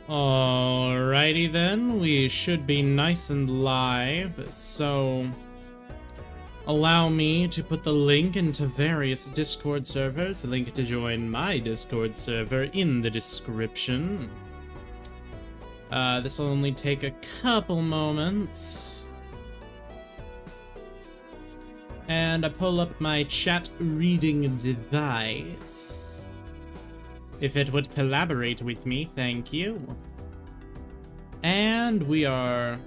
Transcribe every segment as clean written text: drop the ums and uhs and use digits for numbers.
Alrighty then, we should be nice and live, so allow me to put the link into various Discord servers, the link to join my Discord server in the description. This will only take a couple moments. And I pull up my chat reading device. If it would collaborate with me, thank you. And we are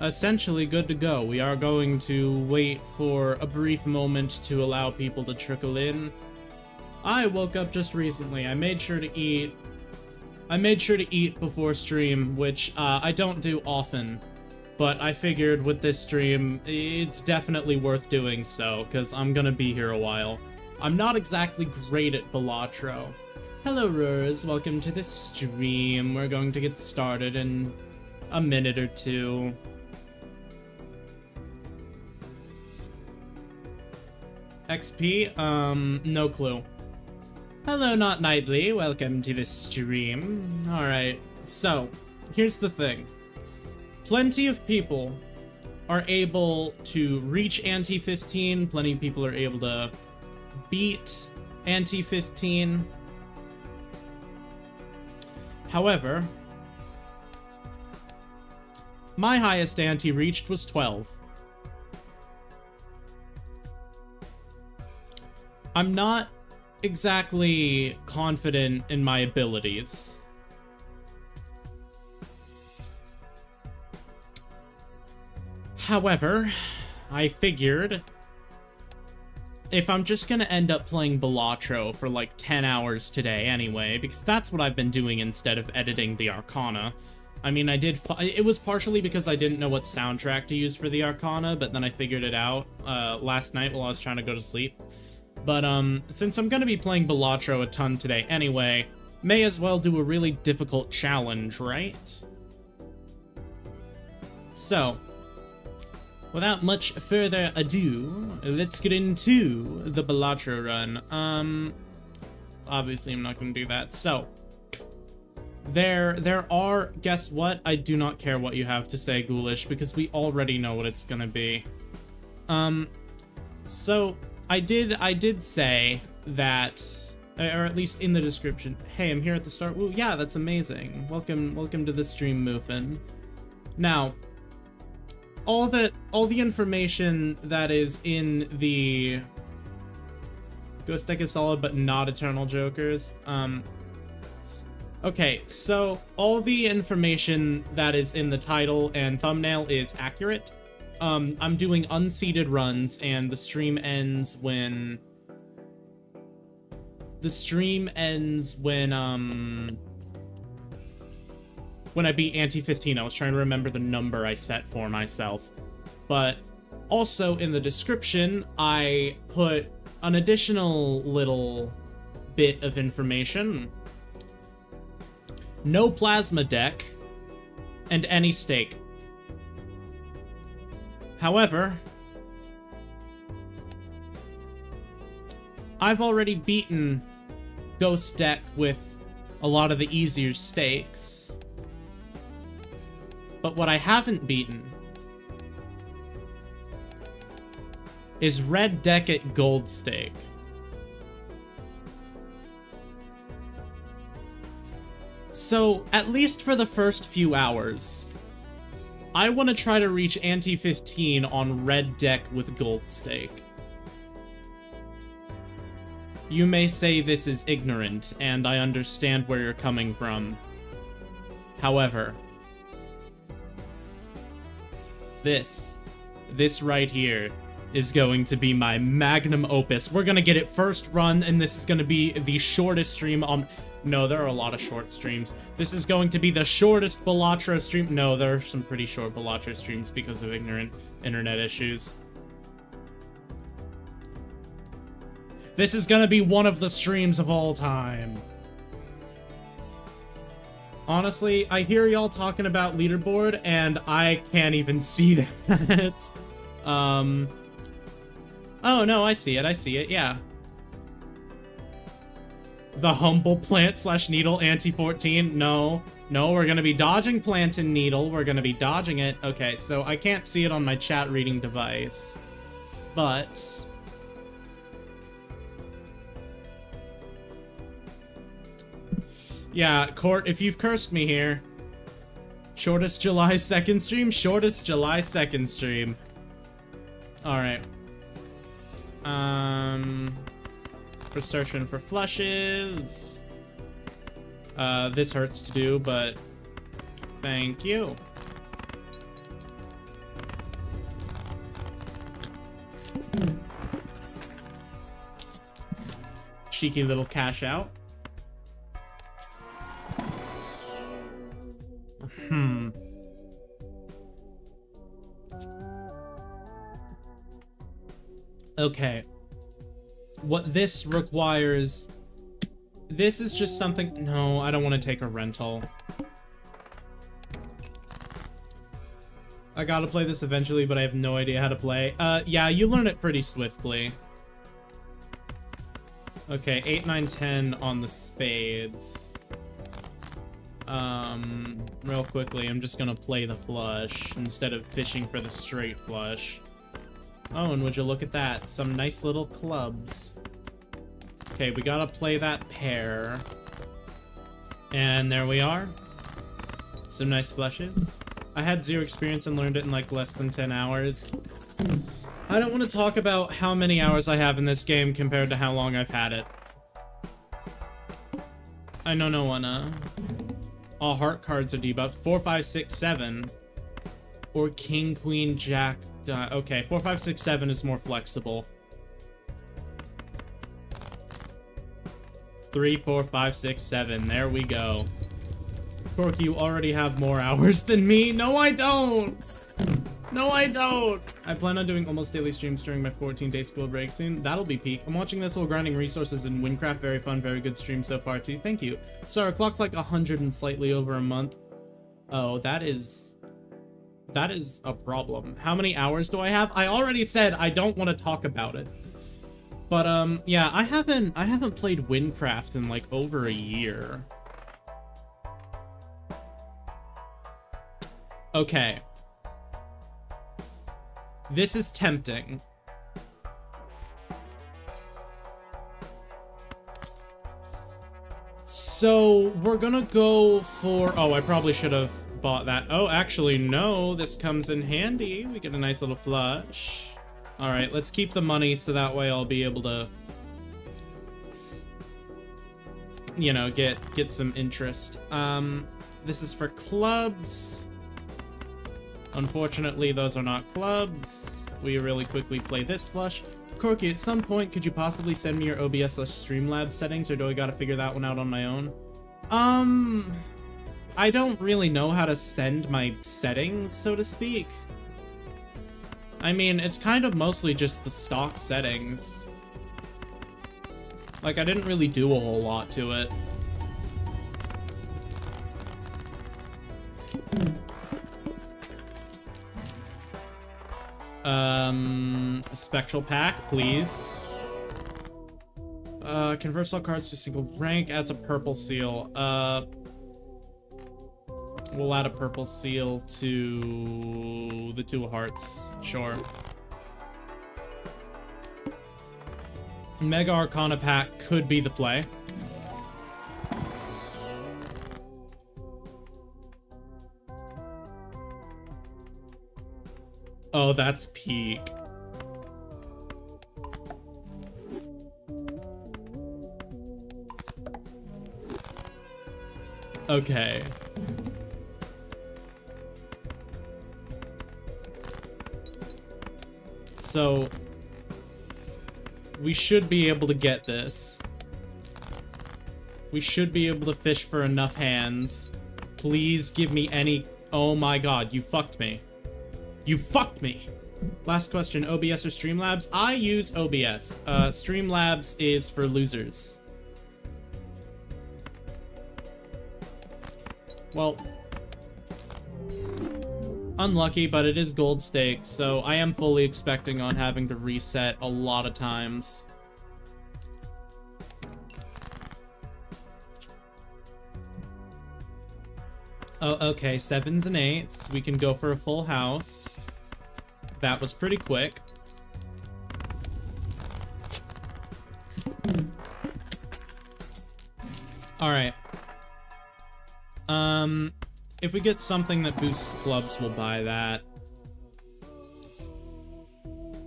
essentially good to go. We are going to wait for a brief moment to allow people to trickle in. I woke up just recently. I made sure to eat before stream, which I don't do often. But I figured with this stream, it's definitely worth doing so, because I'm gonna be here a while. I'm not exactly great at Balatro. Hello, Rurs. Welcome to the stream. We're going to get started in a minute or two. XP? No clue. Hello, Not Nightly. Welcome to the stream. Alright, so, here's the thing. Plenty of people are able to reach Ante 15. Plenty of people are able to beat Ante 15. However, my highest Ante reached was 12. I'm not exactly confident in my abilities. However, I figured if I'm just gonna end up playing Balatro for like 10 hours today anyway, because that's what I've been doing instead of editing the Arcana. I mean, it was partially because I didn't know what soundtrack to use for the Arcana, but then I figured it out last night while I was trying to go to sleep. But since I'm gonna be playing Balatro a ton today anyway, may as well do a really difficult challenge, right? So, without much further ado, let's get into the Balatro run. Obviously I'm not gonna do that. So, there are, guess what? I do not care what you have to say, Ghoulish, because we already know what it's gonna be. So, I did say that, or at least in the description, hey, I'm here at the start. Ooh, yeah, that's amazing. Welcome to the stream, Muffin. Now, all the information that is in the Ghost deck is solid, but not Eternal Jokers. Okay, so all the information that is in the title and thumbnail is accurate. I'm doing unseeded runs, and the stream ends when when I beat Ante 15. I was trying to remember the number I set for myself. But also in the description, I put an additional little bit of information. No plasma deck, and any stake. However, I've already beaten Ghost deck with a lot of the easier stakes. But what I haven't beaten is red deck at gold stake. So, at least for the first few hours, I want to try to reach Ante 15 on red deck with gold stake. You may say this is ignorant, and I understand where you're coming from. However, this right here is going to be my magnum opus. We're gonna get it first run, and this is gonna be the shortest stream on... No, there are a lot of short streams. This is going to be the shortest Balatro stream. No, there are some pretty short Balatro streams because of ignorant internet issues. This is gonna be one of the streams of all time. Honestly, I hear y'all talking about leaderboard, and I can't even see that. Oh, no, I see it, yeah. The humble plant slash needle anti-14. No. No, we're gonna be dodging plant and needle. We're gonna be dodging it. Okay, so I can't see it on my chat reading device. But... yeah, Court, if you've cursed me here. Shortest July 2nd stream? Shortest July 2nd stream. Alright. We're searching for flushes. This hurts to do, but thank you. Cheeky little cash out. Okay. What this requires... this is just something... no, I don't want to take a rental. I gotta play this eventually, but I have no idea how to play. Yeah, you learn it pretty swiftly. Okay, 8, 9, 10 on the spades. Real quickly, I'm just gonna play the flush instead of fishing for the straight flush. Oh, and would you look at that? Some nice little clubs. Okay, we gotta play that pair. And there we are. Some nice flushes. I had 0 experience and learned it in like less than 10 hours. I don't want to talk about how many hours I have in this game compared to how long I've had it. I know no one, all heart cards are debuffed. 4, 5, 6, 7. Or king, queen, jack. Okay, 4, 5, 6, 7 is more flexible. 3, 4, 5, 6, 7. There we go. Cork, you already have more hours than me. No, I don't. No, I don't. I plan on doing almost daily streams during my 14-day school break soon. That'll be peak. I'm watching this while grinding resources in Windcraft. Very fun, very good stream so far, too. Thank you. Sorry, clocked like 100 and slightly over a month. Oh, that is a problem. How many hours do I have? I already said I don't want to talk about it. But, yeah, I haven't played Windcraft in, like, over a year. Okay. This is tempting. So, we're gonna go for... oh, I probably should have bought that. Oh, actually, no. This comes in handy. We get a nice little flush. Alright, let's keep the money so that way I'll be able to... you know, get some interest. This is for clubs. Unfortunately, those are not clubs. We really quickly play this flush. Corky, at some point, could you possibly send me your OBS/Streamlabs settings, or do I gotta figure that one out on my own? I don't really know how to send my settings, so to speak. I mean, it's kind of mostly just the stock settings. Like, I didn't really do a whole lot to it. Spectral pack, please. Converts all cards to a single rank, adds a purple seal. We'll add a purple seal to the 2 of hearts, sure. Mega Arcana pack could be the play. Oh, that's peak. Okay. So, we should be able to get this. We should be able to fish for enough hands. Please give me any... oh my god, you fucked me. You fucked me! Last question, OBS or Streamlabs? I use OBS. Streamlabs is for losers. Well, unlucky, but it is gold stake, so I am fully expecting on having to reset a lot of times. Oh, okay, 7s and 8s. We can go for a full house. That was pretty quick. Alright. If we get something that boosts clubs, we'll buy that.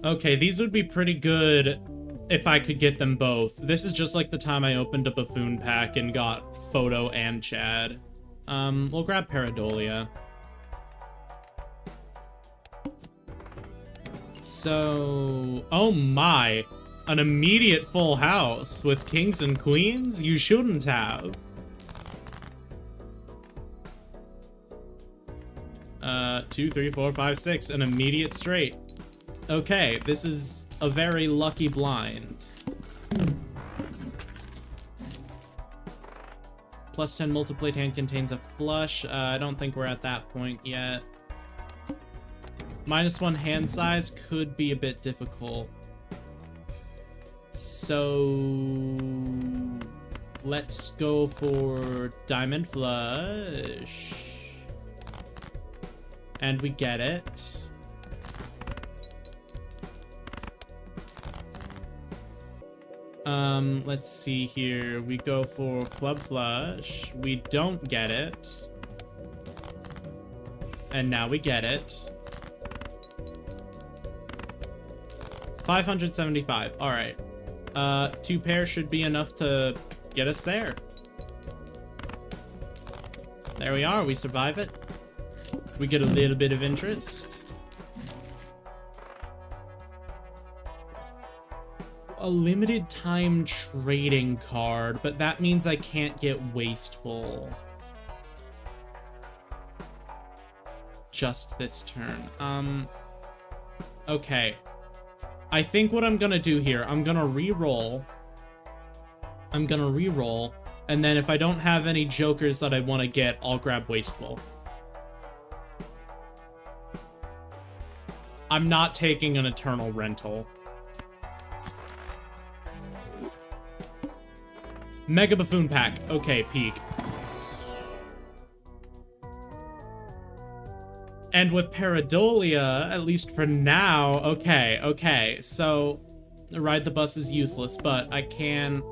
Okay, these would be pretty good if I could get them both. This is just like the time I opened a buffoon pack and got Photo and Chad. We'll grab Pareidolia. So, oh my, an immediate full house with kings and queens? You shouldn't have. 2, 3, 4, 5, 6, an immediate straight. Okay, this is a very lucky blind. Plus 10 multiplate hand contains a flush. I don't think we're at that point yet. -1 hand size could be a bit difficult. So let's go for Diamond Flush. And we get it. Let's see here. We go for Club Flush. We don't get it. And now we get it. 575. All right. 2 pairs should be enough to get us there. There we are. We survive it. We get a little bit of interest. A limited time trading card, but that means I can't get wasteful. Just this turn. Okay. I think what I'm gonna do here, I'm gonna re-roll. And then if I don't have any jokers that I want to get, I'll grab wasteful. I'm not taking an eternal rental. Mega Buffoon Pack. Okay, peak. And with Pareidolia, at least for now, okay. So, Ride the Bus is useless, but I can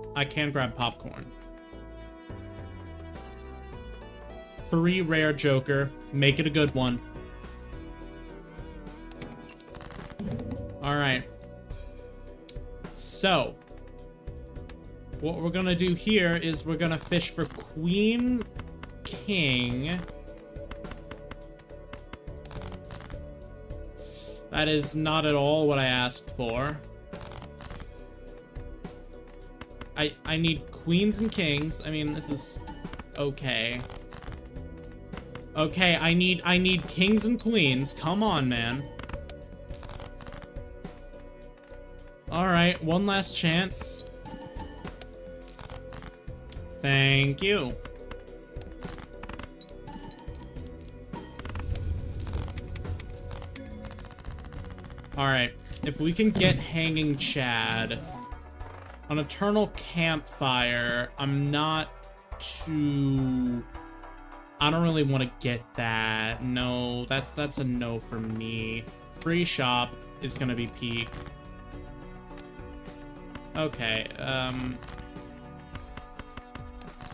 grab Popcorn. 3 rare Joker. Make it a good one. Alright. So, what we're gonna do here is we're gonna fish for Queen, King. That is not at all what I asked for. I need queens and kings. I mean, this is okay. Okay, I need kings and queens. Come on, man. All right, one last chance. Thank you. Alright, if we can get Hanging Chad. An Eternal Campfire, I'm not too... I don't really want to get that. No, that's a no for me. Free Shop is gonna be peak. Okay,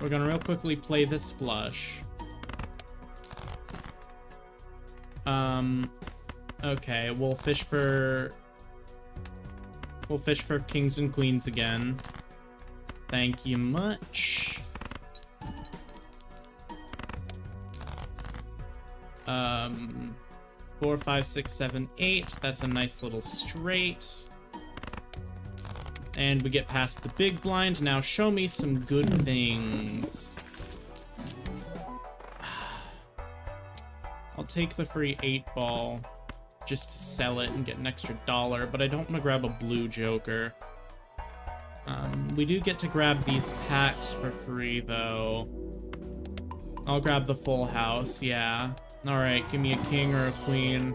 we're gonna real quickly play this flush. Okay, we'll fish for kings and queens again. Thank you much. 4, 5, 6, 7, 8. That's a nice little straight. And we get past the big blind. Now show me some good things. I'll take the free 8-ball just to sell it and get an extra $1, but I don't want to grab a blue joker. We do get to grab these packs for free, though. I'll grab the full house, yeah. Alright, give me a king or a queen.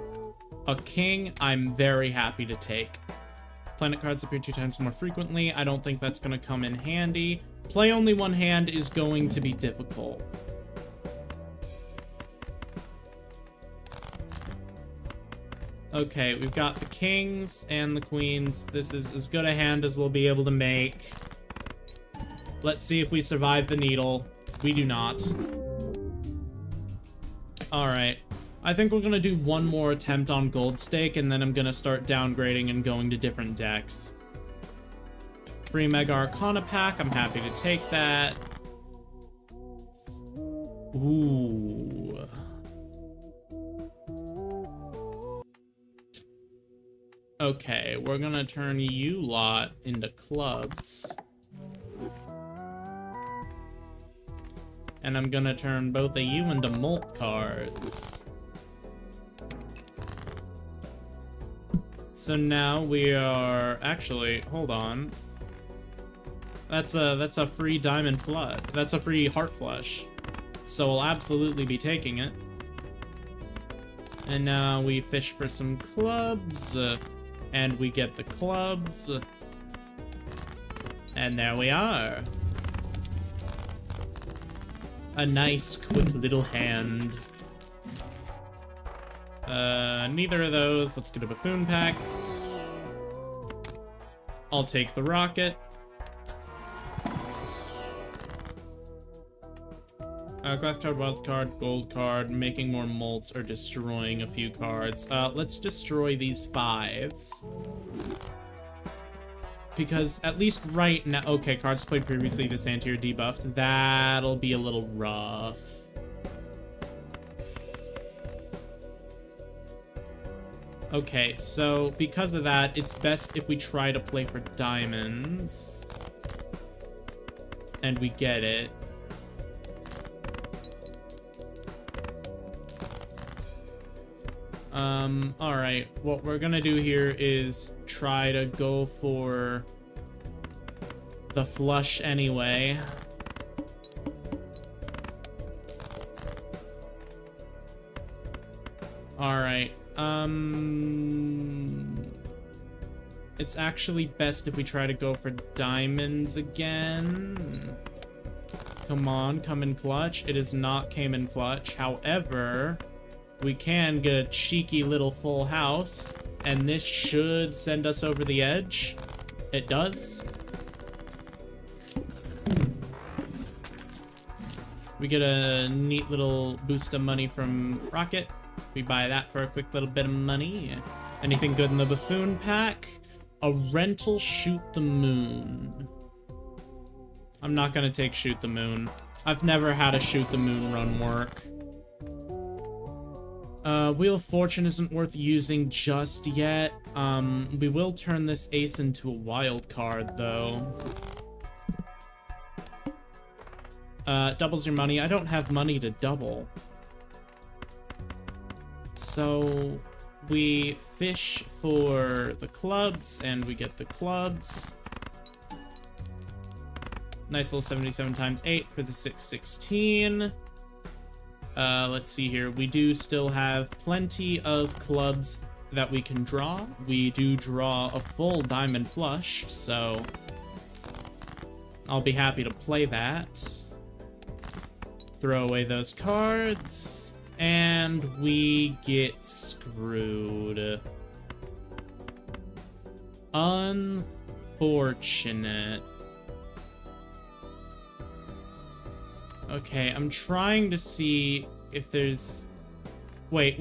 A king, I'm very happy to take. Planet cards appear 2 times more frequently. I don't think that's going to come in handy. Play only one hand is going to be difficult. Okay, we've got the kings and the queens. This is as good a hand as we'll be able to make. Let's see if we survive the needle. We do not. Alright. I think we're gonna do one more attempt on gold stake, and then I'm gonna start downgrading and going to different decks. Free Mega Arcana pack. I'm happy to take that. Ooh. Okay, we're gonna turn you lot into clubs. And I'm gonna turn both of you into molt cards. So now we are... Actually, hold on. That's a free diamond flood. That's a free heart flush. So we'll absolutely be taking it. And now we fish for some clubs. And we get the clubs. And there we are. A nice, quick little hand. Neither of those. Let's get a buffoon pack. I'll take the rocket. Glass card, wild card, gold card, making more molts, or destroying a few cards. Let's destroy these 5s. Because at least right now... Okay, cards played previously, this Ante are debuffed. That'll be a little rough. Okay, so because of that, it's best if we try to play for diamonds. And we get it. Alright, what we're gonna do here is try to go for the flush anyway. Alright, it's actually best if we try to go for diamonds again. Come on, come in clutch. It is not came in clutch. However... we can get a cheeky little full house, and this should send us over the edge. It does. We get a neat little boost of money from Rocket. We buy that for a quick little bit of money. Anything good in the buffoon pack? A rental Shoot the Moon. I'm not gonna take Shoot the Moon. I've never had a Shoot the Moon run work. Wheel of Fortune isn't worth using just yet. We will turn this ace into a wild card, though. Doubles your money. I don't have money to double. So, we fish for the clubs, and we get the clubs. Nice little 77 times 8 for the 616. Let's see here. We do still have plenty of clubs that we can draw. We do draw a full diamond flush, so I'll be happy to play that. Throw away those cards, and we get screwed. Unfortunate. Okay, I'm trying to see if there's... Wait.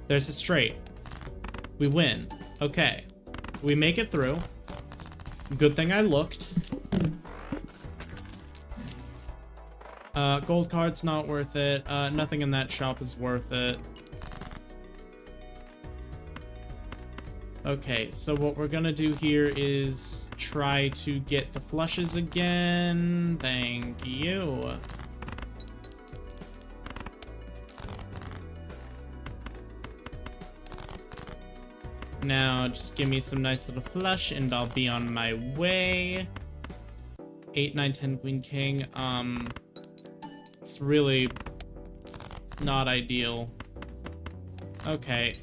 There's a straight. We win. Okay. We make it through. Good thing I looked. Gold card's not worth it. Nothing in that shop is worth it. Okay, so what we're gonna do here is try to get the flushes again. Thank you. Now, just give me some nice little flush and I'll be on my way. 8, 9, 10, Queen, King. It's really not ideal. Okay,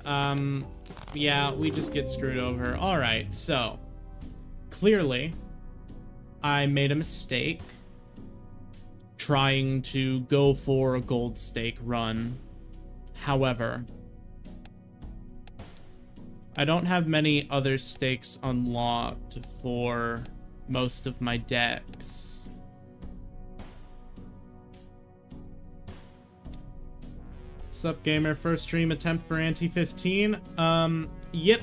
yeah, we just get screwed over. Alright, so clearly I made a mistake trying to go for a gold stake run. However, I don't have many other stakes unlocked for most of my decks. Sup, gamer? First stream attempt for Ante 15? Yep.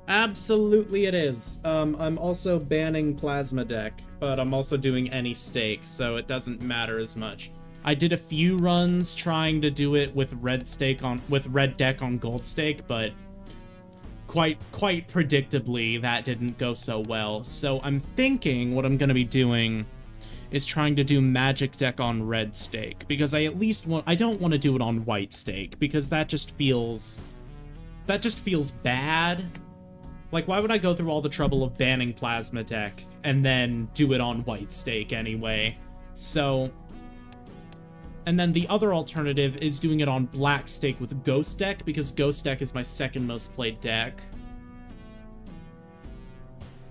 Absolutely it is. I'm also banning Plasma Deck, but I'm also doing any stake, so it doesn't matter as much. I did a few runs trying to do it with red deck on gold stake, but quite predictably that didn't go so well. So I'm thinking what I'm gonna be doing is trying to do magic deck on red stake, because I don't want to do it on white stake, because that just feels bad. Like, why would I go through all the trouble of banning Plasma Deck and then do it on white stake anyway? So, and then the other alternative is doing it on black stake with Ghost Deck, because Ghost Deck is my second most played deck.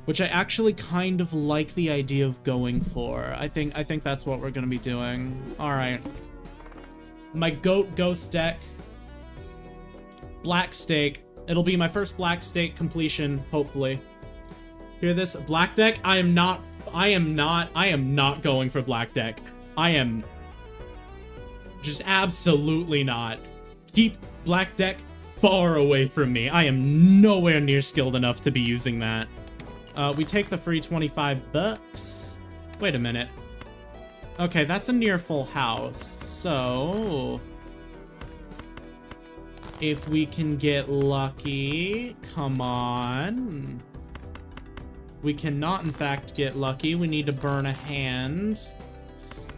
Which I actually kind of like the idea of going for. I think that's what we're gonna be doing. Alright. My Ghost Deck. Black stake. It'll be my first black stake completion, hopefully. Hear this? Black deck? I am not going for black deck. I am just absolutely not. Keep black deck far away from me. I am nowhere near skilled enough to be using that. We take the free 25 bucks. Wait a minute. Okay, that's a near full house. So if we can get lucky, come on. We cannot, in fact, get lucky. We need to burn a hand.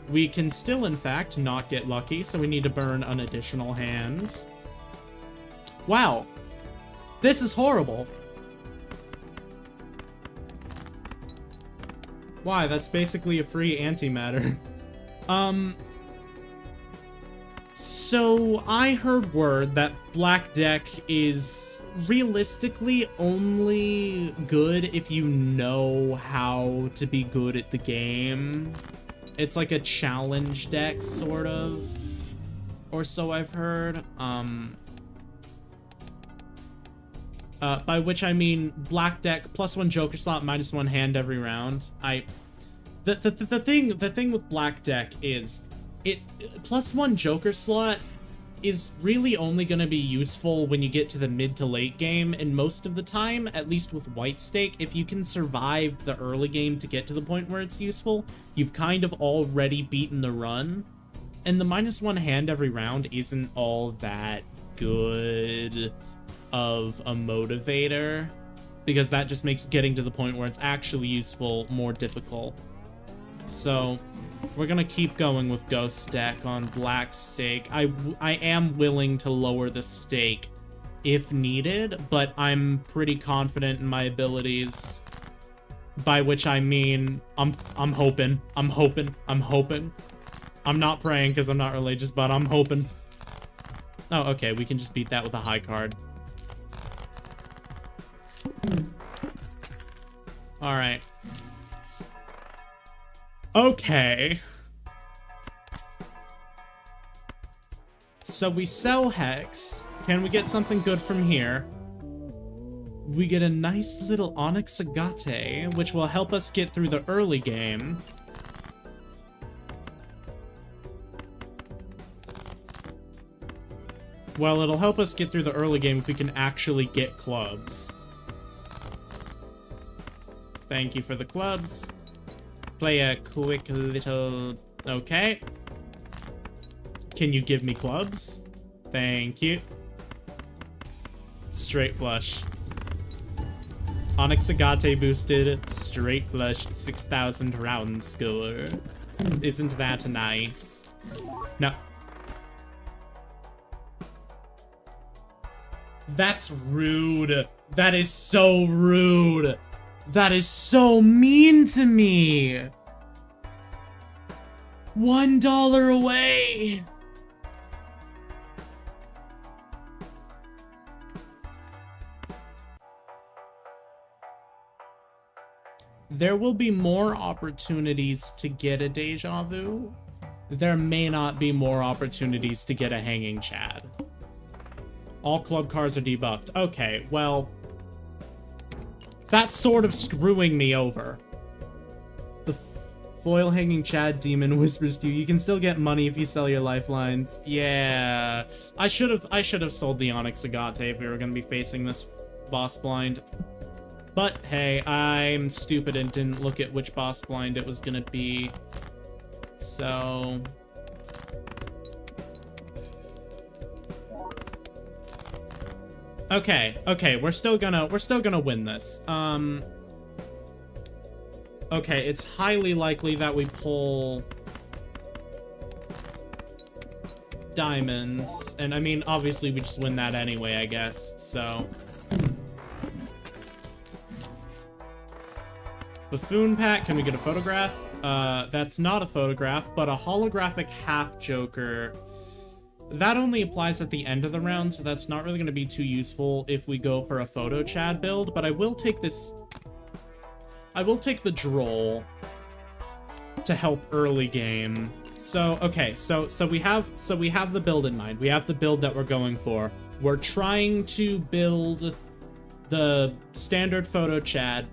We can still, in fact, not get lucky, so we need to burn an additional hand. Wow. This is horrible. Why? That's basically a free antimatter. So I heard word that black deck is realistically only good if you know how to be good at the game. It's like a challenge deck, sort of. Or so I've heard. By which I mean black deck, +1 Joker slot, -1 hand every round. The thing with black deck is +1 Joker slot is really only going to be useful when you get to the mid to late game, and most of the time, at least with white stake, if you can survive the early game to get to the point where it's useful, you've kind of already beaten the run. And the -1 hand every round isn't all that good of a motivator, because that just makes getting to the point where it's actually useful more difficult. So we're gonna keep going with Ghost Deck on black stake. I am willing to lower the stake if needed, but I'm pretty confident in my abilities. By which I mean, I'm hoping. I'm not praying because I'm not religious, but I'm hoping. Oh, okay, we can just beat that with a high card. Alright. Okay. So we sell Hex. Can we get something good from here? We get a nice little Onyx Agate, which will help us get through the early game. Well, it'll help us get through the early game if we can actually get clubs. Thank you for the clubs. Play a quick little... Okay. Can you give me clubs? Thank you. Straight flush. Onyx Agate boosted. Straight flush. 6,000 round score. Isn't that nice? No. That's rude. That is so rude. That is so mean to me. $1 away. There will be more opportunities to get a Deja Vu. There may not be more opportunities to get a Hanging Chad. All club cards are debuffed. Okay, well, that's sort of screwing me over. The foil hanging Chad demon whispers to you, you can still get money if you sell your lifelines. Yeah, I should have sold the Onyx Agate if we were gonna be facing this boss blind. But hey, I'm stupid and didn't look at which boss blind it was gonna be. So okay, we're still gonna win this. Okay, it's highly likely that we pull diamonds, and I mean, obviously we just win that anyway, I guess, so. Buffoon pack, can we get a photograph? That's not a photograph, but a holographic half Joker. That only applies at the end of the round, so that's not really going to be too useful if we go for a photo Chad build, but I will take this... I will take the droll to help early game. So, okay, so we have the build in mind. We have the build that we're going for. We're trying to build the standard photo Chad,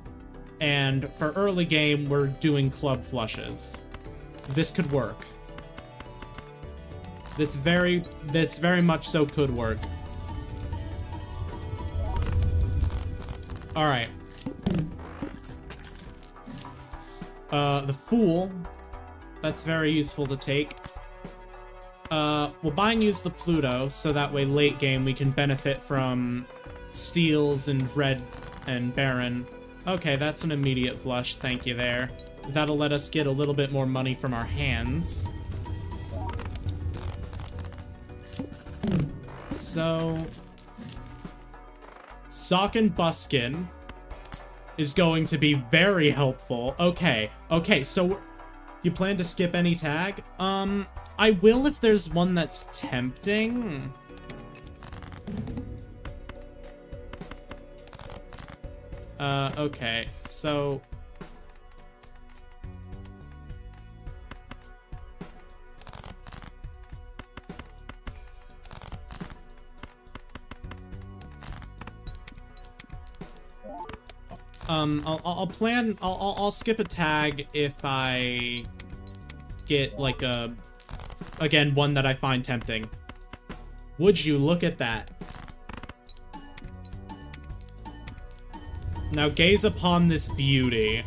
and for early game, we're doing club flushes. This could work. This very much so could work. All right. The Fool. That's very useful to take. We'll buy and use the Pluto, so that way late game we can benefit from steals and red and Baron. Okay, that's an immediate flush. Thank you there. That'll let us get a little bit more money from our hands. So, Sock and Buskin is going to be very helpful. Okay, so you plan to skip any tag? I will if there's one that's tempting. Okay, so... I'll skip a tag if I get, like, again, one that I find tempting. Would you look at that? Now gaze upon this beauty.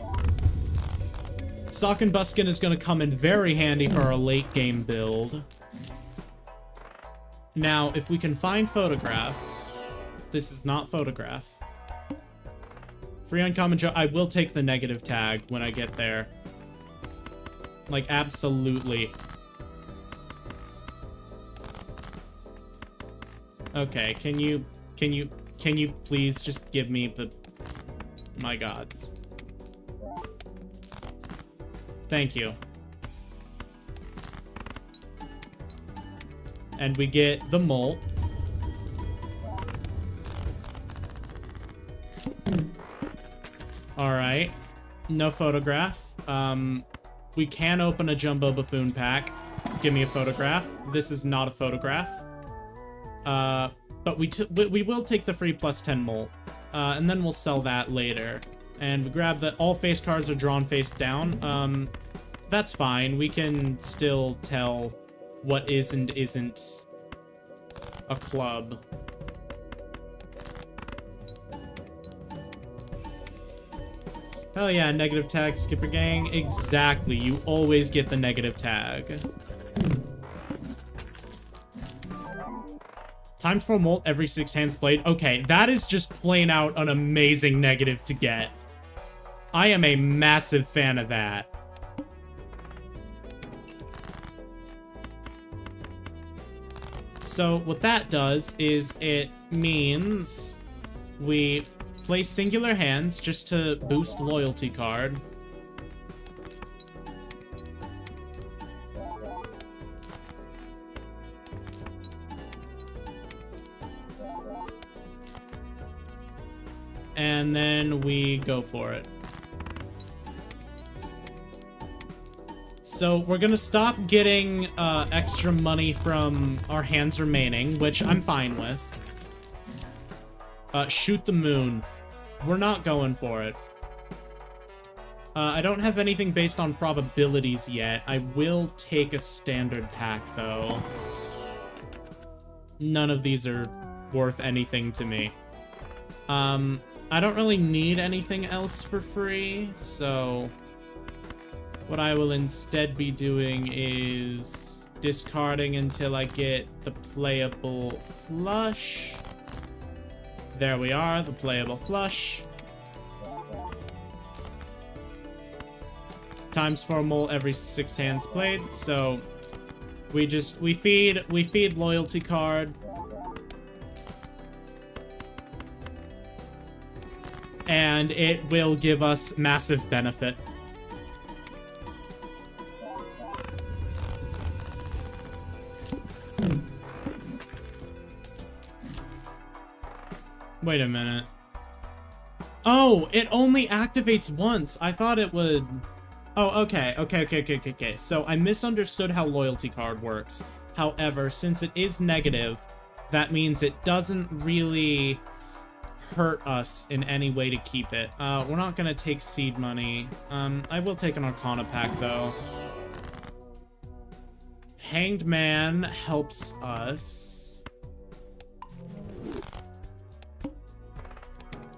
Sock and Buskin is going to come in very handy for our late game build. Now, if we can find Photograph... This is not Photograph. Free Uncommon Joe, I will take the negative tag when I get there. Like, absolutely. Okay, can you please just give me the... My gods. Thank you. And we get the molt. Alright. No Photograph. We can open a Jumbo Buffoon pack. Give me a Photograph. This is not a Photograph. But we will take the free plus 10 molt. And then we'll sell that later. And we grab that all face cards are drawn face down. That's fine. We can still tell what is and isn't a club. Hell yeah, negative tag, Skipper Gang. Exactly, you always get the negative tag. Times 4 molt every 6 hands played. Okay, that is just plain out an amazing negative to get. I am a massive fan of that. So what that does is it means we play singular hands just to boost loyalty card. And then we go for it. So we're gonna stop getting extra money from our hands remaining, which I'm fine with. Shoot the moon. We're not going for it. I don't have anything based on probabilities yet. I will take a standard pack, though. None of these are worth anything to me. I don't really need anything else for free, so what I will instead be doing is discarding until I get the playable flush. There we are, the playable flush. Times 4 mole every 6 hands played, so we feed loyalty card. And it will give us massive benefit. Wait a minute. Oh, it only activates once. I thought it would... Oh, okay. So I misunderstood how loyalty card works. However, since it is negative, that means it doesn't really hurt us in any way to keep it. We're not gonna take seed money. I will take an Arcana pack, though. Hanged Man helps us.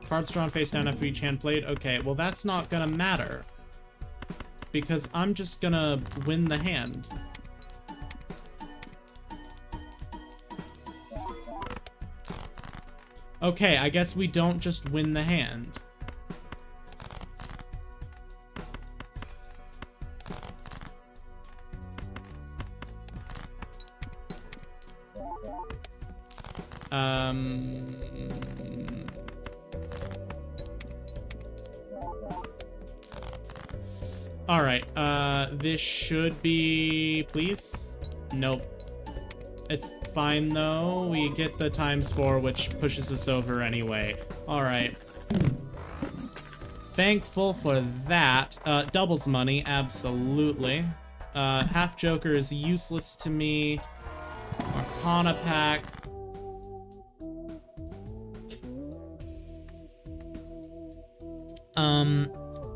Cards drawn face down after each hand played. Okay, well that's not gonna matter, because I'm just gonna win the hand. Okay, I guess we don't just win the hand. Alright, this should be... Please? Nope. It's fine, though. We get the ×4, which pushes us over anyway. Alright. Thankful for that. Doubles money, absolutely. Half Joker is useless to me. Arcana pack.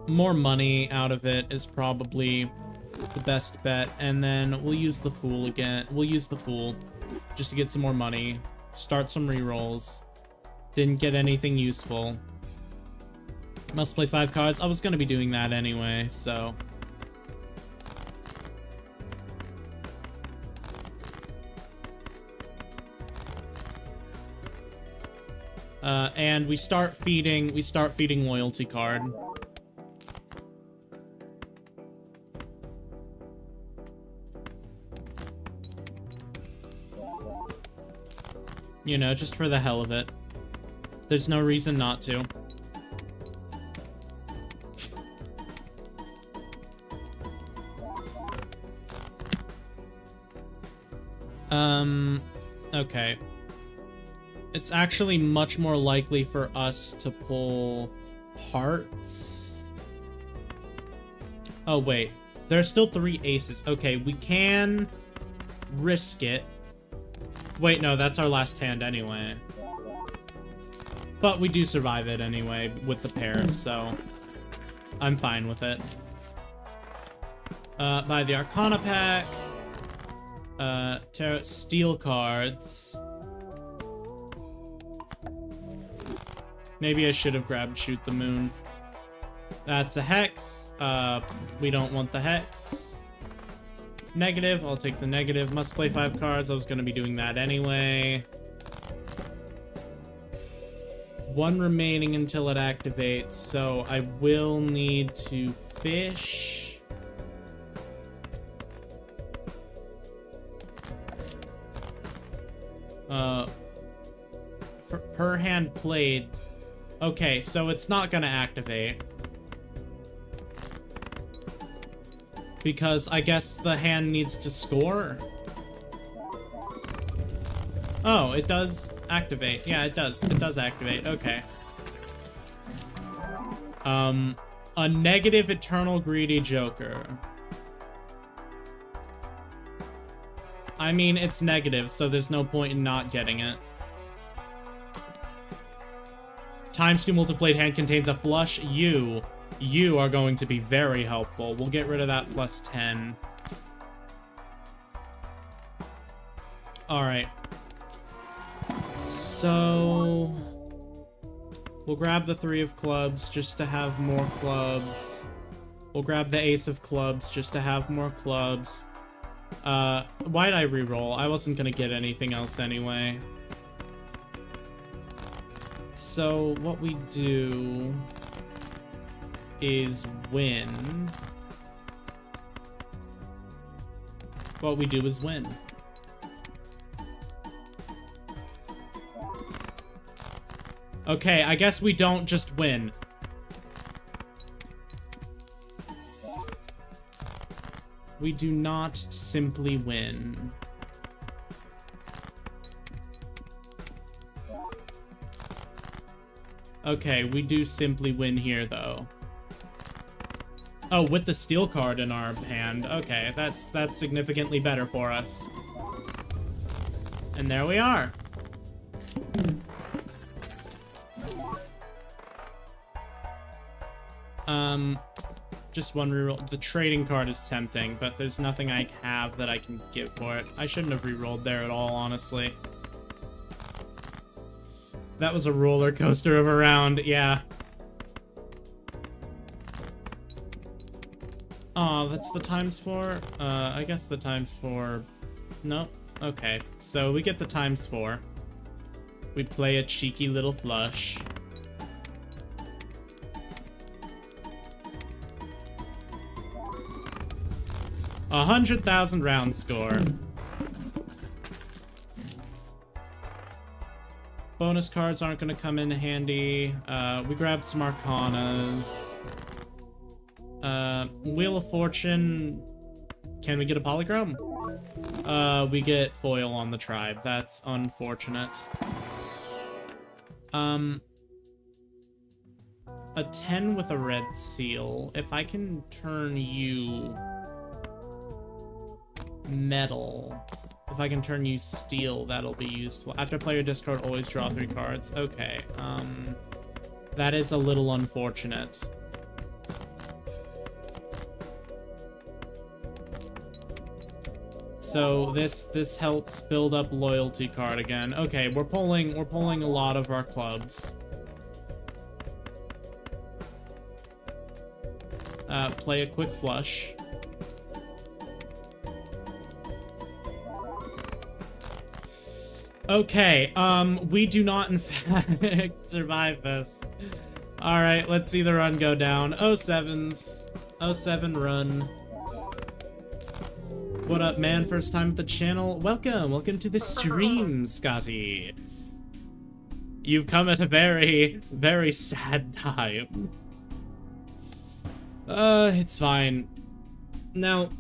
More money out of it is probably the best bet, and then we'll use the Fool again. We'll use the Fool just to get some more money, start some rerolls. Didn't get anything useful. Must play 5 cards. I was gonna be doing that anyway, so... and we start feeding loyalty card. You know, just for the hell of it. There's no reason not to. Okay. It's actually much more likely for us to pull hearts. Oh, wait. There are still 3 aces. Okay, we can risk it. Wait, no, that's our last hand anyway. But we do survive it anyway with the pair, so I'm fine with it. Buy the Arcana pack. Tarot Steel cards. Maybe I should have grabbed Shoot the Moon. That's a Hex. We don't want the Hex. Negative, I'll take the negative. Must play 5 cards. I was going to be doing that anyway. 1 remaining until it activates, so I will need to fish. Per hand played. Okay, so it's not going to activate. Because I guess the hand needs to score. Oh, it does activate. Yeah, it does. It does activate. Okay. A negative Eternal Greedy Joker. I mean, it's negative, so there's no point in not getting it. Times 2 multiplayed hand contains a flush. You are going to be very helpful. We'll get rid of that plus 10. Alright. So... we'll grab the 3 of clubs just to have more clubs. We'll grab the ace of clubs just to have more clubs. Why'd I reroll? I wasn't gonna get anything else anyway. So, what we do is win. What we do is win. Okay, I guess we don't just win. We do not simply win. Okay, we do simply win here, though. Oh, with the steel card in our hand. Okay, that's significantly better for us. And there we are. Just one reroll. The trading card is tempting, but there's nothing I have that I can give for it. I shouldn't have rerolled there at all, honestly. That was a roller coaster of a round, yeah. Oh, that's the ×4? I guess the ×4... Nope. Okay, so we get the ×4. We play a cheeky little flush. A 100,000 round score. Bonus cards aren't going to come in handy. We grabbed some Arcanas. Wheel of Fortune. Can we get a Polychrome? We get foil on the tribe. That's unfortunate. A 10 with a red seal. If I can turn you metal. If I can turn you steel, that'll be useful. After player discard, always draw 3 cards. Okay, that is a little unfortunate. So this helps build up loyalty card again. Okay, we're pulling a lot of our clubs. Play a quick flush. Okay, we do not in fact survive this. Alright, let's see the run go down. 07s. 07 run. What up, man? First time at the channel? Welcome to the stream, Scotty. You've come at a very, very sad time. It's fine. Now,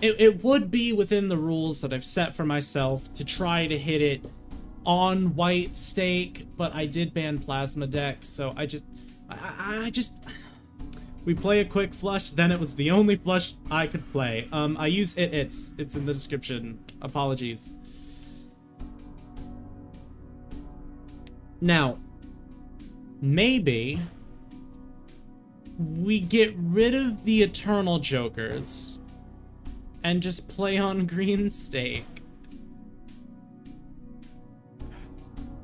it would be within the rules that I've set for myself to try to hit it on white stake, but I did ban Plasma Deck, so I just we play a quick flush, then it was the only flush I could play. I use it's in the description. Apologies. Now, maybe we get rid of the Eternal Jokers and just play on green stake.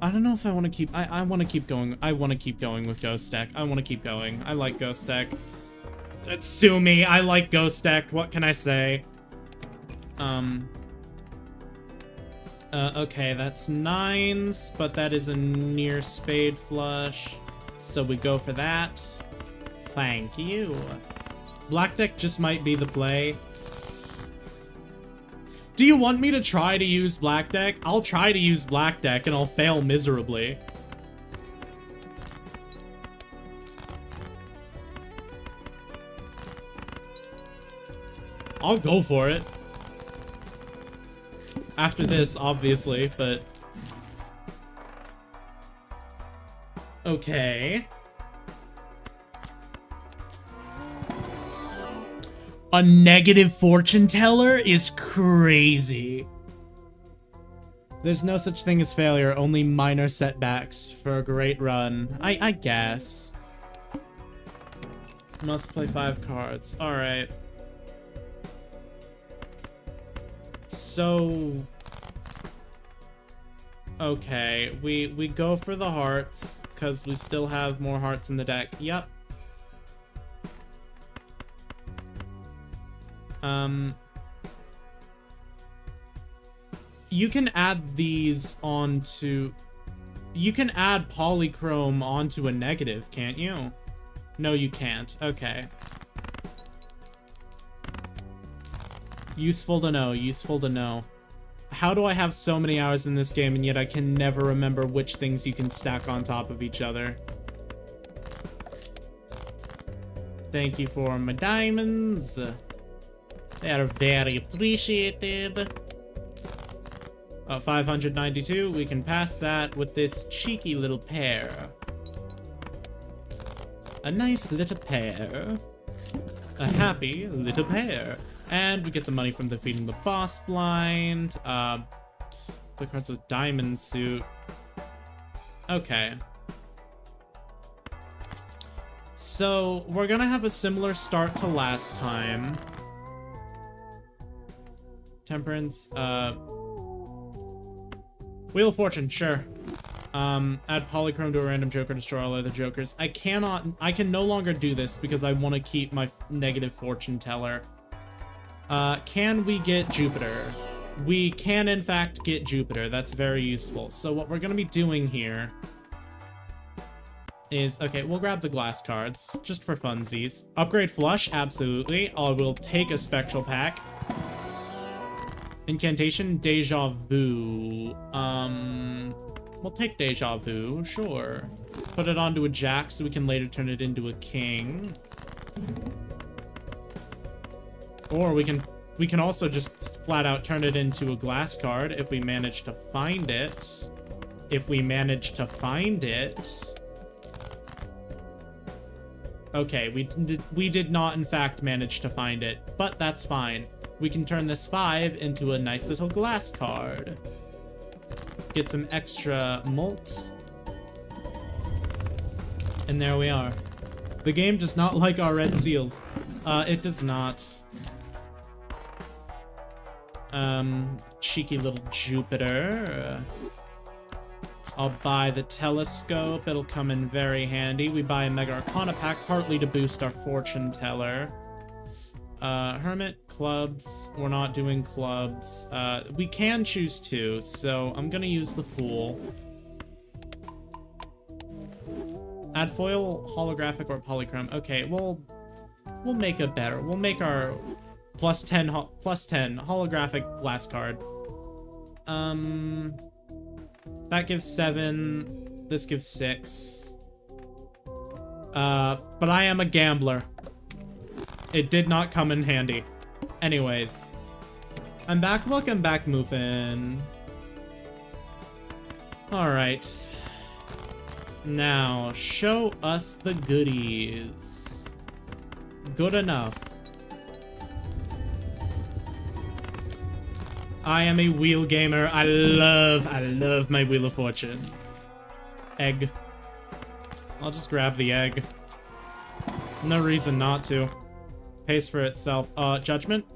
I don't know if I want to keep... I want to keep going. I want to keep going with Ghost Deck. I want to keep going. I like Ghost Deck. Sue me. I like Ghost Deck. What can I say? Okay, that's 9s, but that is a near spade flush. So we go for that. Thank you. Black Deck just might be the play. Do you want me to try to use Black Deck? I'll try to use Black Deck and I'll fail miserably. I'll go for it. After this, obviously, but... Okay. A negative fortune teller is crazy. There's no such thing as failure, only minor setbacks for a great run. I guess. Must play 5 cards. Alright. So... okay, we go for the hearts, because we still have more hearts in the deck. Yep. You can add these onto... you can add polychrome onto a negative, can't you? No, you can't. Okay. Useful to know, useful to know. How do I have so many hours in this game and yet I can never remember which things you can stack on top of each other? Thank you for my diamonds. They are very appreciated. 592, we can pass that with this cheeky little pair. A nice little pair. A happy little pair. And we get the money from defeating the boss blind. Play cards with diamond suit. Okay. So, we're gonna have a similar start to last time. Temperance, Wheel of Fortune, sure. Add polychrome to a random joker, destroy all other jokers. I can no longer do this because I want to keep my negative fortune teller. Can we get Jupiter? We can, in fact, get Jupiter. That's very useful. So what we're going to be doing here is... okay, we'll grab the glass cards, just for funsies. Upgrade Flush, absolutely. I will take a Spectral Pack. Incantation, Deja Vu. We'll take Deja Vu, sure. Put it onto a Jack so we can later turn it into a King. Or we can also just flat out turn it into a glass card if we manage to find it. If we manage to find it. Okay, we did not in fact manage to find it, but that's fine. We can turn this 5 into a nice little glass card. Get some extra mult. And there we are. The game does not like our red seals. It does not. Cheeky little Jupiter. I'll buy the telescope. It'll come in very handy. We buy a Mega Arcana pack, partly to boost our fortune teller. Hermit, clubs. We're not doing clubs. We can choose 2, so I'm gonna use the Fool. Add foil, holographic, or polychrome. Okay, we'll make a better. We'll make our plus 10 holographic glass card. That gives 7. This gives 6. But I am a gambler. It did not come in handy. Anyways. I'm back. Welcome back, Muffin. Alright. Now, show us the goodies. Good enough. I am a wheel gamer. I love my Wheel of Fortune. Egg. I'll just grab the egg. No reason not to. Pays for itself. Judgment.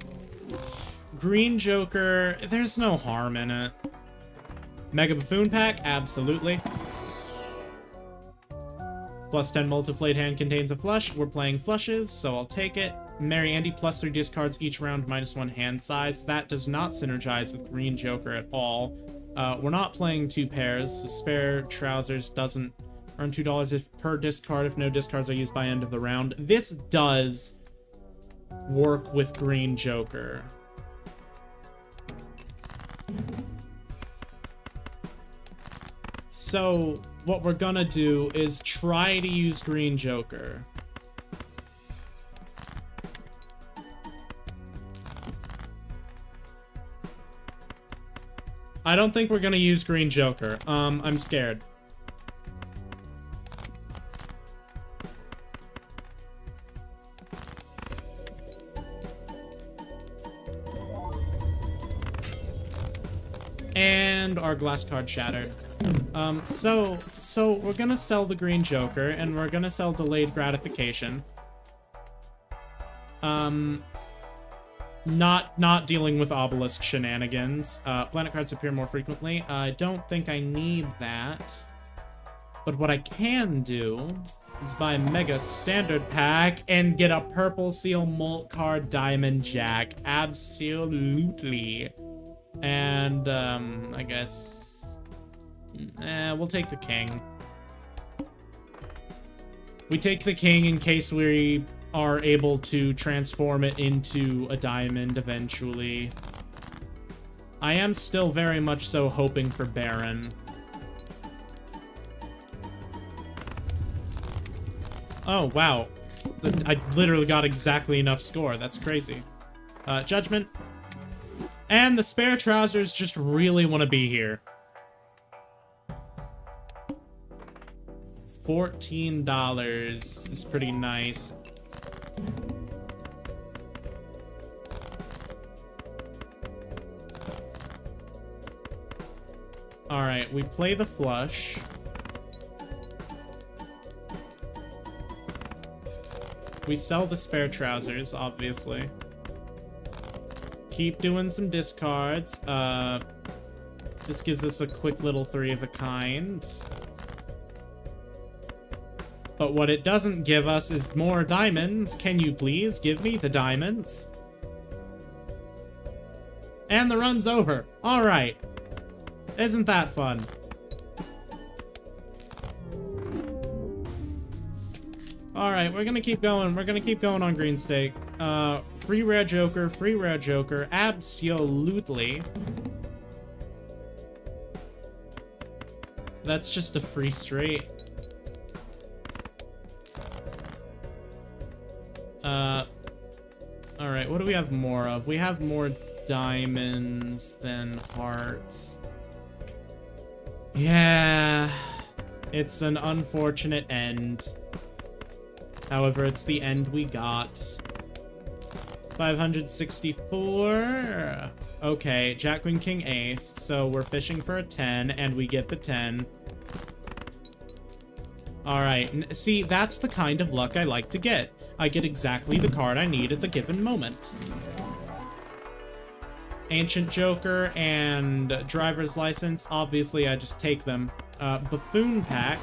Green Joker. There's no harm in it. Mega Buffoon Pack. Absolutely. Plus 10 multiplayed hand contains a flush. We're playing flushes, so I'll take it. Mary Andy, plus 3 discards each round, -1 hand size. That does not synergize with Green Joker at all. We're not playing 2 pairs. The spare trousers doesn't earn $2 per discard if no discards are used by end of the round. This does work with Green Joker. So what we're gonna do is try to use Green Joker. I don't think we're gonna use Green Joker. I'm scared. And And our glass card shattered. So we're gonna sell the green joker, and we're gonna sell delayed gratification. Not dealing with obelisk shenanigans. Planet cards appear more frequently. I don't think I need that. But what I can do is buy a mega standard pack and get a purple seal molt card diamond jack. Absolutely. And, I guess... we'll take the king. We take the king in case we are able to transform it into a diamond eventually. I am still very much so hoping for Baron. Oh, wow. I literally got exactly enough score. That's crazy. Judgment. And the spare trousers just really want to be here. $14 is pretty nice. Alright, we play the flush. We sell the spare trousers, obviously. Keep doing some discards. This gives us a quick little 3 of a kind. But what it doesn't give us is more diamonds. Can you please give me the diamonds? And the run's over. Alright. Isn't that fun? Alright, we're gonna keep going. We're gonna keep going on green stake. Free rare joker, free rare joker. Absolutely. That's just a free straight. Alright, what do we have more of? We have more diamonds than hearts. Yeah, it's an unfortunate end. However, it's the end we got. 564. Okay, Jack, Queen, King, Ace. So we're fishing for a 10, and we get the 10. Alright, see, that's the kind of luck I like to get. I get exactly the card I need at the given moment. Ancient Joker and Driver's License. Obviously, I just take them. Buffoon Pack.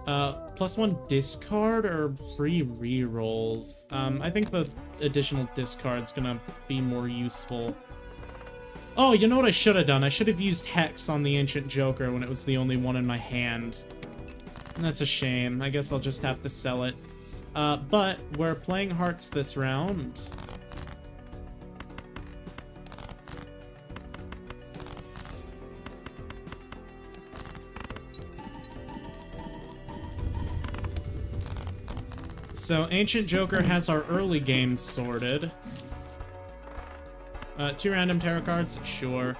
+1 discard or free rerolls? I think the additional discard's gonna be more useful. Oh, you know what I should have done? I should have used Hex on the Ancient Joker when it was the only one in my hand. That's a shame. I guess I'll just have to sell it. But we're playing hearts this round. So Ancient Joker has our early games sorted. 2 random tarot cards? Sure.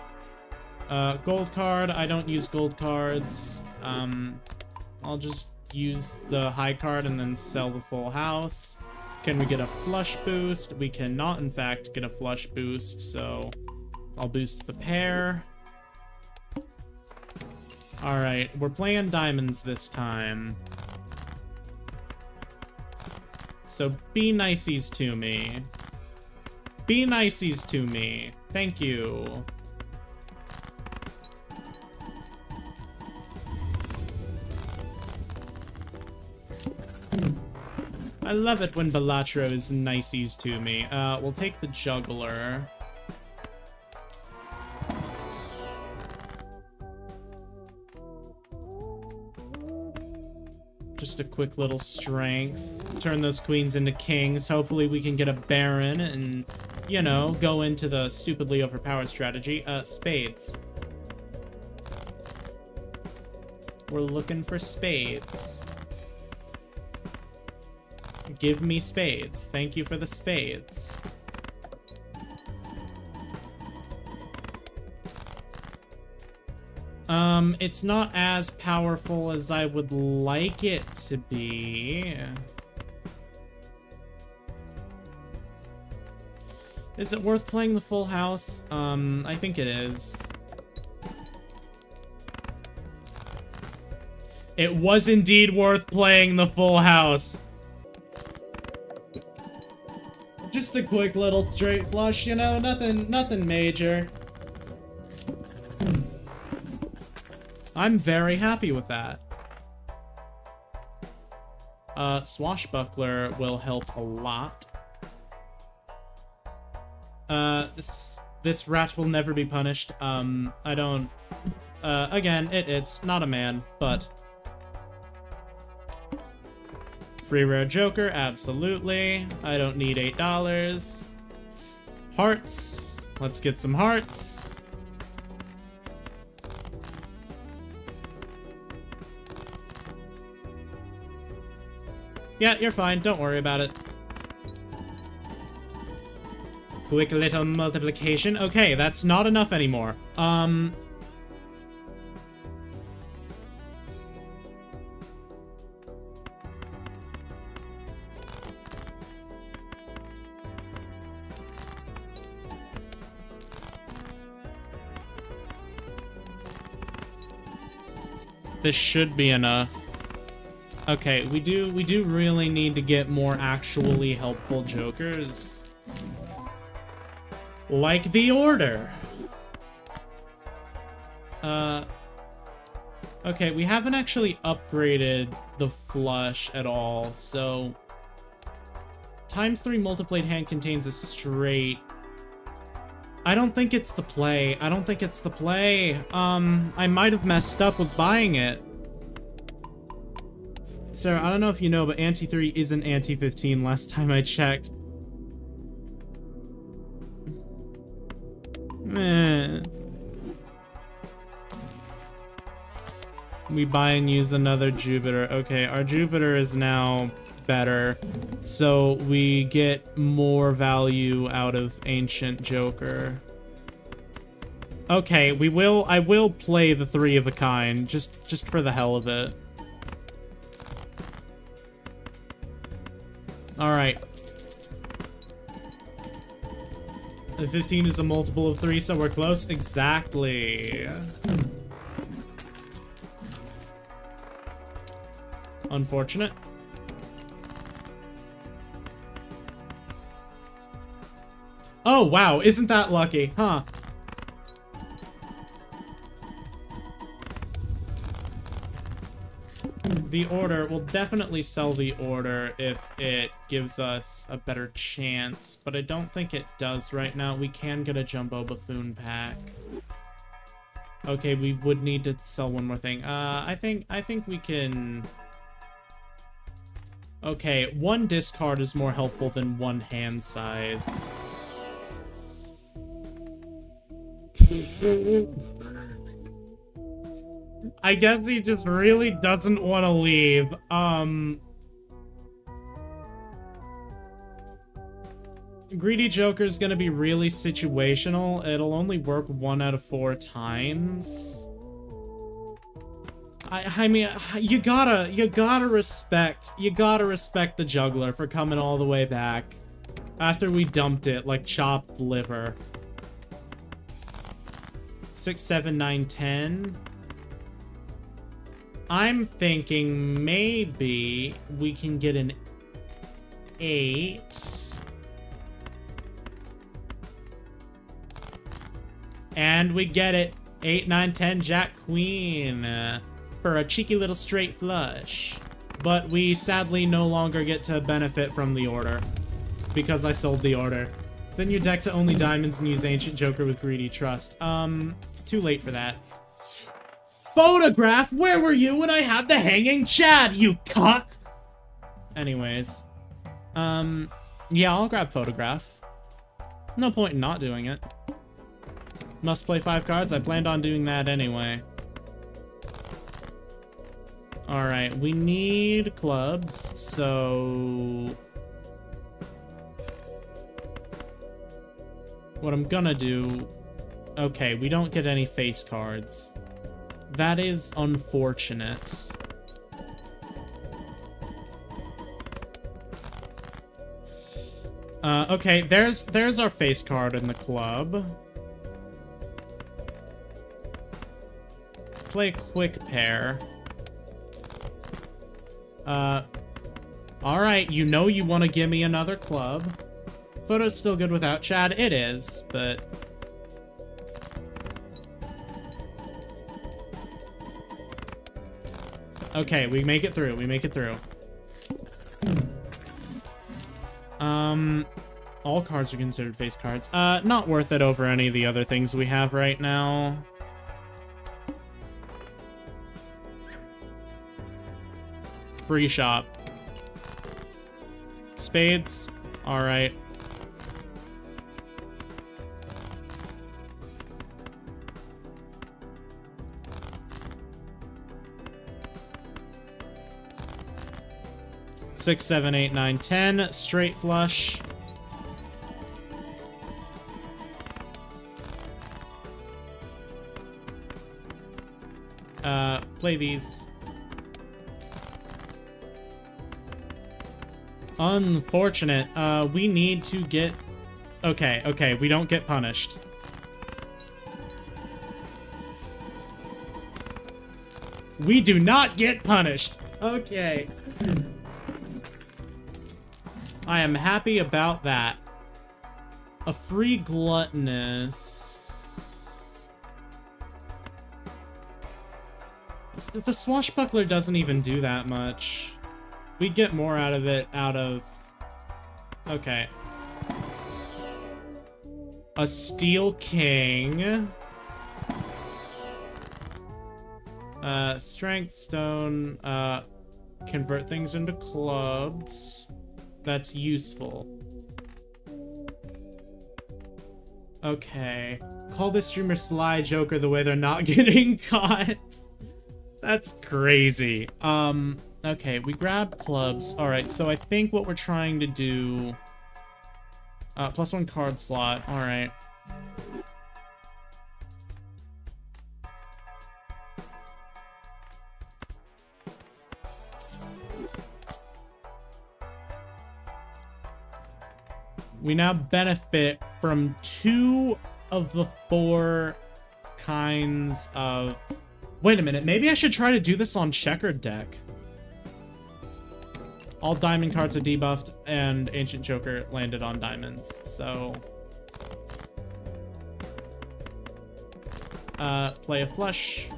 Gold card. I don't use gold cards. I'll just use the high card and then sell the full house. Can we get a flush boost? We cannot, in fact, get a flush boost, so I'll boost the pair. Alright, we're playing diamonds this time. So be niceies to me. Be niceies to me. Thank you. I love it when Balatro is niceies to me. We'll take the juggler. Just a quick little strength. Turn those queens into kings. Hopefully we can get a baron and, you know, go into the stupidly overpowered strategy. Spades. We're looking for spades. Give me spades. Thank you for the spades. It's not as powerful as I would like it to be. Is it worth playing the full house? I think it is. It was indeed worth playing the full house. Just a quick little straight flush, you know, nothing major. I'm very happy with that. Swashbuckler will help a lot. This rat will never be punished. I don't... again, it's not a man, but... Free rare Joker, absolutely. I don't need $8. Hearts. Let's get some hearts. Yeah, you're fine. Don't worry about it. Quick little multiplication. Okay, that's not enough anymore. This should be enough. Okay, we do really need to get more actually helpful jokers. Like the Order. Okay, we haven't actually upgraded the flush at all, so... ×3 multiplied hand contains a straight... I don't think it's the play. I don't think it's the play. I might have messed up with buying it. Sarah, I don't know if you know, but Ante 3 isn't Ante 15 last time I checked. Meh. We buy and use another Jupiter. Okay, our Jupiter is now better, so we get more value out of Ancient Joker. Okay, I will play the 3 of a kind, just for the hell of it. Alright. The 15 is a multiple of 3, so we're close. Exactly. Unfortunate. Oh, wow. Isn't that lucky? Huh. The Order, we'll definitely sell the Order if it gives us a better chance, but I don't think it does right now. We can get a Jumbo Buffoon pack. Okay, we would need to sell one more thing. I think we can... Okay, 1 discard is more helpful than 1 hand size. I guess he just really doesn't want to leave. Greedy Joker's gonna be really situational. It'll only work 1 out of 4 times. I mean, you gotta respect the juggler for coming all the way back after we dumped it like chopped liver. 6, 7, 9, 10. I'm thinking maybe we can get an 8. And we get it. 8, 9, 10, Jack, Queen. For a cheeky little straight flush. But we sadly no longer get to benefit from the Order. Because I sold the Order. Thin your deck to only diamonds and use Ancient Joker with Greedy Trust. Too late for that. Photograph? Where were you when I had the hanging Chad, you cuck? Anyways. Yeah, I'll grab Photograph. No point in not doing it. Must play 5 cards? I planned on doing that anyway. Alright, we need clubs, so... What I'm gonna do... Okay, we don't get any face cards. That is unfortunate. Okay, there's our face card in the club. Play a quick pair. Alright, you know you want to give me another club. Photo's still good without Chad? It is, but... Okay, we make it through, we make it through. All cards are considered face cards. Not worth it over any of the other things we have right now. Free shop. Spades. Alright. Six, 7, 8, 9, 10. Straight flush. Play these. Unfortunate. We need to get... Okay, okay, we don't get punished. We do not get punished. Okay. I am happy about that. A free gluttonous... The swashbuckler doesn't even do that much. We get more out of it out of... Okay. A steel king. Strength stone. Convert things into clubs. That's useful. Okay. Call this streamer Sly Joker the way they're not getting caught. That's crazy. Okay, we grab clubs. Alright, so I think what we're trying to do... +1 card slot. Alright. We now benefit from 2 of the 4 kinds of... Wait a minute, maybe I should try to do this on checkered deck. All diamond cards are debuffed, and Ancient Joker landed on diamonds, so... play a flush.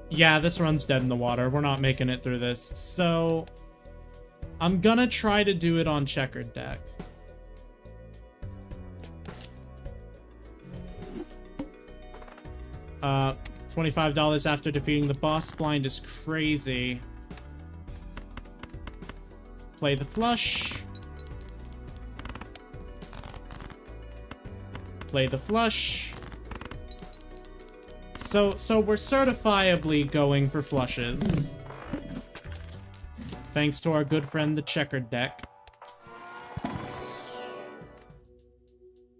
Yeah, this run's dead in the water. We're not making it through this, so... I'm gonna try to do it on checkered deck. $25 after defeating the boss. Blind is crazy. Play the flush. Play the flush. So we're certifiably going for flushes. Thanks to our good friend, the checkered deck.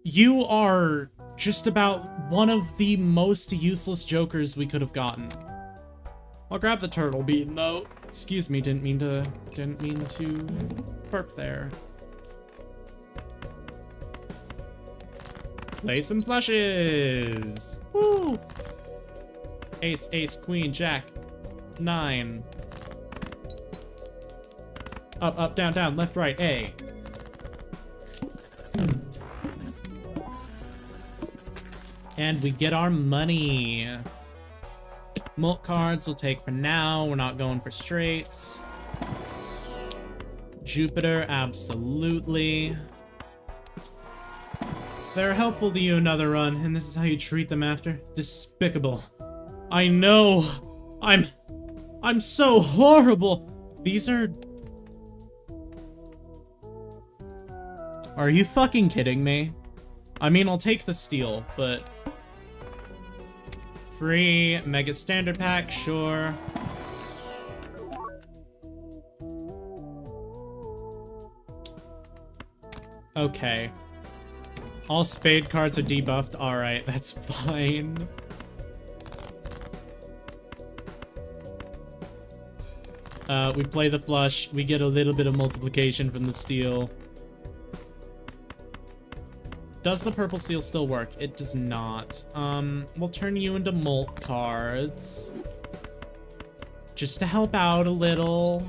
You are just about one of the most useless jokers we could have gotten. I'll grab the turtle bean, though. Excuse me, didn't mean to burp there. Play some flushes. Woo! Ace, ace, queen, jack. 9. Up, up, down, down, left, right, A. And we get our money. Mult cards we'll take for now. We're not going for straights. Jupiter, absolutely. They're helpful to you another run, and this is how you treat them after? Despicable. I know. I'm so horrible. These are... Are you fucking kidding me? I mean, I'll take the steal, but... Free Mega Standard Pack, sure. Okay. All spade cards are debuffed. Alright, that's fine. We play the flush. We get a little bit of multiplication from the steal. Does the purple seal still work? It does not. We'll turn you into Molt cards. Just to help out a little.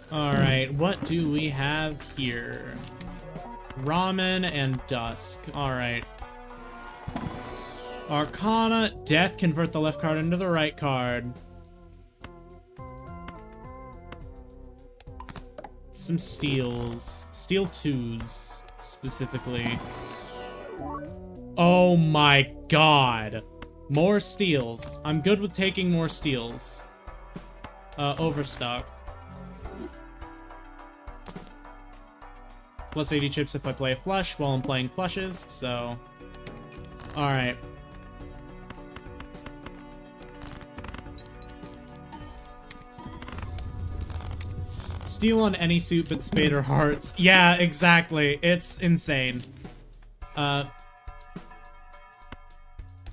Alright, what do we have here? Ramen and Dusk. Alright. Arcana, Death, convert the left card into the right card. Some steals. Steel 2s, specifically. Oh my god. More steals. I'm good with taking more steals. Overstock. Plus 80 chips if I play a flush while I'm playing flushes, so... Alright. Steal on any suit but spade or hearts. Yeah, exactly. It's insane.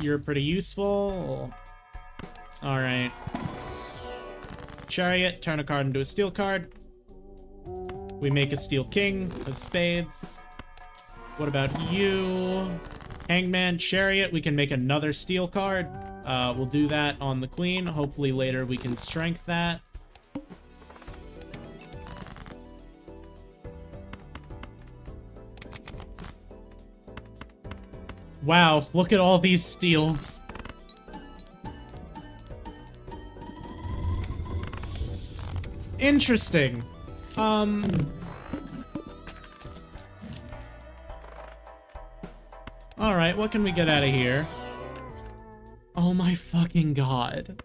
You're pretty useful. Alright. Chariot, turn a card into a steel card. We make a steel king of spades. What about you? Hangman, Chariot, we can make another steel card. We'll do that on the queen. Hopefully later we can strength that. Wow, look at all these steals. Interesting. Alright, what can we get out of here? Oh my fucking god.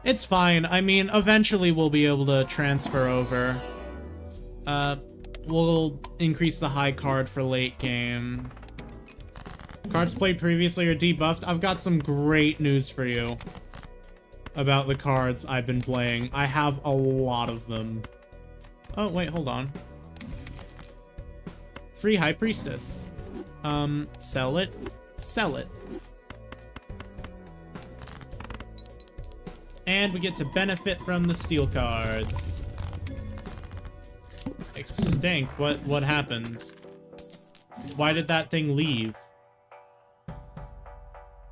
It's fine. I mean, eventually we'll be able to transfer over. We'll increase the high card for late game. Cards played previously are debuffed. I've got some great news for you about the cards I've been playing. I have a lot of them. Oh, wait, hold on. Free High Priestess. Sell it. Sell it. And we get to benefit from the steel cards. Extinct. What happened? Why did that thing leave?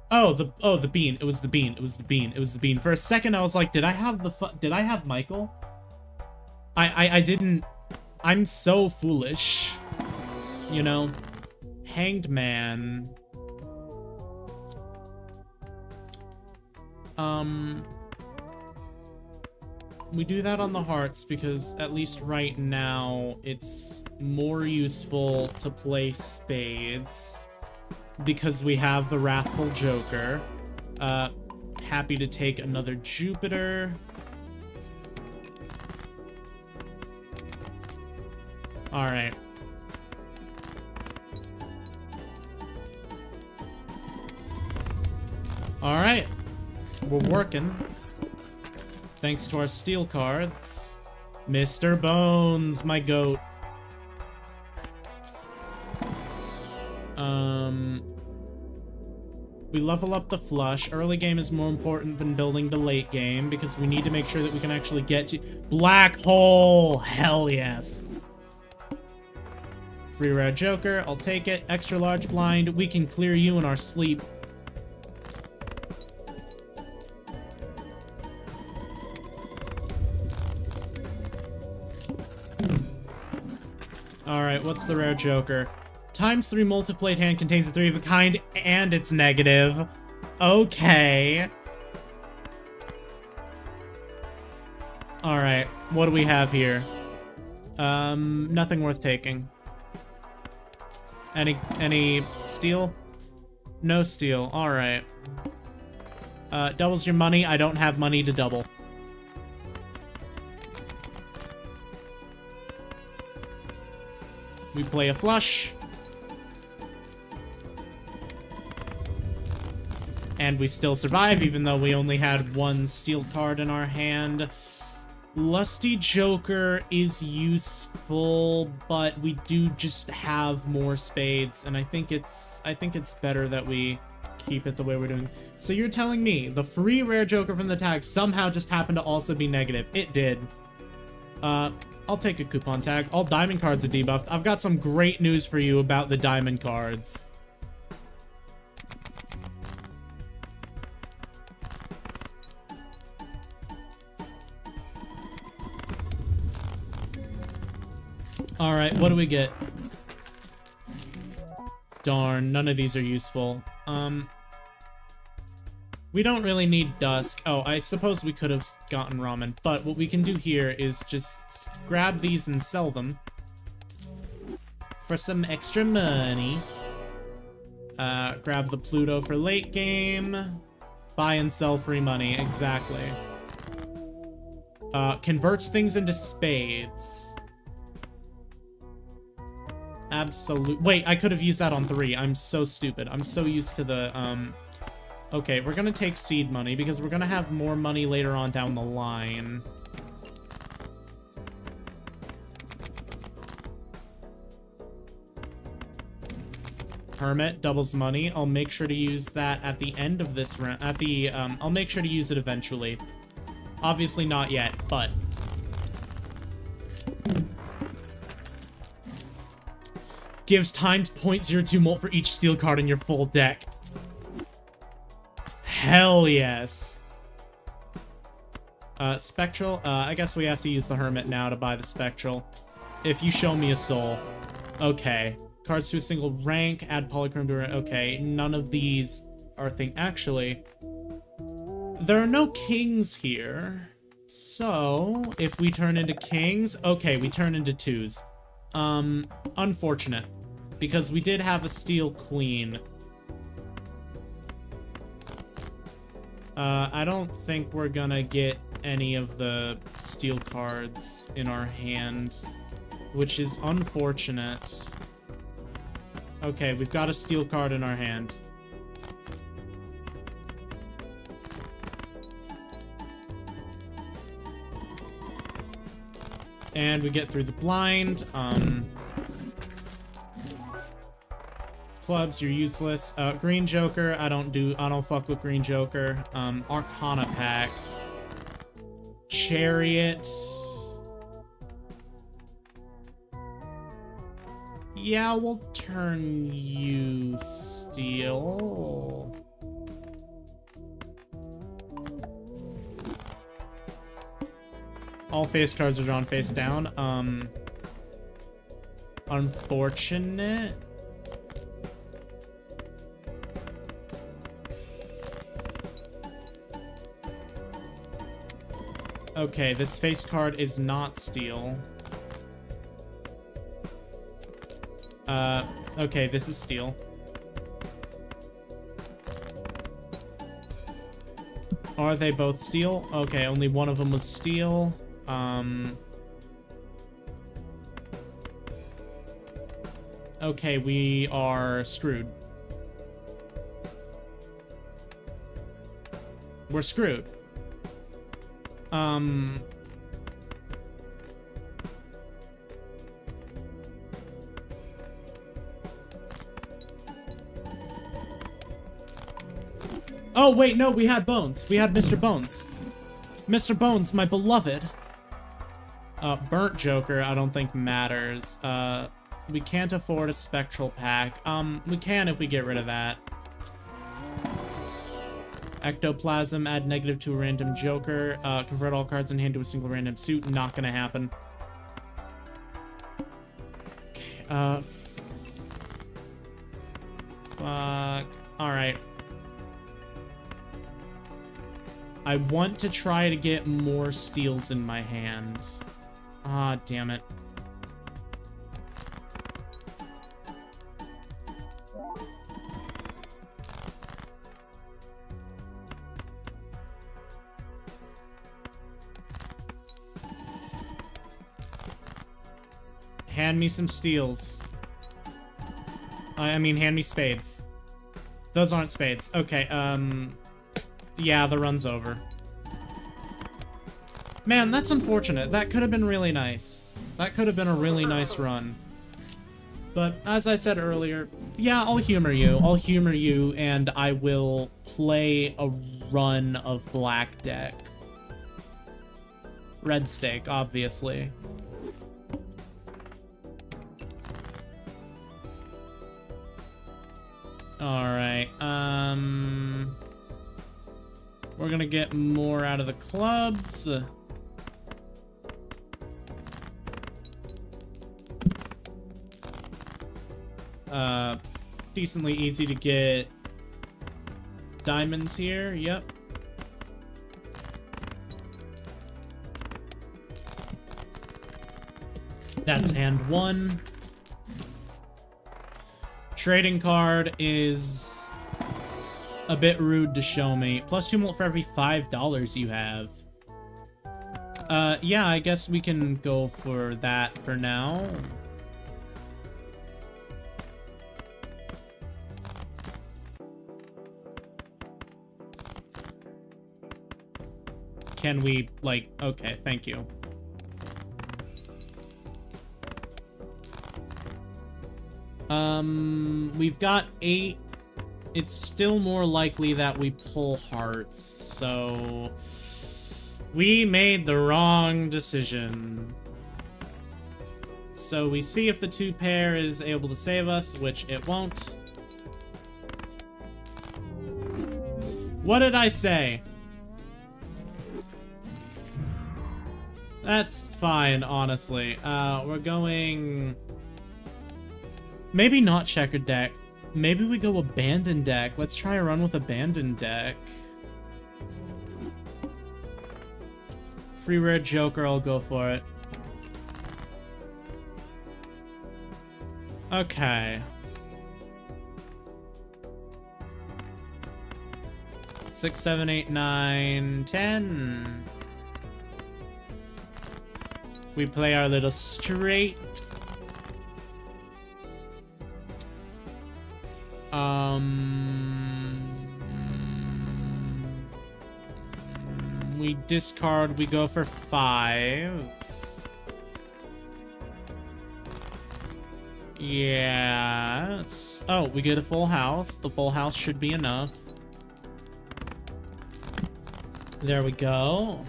Oh, the bean. It was the bean. It was the bean. It was the bean. For a second, I was like, did I have Michael? I didn't. I'm so foolish. You know? Hanged Man. We do that on the hearts because at least right now it's more useful to play spades because we have the Wrathful Joker. Happy to take another Jupiter. Alright. Alright. We're working. Thanks to our steel cards. Mr. Bones, my goat. We level up the flush. Early game is more important than building the late game because we need to make sure that we can actually get to Black Hole. Hell yes. Free rare Joker, I'll take it. Extra large blind, we can clear you in our sleep. Alright, what's the rare Joker? Times 3 multiplied hand contains a 3 of a kind, and it's negative. Okay. Alright, what do we have here? Nothing worth taking. Any steel? No steel, alright. Doubles your money, I don't have money to double. We play a flush. And we still survive, even though we only had one steel card in our hand. Lusty Joker is useful, but we do just have more spades, and I think it's better that we keep it the way we're doing. So you're telling me the free rare Joker from the tag somehow just happened to also be negative? It did. I'll take a coupon tag. All diamond cards are debuffed. I've got some great news for you about the diamond cards. Alright, what do we get? Darn, none of these are useful. We don't really need dusk. Oh, I suppose we could have gotten ramen, but what we can do here is just grab these and sell them for some extra money. Grab the Pluto for late game. Buy and sell free money, exactly. Converts things into spades. Absolute. Wait, I could have used that on 3. I'm so stupid. I'm so used to the, Okay, we're gonna take seed money because we're gonna have more money later on down the line. Hermit doubles money. I'll make sure to use that at the end of this round. I'll make sure to use it eventually. Obviously not yet, but... Gives times 0.02 molt for each steel card in your full deck. Hell yes. Spectral. I guess we have to use the Hermit now to buy the Spectral. If you show me a soul. Okay. Cards to a single rank. Add Polychrome to it. Okay. None of these are Actually, there are no kings here. So, if we turn into kings... Okay, we turn into 2s. Unfortunate. Because we did have a steel queen. I don't think we're gonna get any of the steel cards in our hand, which is unfortunate. Okay, we've got a steel card in our hand. And we get through the blind. Clubs, you're useless. Green Joker, I don't fuck with Green Joker. Arcana pack. Chariot. Yeah, we'll turn you steel. All face cards are drawn face down. Unfortunate. Okay, this face card is not steel. Okay, this is steel. Are they both steel? Okay, only one of them was steel. Okay, we are screwed. We're screwed. Oh, wait, no, we had Bones. We had Mr. Bones. Mr. Bones, my beloved. Burnt Joker, I don't think matters. We can't afford a Spectral pack. We can if we get rid of that. Ectoplasm, add negative to a random Joker. Convert all cards in hand to a single random suit. Not gonna happen. Fuck. Alright. I want to try to get more steals in my hand. Ah, damn it. Hand me some steals. I mean, hand me spades. Those aren't spades. Okay, yeah, the run's over. Man, that's unfortunate. That could have been really nice. That could have been a really nice run. But, as I said earlier, yeah, I'll humor you. I'll humor you, and I will play a run of black deck. Red stake, obviously. Alright, we're gonna get more out of the clubs. Decently easy to get diamonds here. Yep. That's hand one. Trading card is a bit rude to show me. Plus 2 mult for every $5 you have. Yeah, I guess we can go for that for now. Can we, like, okay, thank you. We've got 8. It's still more likely that we pull hearts, so we made the wrong decision. So we see if the 2 pair is able to save us, which it won't. What did I say? That's fine, honestly. We're going... Maybe not checkered deck. Maybe we go abandoned deck. Let's try a run with abandoned deck. Free rare Joker, I'll go for it. Okay. 6, 7, 8, 9, 10. We play our little straight. We discard, we go for 5s. Yes. Oh, we get a full house. The full house should be enough. There we go.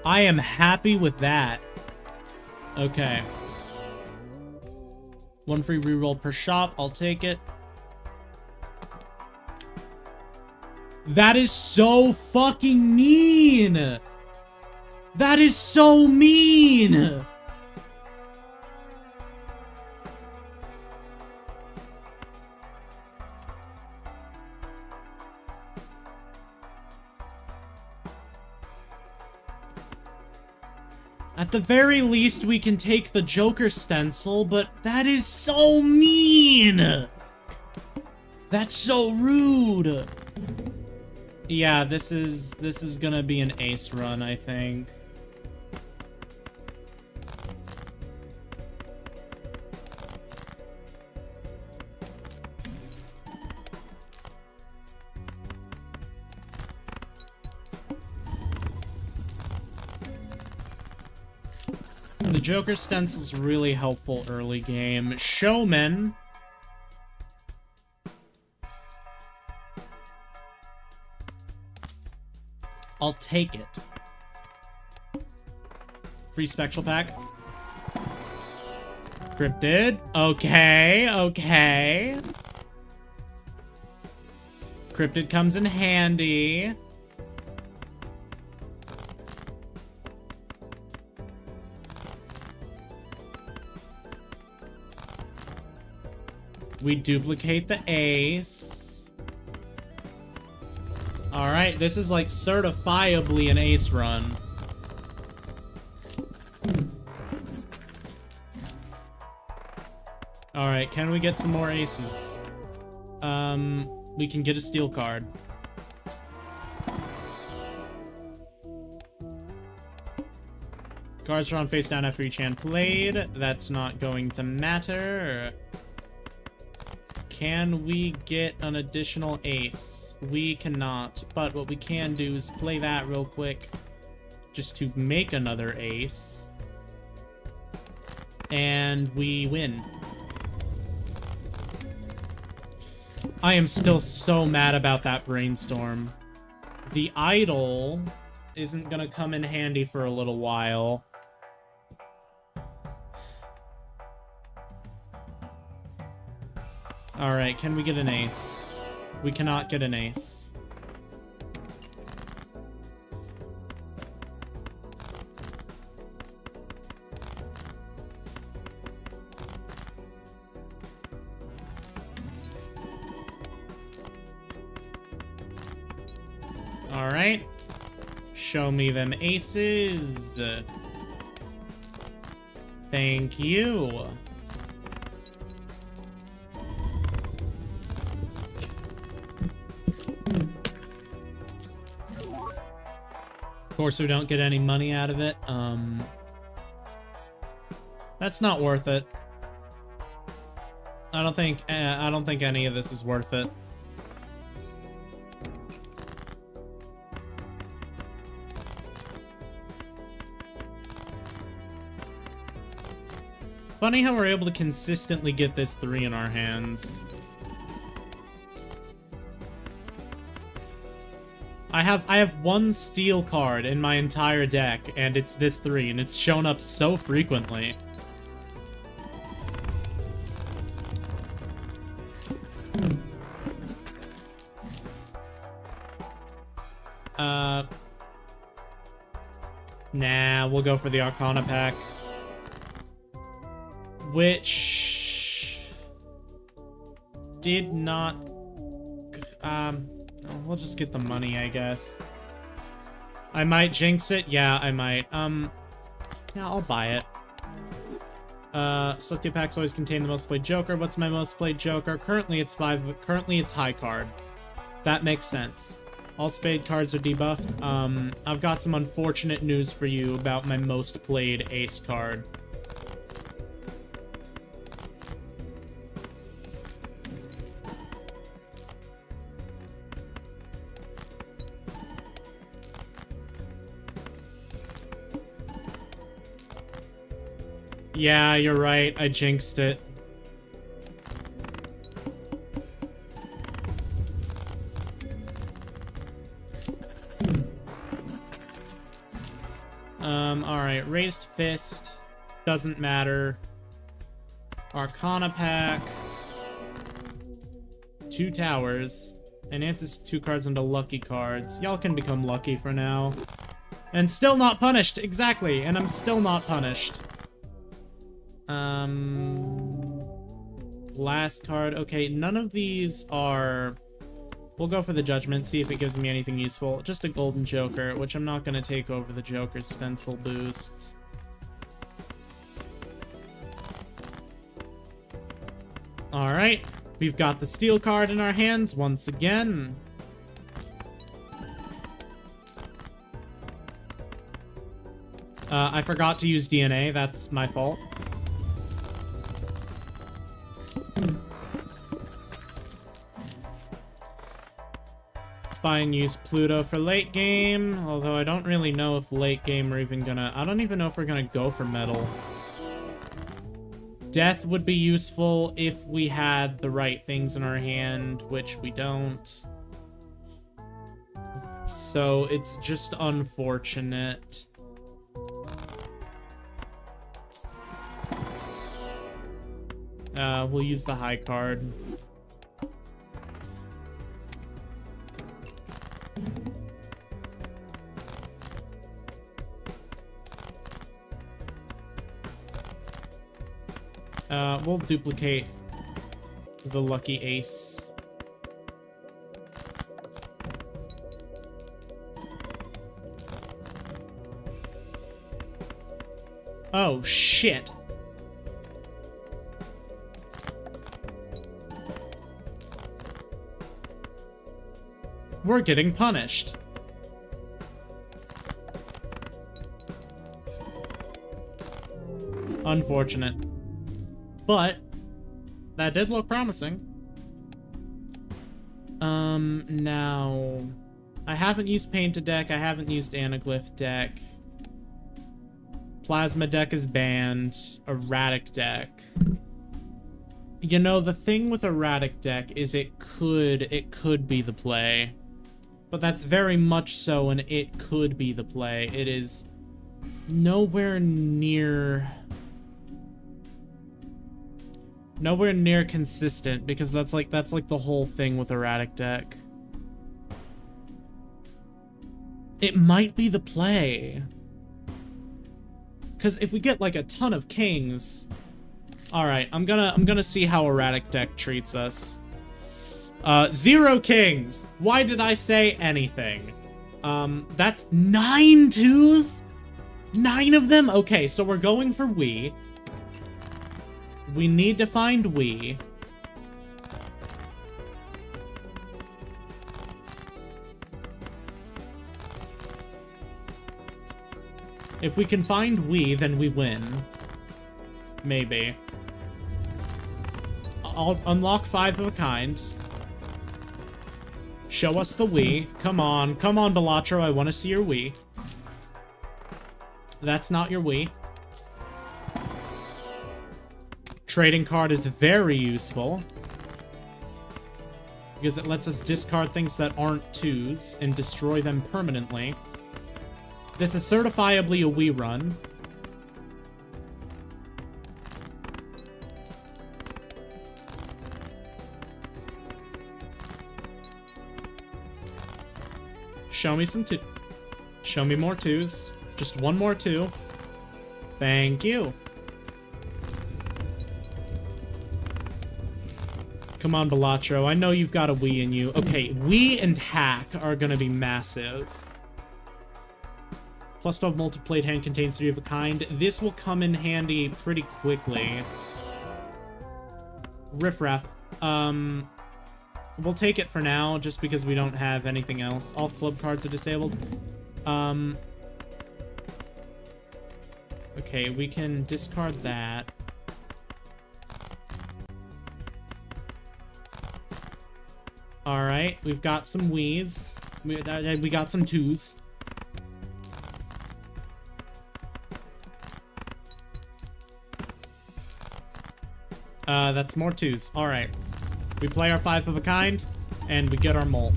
I am happy with that. Okay. 1 free reroll per shop. I'll take it. That is so fucking mean. That is so mean. At the very least, we can take the Joker stencil, but that is so mean! That's so rude! Yeah, this is gonna be an ace run, I think. The Joker stencil's really helpful early game. Showman. I'll take it. Free spectral pack. Cryptid. Okay, okay. Cryptid comes in handy. We duplicate the ace. Alright, this is like certifiably an ace run. Alright, can we get some more aces? We can get a steel card. Cards drawn face down after each hand played. That's not going to matter. Can we get an additional ace? We cannot, but what we can do is play that real quick just to make another ace. And we win. I am still so mad about that brainstorm. The idol isn't gonna come in handy for a little while. Alright, can we get an ace? We cannot get an ace. Alright. Show me them aces. Thank you. Of course, we don't get any money out of it. That's not worth it. I don't think any of this is worth it. Funny how we're able to consistently get this 3 in our hands. I have 1 steel card in my entire deck, and it's this 3, and it's shown up so frequently. Nah, we'll go for the Arcana pack. Which did not, we'll just get the money, I guess. I might jinx it. Yeah, I might. Yeah, I'll buy it. Celestia packs always contain the most played Joker. What's my most played Joker? Currently it's 5, currently it's high card. That makes sense. All spade cards are debuffed. I've got some unfortunate news for you about my most played ace card. Yeah, you're right. I jinxed it. Alright. Raised Fist. Doesn't matter. Arcana pack. 2 towers. Enhances 2 cards into lucky cards. Y'all can become lucky for now. And still not punished. Exactly. And I'm still not punished. Last card. Okay, none of these are... We'll go for the Judgment, see if it gives me anything useful. Just a Golden Joker, which I'm not going to take over the Joker's stencil boosts. Alright, we've got the Steel card in our hands once again. I forgot to use DNA, that's my fault. Fine, use Pluto for late game, although I don't really know if late game we're even gonna... I don't even know if we're gonna go for metal. Death would be useful if we had the right things in our hand, which we don't. So it's just unfortunate. We'll use the high card. We'll duplicate the lucky ace. Oh, shit. We're getting punished. Unfortunate. But that did look promising. Now I haven't used Painted Deck, I haven't used Anaglyph Deck. Plasma Deck is banned. Erratic Deck. You know, the thing with Erratic Deck is it could be the play. But that's very much so an it could be the play. It is nowhere near consistent, because that's like the whole thing with Erratic Deck. It might be the play. Because if we get like a ton of kings... Alright, I'm gonna see how Erratic Deck treats us. 0 kings! Why did I say anything? That's 9 twos? 9 of them? Okay, so we're going for we. We need to find we. If we can find we, then we win. Maybe. I'll unlock 5 of a kind. Show us the we. Come on, Balatro, I want to see your we. That's not your we. Trading card is very useful, because it lets us discard things that aren't 2s and destroy them permanently. This is certifiably a we run. Show me some show me more 2s. Just one more 2. Thank you. Come on, Balatro. I know you've got a we in you. Okay, we and hack are gonna be massive. Plus 12 multiplied hand contains 3 of a kind. This will come in handy pretty quickly. Riffraff. We'll take it for now, just because we don't have anything else. All club cards are disabled. Okay, we can discard that. Alright, we've got some wees. We got some 2s. That's more 2s. Alright. We play our 5 of a kind, and we get our molt.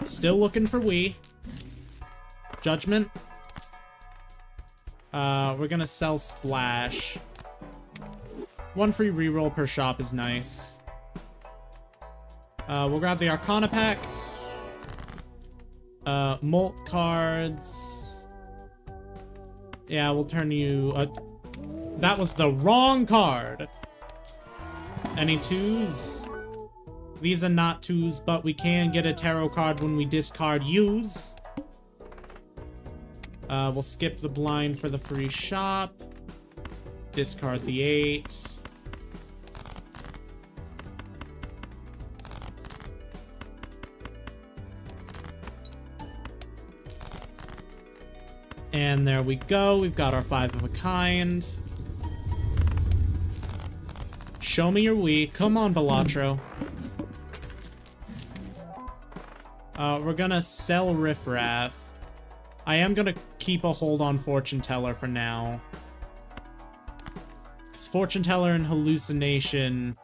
Still looking for we. Judgment. We're gonna sell Splash. 1 free reroll per shop is nice. We'll grab the Arcana pack. Molt cards. Yeah, we'll turn you... that was the wrong card. Any 2s? These are not 2s, but we can get a tarot card when we discard use. We'll skip the blind for the free shop. Discard the 8. And there we go. We've got our 5 of a kind. Show me your we. Come on, Balatro. We're gonna sell Riffraff. I am gonna keep a hold on Fortune Teller for now. Because Fortune Teller and Hallucination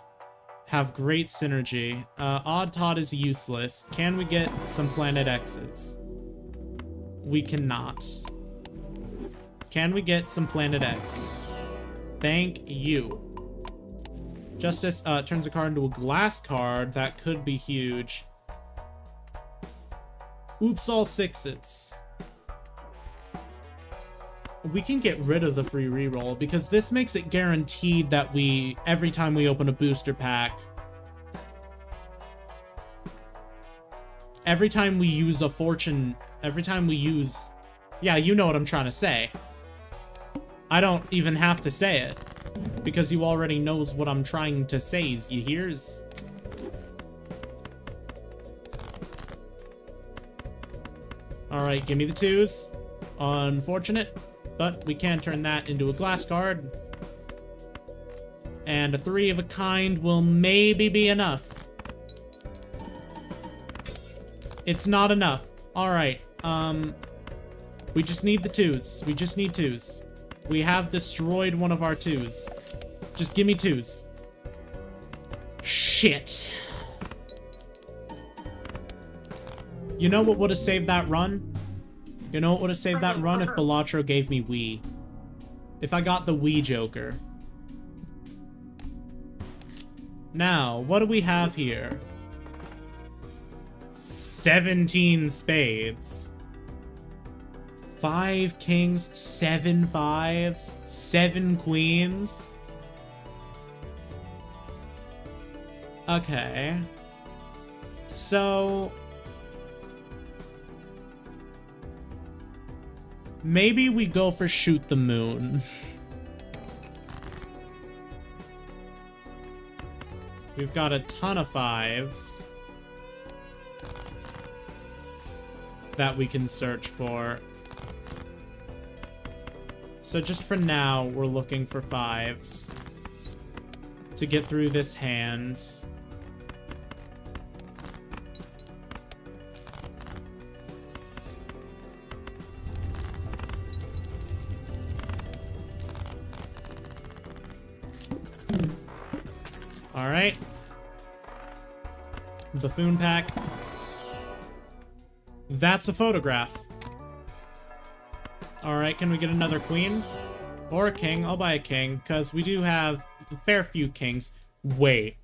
have great synergy. Odd Tot is useless. Can we get some Planet X's? We cannot. Can we get some Planet X? Thank you. Justice turns a card into a glass card. That could be huge. Oops, all 6s. We can get rid of the free reroll because this makes it guaranteed that every time we open a booster pack, every time we use a fortune, yeah, you know what I'm trying to say. I don't even have to say it because you already knows what I'm trying to say. You hears? All right, give me the 2s. Unfortunate. But we can turn that into a glass card. And a 3 of a kind will maybe be enough. It's not enough. Alright, we just need the 2s. We just need 2s. We have destroyed one of our 2s. Just give me 2s. Shit. You know what would have saved that run? You know what would have saved that run? If Balatro gave me Wii. If I got the Wii Joker. Now, what do we have here? 17 spades. 5 kings, 7 fives, 7 queens. Okay. So maybe we go for shoot the moon. We've got a ton of 5s that we can search for. So just for now, we're looking for 5s to get through this hand. All right. Buffoon pack. That's a photograph. All right, can we get another queen? Or a king? I'll buy a king, because we do have a fair few kings. Wait.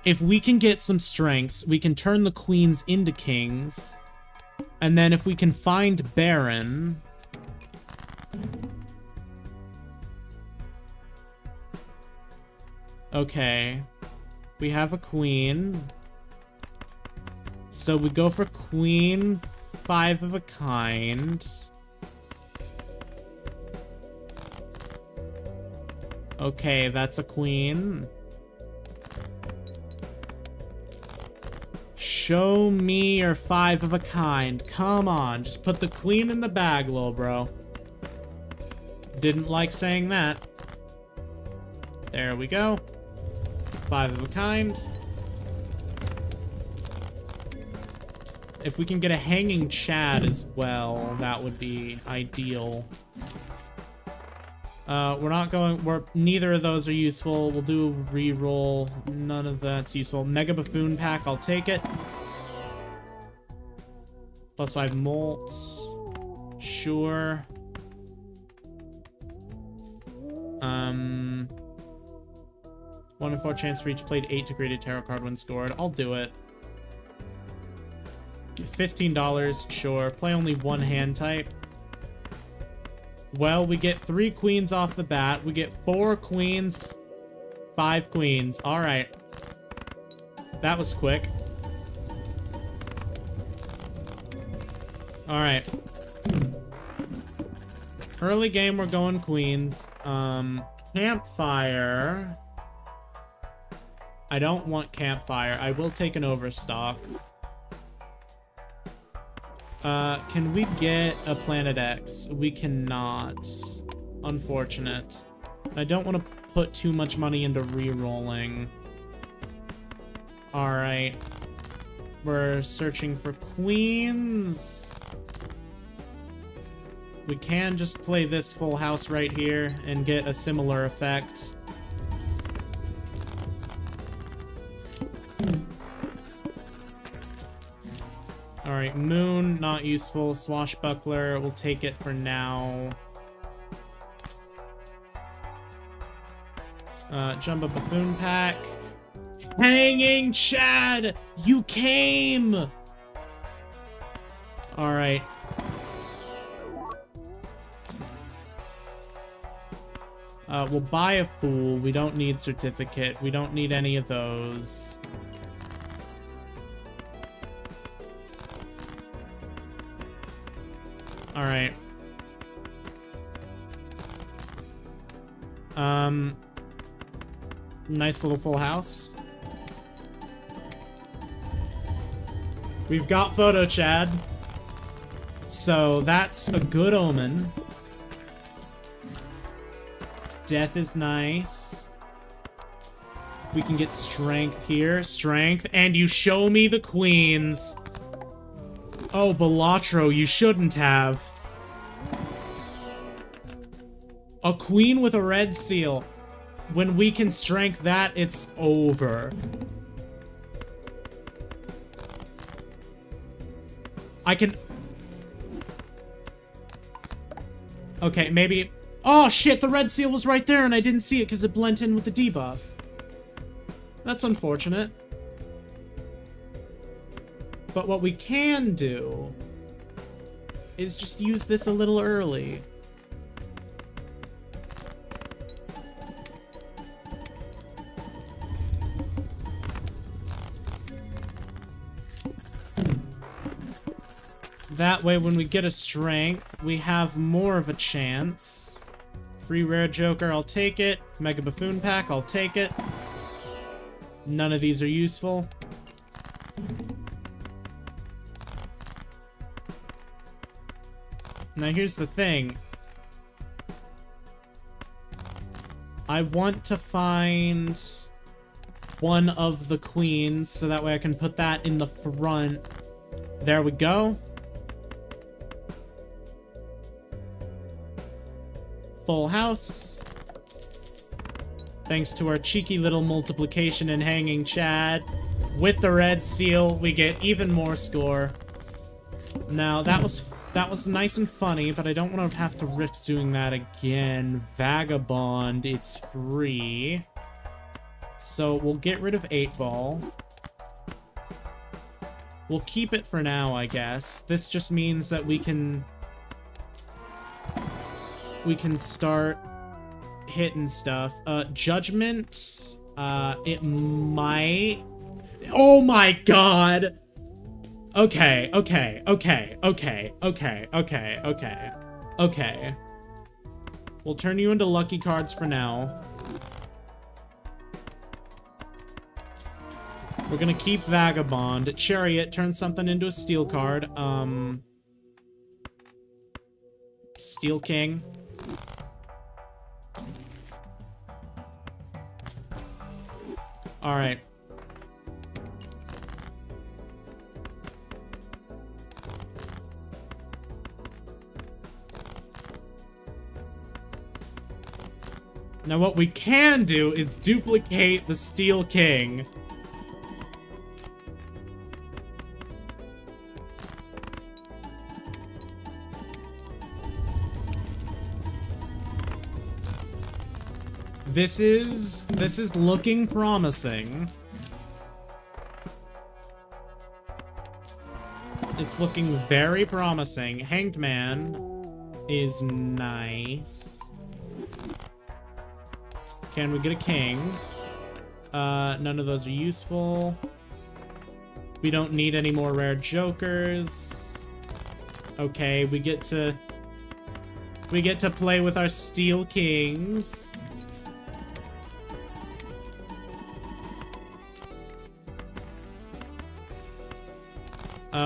If we can get some strengths, we can turn the queens into kings. And then if we can find Baron... Okay. We have a queen. So we go for queen, 5 of a kind. Okay, that's a queen. Show me your 5 of a kind. Come on, just put the queen in the bag, little bro. Didn't like saying that. There we go. 5 of a kind. If we can get a hanging Chad as well, that would be ideal. Neither of those are useful. We'll do a reroll. None of that's useful. Mega Buffoon pack, I'll take it. +5 molts. Sure. 1 in 4 chance for each played 8 to create a tarot card when scored. I'll do it. $15, sure. Play only 1 hand type. Well, we get 3 queens off the bat. We get 4 queens, 5 queens. All right. That was quick. All right. Early game, we're going queens. Campfire. I don't want campfire. I will take an overstock. Can we get a Planet X? We cannot. Unfortunate. I don't want to put too much money into re-rolling. Alright. We're searching for queens. We can just play this full house right here and get a similar effect. Alright, moon, not useful. Swashbuckler, we'll take it for now. Jumbo Buffoon pack. Hanging Chad! You came! Alright. We'll buy a Fool. We don't need Certificate. We don't need any of those. Alright. Nice little full house. We've got Photo Chad. So that's a good omen. Death is nice. If we can get strength here. Strength. And you show me the queens. Oh, Balatro, you shouldn't have. A queen with a red seal. When we can strength that, it's over. I can... Okay, maybe... Oh, shit, the red seal was right there and I didn't see it because it blended in with the debuff. That's unfortunate. But what we can do is just use this a little early. That way, when we get a strength, we have more of a chance. Free rare joker, I'll take it. Mega buffoon pack, I'll take it. None of these are useful. Now here's the thing. I want to find one of the queens so that way I can put that in the front. There we go. Full house. Thanks to our cheeky little multiplication and hanging Chad. With the red seal, we get even more score. Now, that was nice and funny, but I don't want to have to risk doing that again. Vagabond, it's free. So we'll get rid of 8-ball. We'll keep it for now, I guess. This just means that we can start hitting stuff. Judgment, it might... Oh my god! Okay. We'll turn you into lucky cards for now. We're gonna keep Vagabond. Chariot, turn something into a steel card. Steel King. Alright. Now what we can do is duplicate the Steel King. This is looking promising. It's looking very promising. Hanged Man is nice. Can we get a king? None of those are useful. We don't need any more rare jokers. Okay, we get to play with our Steel Kings.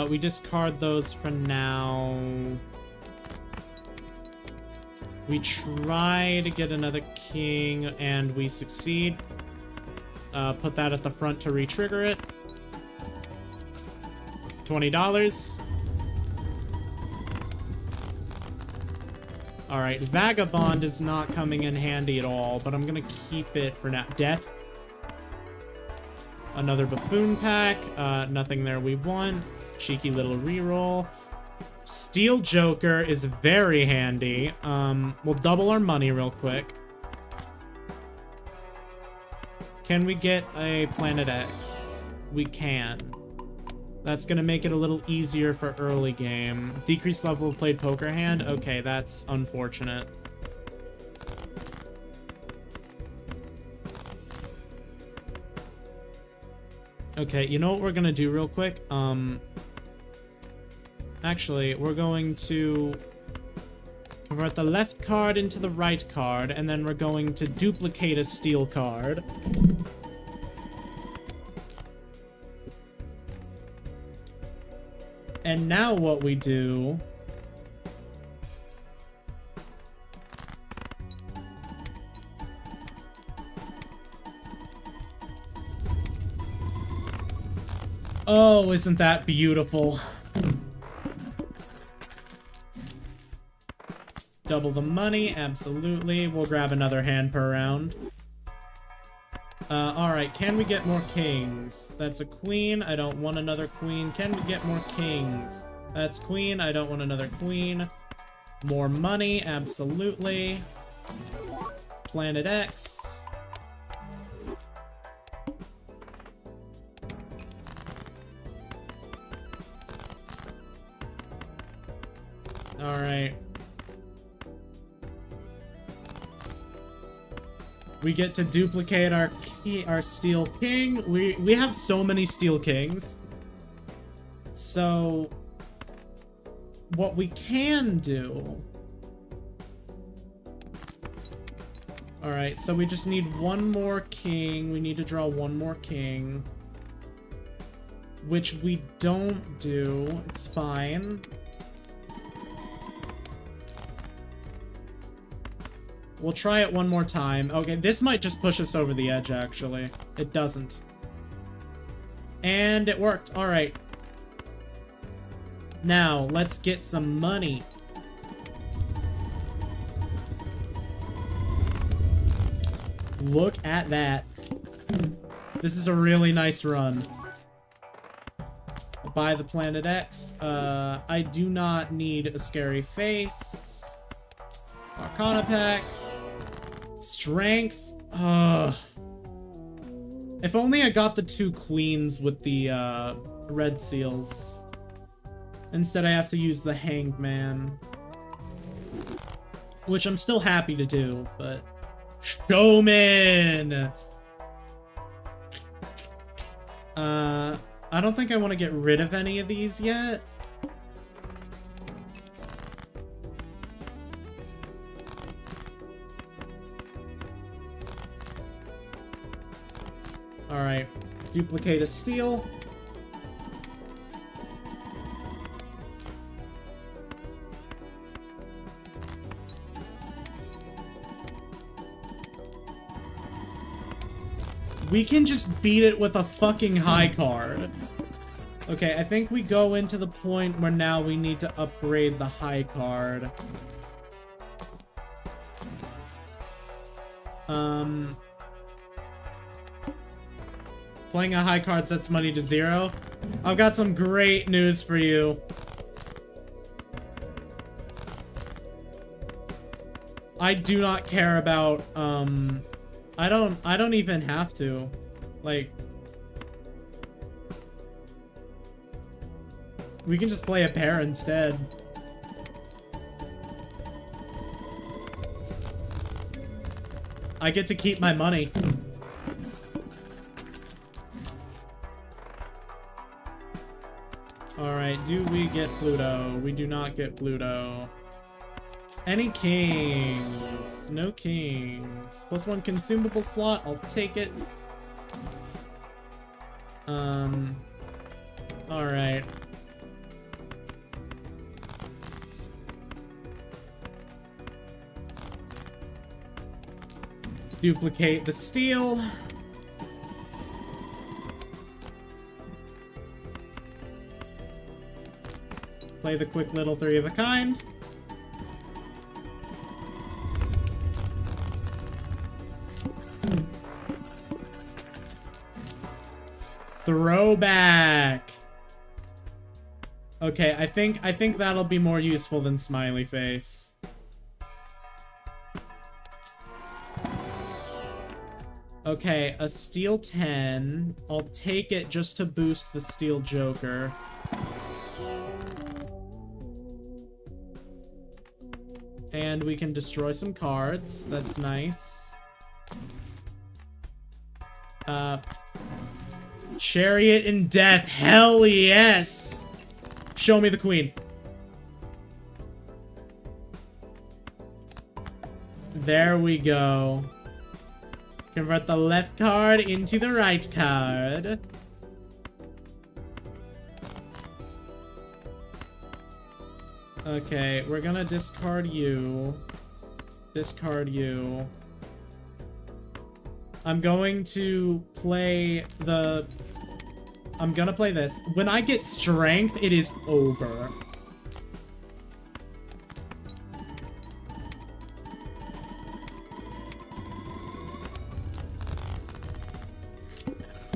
We discard those for now. We try to get another king, and we succeed. Put that at the front to re-trigger it. $20. Alright, Vagabond is not coming in handy at all, but I'm gonna keep it for now. Death. Another buffoon pack. Nothing there we want. Cheeky little reroll. Steel Joker is very handy. We'll double our money real quick. Can we get a Planet X? We can. That's gonna make it a little easier for early game. Decreased level of played poker hand? Okay, that's unfortunate. Okay, you know what we're gonna do real quick? Actually, we're going to convert the left card into the right card, and then we're going to duplicate a steel card. And now what we do... Oh, isn't that beautiful? Double the money, absolutely. We'll grab another hand per round. Alright, can we get more kings? That's a queen, I don't want another queen. Can we get more kings? That's queen, I don't want another queen. More money, absolutely. Planet X. Alright. We get to duplicate our Steel King. We have so many Steel Kings. So what we can do... Alright, so we just need one more king. We need to draw one more king. Which we don't do. It's fine. We'll try it one more time. Okay, this might just push us over the edge, actually. It doesn't. And it worked. Alright. Now, let's get some money. Look at that. This is a really nice run. I'll buy the Planet X. I do not need a scary face. Arcana pack. Strength. If only I got the 2 queens with the red seals. Instead I have to use the Hanged Man. Which I'm still happy to do, but... Showman! I don't think I want to get rid of any of these yet. Alright. Duplicate a steel. We can just beat it with a fucking high card. Okay, I think we go into the point where now we need to upgrade the high card. Playing a high card sets money to 0. I've got some great news for you. I do not care about, I don't even have to. Like, we can just play a pair instead. I get to keep my money. Alright, do we get Pluto? We do not get Pluto. Any kings? No kings. +1 consumable slot, I'll take it. Alright. Duplicate the steel. Play the quick little 3 of a kind. Throwback. Okay, I think that'll be more useful than smiley face. Okay, a steel 10. I'll take it just to boost the steel joker. And we can destroy some cards. That's nice. Chariot in Death. Hell yes! Show me the queen. There we go. Convert the left card into the right card. Okay, we're gonna discard you. Discard you. I'm going to play the... I'm gonna play this. When I get strength, it is over.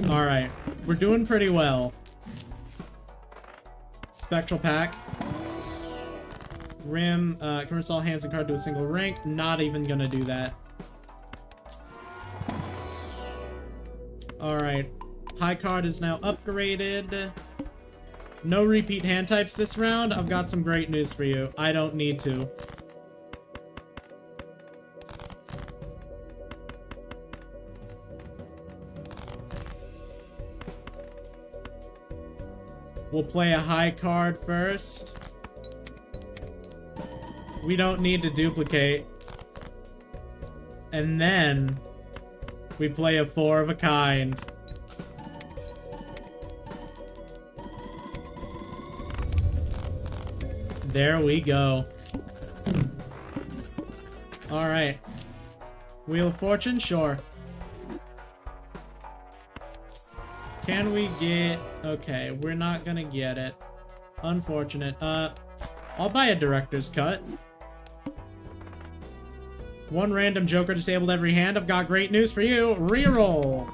Alright, we're doing pretty well. Spectral pack. Rim, converts all hands and card to a single rank. Not even gonna do that. Alright. High card is now upgraded. No repeat hand types this round. I've got some great news for you. I don't need to. We'll play a high card first. We don't need to duplicate. And then we play a 4 of a kind. There we go. Alright. Wheel of Fortune? Sure. Can we get... Okay, we're not gonna get it. Unfortunate. I'll buy a director's cut. One random joker disabled every hand. I've got great news for you. Reroll.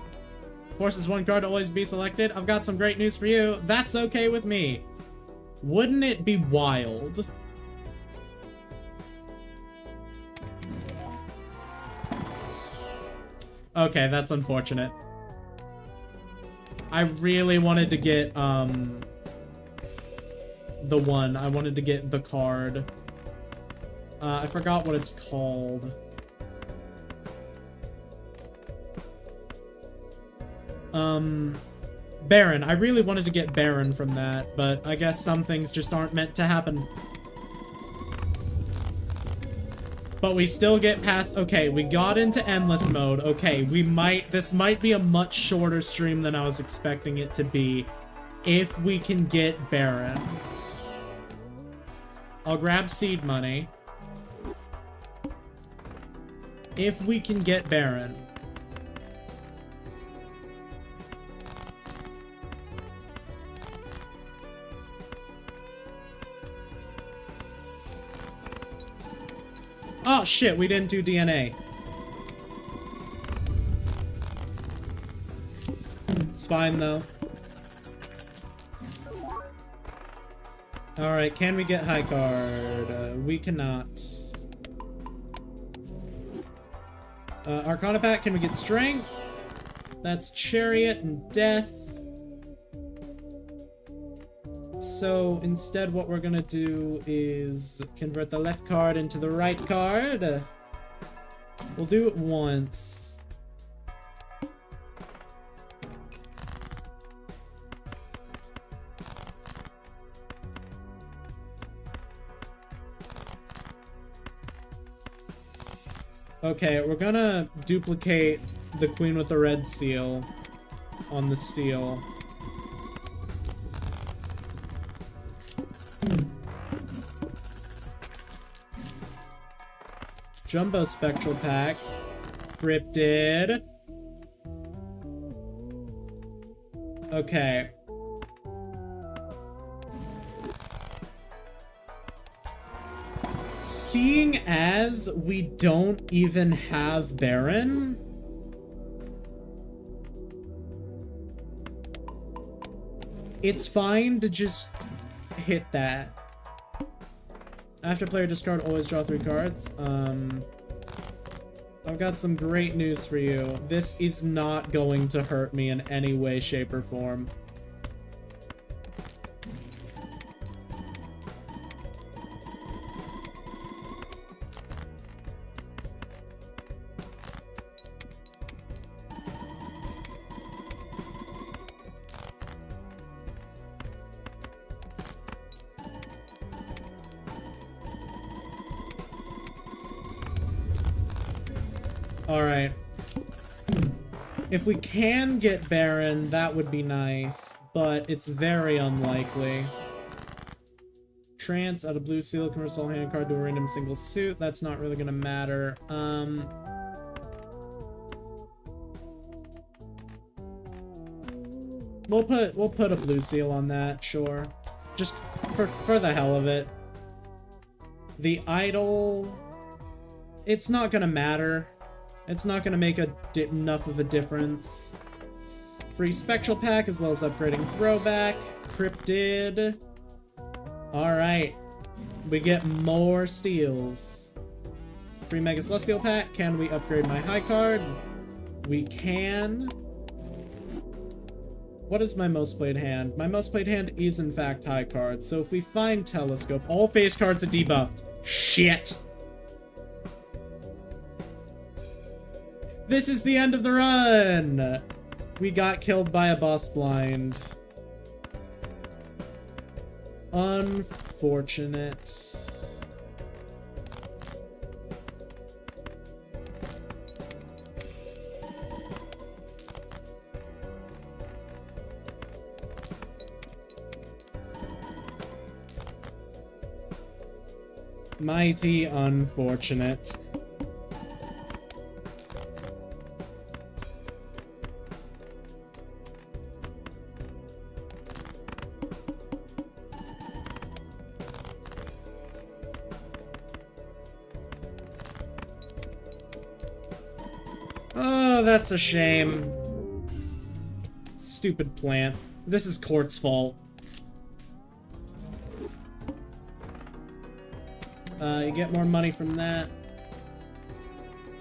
Forces one card to always be selected. I've got some great news for you. That's okay with me. Wouldn't it be wild? Okay, that's unfortunate. I really wanted to get, the one. I wanted to get the card. I forgot what it's called. Baron. I really wanted to get Baron from that, but I guess some things just aren't meant to happen. But we still get past... Okay, we got into endless mode. Okay, this might be a much shorter stream than I was expecting it to be if we can get Baron. I'll grab seed money. If we can get Baron. Oh shit, we didn't do DNA. It's fine though. Alright, can we get high card? We cannot. Arcana pack, can we get strength? That's chariot and death. So instead what we're gonna do is convert the left card into the right card. We'll do it once. Okay, we're gonna duplicate the queen with the red seal on the steel. Jumbo Spectral Pack. Cryptid. Okay. Seeing as we don't even have Baron, it's fine to just hit that. After player discard, always draw 3 cards. I've got some great news for you. This is not going to hurt me in any way, shape, or form. Alright. If we can get Baron, that would be nice, but it's very unlikely. Trance, out of blue seal, converts all hand card to a random single suit. That's not really gonna matter. We'll put a blue seal on that, sure. Just for the hell of it. The idol, it's not gonna matter. It's not going to make enough of a difference. Free Spectral Pack, as well as upgrading Throwback. Cryptid. Alright. We get more steals. Free Mega Celestial Pack. Can we upgrade my high card? We can. What is my most played hand? My most played hand is, in fact, high card. So if we find Telescope, all face cards are debuffed. Shit! This is the end of the run! We got killed by a boss blind. Unfortunate. Mighty unfortunate. Oh, that's a shame. Stupid plant. This is Court's fault. You get more money from that.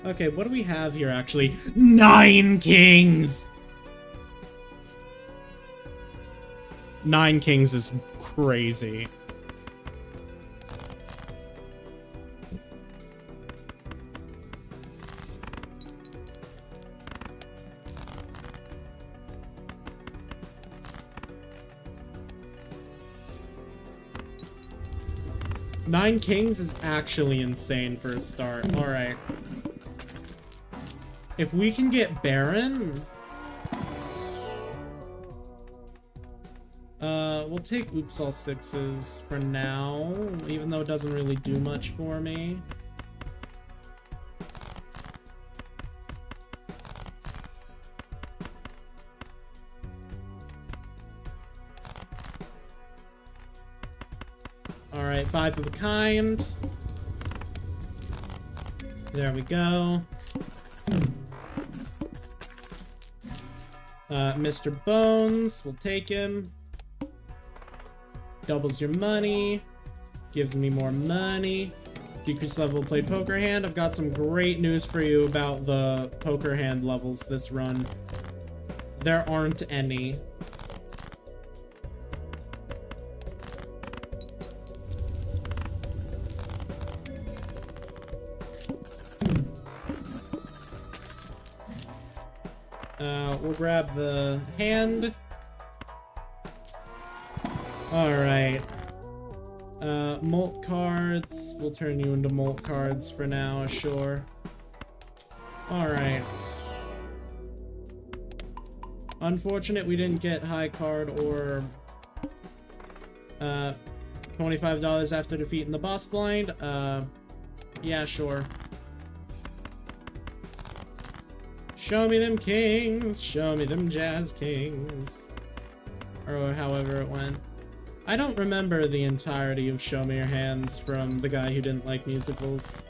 Okay, what do we have here, actually? 9 kings! 9 kings is crazy. Nine kings is actually insane for a start. Alright. If we can get Baron... we'll take Oops All Sixes for now, even though it doesn't really do much for me. Alright, 5 of a kind. There we go. Mr. Bones, we'll take him. Doubles your money. Gives me more money. Decrease level played poker hand. I've got some great news for you about the poker hand levels this run. There aren't any. We'll grab the hand. Alright. Molt cards. We'll turn you into molt cards for now, sure. Alright. Unfortunate we didn't get high card or $25 after defeating the boss blind. Yeah, sure. Show me them kings, show me them jazz kings. Or however it went. I don't remember the entirety of Show Me Your Hands from the guy who didn't like musicals.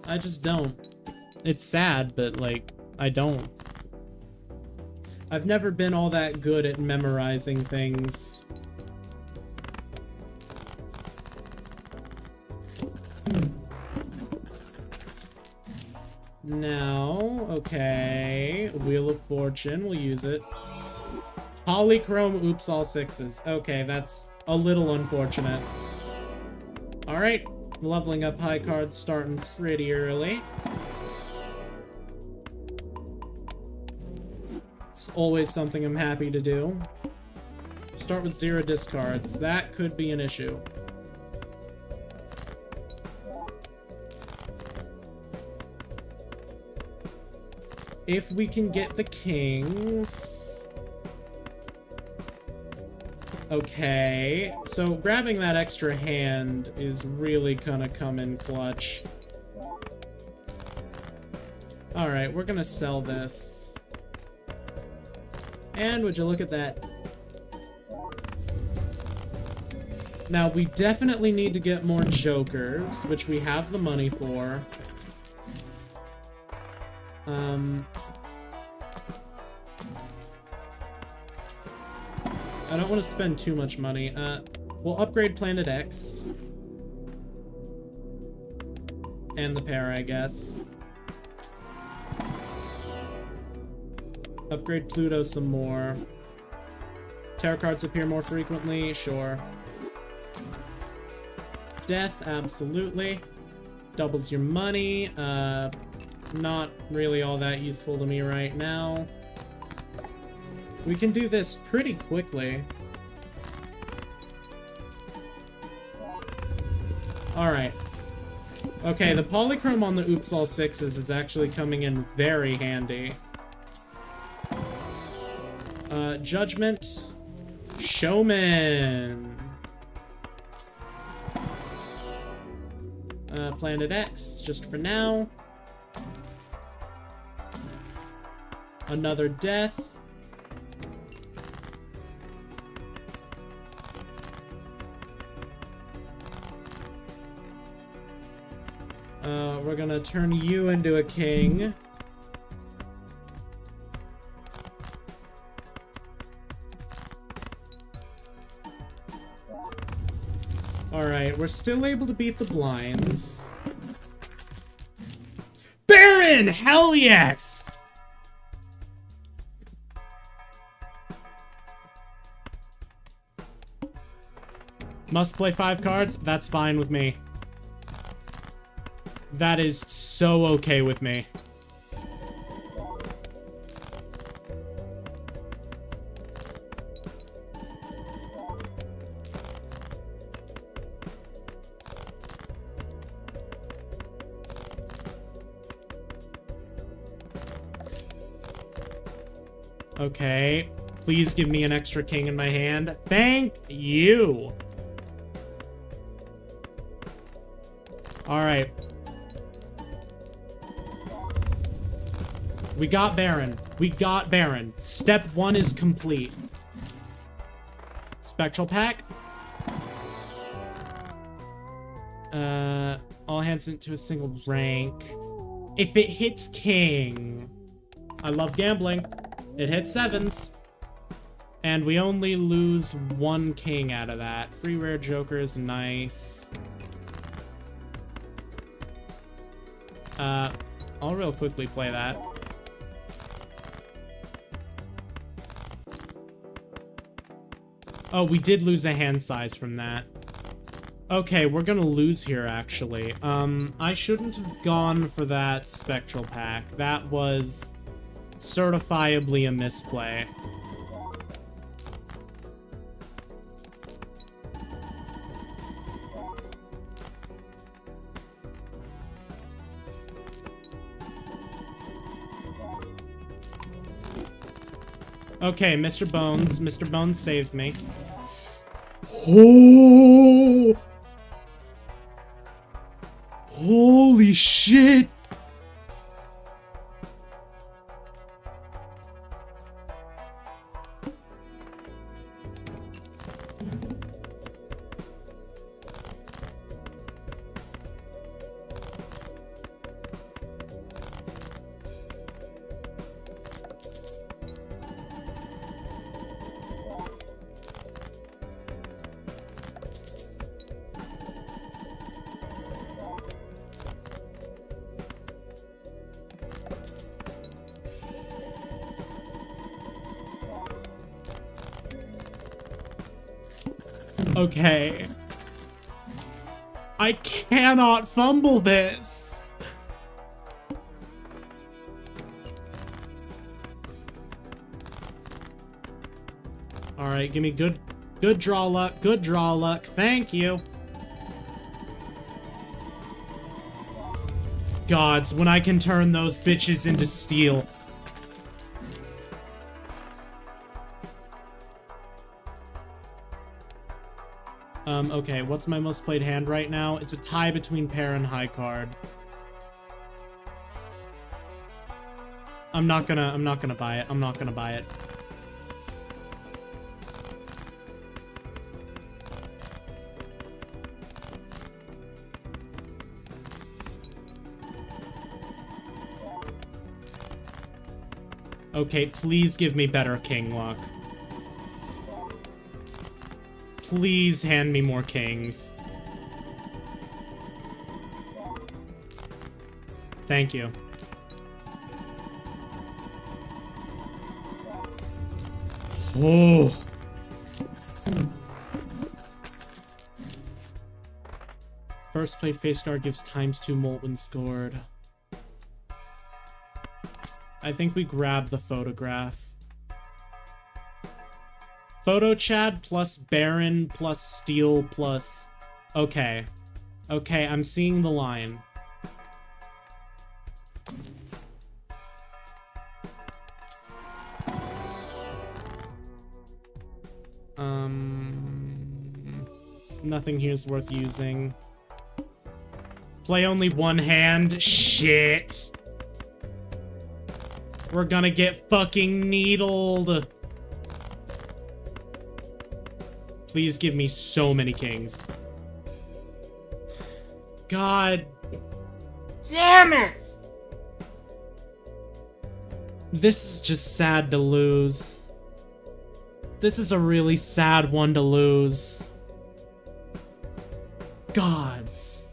I just don't. It's sad, but like, I don't. I've never been all that good at memorizing things. Now, okay, Wheel of Fortune, we'll use it. Polychrome Oops All Sixes. Okay, that's a little unfortunate. Alright, leveling up high cards starting pretty early. It's always something I'm happy to do. Start with 0 discards. That could be an issue. If we can get the kings... Okay, so grabbing that extra hand is really gonna come in clutch. Alright, we're gonna sell this. And would you look at that? Now, we definitely need to get more jokers, which we have the money for. I don't want to spend too much money. We'll upgrade Planet X. And the pair, I guess. Upgrade Pluto some more. Tarot cards appear more frequently, sure. Death, absolutely. Doubles your money. Not really all that useful to me right now. We can do this pretty quickly. Alright. Okay, the polychrome on the Oops All Sixes is actually coming in very handy. Judgment. Showman. Planet X, just for now. Another death. We're gonna turn you into a king. Alright, we're still able to beat the blinds. Baron! Hell yes! Must play 5 cards? That's fine with me. That is so okay with me. Okay, please give me an extra king in my hand. Thank you. All right. We got Baron. We got Baron. Step 1 is complete. Spectral pack. All hands into a single rank. If it hits king. I love gambling. It hits 7s. And we only lose 1 king out of that. Free rare joker is nice. I'll real quickly play that. Oh, we did lose a hand size from that. Okay, we're gonna lose here, actually. I shouldn't have gone for that spectral pack. That was certifiably a misplay. Okay, Mr. Bones. Mr. Bones saved me. Oh! Holy shit! Okay. I cannot fumble this. All right, give me good draw luck. Good draw luck. Thank you. Gods, when I can turn those bitches into steel. Okay, what's my most played hand right now? It's a tie between pair and high card. I'm not gonna buy it. I'm not gonna buy it. Okay, please give me better king luck. Please hand me more kings. Thank you. Oh. First played face guard gives ×2 molt when scored. I think we grab the photograph. Photo Chad plus Baron plus Steel plus... Okay. Okay, I'm seeing the line. Nothing here's worth using. Play only one hand? Shit. We're gonna get fucking needled. Please give me so many kings. God damn it! This is just sad to lose. This is a really sad one to lose. Gods.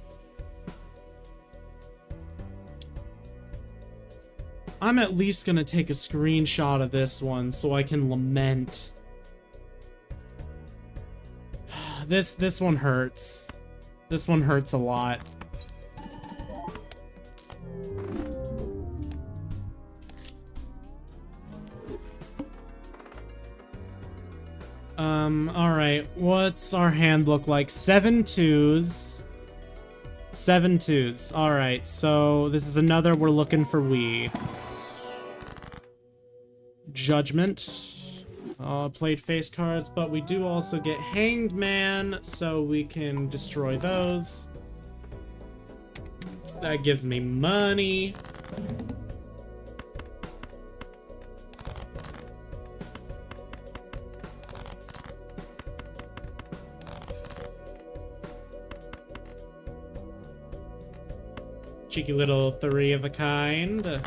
I'm at least gonna take a screenshot of this one so I can lament. This one hurts. This one hurts a lot. Alright, what's our hand look like? 7 2s. 7 2s. Alright, so this is another we're looking for we. Judgment. Played face cards, but we do also get Hanged Man, so we can destroy those. That gives me money. Cheeky little 3 of a kind.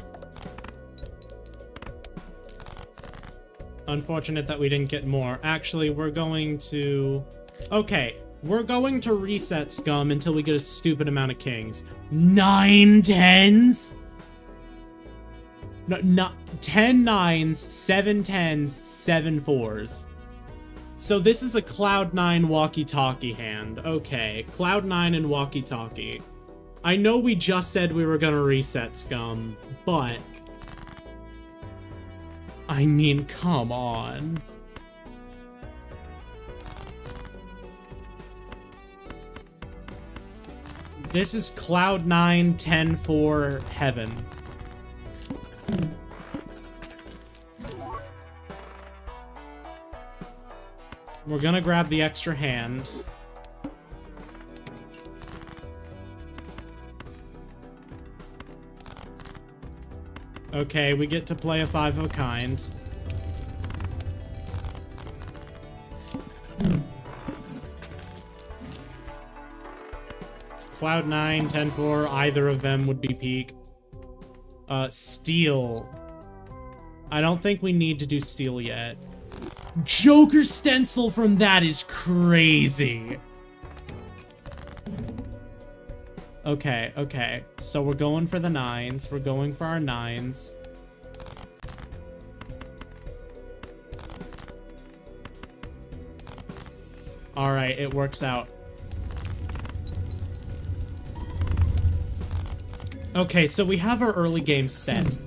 Unfortunate that we didn't get more. Actually, we're going to... Okay, we're going to reset Scum until we get a stupid amount of kings. 9 10s? No, 10 9s, 7 10s, 7 4s. So this is a Cloud 9 walkie-talkie hand. Okay, Cloud 9 and walkie-talkie. I know we just said we were gonna reset Scum, but... I mean, come on. This is Cloud 9 10-4 heaven. We're gonna grab the extra hand. Okay, we get to play a 5 of a kind. Cloud 9, 10-4, either of them would be peak. Steel. I don't think we need to do steel yet. Joker stencil from that is crazy. Okay, okay. So we're going for the 9s. We're going for our 9s. Alright, it works out. Okay, so we have our early game set.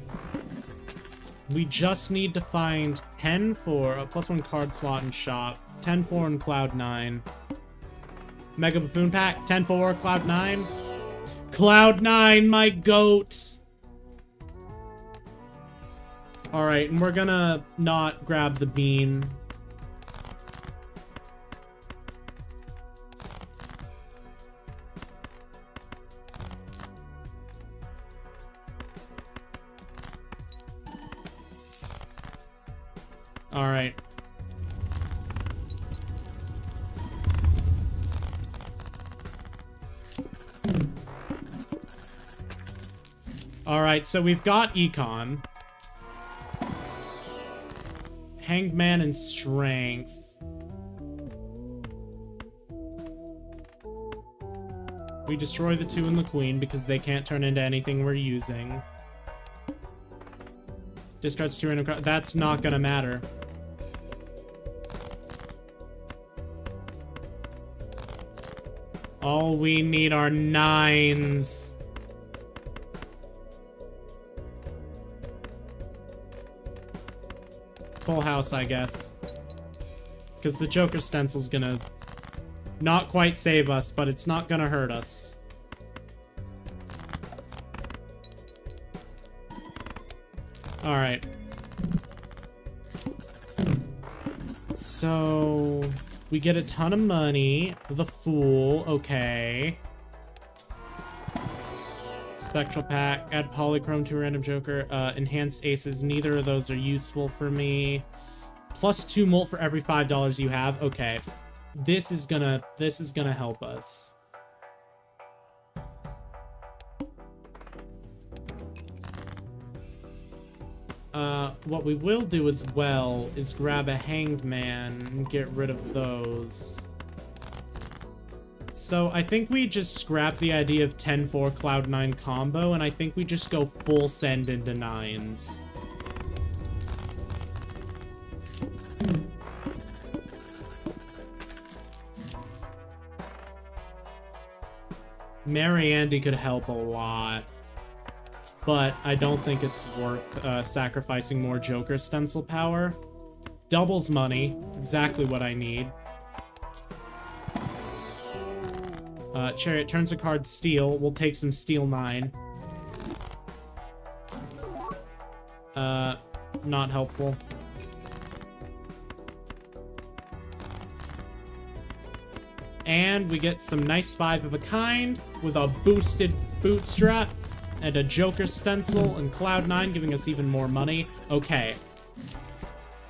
We just need to find 10-4, a +1 card slot and shop, 10-4 and Cloud 9. Mega Buffoon Pack, 10-4, Cloud 9. Cloud 9, my goat! Alright, and we're gonna not grab the bean. Alright. Alright, so we've got Econ. Hanged Man and Strength. We destroy the 2 and the Queen because they can't turn into anything we're using. Discards 2 random cards. That's not gonna matter. All we need are 9s. Full house, I guess. Because the Joker stencil's gonna not quite save us, but it's not gonna hurt us. Alright. So we get a ton of money. The Fool, okay. Spectral Pack, add Polychrome to a random Joker. Enhanced Aces, neither of those are useful for me. Plus 2 molt for every $5 you have. Okay. This is gonna help us. What we will do as well is grab a Hanged Man and get rid of those. So I think we just scrap the idea of 10-4 Cloud9 combo, and I think we just go full send into 9s. Mary Andy could help a lot, but I don't think it's worth sacrificing more Joker stencil power. Doubles money, exactly what I need. Chariot turns a card Steel. We'll take some Steel 9. Not helpful. And we get some nice 5 of a kind with a boosted bootstrap and a Joker stencil and Cloud9 giving us even more money. Okay.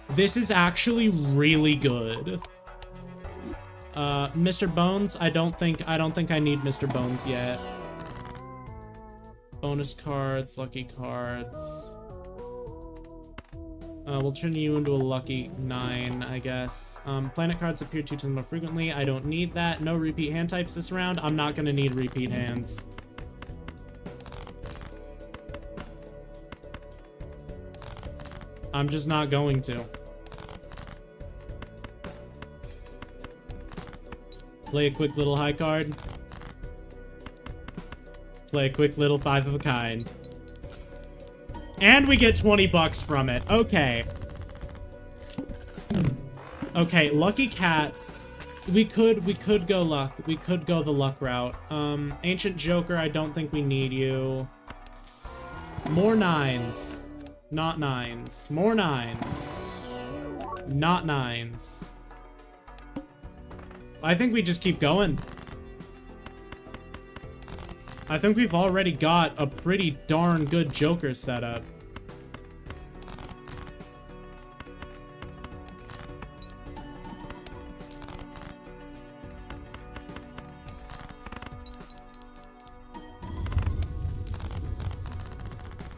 This is actually really good. Mr. Bones, I don't think I need Mr. Bones yet. Bonus cards, lucky cards. We'll turn you into a lucky 9, I guess. Planet cards appear 2 times more frequently. I don't need that. No repeat hand types this round. I'm not gonna need repeat hands. I'm just not going to. Play a quick little high card. Play a quick little 5 of a kind. And we get 20 bucks from it. Okay. Okay, Lucky Cat. We could go luck. We could go the luck route. Ancient Joker, I don't think we need you. More 9s. Not 9s. More 9s. Not 9s. I think we just keep going. I think we've already got a pretty darn good Joker setup.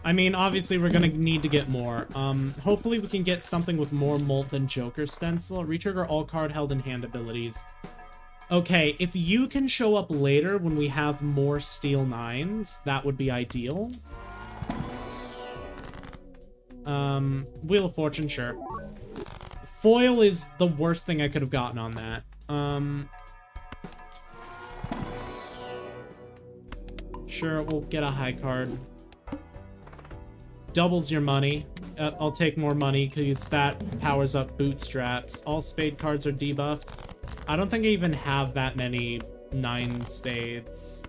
I mean, obviously we're gonna need to get more. Hopefully we can get something with more molt than Joker stencil. Retrigger all card held in hand abilities. Okay, if you can show up later when we have more Steel 9s, that would be ideal. Wheel of Fortune, sure. Foil is the worst thing I could have gotten on that. Sure, we'll get a high card. Doubles your money. I'll take more money because that powers up bootstraps. All spade cards are debuffed. I don't think I even have that many 9 spades.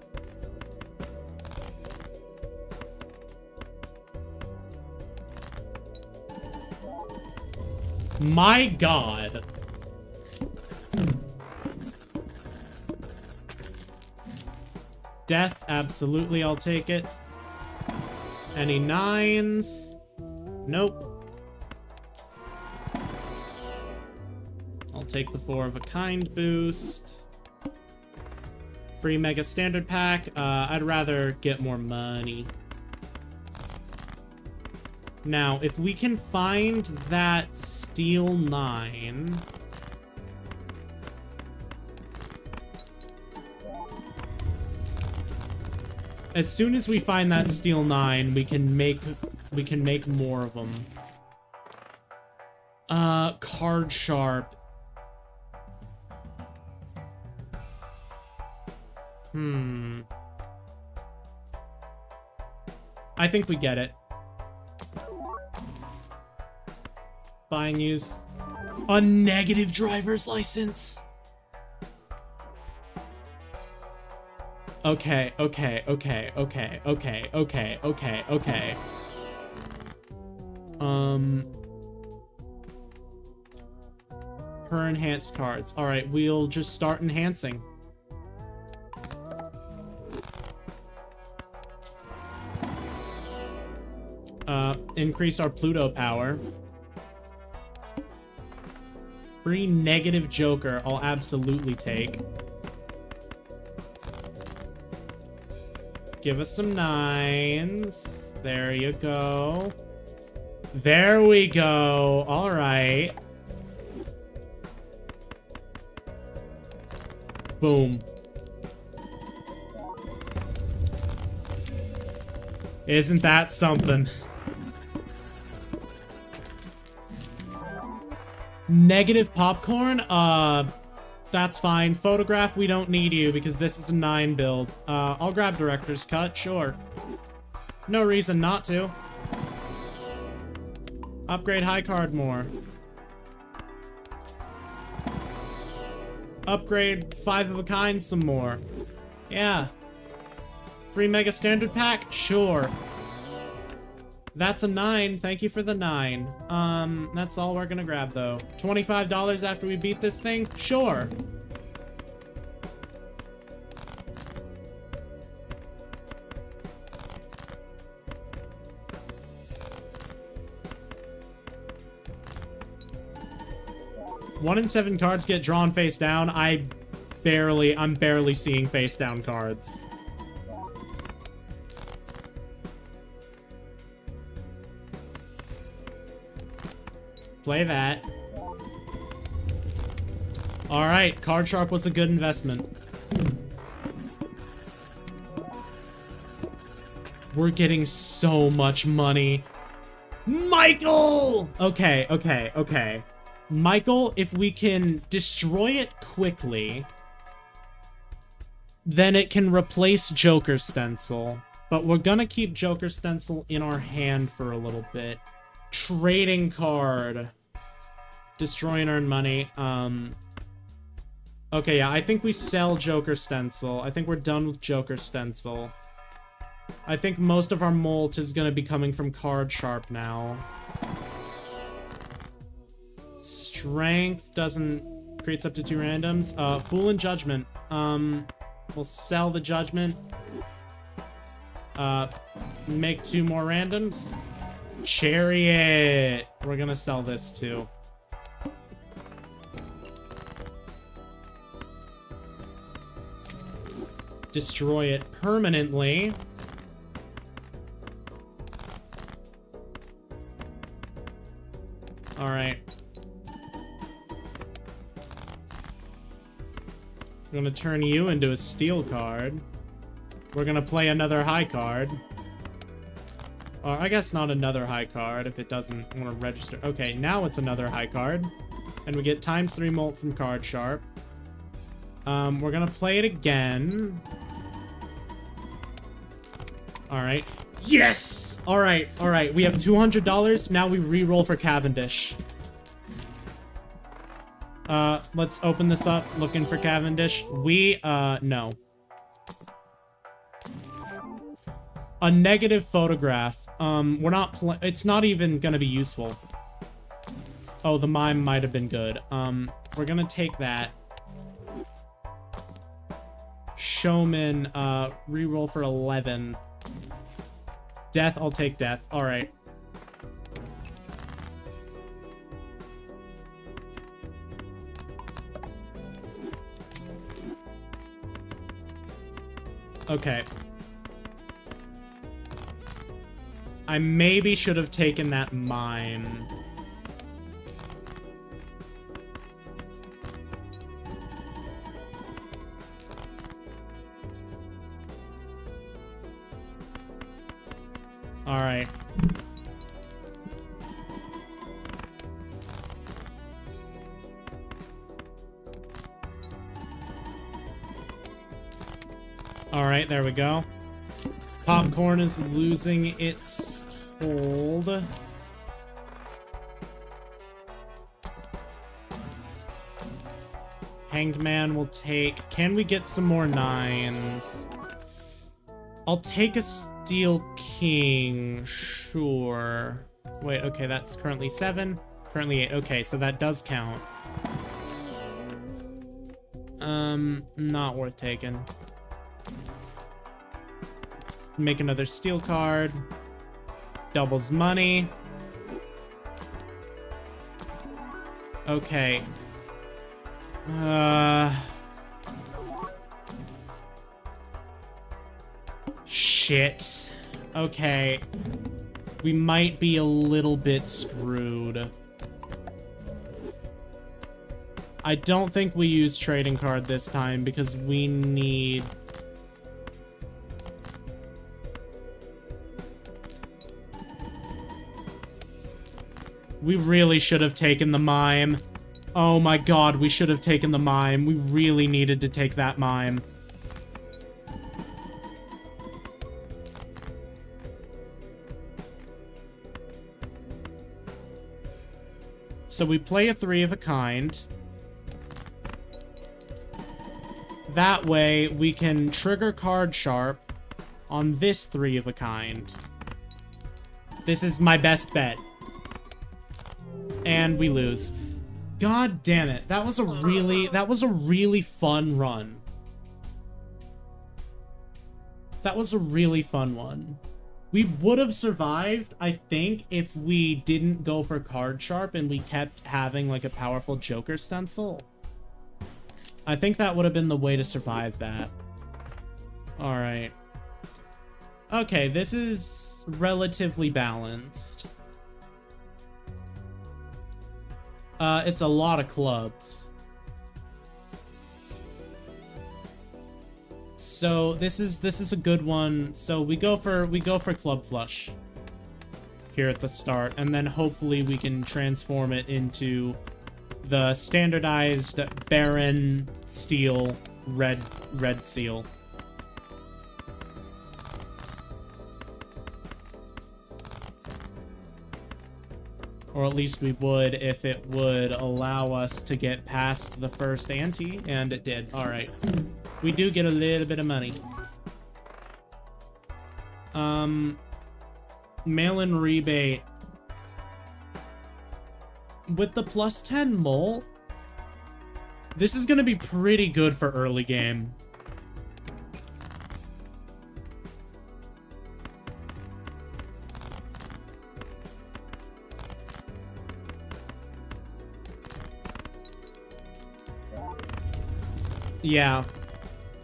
My God. Death, absolutely, I'll take it. Any 9s? Nope. I'll take the 4 of a kind boost. Free Mega Standard Pack. I'd rather get more money. Now, if we can find that Steel 9... As soon as we find that Steel 9, we can make more of them. Card Sharp. I think we get it. Buy and use. A negative driver's license. Okay. Per enhanced cards. Alright, we'll just start enhancing. Increase our Pluto power. Free negative Joker, I'll absolutely take. Give us some 9s. There you go. There we go. All right. Boom. Isn't that something? Negative popcorn? That's fine. Photograph, we don't need you because this is a 9 build. I'll grab Director's Cut, sure. No reason not to. Upgrade high card more. Upgrade 5 of a kind some more. Yeah. Free Mega Standard Pack? Sure. That's a 9. Thank you for the 9. That's all we're gonna grab, though. $25 after we beat this thing? Sure. One in 7 cards get drawn face down. I'm barely seeing face down cards. Play that. Alright, Card Sharp was a good investment. We're getting so much money. Michael! Okay. Michael, if we can destroy it quickly, then it can replace Joker Stencil. But we're gonna keep Joker Stencil in our hand for a little bit. Trading card. Destroy and earn money. Okay, yeah, I think we sell Joker Stencil. I think we're done with Joker Stencil. I think most of our molt is gonna be coming from Card Sharp now. Strength creates up to 2 randoms. Fool and Judgment. We'll sell the Judgment. Make 2 more randoms. Chariot. We're gonna sell this too. Destroy it permanently. All right. I'm gonna turn you into a steel card. We're gonna play another high card. Or I guess not another high card if it doesn't want to register. Okay, now it's another high card. And we get ×3 molt from Card Sharp. We're gonna play it again. Alright. Yes! Alright. We have $200. Now we re-roll for Cavendish. Let's open this up, looking for Cavendish. No. A negative photograph. It's not even gonna be useful. Oh, the mime might have been good. We're gonna take that. Showman, re-roll for 11. Death, I'll take death. Alright. Okay. I maybe should have taken that mime. Alright. Alright, there we go. Popcorn is losing its hold. Hanged Man will take... Can we get some more 9s? I'll take a Steel King, sure. Wait, okay, that's currently 7. Currently 8. Okay, so that does count. Not worth taking. Make another steel card. Doubles money. Okay. Shit. Okay. We might be a little bit screwed. I don't think we use trading card this time because we need... We really should have taken the mime. Oh my god, we should have taken the mime. We really needed to take that mime. So we play a 3 of a kind. That way, we can trigger card sharp on this 3 of a kind. This is my best bet. And we lose. God damn it. That was a really fun run. That was a really fun one. We would have survived, I think, if we didn't go for card sharp and we kept having like a powerful Joker stencil. I think that would have been the way to survive that. Alright. Okay, this is relatively balanced. It's a lot of clubs. So this is a good one. So we go for club flush here at the start, and then hopefully we can transform it into the standardized Baron Steel red seal. Or at least we would if it would allow us to get past the first ante, and it did. All right. We do get a little bit of money. Mail-in rebate. With the plus 10 mole, this is going to be pretty good for early game.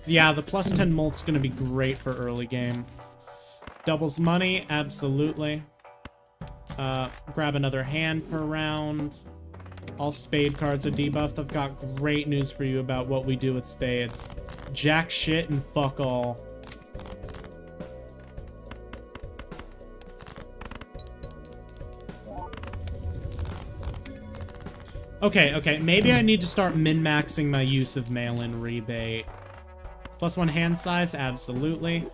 Yeah, the plus 10 molt's gonna be great for early game. Doubles money, absolutely. Grab another hand per round. All spade cards are debuffed. I've got great news for you about what we do with spades. Jack shit and fuck all. Okay, maybe I need to start min-maxing my use of mail-in rebate. Plus 1 hand size, absolutely.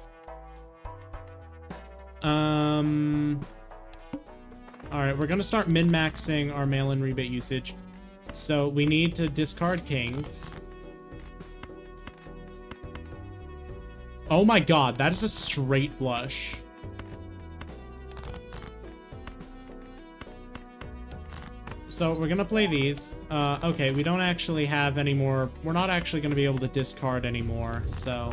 Alright, we're gonna start min-maxing our mail-in rebate usage. So we need to discard kings. Oh my god, that is a straight flush. So we're gonna play these. Okay, we don't actually have any more. We're not actually gonna be able to discard anymore, so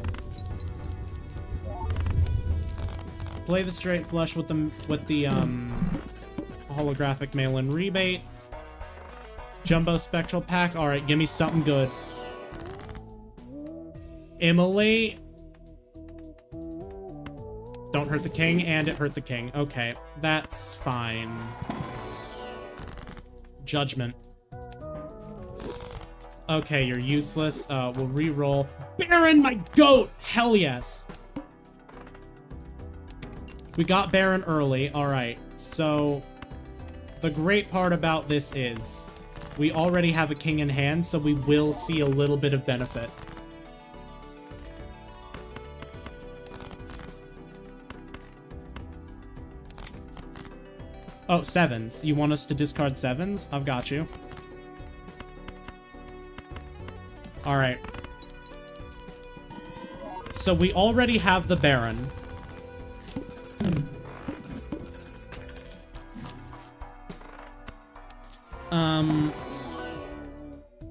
play the straight flush with the holographic mail-in rebate. Jumbo spectral pack. All right, give me something good. Immolate. Don't hurt the king, and it hurt the king. Okay, that's fine. Judgment. Okay, you're useless. We'll re-roll. Baron, my goat! Hell yes! We got Baron early. Alright, so the great part about this is we already have a king in hand, so we will see a little bit of benefit. Oh, sevens. You want us to discard sevens? I've got you. Alright. So we already have the Baron.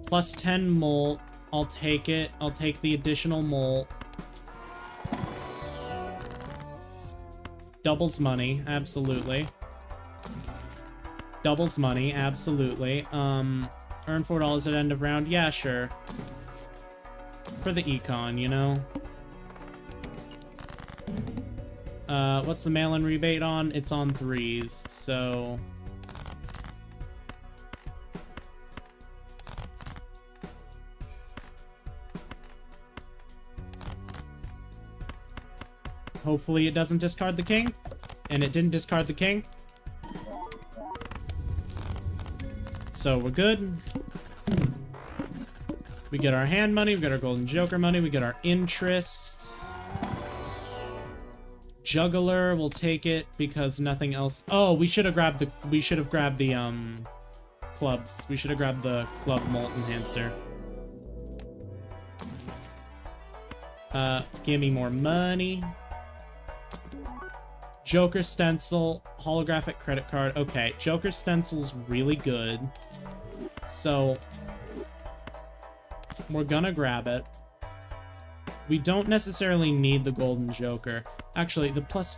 Plus 10 mole I'll take it. I'll take the additional mole. Doubles money, absolutely. Doubles money, absolutely. Earn $4 at end of round. Yeah, sure. For the econ, you know? What's the mail-in rebate on? It's on 3s, so... Hopefully it doesn't discard the king. And it didn't discard the king. So we're good. We get our hand money, we get our golden joker money, we get our interest. Juggler, we'll take it because nothing else. Oh, we should have grabbed the clubs. We should have grabbed the club malt enhancer. Give me more money. Joker stencil, holographic credit card. Okay, Joker stencil's really good. So we're gonna grab it. We don't necessarily need the golden joker. Actually, the plus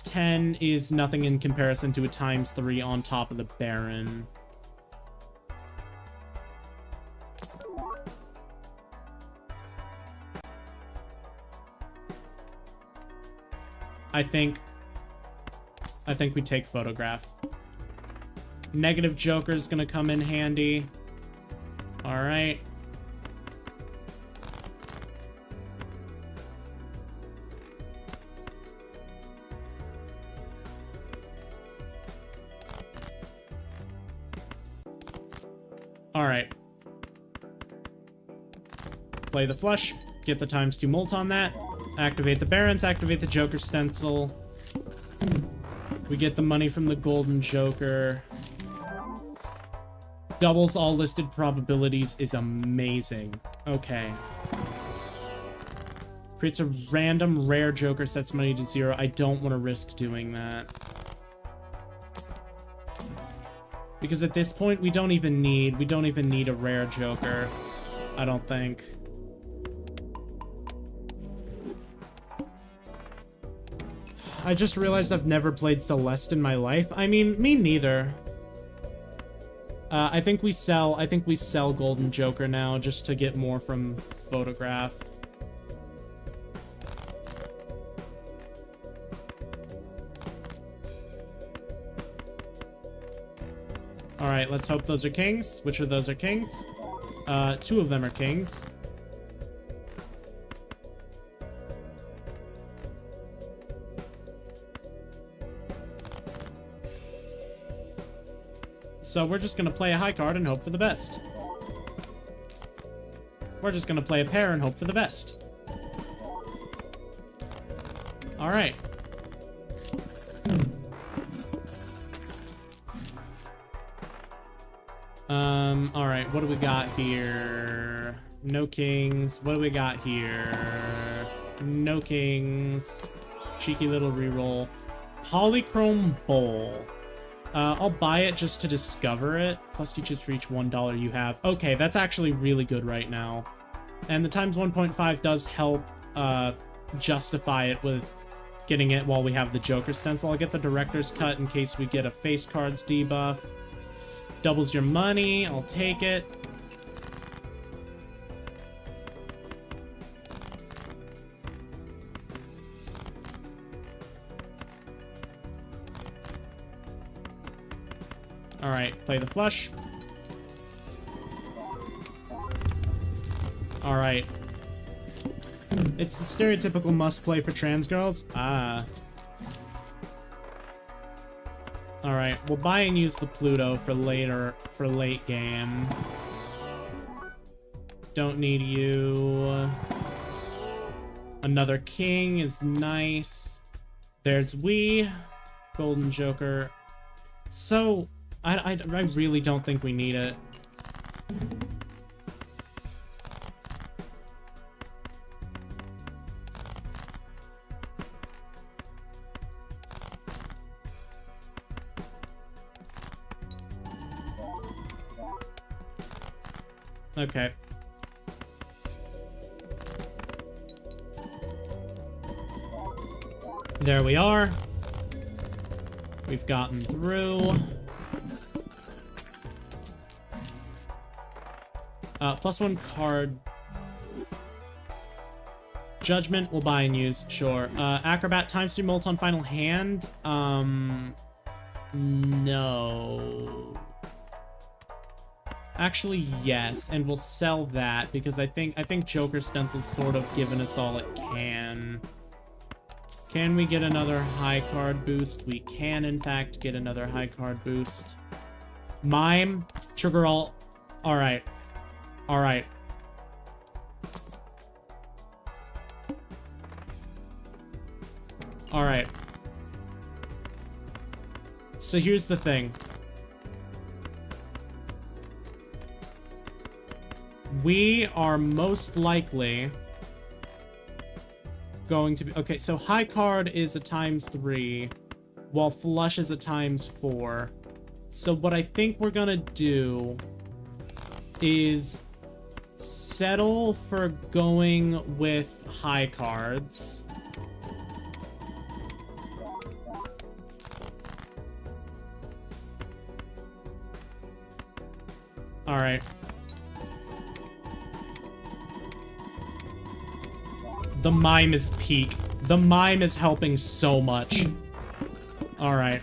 10 is nothing in comparison to a ×3 on top of the Baron. I think we take photograph. Negative joker is gonna come in handy. All right. All right. Play the flush. Get the ×2 molt on that. Activate the barons. Activate the joker stencil. We get the money from the golden joker. Doubles all listed probabilities is amazing. Okay. Creates a random rare joker, sets money to 0. I don't want to risk doing that. Because at this point, we don't even need a rare joker. I don't think. I just realized I've never played Celeste in my life. I mean, me neither. I think we sell Golden Joker now just to get more from Photograph. All right, let's hope those are kings. Which of those are kings? 2 of them are kings. So we're just gonna play a high card and hope for the best. We're just gonna play a pair and hope for the best. All right. All right, what do we got here? No kings. What do we got here? No kings. Cheeky little reroll. Polychrome bowl. I'll buy it just to discover it. Plus teaches for each $1 you have. Okay, that's actually really good right now. And the ×1.5 does help justify it with getting it while we have the Joker stencil. I'll get the director's cut in case we get a face cards debuff. Doubles your money. I'll take it. All right, play the flush. All right. It's the stereotypical must play for trans girls. Ah. All right, we'll buy and use the Pluto for late game. Don't need you. Another king is nice. There's Golden Joker. So, I really don't think we need it. Okay. There we are. We've gotten through. +1 card. Judgment, we'll buy and use, sure. Acrobat, ×3 molt on final hand. No. Actually, yes, and we'll sell that because I think Joker Stencil's sort of given us all it can. Can we get another high card boost? We can, in fact, get another high card boost. Mime, trigger all. All right. All right. All right. So here's the thing. We are most likely going to be... Okay, so high card is a ×3, while flush is a ×4. So what I think we're gonna do is settle for going with high cards. All right. The mime is peak. The mime is helping so much. All right.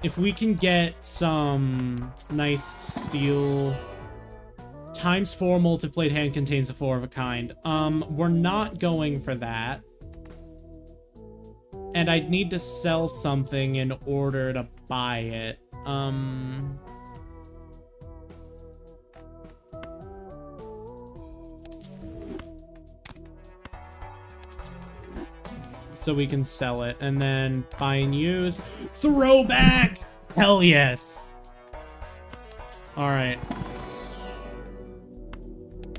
If we can get some nice steel... ×4 multiplied hand contains a 4 of a kind. We're not going for that. And I'd need to sell something in order to buy it. So we can sell it, and then buy and use. Throwback! Hell yes! Alright.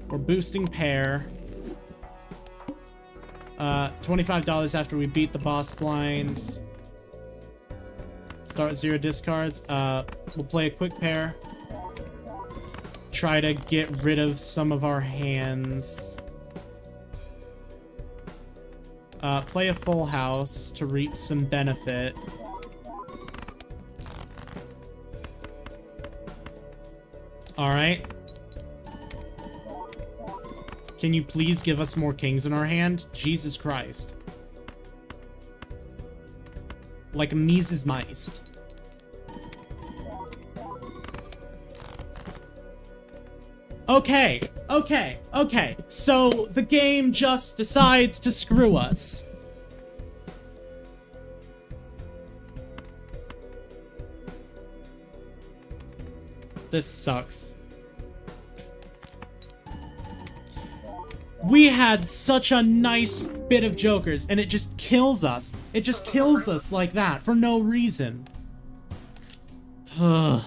We're boosting pair. $25 after we beat the boss blind. Start 0 discards. We'll play a quick pair. Try to get rid of some of our hands. Play a full house to reap some benefit. Alright. Can you please give us more kings in our hand? Jesus Christ. Like Mises Meist. Okay, okay, okay. So the game just decides to screw us. This sucks. We had such a nice bit of jokers, and it just kills us. It just kills us like that, for no reason. Ugh.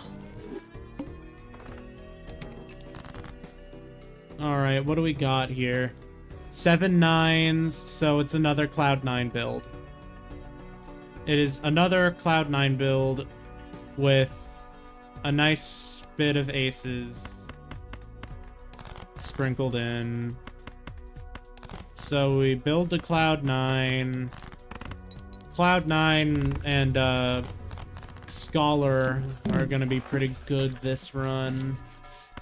Alright, what do we got here? 7 9s, so it's another Cloud9 build. It is another Cloud9 build with a nice bit of aces sprinkled in. So we build the Cloud9. Cloud9 and Scholar are gonna be pretty good this run.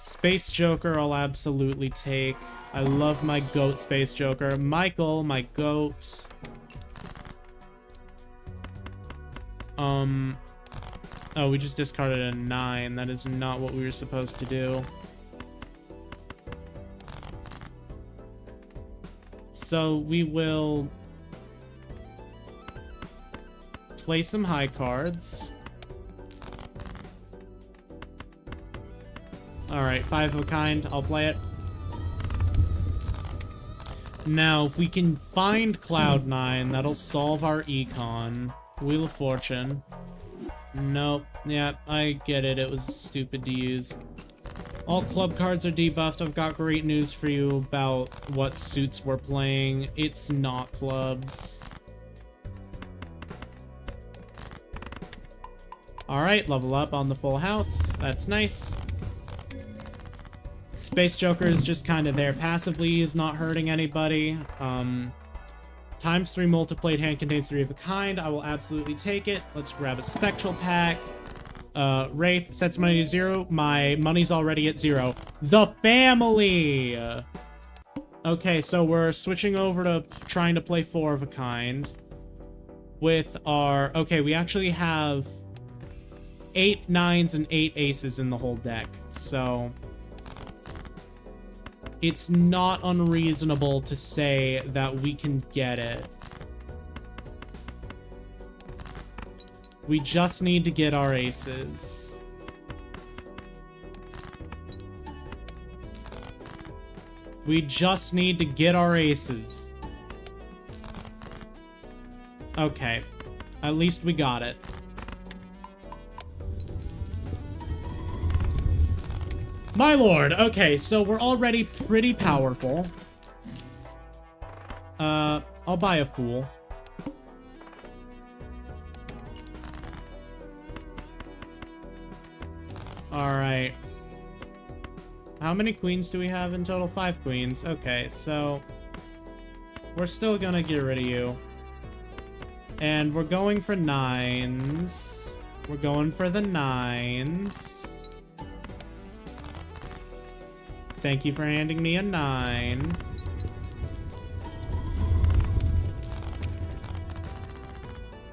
Space Joker I'll absolutely take. I love my goat Space Joker. Michael, my goat. Oh, we just discarded a 9. That is not what we were supposed to do. So we will play some high cards. Alright, 5 of a kind. I'll play it. Now, if we can find Cloud9, that'll solve our econ. Wheel of Fortune. Nope. Yeah, I get it. It was stupid to use. All club cards are debuffed. I've got great news for you about what suits we're playing. It's not clubs. Alright, level up on the full house. That's nice. Space Joker is just kind of there passively. He's not hurting anybody. Times 3 multiplied hand contains 3 of a kind. I will absolutely take it. Let's grab a Spectral Pack. Wraith sets money to 0. My money's already at 0. The family! Okay, so we're switching over to trying to play 4 of a kind. With our... Okay, we actually have 8 9s and 8 aces in the whole deck. So... it's not unreasonable to say that we can get it. We just need to get our aces. We just need to get our aces. Okay. At least we got it. My lord, okay, so we're already pretty powerful. I'll buy a Fool. Alright. How many queens do we have in total? 5 queens. Okay, so... we're still gonna get rid of you. And we're going for 9s. We're going for the 9s. Thank you for handing me a 9.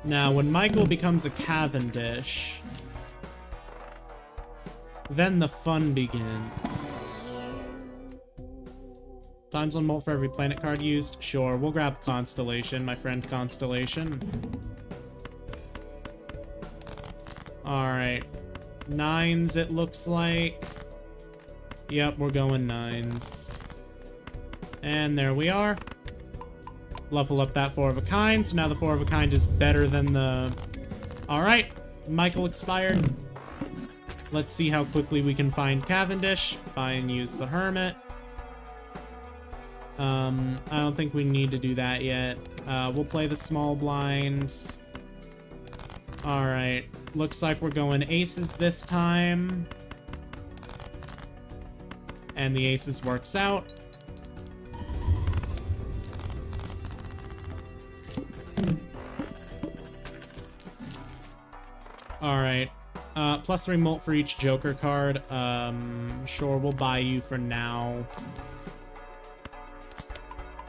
Now, when Michael becomes a Cavendish, then the fun begins. Times 1 molt for every planet card used. Sure, we'll grab Constellation, my friend Constellation. Alright. 9s, it looks like. Yep, we're going 9s. And there we are. Level up that 4 of a kind, so now the 4 of a kind is better than the... Alright, Michael expired. Let's see how quickly we can find Cavendish. Buy and use the Hermit. I don't think we need to do that yet. We'll play the small blind. Alright, looks like we're going aces this time. And the aces works out. Alright. Plus 3 molt for each Joker card. Sure, we'll buy you for now.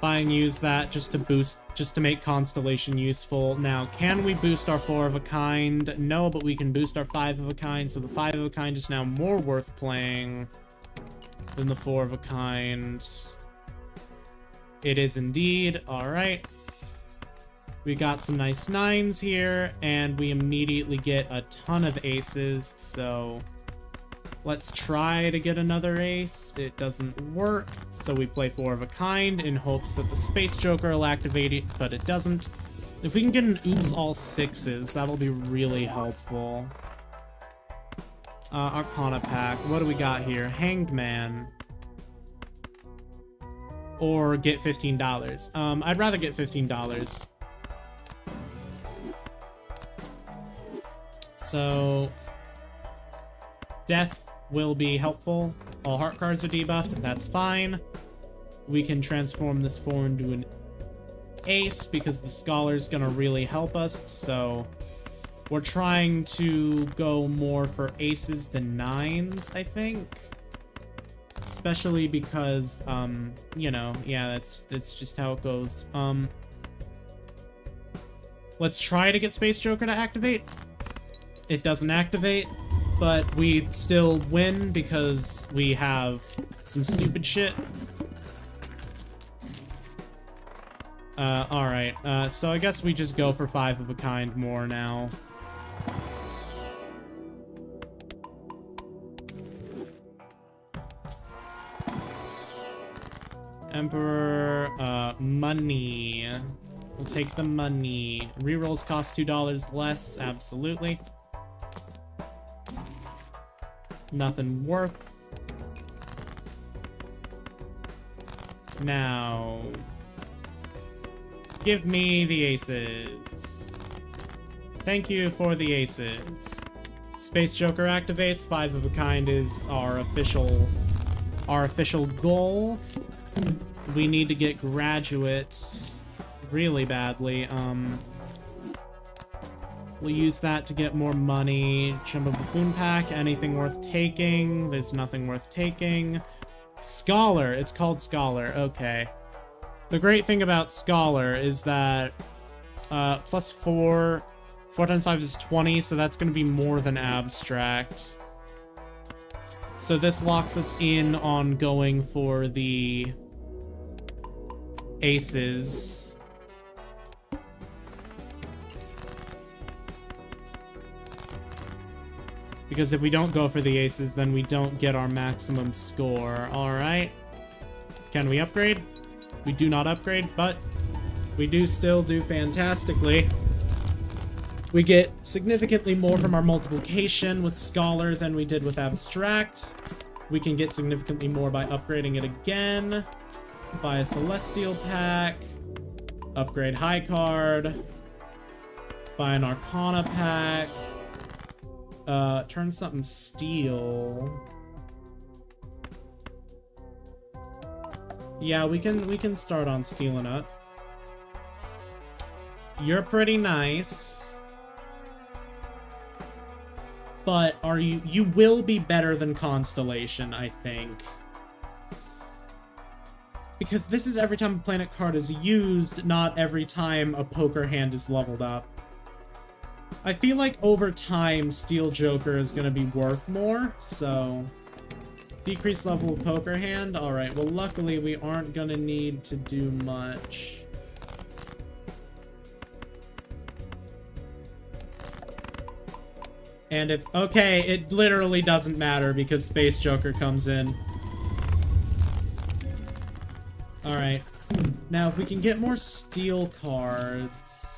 Buy and use that just to boost, just to make Constellation useful. Now, can we boost our 4 of a kind? No, but we can boost our 5 of a kind, so the 5 of a kind is now more worth playing than the 4 of a kind. It is indeed. Alright. We got some nice 9s here, and we immediately get a ton of aces, so let's try to get another ace. It doesn't work, so we play 4 of a kind in hopes that the Space Joker will activate it, but it doesn't. If we can get an oops all 6s, that'll be really helpful. Arcana pack. What do we got here? Hanged Man. Or get $15. I'd rather get $15. So, Death will be helpful. All heart cards are debuffed. That's fine. We can transform this 4 into an ace because the Scholar's gonna really help us. So, we're trying to go more for aces than 9s, I think. Especially because, you know, yeah, that's just how it goes. Let's try to get Space Joker to activate. It doesn't activate, but we still win because we have some stupid shit. Alright, so I guess we just go for 5 of a kind more now. Emperor, money. We'll take the money. Rerolls cost $2 less, absolutely. Nothing worth. Now, give me the aces. Thank you for the aces. Space Joker activates. 5 of a kind is our official our official goal. We need to get graduate really badly. We'll use that to get more money. Jumbo Buffoon Pack, anything worth taking? There's nothing worth taking. Scholar, it's called Scholar, okay. The great thing about Scholar is that plus 4 times 5 is 20, so that's going to be more than Abstract. So this locks us in on going for the aces. Because if we don't go for the aces, then we don't get our maximum score. Alright. Can we upgrade? We do not upgrade, but we do still do fantastically. We get significantly more from our multiplication with Scholar than we did with Abstract. We can get significantly more by upgrading it again. Buy a Celestial Pack. Upgrade High Card. Buy an Arcana Pack. Turn something steel. Yeah, we can start on stealing up. You're pretty nice. But you will be better than Constellation, I think. Because this is every time a planet card is used, not every time a poker hand is leveled up. I feel like over time, Steel Joker is going to be worth more, so... Decreased level of poker hand? Alright, well luckily we aren't going to need to do much. And if... Okay, it literally doesn't matter because Space Joker comes in. Alright. Now, if we can get more steel cards...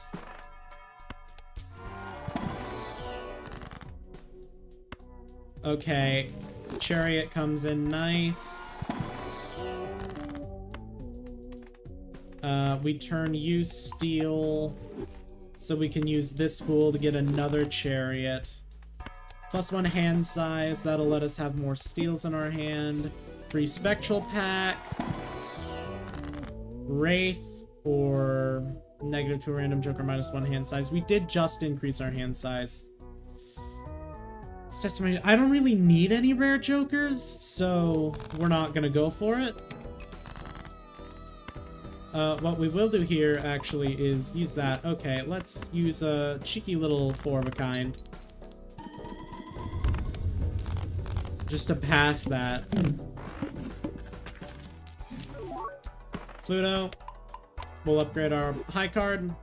Okay, Chariot comes in nice. We turn use steel, so we can use this fool to get another Chariot. +1 hand size, that'll let us have more steels in our hand. Free Spectral Pack. Wraith, or -2 random Joker -1 hand size. We did just increase our hand size. I don't really need any rare Jokers, so we're not gonna go for it. What we will do here, actually, is use that. Okay, let's use a cheeky little 4-of-a-kind. Just to pass that. Pluto. We'll upgrade our high card.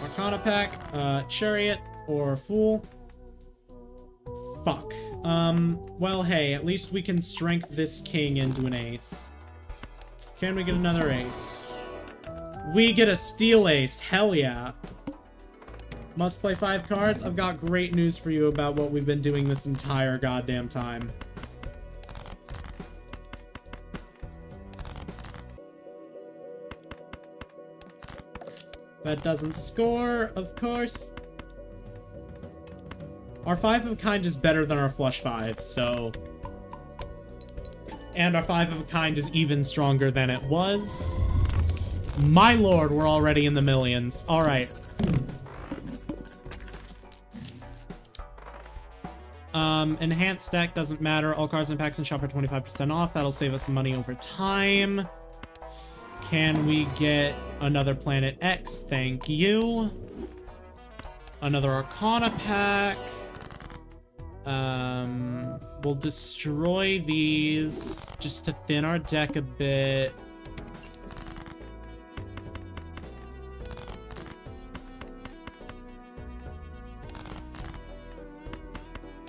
Arcana Pack. Chariot, or Fool. Fuck. Well, hey, at least we can strength this king into an ace. Can we get another ace? We get a steel ace. Hell yeah. Must play 5 cards? I've got great news for you about what we've been doing this entire goddamn time. That doesn't score, of course. Our 5-of-a-kind is better than our flush 5, so... And our 5-of-a-kind is even stronger than it was. My lord, we're already in the millions. Alright. Enhanced deck doesn't matter. All cards and packs in shop are 25% off. That'll save us some money over time. Can we get another Planet X? Thank you. Another Arcana Pack. We'll destroy these just to thin our deck a bit.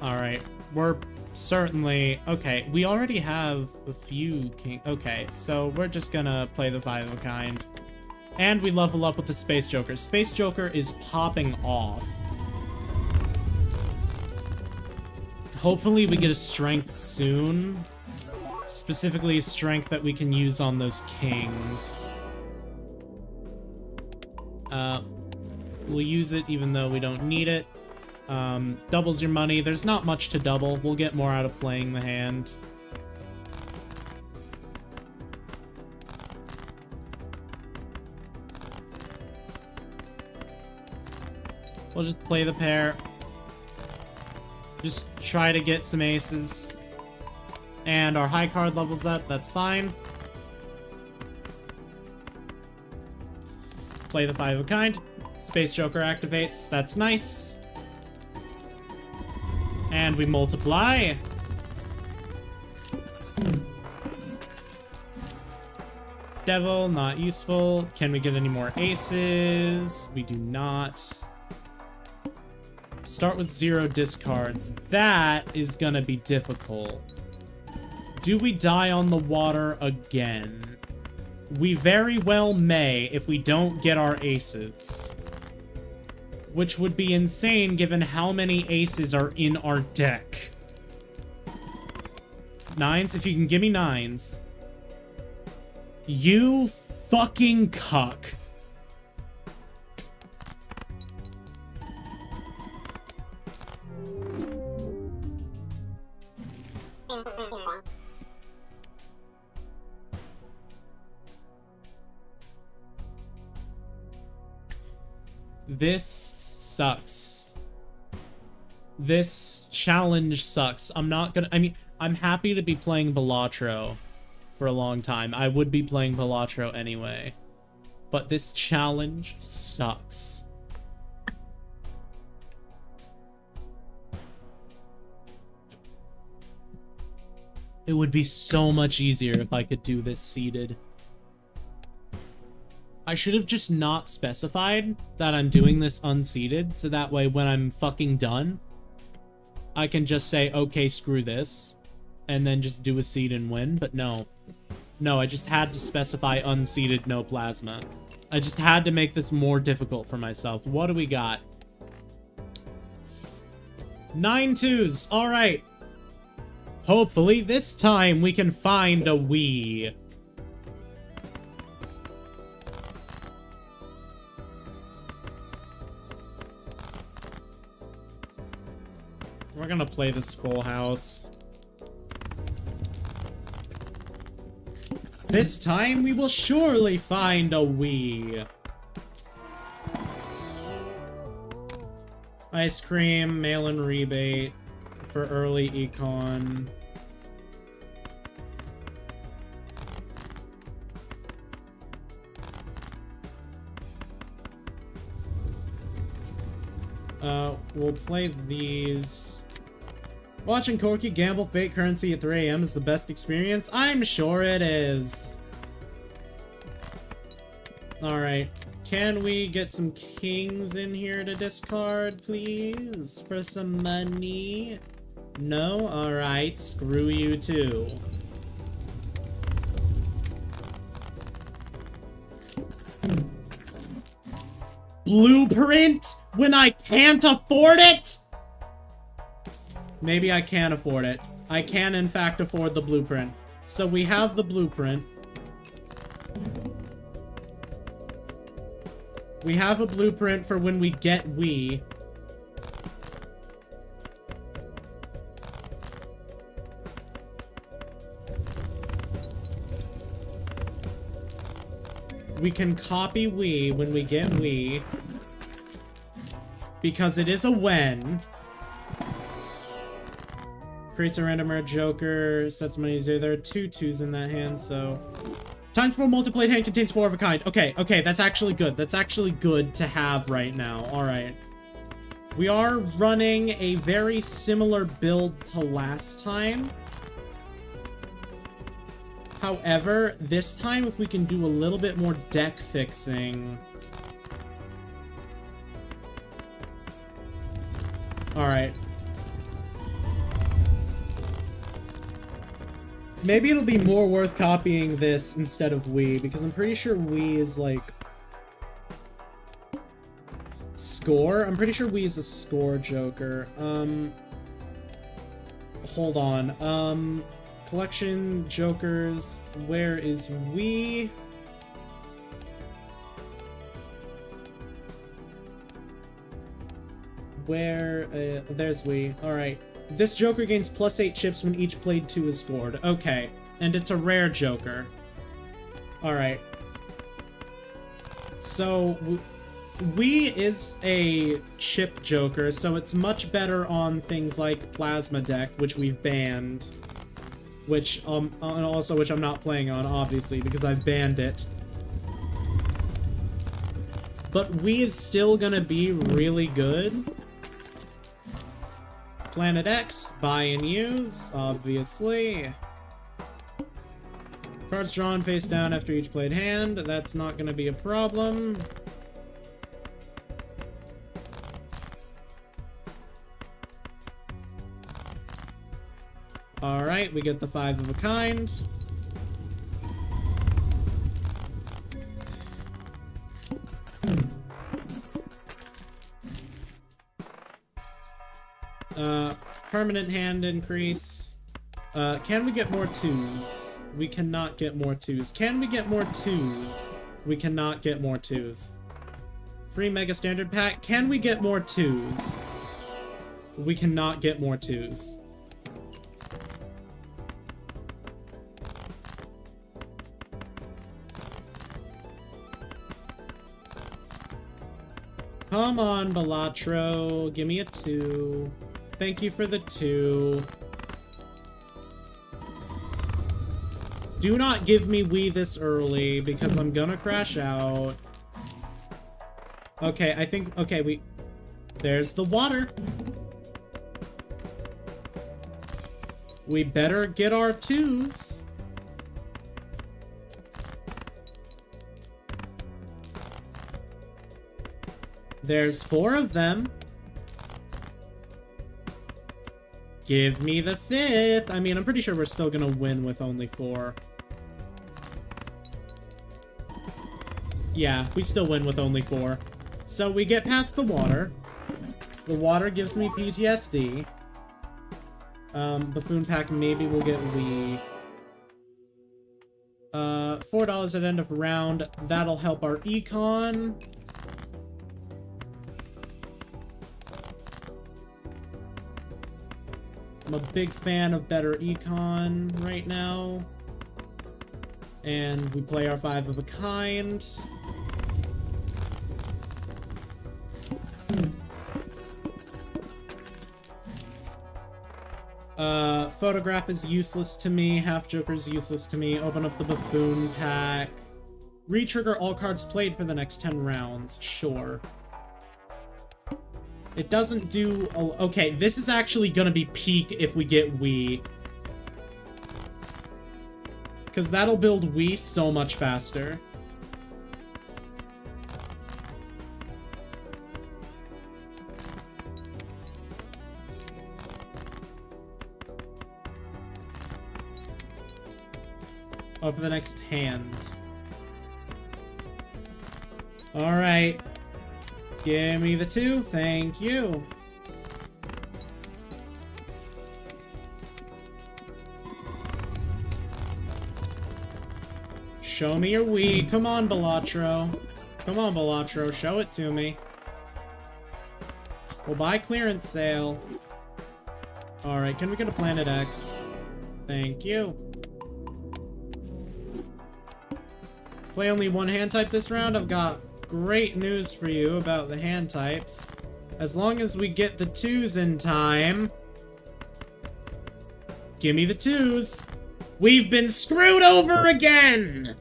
Alright, we're certainly... Okay, we already have a few king... Okay, so we're just gonna play the 5-of-a-kind. And we level up with the Space Joker. Space Joker is popping off. Hopefully we get a strength soon. Specifically, strength that we can use on those kings. We'll use it even though we don't need it. Doubles your money. There's not much to double. We'll get more out of playing the hand. We'll just play the pair. Just try to get some aces. And our high card levels up, that's fine. Play the 5 of a kind. Space Joker activates, that's nice. And we multiply. Devil, not useful. Can we get any more aces? We do not. Start with 0 discards. That is gonna be difficult. Do we die on the water again? We very well may if we don't get our aces. Which would be insane given how many aces are in our deck. 9s, if you can give me 9s. You fucking cuck. This sucks. This challenge sucks. I'm not gonna... I mean, I'm happy to be playing Balatro for a long time. I would be playing Balatro anyway. But this challenge sucks. It would be so much easier if I could do this seated. I should have just not specified that I'm doing this unseated, so that way when I'm fucking done, I can just say, okay, screw this, and then just do a seed and win, but no. No, I just had to specify unseated, no plasma. I just had to make this more difficult for myself. What do we got? 9 2s, alright. Hopefully this time we can find a Wii. We're gonna play this full house. This time we will surely find a Wii. Ice cream, mail-in rebate for early econ. We'll play these. Watching Corky gamble fake currency at 3 AM is the best experience? I'm sure it is. Alright. Can we get some kings in here to discard, please? For some money? No? Alright. Screw you too. Blueprint? When I can't afford it? Maybe I can afford it. I can, in fact, afford the blueprint. So we have the blueprint. We have a blueprint for when we get Wii. We can copy Wii when we get Wii. Because it is a when. Creates a random rare joker, sets money zero. There are 2 2s in that hand, so... Times 4 multiplayed hand contains 4 of a kind. Okay, okay, that's actually good. That's actually good to have right now. Alright. We are running a very similar build to last time. However, this time, if we can do a little bit more deck fixing... Alright. Maybe it'll be more worth copying this instead of Wii, because I'm pretty sure Wii is, like... Score? I'm pretty sure Wii is a score joker. Hold on. Collection, jokers, where is Wii? Where, there's Wii. Alright. This joker gains +8 chips when each played 2 is scored. Okay. And it's a rare joker. Alright. So, Wii is a chip joker, so it's much better on things like Plasma Deck, which we've banned. Which, and also which I'm not playing on, obviously, because I've banned it. But Wii is still gonna be really good. Planet X, buy and use, obviously. Cards drawn face down after each played hand, that's not gonna be a problem. Alright, we get the 5 of a kind. Permanent hand increase. Can we get more 2s? We cannot get more 2s. Can we get more 2s? We cannot get more 2s. Free Mega Standard Pack. Can we get more 2s? We cannot get more 2s. Come on, Balatro. Give me a 2. Thank you for the 2. Do not give me Wii this early, because I'm gonna crash out. Okay, I think... Okay, there's the water. We better get our 2s. There's 4 of them. Give me the 5th. I mean, I'm pretty sure we're still gonna win with only 4. Yeah, we still win with only 4. So we get past the water. The water gives me PTSD. Buffoon Pack, maybe we'll get Wii. $4 at end of round. That'll help our econ. I'm a big fan of better econ right now. And we play our 5 of a kind. Photograph is useless to me. Half Joker's useless to me. Open up the Buffoon Pack. Re-trigger all cards played for the next 10 rounds. Sure. It doesn't do... Okay, this is actually gonna be peak if we get Wii. Because that'll build Wii so much faster. Oh, for the next hands. Alright. Give me the 2, thank you. Show me your Wii. Come on, Balatro. Come on, Balatro. Show it to me. We'll buy clearance sale. Alright, can we get a Planet X? Thank you. Play only one hand type this round. I've got great news for you about the hand types. As long as we get the 2s in time. Give me the 2s. We've been screwed over again!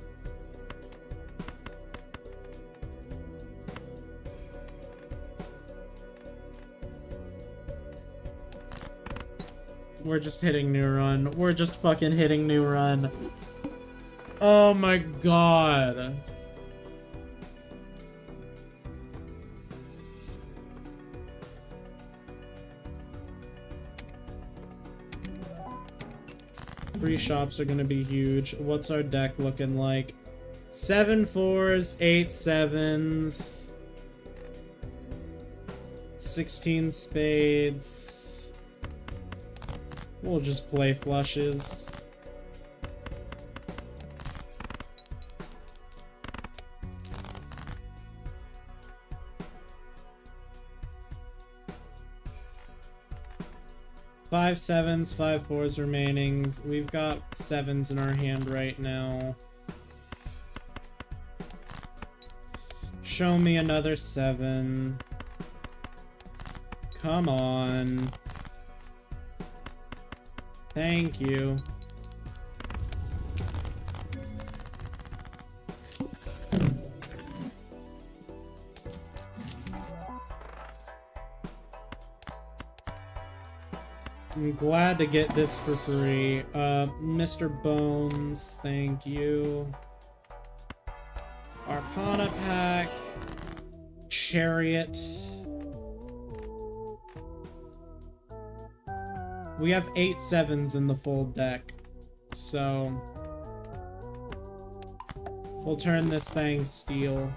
We're just hitting new run. We're just fucking hitting new run. Oh my god. Free shops are gonna be huge. What's our deck looking like? 7 4s, 8 7s, 16 spades. We'll just play flushes. Five 7s, 5 4s remaining. We've got 7s in our hand right now. Show me another 7. Come on. Thank you. I'm glad to get this for free. Mr. Bones, thank you. Arcana pack. Chariot. We have 8 7s in the full deck, so we'll turn this thing steel.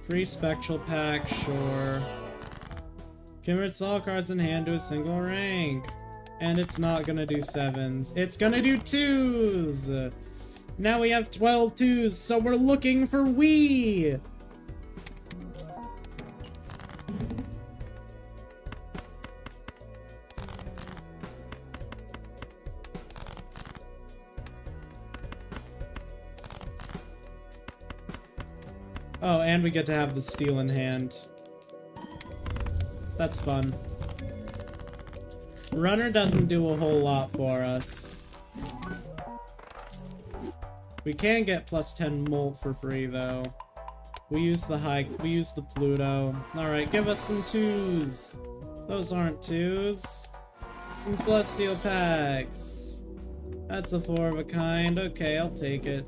Free spectral pack, sure. Converts all cards in hand to a single rank. And it's not gonna do 7s. It's gonna do 2s! Now we have 12 2s, so we're looking for Wii! Oh, and we get to have the steel in hand. That's fun. Runner doesn't do a whole lot for us. We can get plus 10 molt for free though. We use the Pluto. Alright, give us some 2s. Those aren't 2s. Some Celestial packs. That's a 4 of a kind. Okay, I'll take it.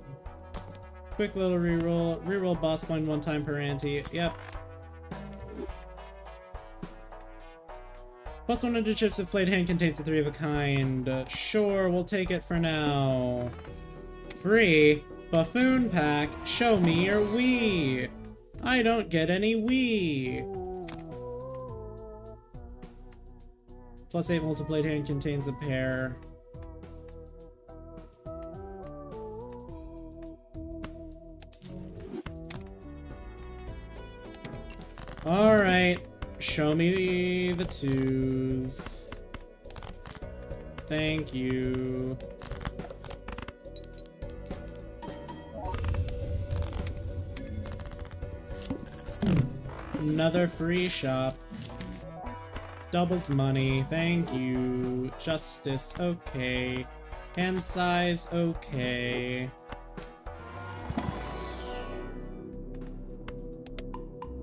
Quick little reroll. Reroll boss coin 1 time per ante. Yep. Plus 100 chips if played hand contains a 3 of a kind. Sure, we'll take it for now. Free? Buffoon pack? Show me your Wii! I don't get any Wii! Plus 8 multiplayed hand contains a pair. Alright. Show me the 2s. Thank you. Another free shop. Doubles money. Thank you. Justice. Okay. Hand size. Okay.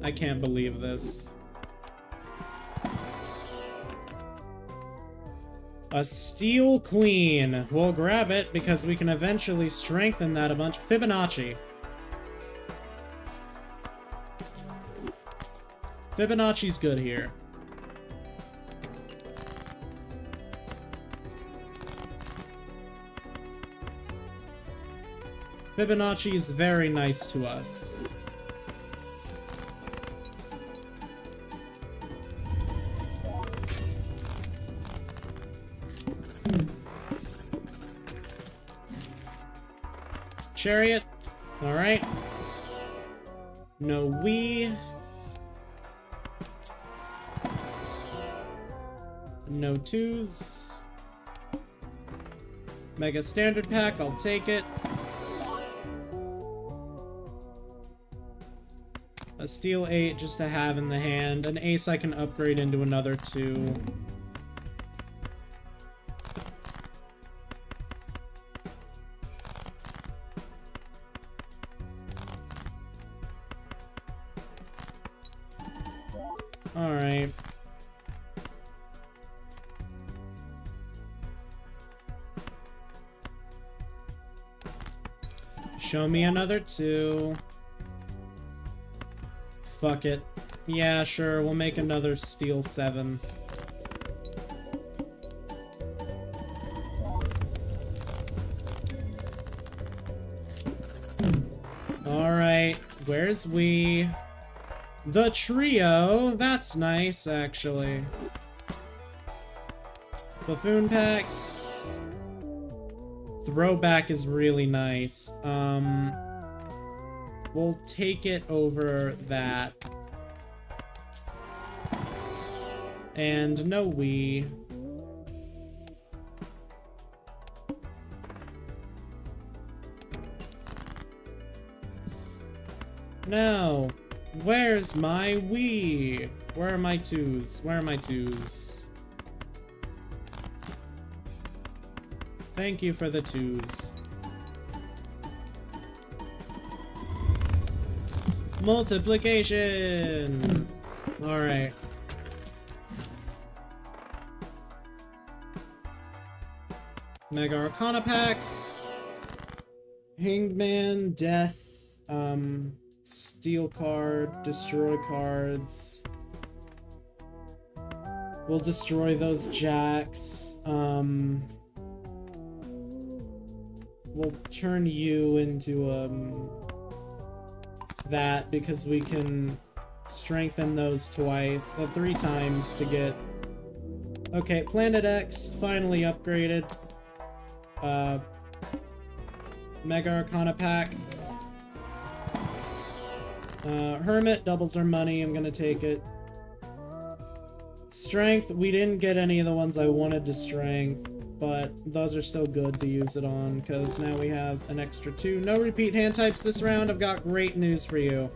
I can't believe this. A Steel Queen. We'll grab it because we can eventually strengthen that a bunch. Fibonacci. Fibonacci's good here. Fibonacci is very nice to us. Chariot. Alright. No Wii. No 2s. Mega Standard Pack, I'll take it. A Steel 8 just to have in the hand. An Ace I can upgrade into another 2. Alright. Show me another 2. Fuck it. Yeah, sure, we'll make another Steel 7. Alright, where's we? The trio! That's nice, actually. Buffoon packs. Throwback is really nice. We'll take it over that. And no Wii. No! Where's my Wii? Where are my twos? Where are my twos? Thank you for the twos. Multiplication! Alright. Mega Arcana Pack. Hanged Man, Death, Steal card, Destroy cards. We'll destroy those jacks. We'll turn you into, that, because we can strengthen those twice, 3 times to get... Okay, Planet X, finally upgraded. Mega Arcana Pack. Hermit doubles our money, I'm gonna take it. Strength, we didn't get any of the ones I wanted to strength, but those are still good to use it on, because now we have an extra 2. No repeat hand types this round. I've got great news for you.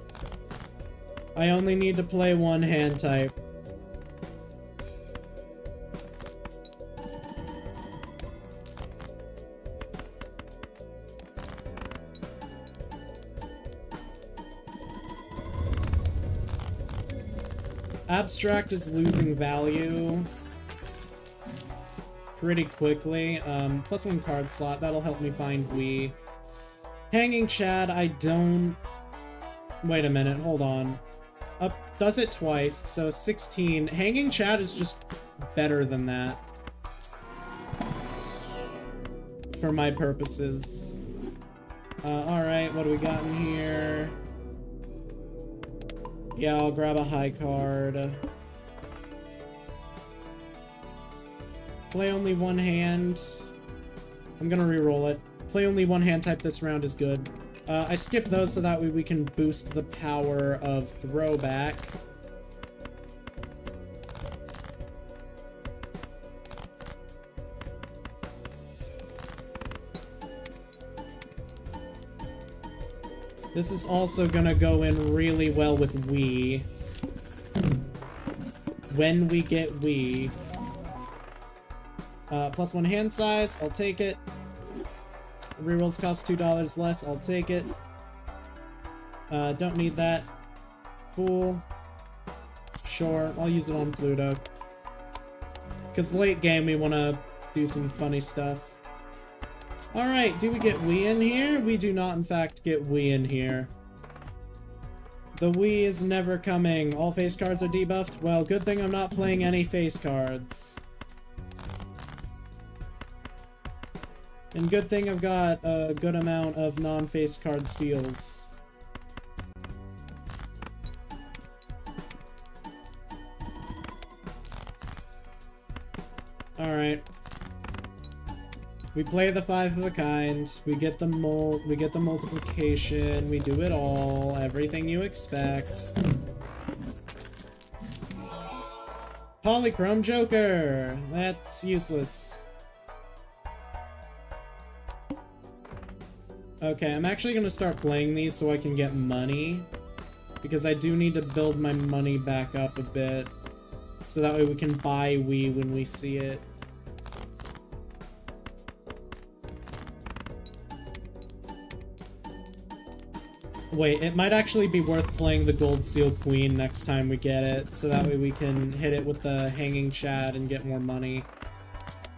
I only need to play 1 hand type. Abstract is losing value pretty quickly. +1 card slot, that'll help me find Wii. Hanging Chad, I don't... Wait a minute, hold on. Does it twice, so 16. Hanging Chad is just better than that. For my purposes. Alright, what do we got in here? Yeah, I'll grab a high card. Play only 1 hand. I'm gonna re-roll it. Play only 1 hand type this round is good. I skipped those so that way we can boost the power of Throwback. This is also gonna go in really well with Wii. When we get Wii. +1 hand size, I'll take it. Rerolls cost $2 less, I'll take it. Don't need that. Fool. Sure, I'll use it on Pluto. Because late game we want to do some funny stuff. Alright, do we get Wii in here? We do not in fact get Wii in here. The Wii is never coming. All face cards are debuffed? Well, good thing I'm not playing any face cards. And good thing I've got a good amount of non-face card steals. Alright. We play the 5 of a kind, we get the multiplication, we do it all, everything you expect. Polychrome Joker! That's useless. Okay, I'm actually gonna start playing these so I can get money. Because I do need to build my money back up a bit. So that way we can buy Wii when we see it. Wait, it might actually be worth playing the Gold Seal Queen next time we get it, so that way we can hit it with the Hanging Chad and get more money.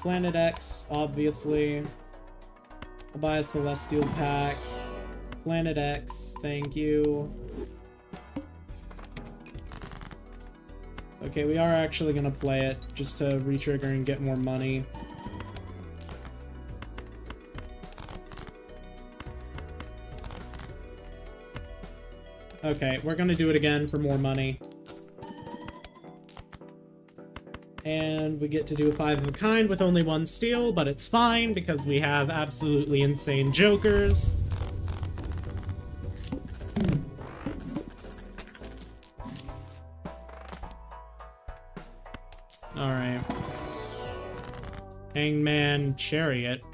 Planet X, obviously. I'll buy a Celestial Pack. Planet X, thank you. Okay, we are actually gonna play it, just to re-trigger and get more money. Okay, we're gonna do it again for more money. And we get to do a 5 of a kind with only 1 steal, but it's fine because we have absolutely insane jokers. Alright. Hangman Chariot.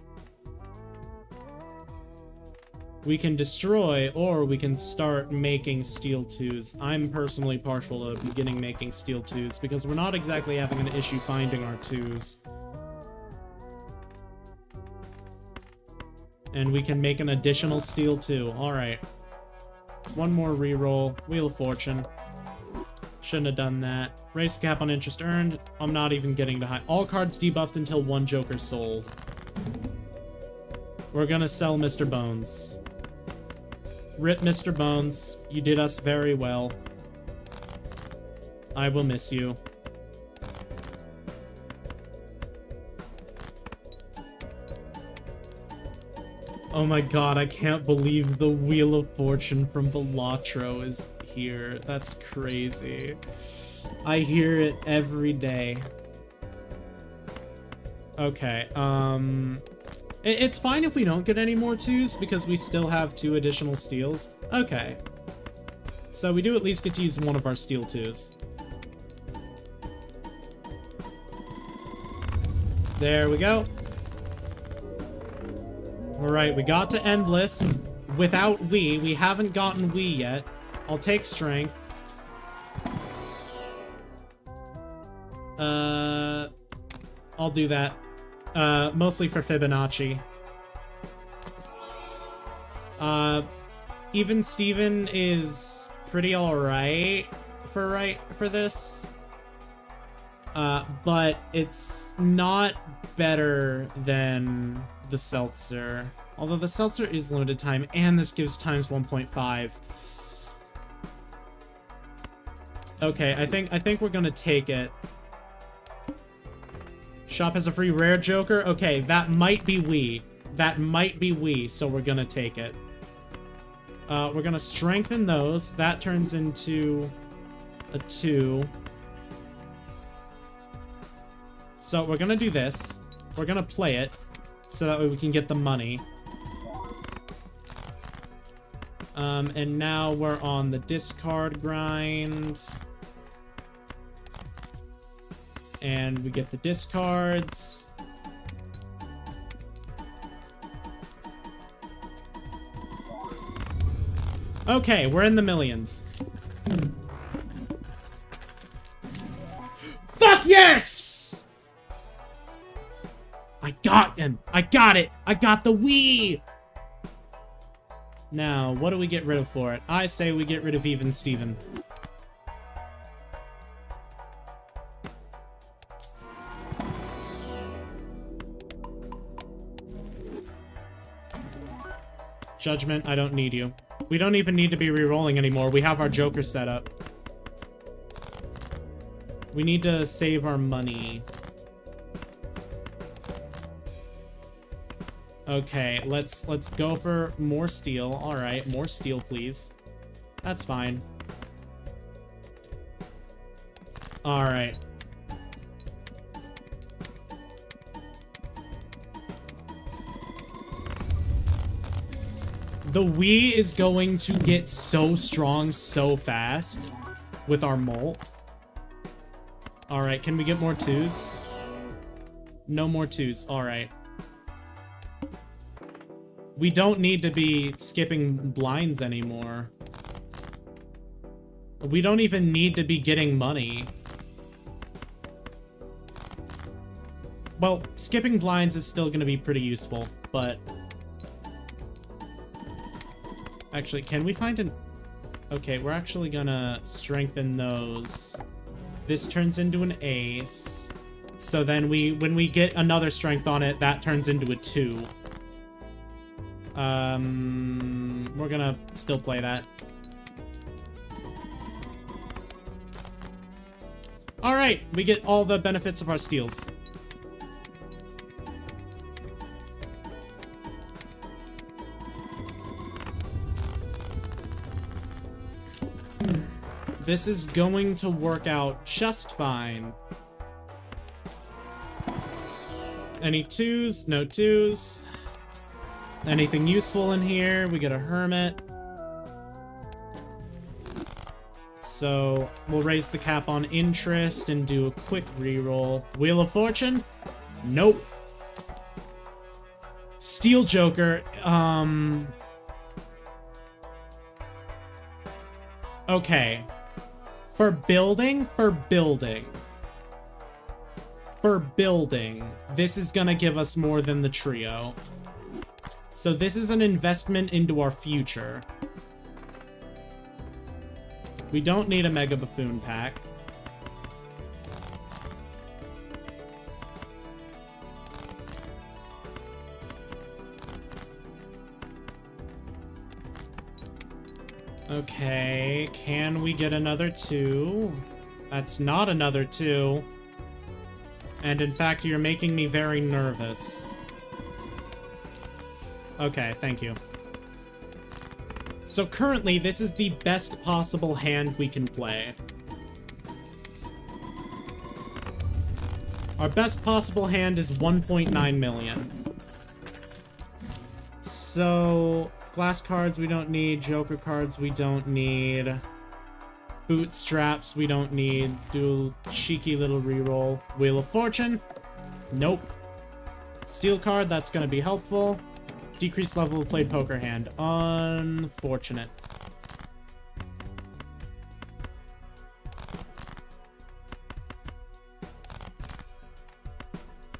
We can destroy, or we can start making steel 2s. I'm personally partial to beginning making steel 2s, because we're not exactly having an issue finding our 2s. And we can make an additional steel 2. Alright. One more reroll. Wheel of Fortune. Shouldn't have done that. Raise the cap on interest earned. I'm not even getting to high. All cards debuffed until one Joker sold. We're gonna sell Mr. Bones. Rip Mr. Bones. You did us very well. I will miss you. Oh my god, I can't believe the Wheel of Fortune from Balatro is here. That's crazy. I hear it every day. Okay, it's fine if we don't get any more 2s, because we still have 2 additional steals. Okay. So we do at least get to use one of our steel 2s. There we go. Alright, we got to Endless without we. We haven't gotten we yet. I'll take Strength. I'll do that. Mostly for Fibonacci. Even Steven is pretty alright for this. But it's not better than the Seltzer. Although the Seltzer is limited time, and this gives times 1.5. Okay, I think we're gonna take it. Shop has a free rare Joker. Okay, that might be we. That might be we, so we're gonna take it. We're gonna strengthen those. That turns into a 2. So we're gonna do this. We're gonna play it, so that way we can get the money. And now we're on the discard grind. And we get the discards. Okay, we're in the millions. Fuck yes! I got him! I got it! I got the Wii! Now, what do we get rid of for it? I say we get rid of Even Steven. Judgment, I don't need you. We don't even need to be re-rolling anymore. We have our Joker set up. We need to save our money. Okay, let's go for more steel. All right, more steel, please. That's fine. All right. The Wii is going to get so strong so fast with our molt. All right, can we get more 2s? No more 2s. All right. We don't need to be skipping blinds anymore. We don't even need to be getting money. Well, skipping blinds is still going to be pretty useful, but... Actually, can we find an... Okay, we're actually gonna strengthen those. This turns into an ace. So then when we get another strength on it, that turns into a 2. We're gonna still play that. Alright, we get all the benefits of our steals. This is going to work out just fine. Any 2s? No 2s. Anything useful in here? We get a Hermit. So we'll raise the cap on interest and do a quick reroll. Wheel of Fortune? Nope. Steel Joker. Okay. For building, this is gonna give us more than the trio. So this is an investment into our future. We don't need a Mega Buffoon pack. Okay, can we get another 2? That's not another 2. And in fact, you're making me very nervous. Okay, thank you. So currently, this is the best possible hand we can play. Our best possible hand is 1.9 million. So... glass cards we don't need, Joker cards we don't need, bootstraps we don't need, do cheeky little reroll. Wheel of Fortune? Nope. Steel card, that's gonna be helpful. Decreased level of played poker hand. Unfortunate.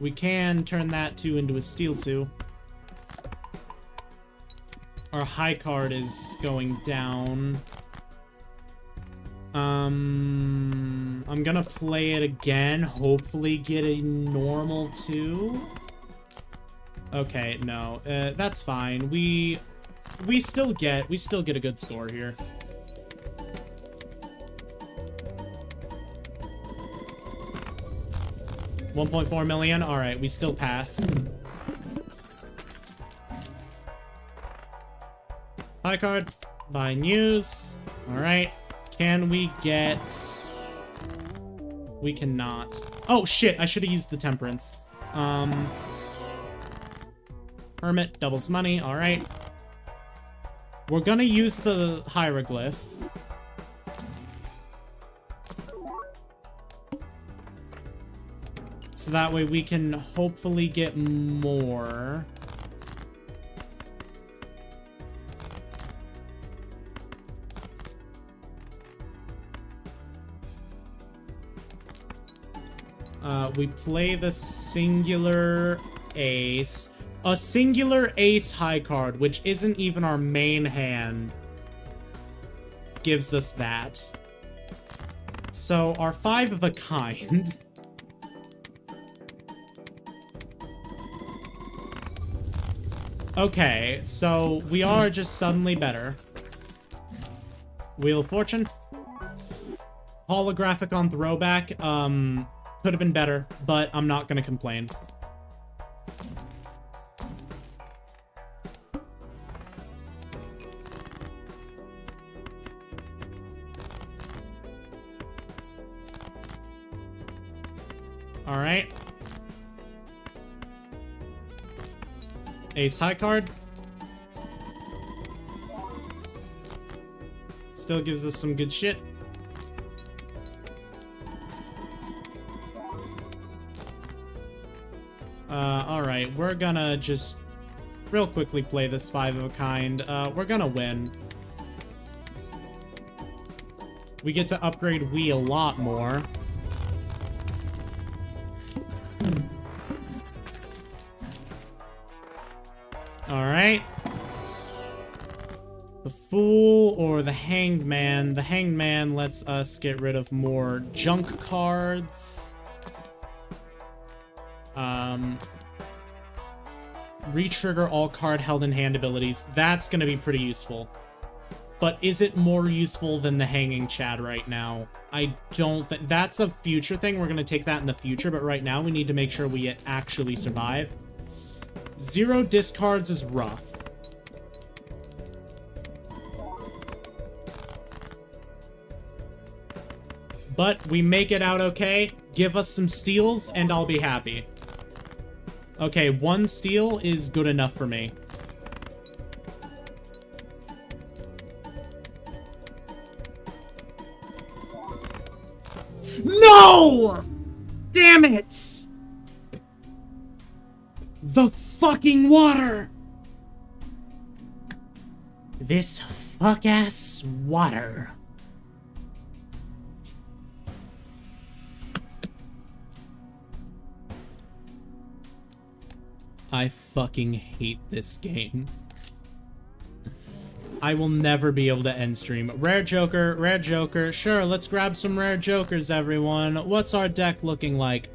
We can turn that 2 into a steel 2. Our high card is going down. I'm gonna play it again. Hopefully get a normal 2. Okay, no. That's fine. We still get a good score here. $1.4 million. All right, we still pass. High card. Buy news. Alright. Can we get... We cannot. Oh, shit. I should have used the temperance. Hermit. Doubles money. Alright. We're gonna use the hieroglyph. So that way we can hopefully get more... we play the singular ace. A singular ace high card, which isn't even our main hand, gives us that. So, our 5 of a kind. Okay, so we are just suddenly better. Wheel of Fortune. Holographic on throwback. Could have been better, but I'm not gonna complain. All right. Ace high card. Still gives us some good shit. Alright, we're gonna just real quickly play this 5 of a kind. We're gonna win. We get to upgrade we a lot more. Alright. The Fool or the Hanged Man. The Hanged Man lets us get rid of more junk cards. Retrigger all card held in hand abilities. That's gonna be pretty useful. But is it more useful than the Hanging Chad right now? I don't think... That's a future thing. We're gonna take that in the future, but right now we need to make sure we actually survive. 0 discards is rough. But we make it out okay. Give us some steals and I'll be happy. Okay, 1 steal is good enough for me. No! Damn it! The fucking water! This fuck-ass water. I fucking hate this game. I will never be able to end stream. Rare Joker, rare Joker. Sure, let's grab some rare Jokers, everyone. What's our deck looking like?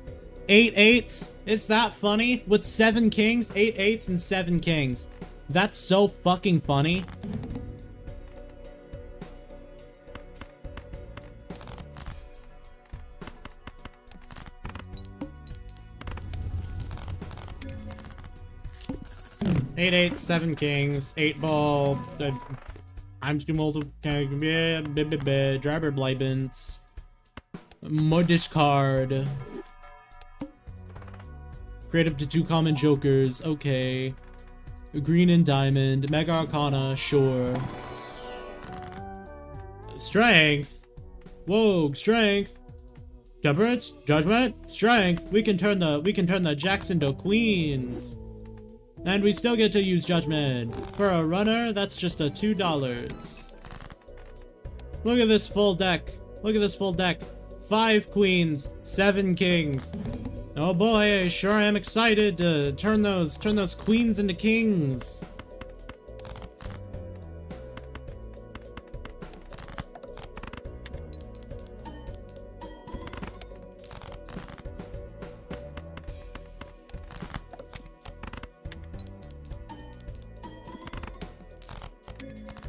8 8s? Is that funny? With 7 kings? 8 8s and 7 kings. That's so fucking funny. Eight eight, 7 kings, 8 ball, I'm still multiple, driver blibens, more discard, create up to 2 common jokers, okay, green and diamond, mega arcana, sure, strength, whoa, strength, temperance, judgment, strength, we can turn the jacks into queens. And we still get to use judgment. For a runner, that's just a $2. Look at this full deck. Look at this full deck. 5 queens, 7 kings. Oh boy, I sure am excited to turn those queens into kings.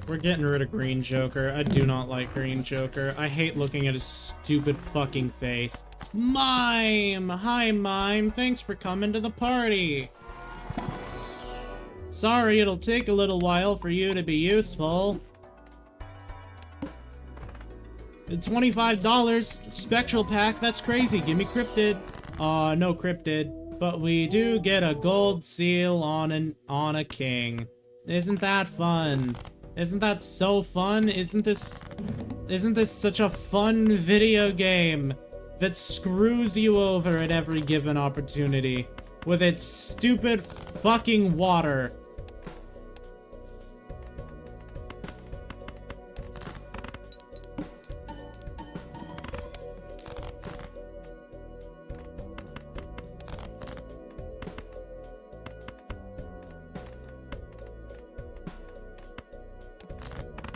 We're getting rid of Green Joker. I do not like Green Joker. I hate looking at his stupid fucking face. Mime! Hi, Mime. Thanks for coming to the party. Sorry, it'll take a little while for you to be useful. $25 spectral pack. That's crazy. Give me cryptid. No cryptid. But we do get a gold seal on a king. Isn't that fun? Isn't that so fun? Isn't this such a fun video game that screws you over at every given opportunity with its stupid fucking water?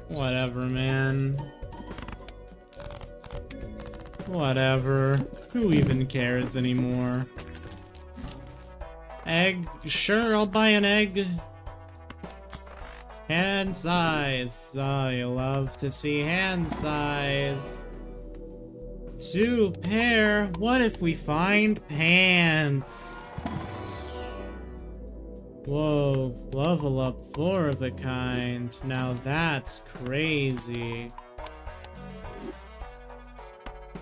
Whatever, man. Whatever. Who even cares anymore? Egg? Sure, I'll buy an egg. Hand size. Oh, you love to see hand size. 2 pair. What if we find pants? Whoa, level up 4 of a kind. Now that's crazy.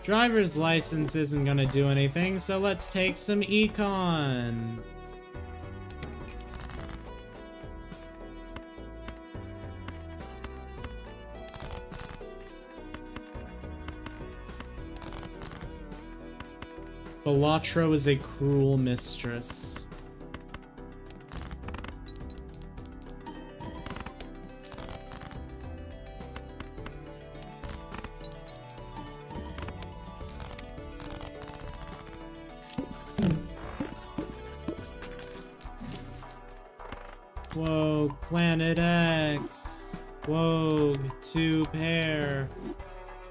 Driver's license isn't gonna do anything, so let's take some econ. Balatro is a cruel mistress. Whoa, Planet X. Whoa, 2 pair.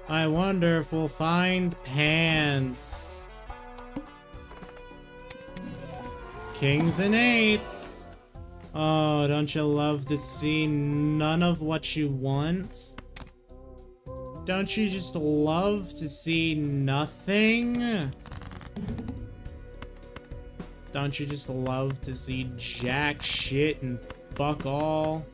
I wonder if we'll find pants. Kings and 8s. Oh, don't you love to see none of what you want? Don't you just love to see nothing? Don't you just love to see jack shit and fuck all?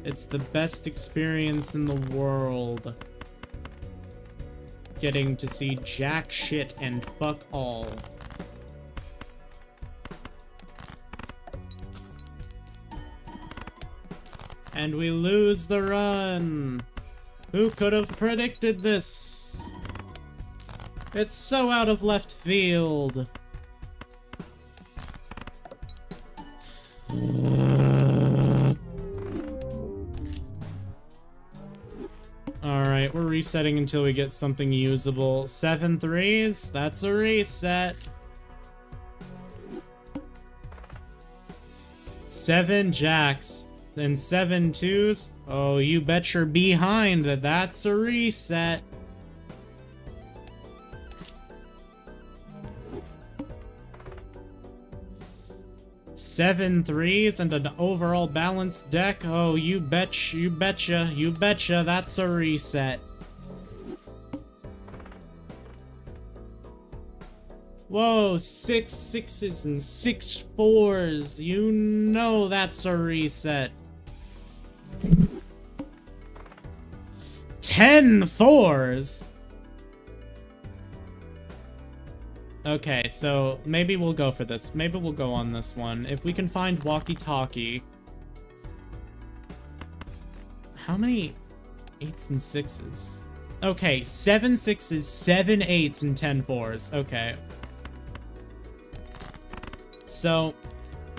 It's the best experience in the world. Getting to see jack shit and fuck all. And we lose the run. Who could have predicted this? It's so out of left field. Alright, we're resetting until we get something usable. 7 threes? That's a reset. 7 jacks. Then 7 twos? Oh, you bet you're behind that that's a reset. Seven threes and an overall balanced deck. Oh, you betcha, that's a reset. Whoa, 6 sixes and 6 fours. You know that's a reset. 10 fours. Okay, so maybe we'll go for this. Maybe we'll go on this one. If we can find walkie-talkie. How many 8s and 6s? Okay, 7 6s, 7 8s, and 10 4s. Okay. So,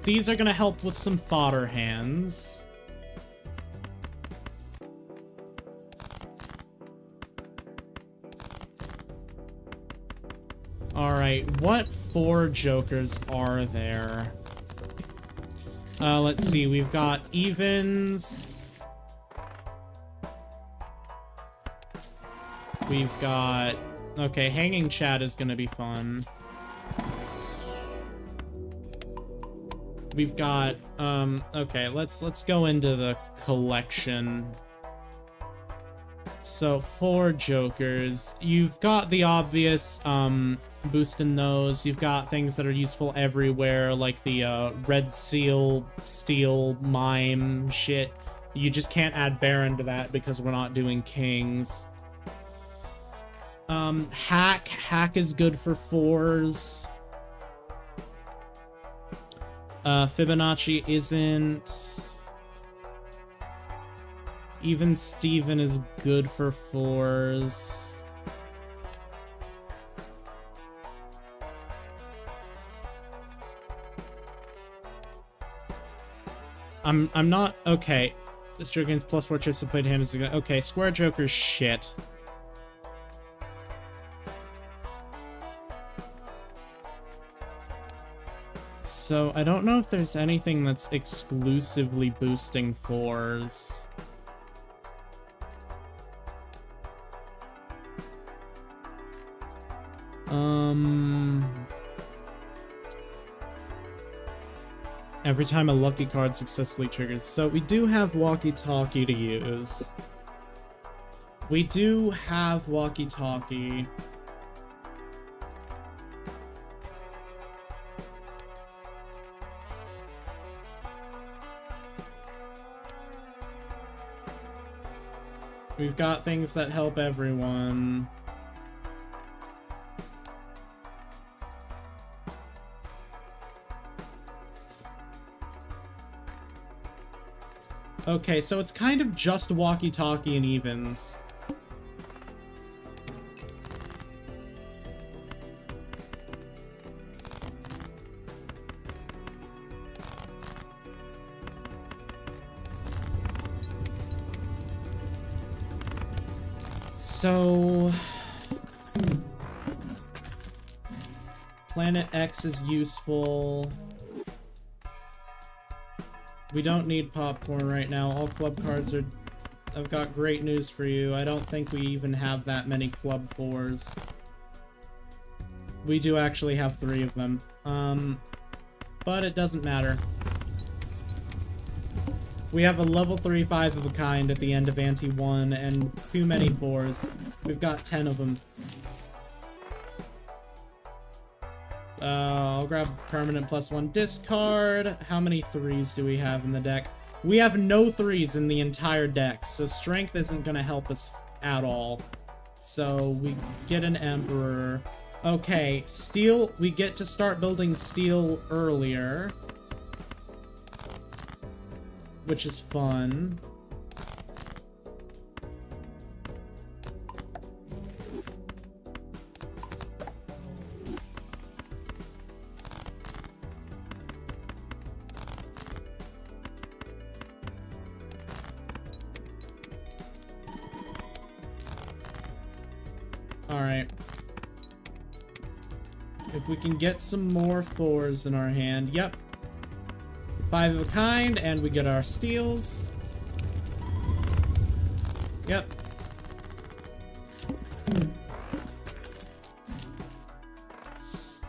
these are gonna help with some fodder hands. Alright, what 4 jokers are there? Let's see, we've got evens. We've got... Okay, hanging chat is gonna be fun. We've got, okay, let's go into the collection. So, 4 jokers. You've got the obvious, boosting those. You've got things that are useful everywhere, like the, red seal, steel, mime shit. You just can't add Baron to that because we're not doing kings. Hack is good for 4s. Fibonacci isn't. Even Steven is good for 4s. I'm not okay. This joker gains +4 chips to played hand is okay. Square joker's shit. So I don't know if there's anything that's exclusively boosting 4s. Every time a lucky card successfully triggers. So we do have walkie-talkie to use. We do have walkie-talkie. We've got things that help everyone. Okay, so it's kind of just walkie-talkie and evens. So... Planet X is useful. We don't need popcorn right now. All club cards are... I've got great news for you. I don't think we even have that many club 4s. We do actually have 3 of them. But it doesn't matter. We have a level 3 5 of a kind at the end of Ante 1 and too many 4s. We've got 10 of them. I'll grab permanent +1 discard. How many 3s do we have in the deck? We have no 3s in the entire deck, so strength isn't gonna help us at all. So we get an Emperor. Okay, steel, we get to start building steel earlier, which is fun. Alright. If we can get some more 4s in our hand. Yep. 5 of a kind, and we get our steals. Yep.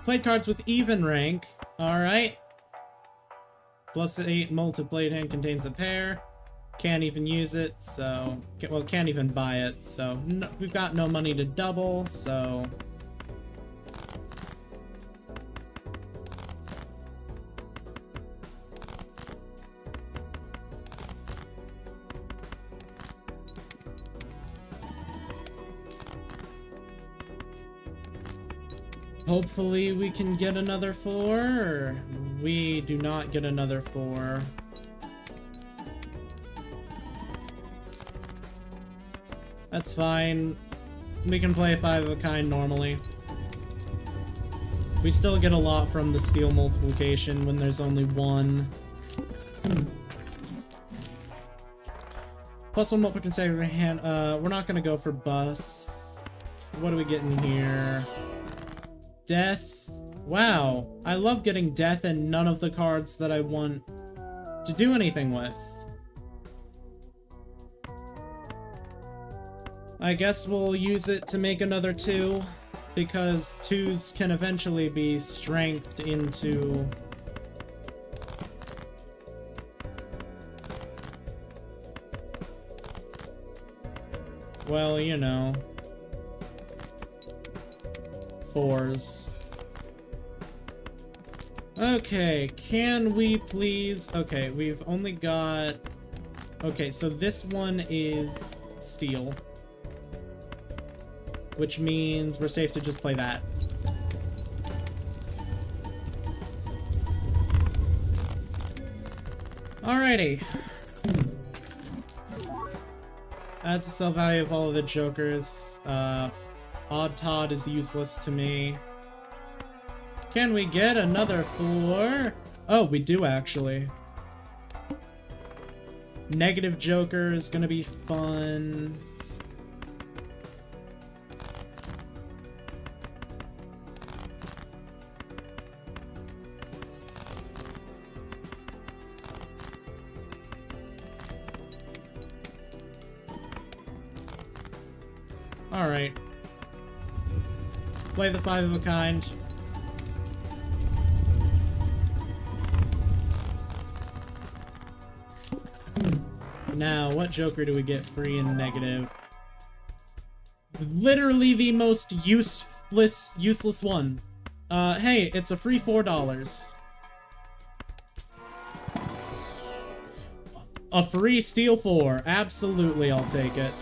Play cards with even rank. Alright. +8 multi-played hand contains a pair. Can't even use it, so... Well, can't even buy it, so... No, we've got no money to double, so... Hopefully we can get another 4, or we do not get another 4. That's fine. We can play 5 of a kind normally. We still get a lot from the steal multiplication when there's only 1. +1 multiple consecutive hand. We're not gonna go for bus. What do we get in here? Death. Wow. I love getting death and none of the cards that I want to do anything with. I guess we'll use it to make another 2, because 2s can eventually be strengthed into... Well, you know... 4s. Okay, can we please... Okay, we've only got... Okay, so this one is steel. Which means we're safe to just play that. Alrighty. That's the sell value of all of the jokers. Odd Todd is useless to me. Can we get another 4? Oh, we do actually. Negative Joker is gonna be fun. Alright. Play the 5 of a kind. Now, what Joker do we get free and negative? Literally the most useless one. Hey, it's a free $4. A free Steel 4. Absolutely, I'll take it.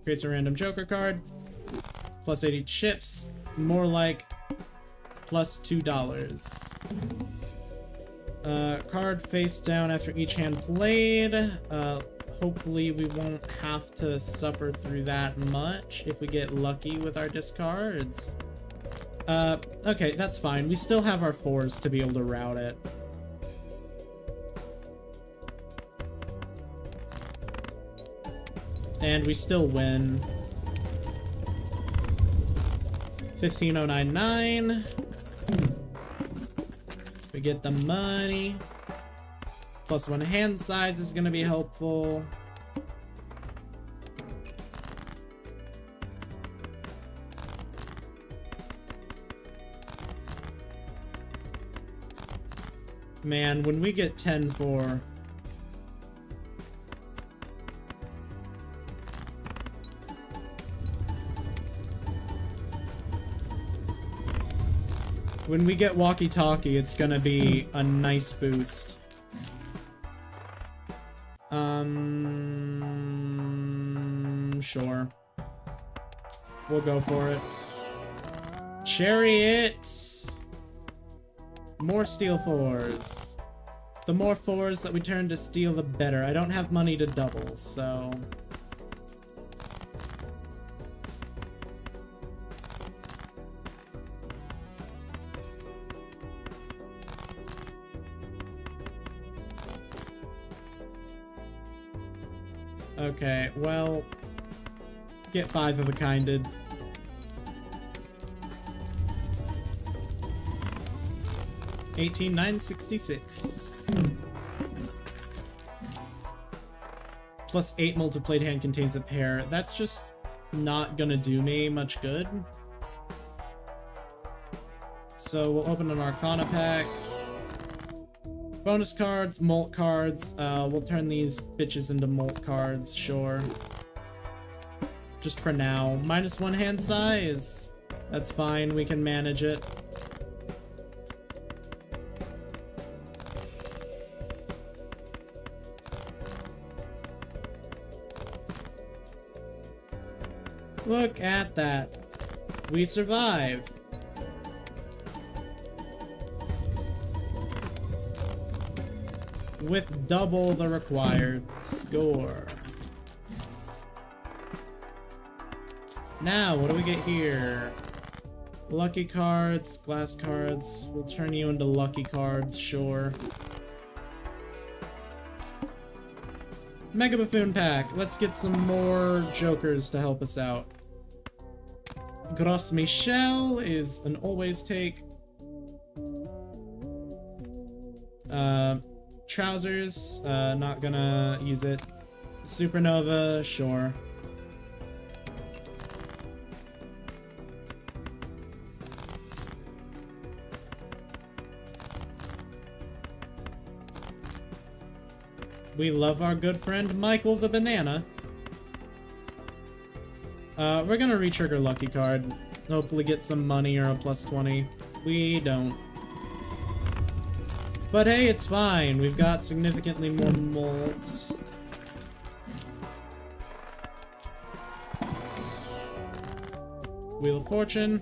Creates a random Joker card. Plus 80 chips. More like plus $2. Card face down after each hand played. Hopefully we won't have to suffer through that much if we get lucky with our discards. Okay, that's fine. We still have our 4s to be able to route it. And we still win. 15,099. We get the money. +1 hand size is gonna be helpful. Man, when we get 10-4... When we get walkie-talkie, it's gonna be a nice boost. Sure. We'll go for it. Chariot! More steel 4s. The more 4s that we turn to steel, the better. I don't have money to double, so... Okay, well, get 5 of a kinded. $18,966. Plus 8 multiplied hand contains a pair. That's just not gonna do me much good. So we'll open an Arcana pack. Bonus cards, molt cards. We'll turn these bitches into molt cards, sure. Just for now. -1 hand size. That's fine, we can manage it. Look at that. We survive. With double the required score. Now, what do we get here? Lucky cards, glass cards. We'll turn you into lucky cards, sure. Mega Buffoon pack. Let's get some more jokers to help us out. Gros Michel is an always take. Trousers, not gonna use it. Supernova, sure. We love our good friend Michael the Banana. We're gonna retrigger Lucky Card. Hopefully get some money or a +20. We don't. But hey, it's fine. We've got significantly more molds. Wheel of Fortune.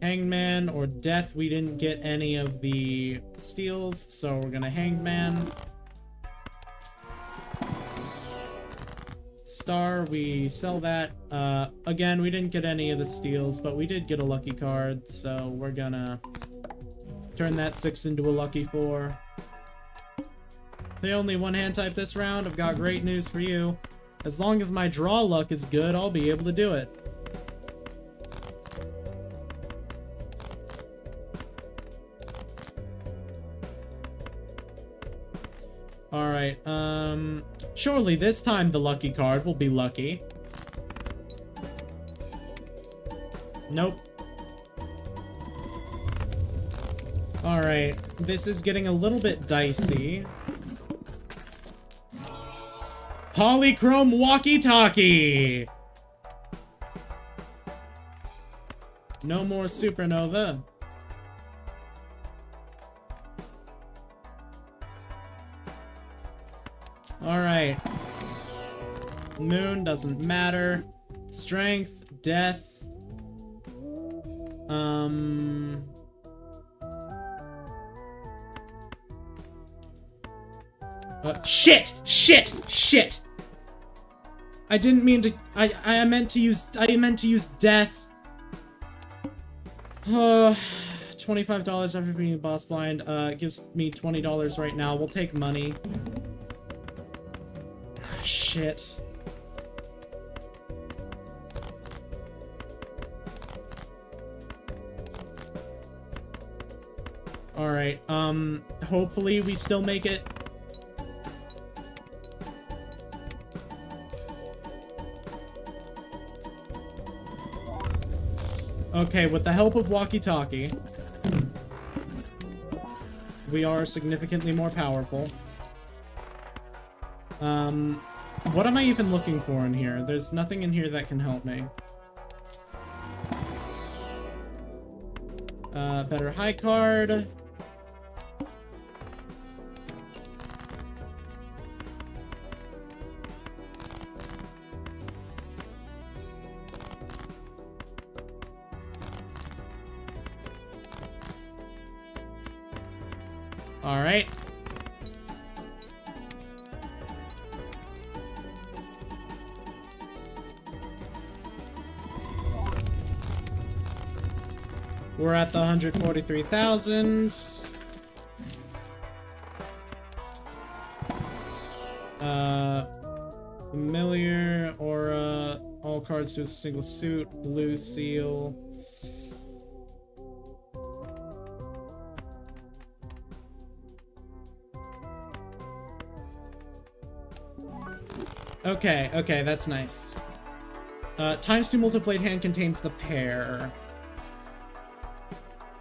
Hangman or Death. We didn't get any of the steals, so we're gonna Hangman. Star, we sell that. Again, we didn't get any of the steals, but we did get a lucky card, so we're gonna turn that 6 into a lucky 4. The only one hand type this round, I've got great news for you. As long as my draw luck is good, I'll be able to do it. Alright, surely this time the lucky card will be lucky. Nope. Alright, this is getting a little bit dicey. Polychrome walkie-talkie! No more supernova. Alright. Moon doesn't matter. Strength, death. Shit! Shit! Shit! I didn't mean to. I meant to use death. $25 after being boss blind. Gives me $20 right now. We'll take money. Shit. Alright, hopefully we still make it. Okay, with the help of walkie-talkie, we are significantly more powerful. What am I even looking for in here? There's nothing in here that can help me. Better high card. All right. We're at the 143,000. Familiar, aura, all cards to a single suit, blue seal. Okay, okay, that's nice. ×2 multiplied hand contains the pair.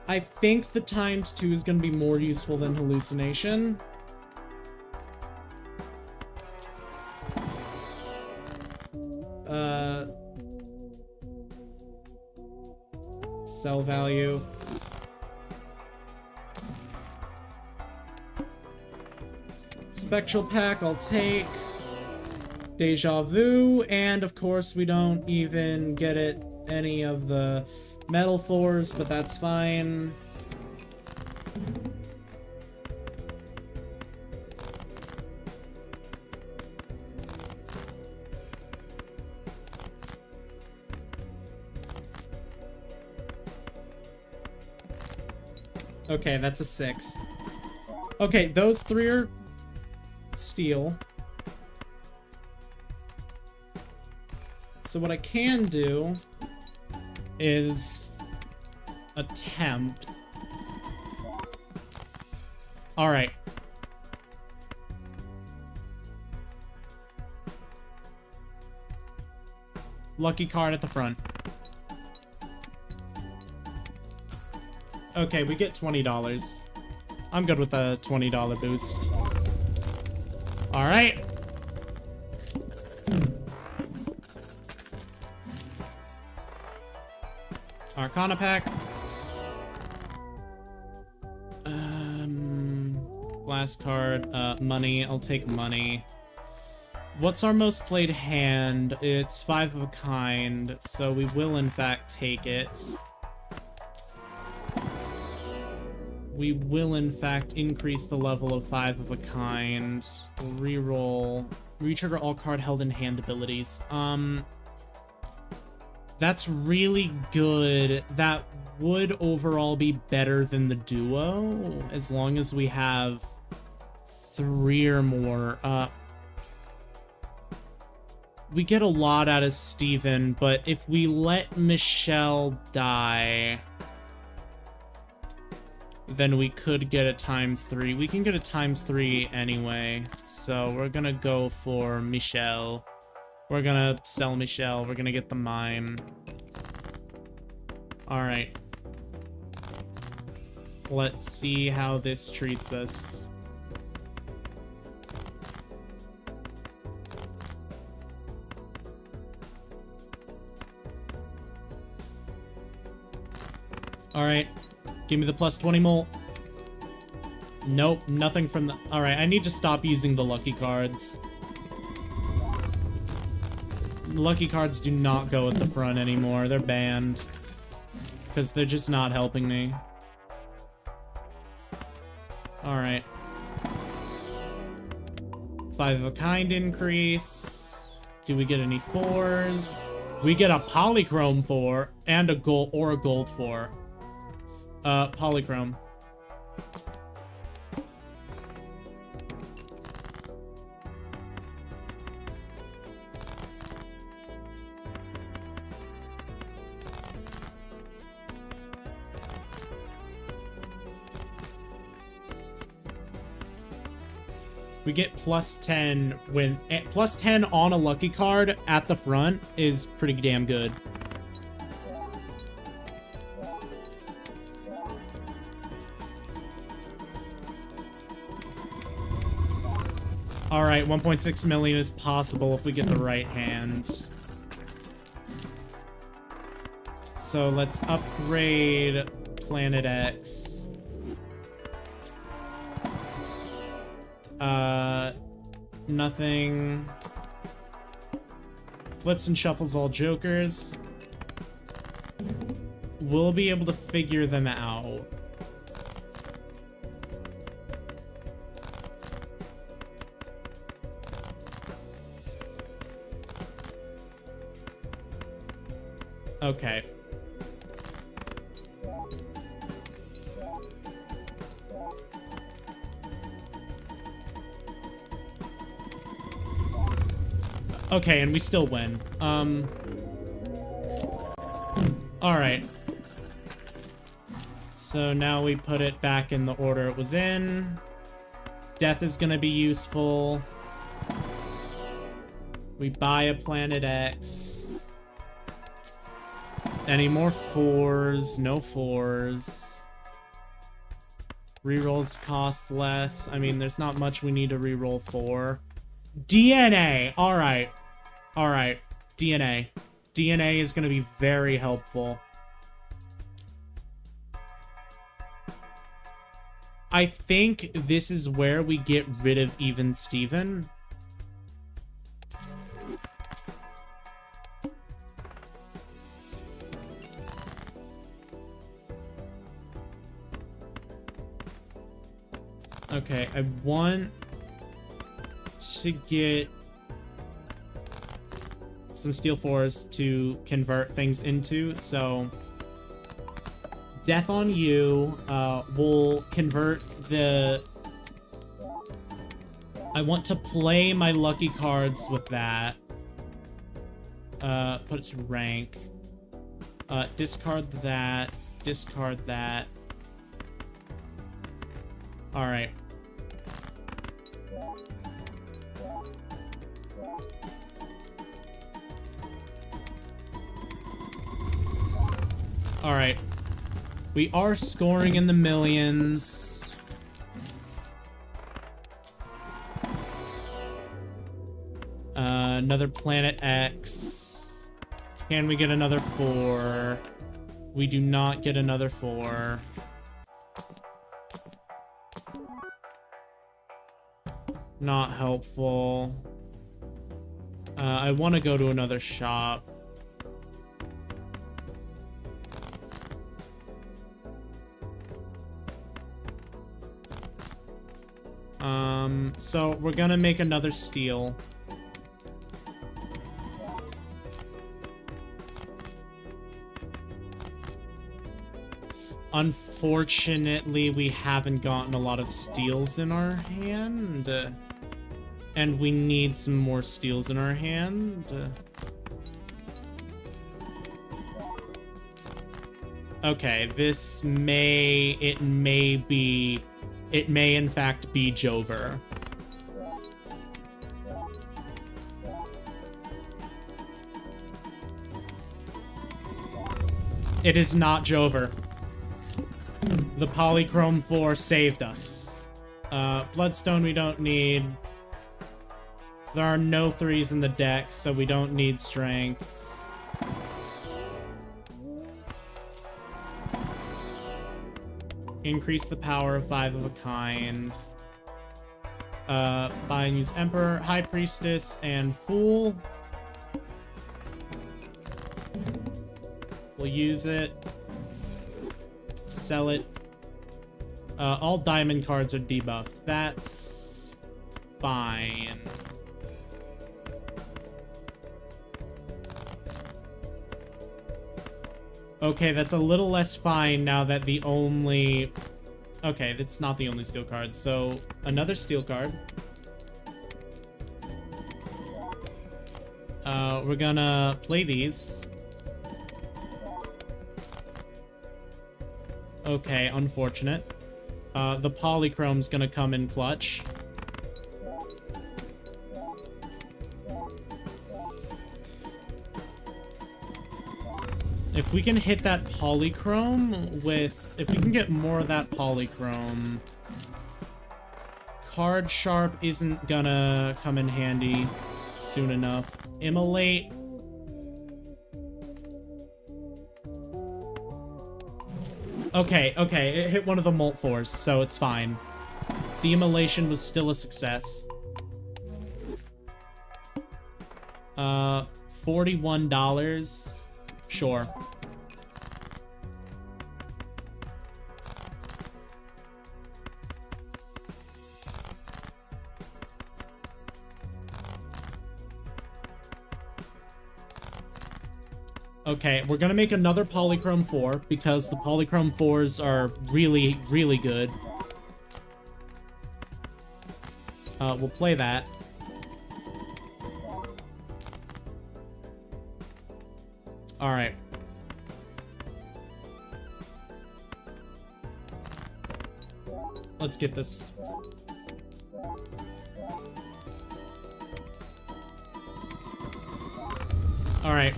I think the ×2 is going to be more useful than hallucination. Sell value. Spectral pack, I'll take. Deja vu, and of course we don't even get it any of the metal fours, but that's fine. Okay, that's a 6. Okay, those 3 are steel. So what I can do is attempt. All right. Lucky card at the front. Okay, we get $20. I'm good with the $20 boost. All right. Arcana pack. Last card. Money. I'll take money. What's our most played hand? It's 5 of a kind, so we will in fact take it. We will in fact increase the level of 5 of a kind. We'll reroll. Retrigger all card held in hand abilities. That's really good. That would overall be better than the duo, as long as we have 3 or more. We get a lot out of Steven, but if we let Michelle die, then we could get a ×3. We can get a ×3 anyway, so we're gonna go for Michelle. We're gonna sell Michelle. We're gonna get the mime. Alright. Let's see how this treats us. Alright. Give me the +20 mult. Nope, nothing from the... Alright, I need to stop using the lucky cards. Lucky cards do not go at the front anymore. They're banned. Because they're just not helping me. Alright. 5 of a kind increase. Do we get any 4s? We get a polychrome 4 and a gold or a gold 4. Polychrome. We get +10 when +10 on a lucky card at the front is pretty damn good. All right, 1.6 million is possible if we get the right hand. So let's upgrade Planet X. Nothing. Flips and shuffles all jokers. We'll be able to figure them out. Okay. Okay, and we still win. Alright. So now we put it back in the order it was in. Death is gonna be useful. We buy a Planet X. Any more 4s? No 4s. Rerolls cost less. I mean, there's not much we need to reroll for. DNA! Alright. Alright. DNA. DNA is going to be very helpful. I think this is where we get rid of Even Steven. Okay, I want to get some steel 4s to convert things into, so death on you. Will convert the... I want to play my lucky cards with that. Put it to rank. Discard that. Discard that. Alright. Alright. We are scoring in the millions. Another Planet X. Can we get another 4? We do not get another 4. Not helpful. I want to go to another shop. So we're gonna make another steel. Unfortunately, we haven't gotten a lot of steels in our hand. And we need some more steels in our hand. Okay, this may... It may in fact be Jover. It is not Jover. The Polychrome 4 saved us. Bloodstone we don't need. There are no 3s in the deck, so we don't need strengths. Increase the power of 5 of a kind. Buy and use Emperor, High Priestess, and Fool. We'll use it. Sell it. All diamond cards are debuffed. That's fine. Okay, that's a little less fine now that the only... Okay, that's not the only steel card. So, another steel card. We're gonna play these. Okay, unfortunate. The Polychrome's gonna come in clutch. If we can hit that Polychrome with... If we can get more of that Polychrome... Card Sharp isn't gonna come in handy soon enough. Immolate... Okay, it hit one of the Molt 4s, so it's fine. The immolation was still a success. $41. Sure. Okay, we're gonna make another Polychrome 4, because the Polychrome 4s are really, really good. We'll play that. All right. Let's get this. All right.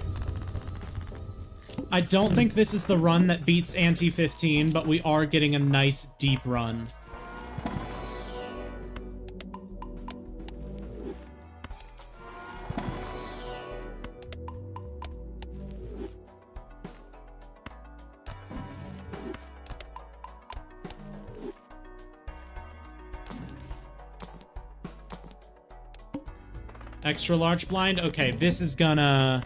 I don't think this is the run that beats Ante 15, but we are getting a nice deep run. Extra large blind? Okay, this is gonna...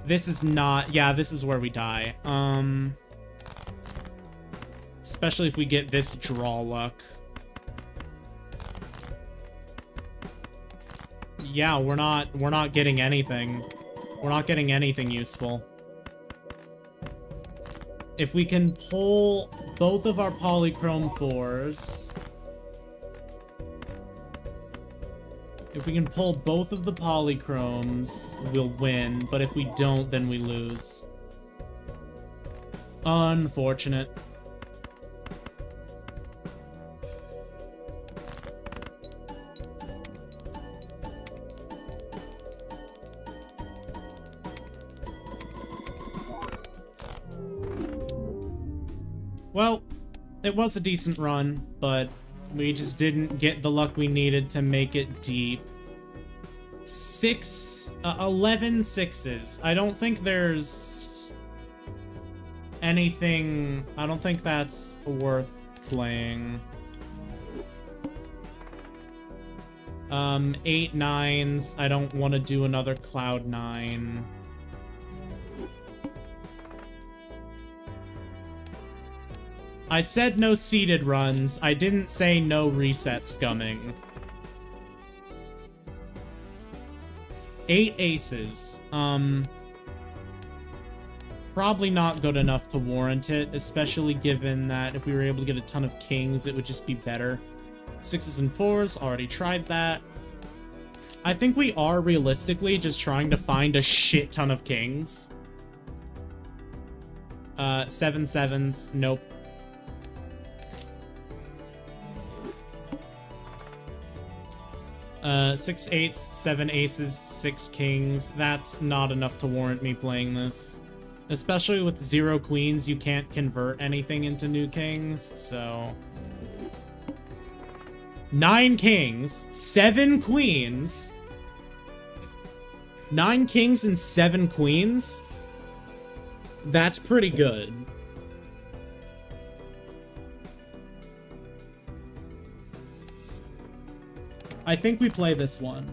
This is not... Yeah, this is where we die. Especially if we get this draw luck. Yeah, we're not getting anything. We're not getting anything useful. If we can pull both of our polychrome 4s... If we can pull both of the polychromes, we'll win. But if we don't, then we lose. Unfortunate. Well, it was a decent run, but we just didn't get the luck we needed to make it deep. 11 sixes. I don't think there's anything... I don't think that's worth playing. 8 nines. I don't want to do another cloud 9. I said no seeded runs. I didn't say no reset scumming. 8 aces. Probably not good enough to warrant it, especially given that if we were able to get a ton of kings, it would just be better. 6s and 4s, already tried that. I think we are realistically just trying to find a shit ton of kings. 7 sevens, nope. 6 eights, 7 aces, 6 kings. That's not enough to warrant me playing this. Especially with 0 queens, you can't convert anything into new kings, so... 9 kings, 7 queens. 9 kings and 7 queens? That's pretty good. I think we play this one.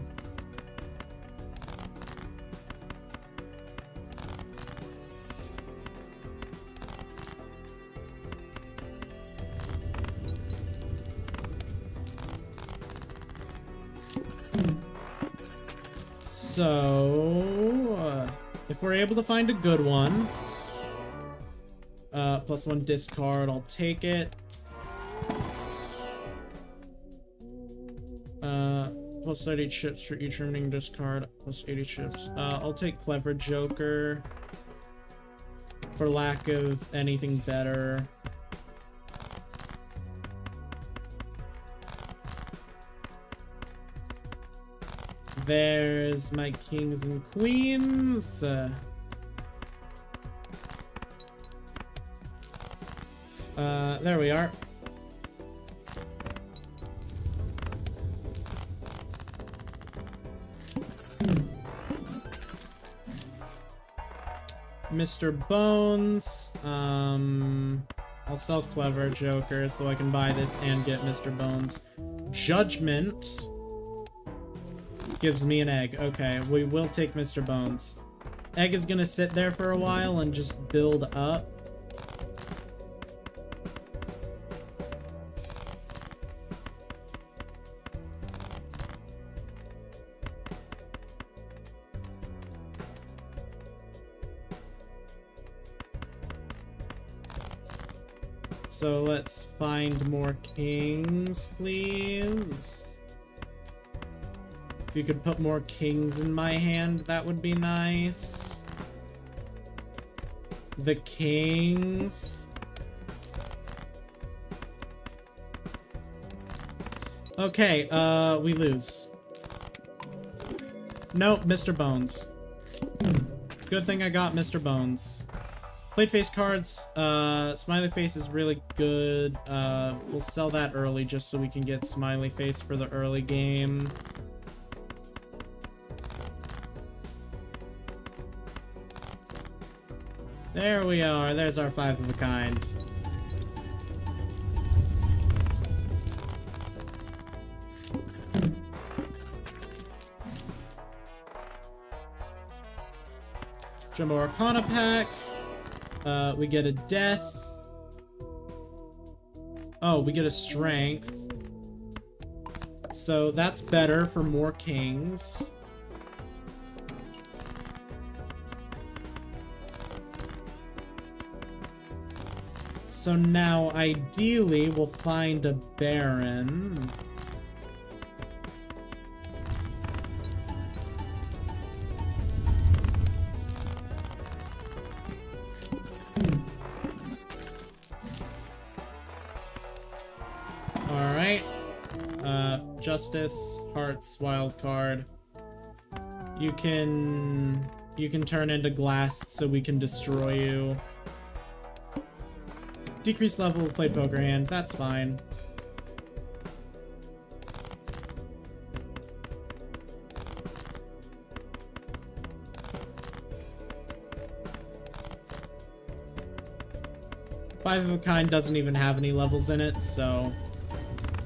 So, if we're able to find a good one, +1 discard, I'll take it. Plus 30 chips for each remaining discard, plus 80 chips. I'll take Clever Joker for lack of anything better. There's my kings and queens. There we are. Mr. Bones. I'll sell Clever Joker so I can buy this and get Mr. Bones. Judgment gives me an egg. Okay, we will take Mr. Bones. Egg is gonna sit there for a while and just build up. So let's find more kings, please. If you could put more kings in my hand, that would be nice. The kings. Okay, we lose. Nope, Mr. Bones. Good thing I got Mr. Bones. Plate face cards, Smiley Face is really good. We'll sell that early just so we can get Smiley Face for the early game. There we are, there's our 5 of a kind. Jumbo Arcana pack. We get a death. Oh, we get a strength. So that's better for more kings. So now, ideally, we'll find a Baron. Justice, Hearts, wild card. You can turn into glass so we can destroy you. Decrease level of played poker hand, that's fine. Five of a kind doesn't even have any levels in it, so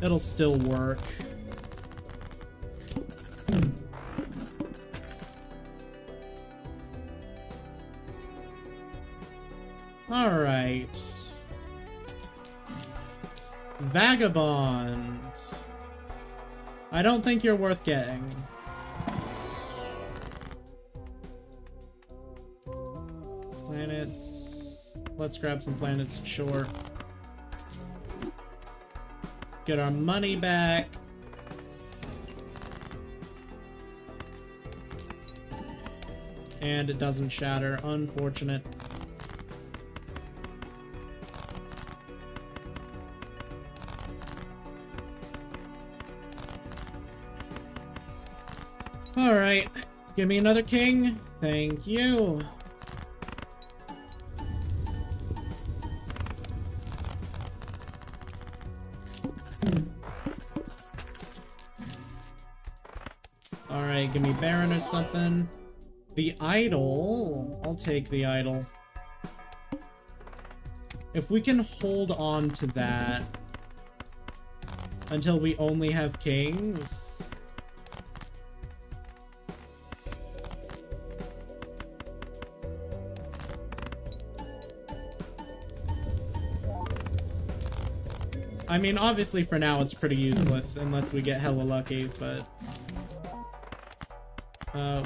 it'll still work. Alright. Vagabond. I don't think you're worth getting. Planets. Let's grab some planets, sure. Get our money back. And it doesn't shatter. Unfortunate. Alright. Give me another king. Thank you. Alright, give me Baron or something. The idol. I'll take the idol. If we can hold on to that until we only have kings. I mean, obviously for now it's pretty useless unless we get hella lucky, but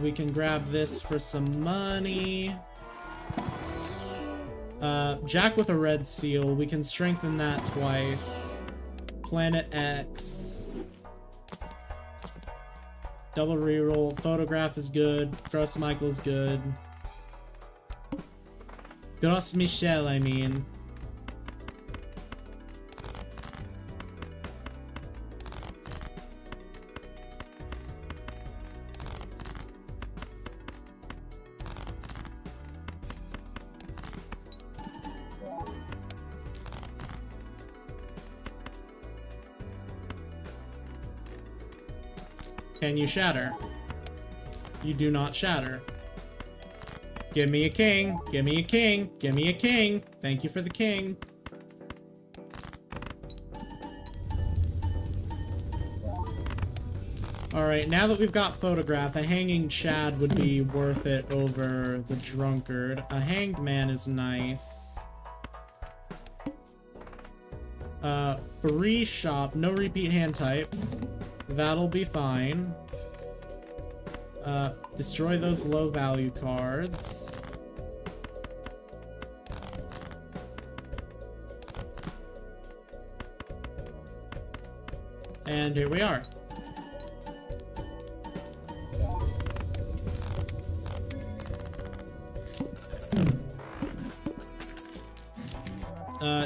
we can grab this for some money. Jack with a red seal. We can strengthen that twice. Planet X. Double reroll. Photograph is good. Gross Michael is good. Gross Michel, I mean. Can you shatter? You do not shatter. Give me a king. Give me a king. Give me a king. Thank you for the king. Alright, now that we've got photograph, a hanging Chad would be worth it over the drunkard. A hanged man is nice. 3 shop, no repeat hand types. That'll be fine. Destroy those low value cards. And here we are.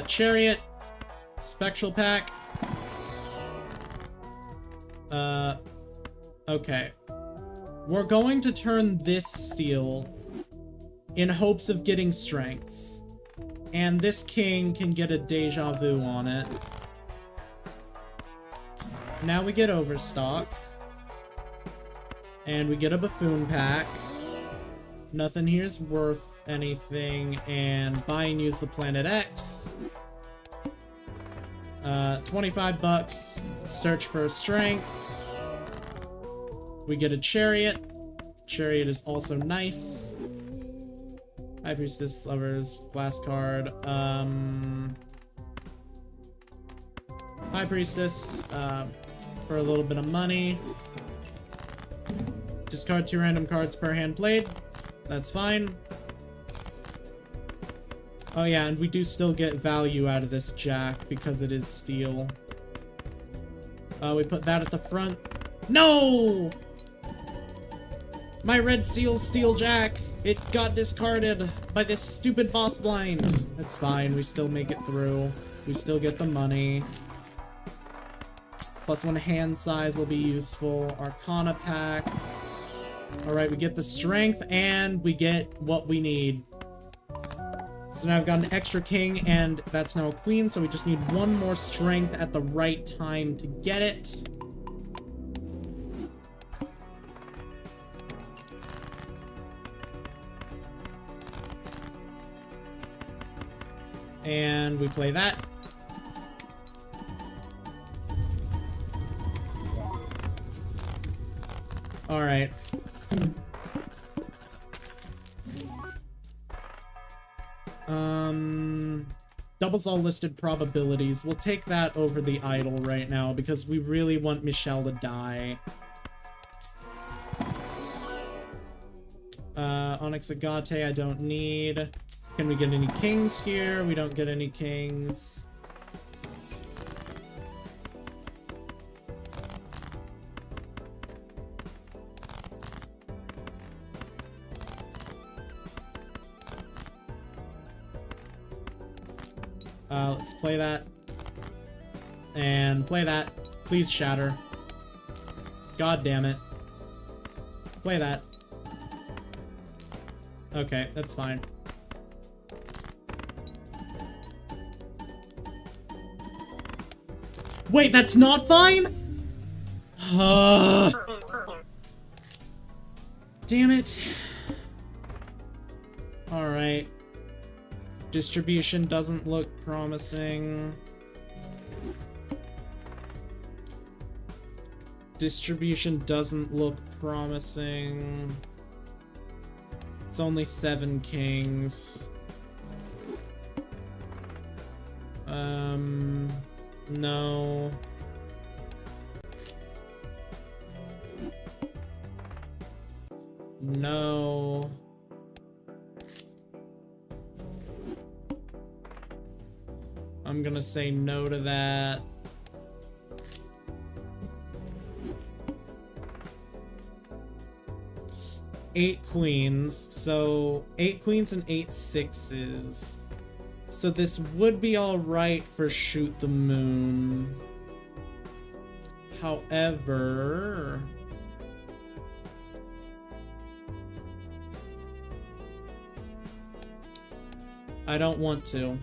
Chariot. Spectral pack. Okay. We're going to turn this steel in hopes of getting strengths. And this king can get a deja vu on it. Now we get overstock. And we get a buffoon pack. Nothing here's worth anything. And buy and use the Planet X. 25 bucks. Search for a strength. We get a chariot. Chariot is also nice. High Priestess, Lovers, Glass card. High Priestess, for a little bit of money. Discard 2 random cards per hand played. That's fine. Oh yeah, and we do still get value out of this jack because it is steel. We put that at the front. No! My red seal steel jack! It got discarded by this stupid boss blind. That's fine, we still make it through. We still get the money. +1 hand size will be useful. Arcana pack. Alright, we get the strength and we get what we need. So now I've got an extra king and that's now a queen, so we just need one more strength at the right time to get it. And we play that. Alright. Doubles all listed probabilities. We'll take that over the idol right now because we really want Michelle to die. Onyx Agate I don't need. Can we get any kings here? We don't get any kings. Let's play that. And play that. Please shatter. God damn it. Play that. Okay, that's fine. Wait, that's not fine? Damn it. Alright. Distribution doesn't look promising. Distribution doesn't look promising. It's only 7 kings. No. No. I'm gonna say no to that. Eight queens, so 8 queens and 8 sixes. So this would be alright for Shoot the Moon. However... I don't want to.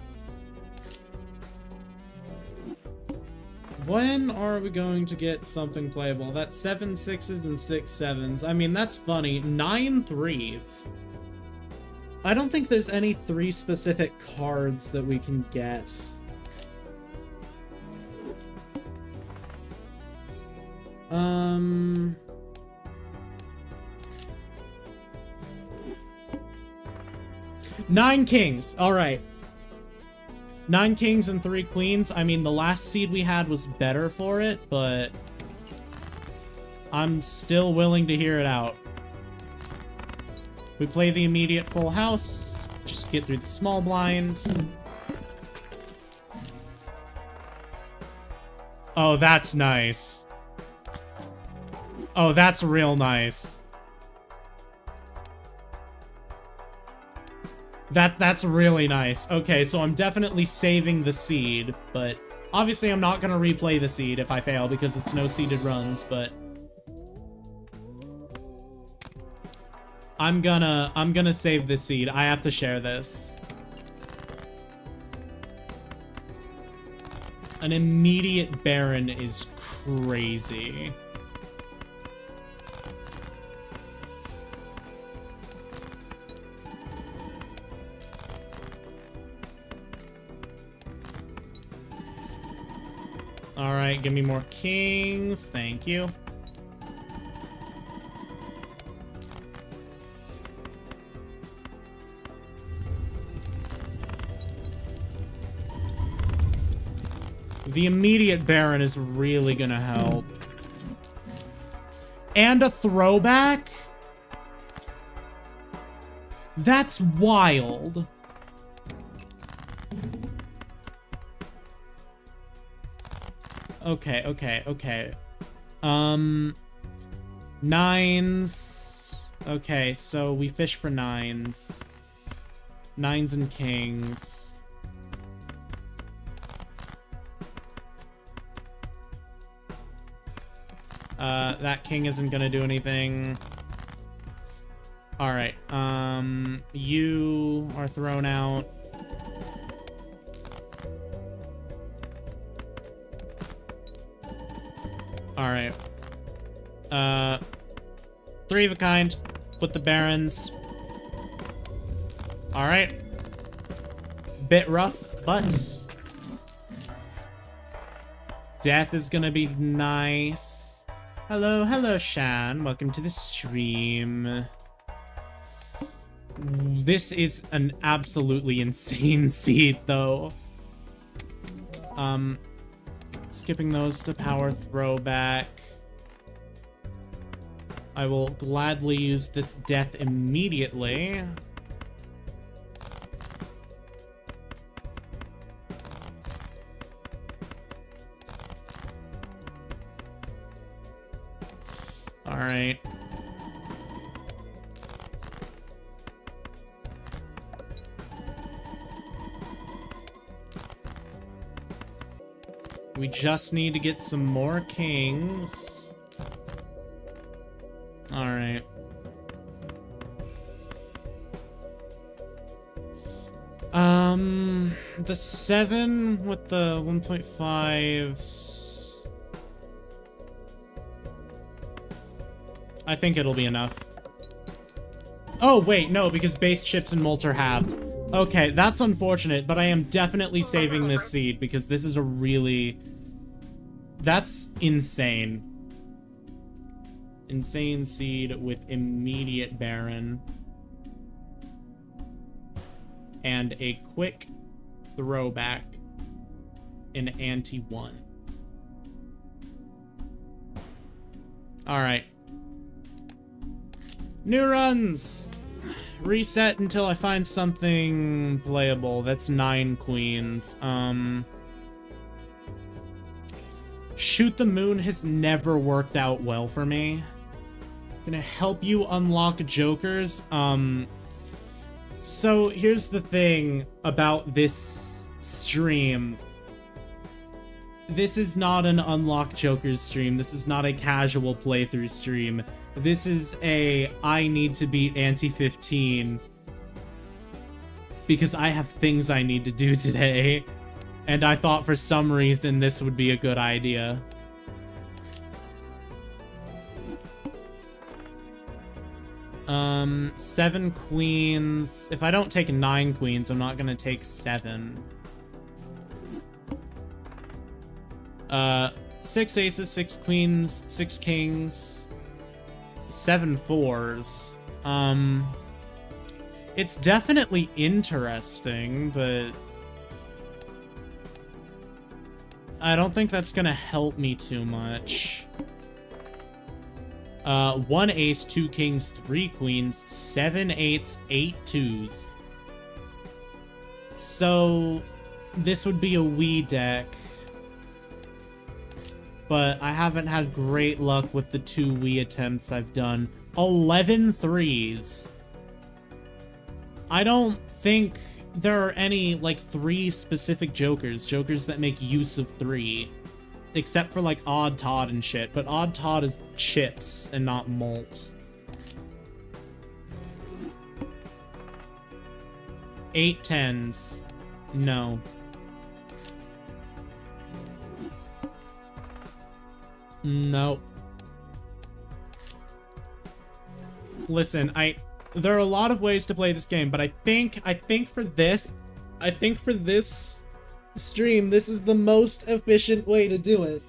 When are we going to get something playable? That's 7 sixes and 6 sevens. I mean, that's funny. 9 threes. I don't think there's any 3 specific cards that we can get. Nine kings. All right. 9 kings and 3 queens. I mean, the last seed we had was better for it, but I'm still willing to hear it out. We play the immediate full house. Just get through the small blind. Oh, that's nice. Oh, that's real nice. That's really nice. Okay, so I'm definitely saving the seed, but obviously I'm not gonna replay the seed if I fail because it's no seeded runs, but I'm gonna save this seed. I have to share this. An immediate Baron is crazy. Alright, give me more kings. Thank you. The immediate Baron is really gonna help. And a throwback? That's wild. Okay. Nines. Okay, so we fish for nines. Nines and kings. That king isn't gonna do anything. Alright, you are thrown out. Alright. Three of a kind. Put the barons. Alright. Bit rough, but death is gonna be nice. Hello, Shan. Welcome to the stream. This is an absolutely insane seed, though. Skipping those to power throwback. I will gladly use this death immediately. Alright. We just need to get some more kings. Alright. The 7 with the 1.5s. I think it'll be enough. Oh, wait, no, because base chips and molt are halved. Okay, that's unfortunate, but I am definitely saving this seed because this is a really... That's insane. Insane seed with immediate Baron. And a quick throwback in Ante 1. Alright. New runs! Reset until I find something playable. That's 9 queens. Shoot the Moon has never worked out well for me. Gonna help you unlock jokers. So here's the thing about this stream. This is not an unlock jokers stream. This is not a casual playthrough stream. This is a I need to beat Ante 15 because I have things I need to do today, and I thought for some reason this would be a good idea. Seven queens. If I don't take 9 queens, I'm not gonna take 7. 6 aces, 6 queens, 6 kings, 7 fours. It's definitely interesting, but I don't think that's gonna help me too much. 1 ace, 2 kings, 3 queens, 7 eights, 8 twos. So this would be a Wii deck, but I haven't had great luck with the 2 Wii attempts I've done. 11 threes. I don't think there are any, like, 3 specific Jokers that make use of 3. Except for, like, Odd Todd and shit. But Odd Todd is chips and not malt. 8 10s. No. Nope. Listen, there are a lot of ways to play this game, but I think for this stream, this is the most efficient way to do it.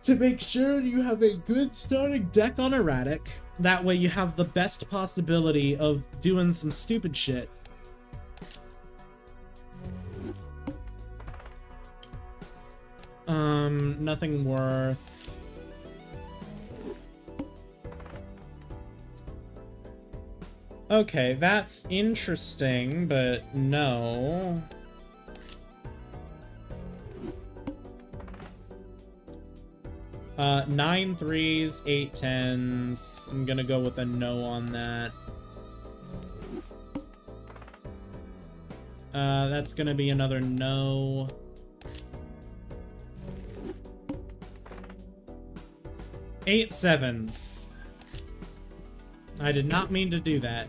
To make sure you have a good starting deck on Erratic. That way you have the best possibility of doing some stupid shit. Nothing worth. Okay, that's interesting, but no. Nine 3s, 8 10s. I'm gonna go with a no on that. That's gonna be another no. Eight 7s. I did not mean to do that.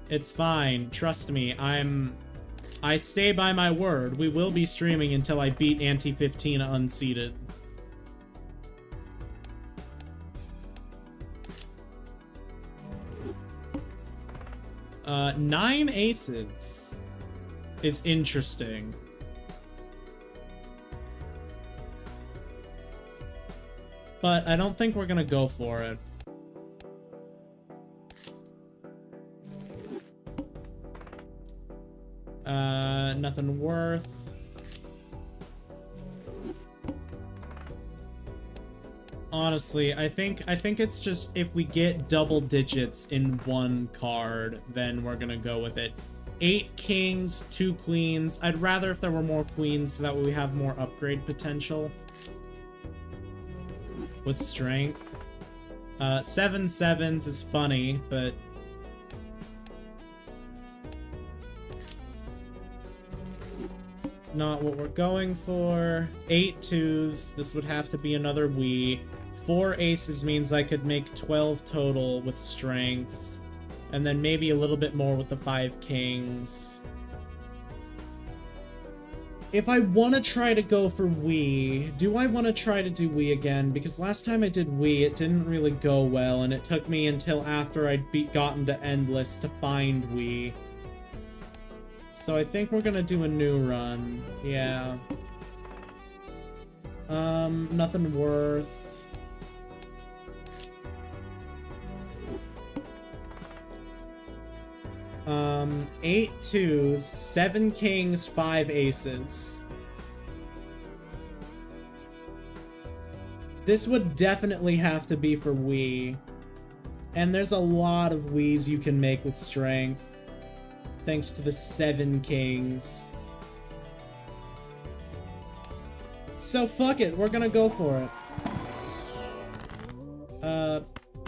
It's fine. Trust me. I stay by my word. We will be streaming until I beat Ante 15 Unseeded. Nine aces is interesting. But I don't think we're gonna go for it. Nothing worth. Honestly, I think it's just if we get double digits in one card, then we're gonna go with it. 8 kings, 2 queens. I'd rather if there were more queens so that way we have more upgrade potential. With strength. 7 7s is funny, but not what we're going for. 8 2s. This would have to be another Wii. 4 aces means I could make 12 total with strengths. And then maybe a little bit more with the 5 kings. If I want to try to go for Wii, do I want to try to do Wii again? Because last time I did Wii, it didn't really go well, and it took me until after I'd gotten to Endless to find Wii. So I think we're gonna do a new run. Yeah. Nothing worth. 8 2s, 7 kings, 5 aces. This would definitely have to be for Wii. And there's a lot of Wiis you can make with strength. Thanks to the 7 kings. So fuck it, we're gonna go for it.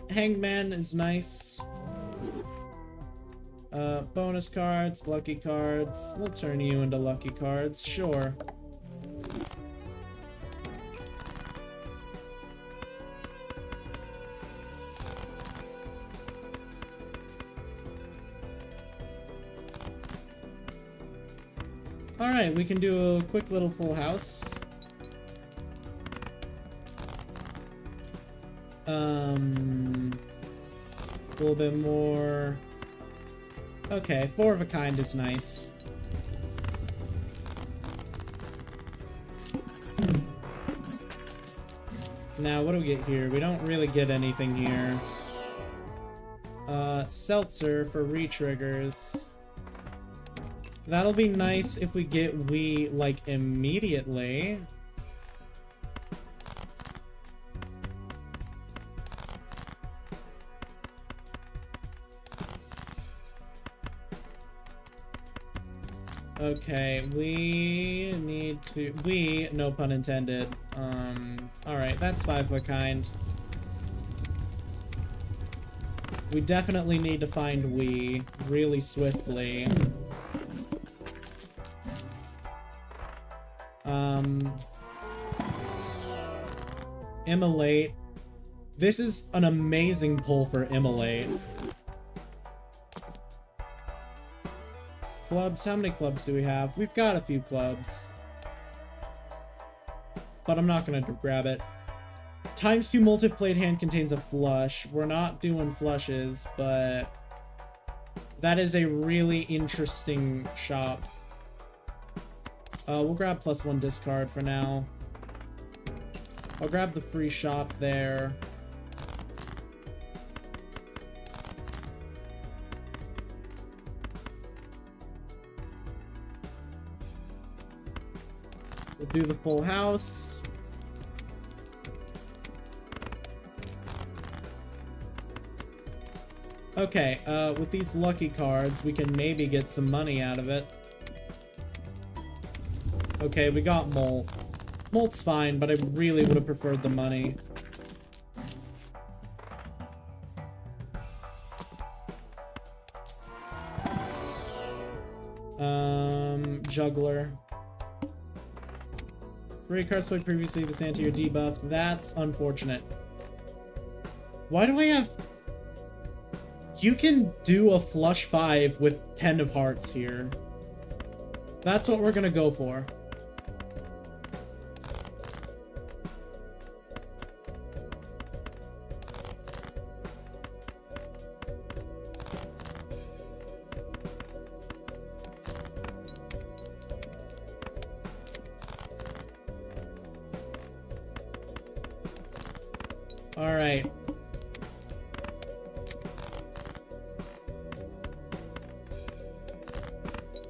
Hangman is nice. Bonus cards, lucky cards. We'll turn you into lucky cards, sure. Alright, we can do a quick little full house. A little bit more. Okay, 4 of a kind is nice. Now, what do we get here? We don't really get anything here. Seltzer for re-triggers. That'll be nice if we get Wii, like, immediately. Okay, we need to... no pun intended. Alright, that's 5 of a kind. We definitely need to find we really swiftly. Immolate. This is an amazing pull for Immolate. Clubs. How many clubs do we have? We've got a few clubs. But I'm not going to grab it. ×2 multi-played hand contains a flush. We're not doing flushes, but that is a really interesting shop. We'll grab +1 discard for now. I'll grab the free shop there. We'll do the full house. Okay, with these lucky cards, we can maybe get some money out of it. Okay, we got Molt. Molt's fine, but I really would have preferred the money. Juggler. Free cards played previously, this ante are debuffed. That's unfortunate. Why do I have... You can do a flush 5 with 10 of hearts here. That's what we're gonna go for. All right.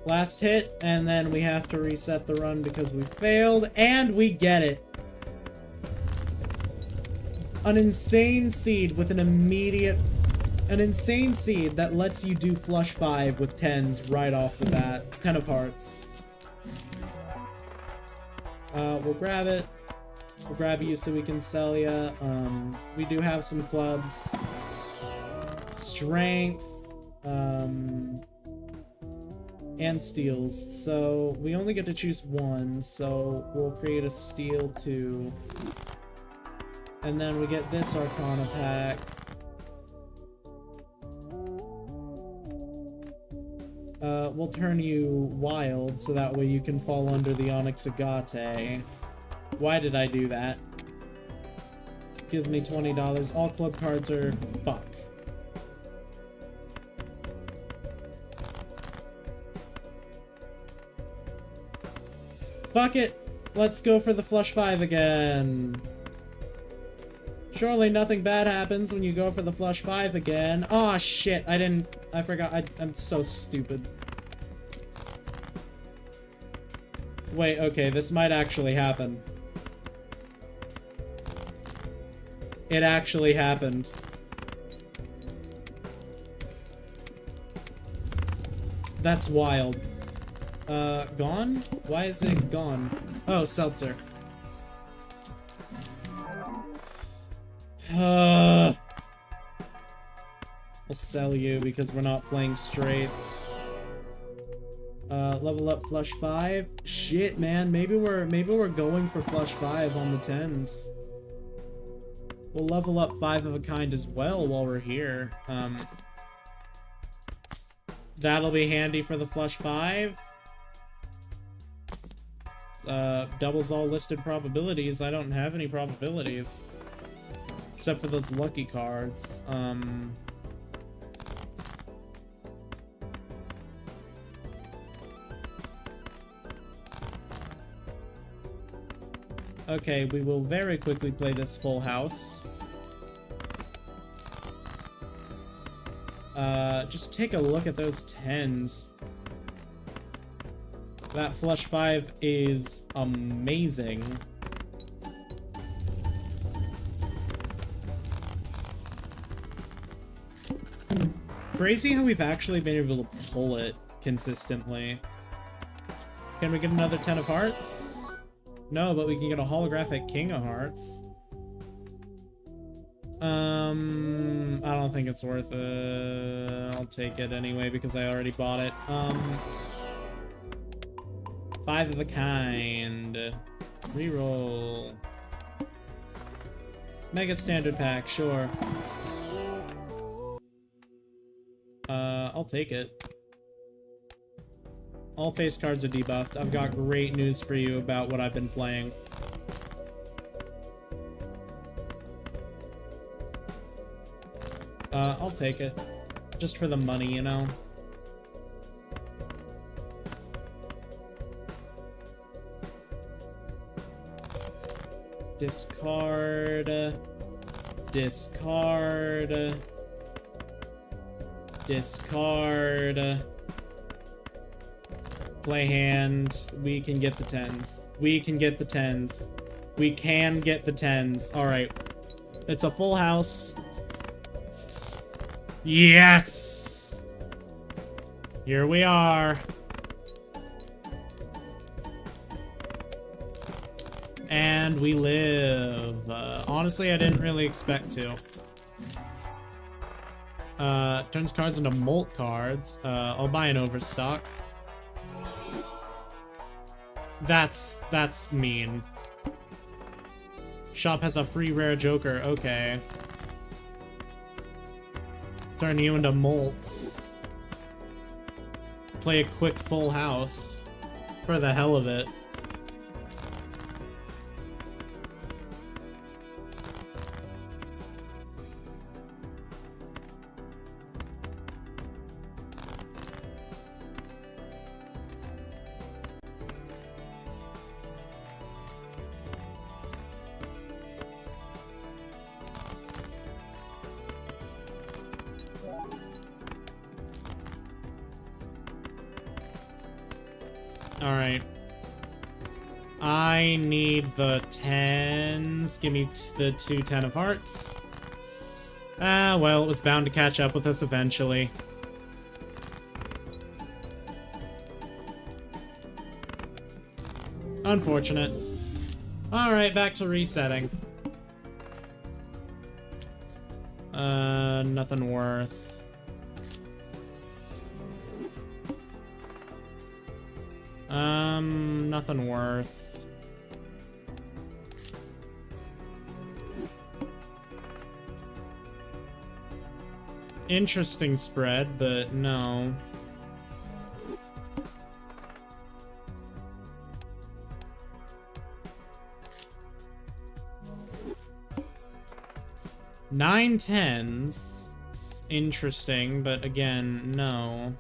Last hit, and then we have to reset the run because we failed, and we get it. An insane seed with an immediate... An insane seed that lets you do flush 5 with 10s right off the bat. 10 of hearts. We'll grab it. We'll grab you so we can sell ya. We do have some clubs. Strength. And steals. So we only get to choose one. So we'll create a steal 2. And then we get this Arcana pack. We'll turn you wild so that way you can fall under the Onyx Agate. Why did I do that? Gives me $20. All club cards are... Fuck. Fuck it! Let's go for the flush 5 again. Surely nothing bad happens when you go for the flush 5 again. Aw, shit. I forgot. I'm so stupid. Wait, okay. This might actually happen. It actually happened. That's wild. Gone? Why is it gone? Oh, Seltzer. We'll sell you because we're not playing straights. Level up flush 5. Shit, man. Maybe we're going for flush 5 on the 10s. We'll level up 5 of a kind as well while we're here. That'll be handy for the flush 5. Doubles all listed probabilities. I don't have any probabilities. Except for those lucky cards. Okay, we will very quickly play this full house. Just take a look at those 10s. That flush 5 is amazing. Crazy how we've actually been able to pull it consistently. Can we get another 10 of hearts? No, but we can get a holographic King of Hearts. I don't think it's worth it. I'll take it anyway because I already bought it. 5 of a kind. Reroll. Mega standard pack, sure. I'll take it. All face cards are debuffed. I've got great news for you about what I've been playing. I'll take it. Just for the money, you know? Discard. Discard. Discard. Play hand. We can get the 10s. We can get the 10s. We can get the 10s. Alright. It's a full house. Yes! Here we are. And we live. Honestly, I didn't really expect to. Turns cards into molt cards. I'll buy an overstock. That's mean. Shop has a free rare joker. Okay. Turn you into molts. Play a quick full house. For the hell of it. Alright. I need the 10s. Give me the 2 10 of hearts. Ah, well, it was bound to catch up with us eventually. Unfortunate. Alright, back to resetting. Nothing worth. Nothing worth. Interesting spread, but no. Nine tens. It's interesting, but again, no.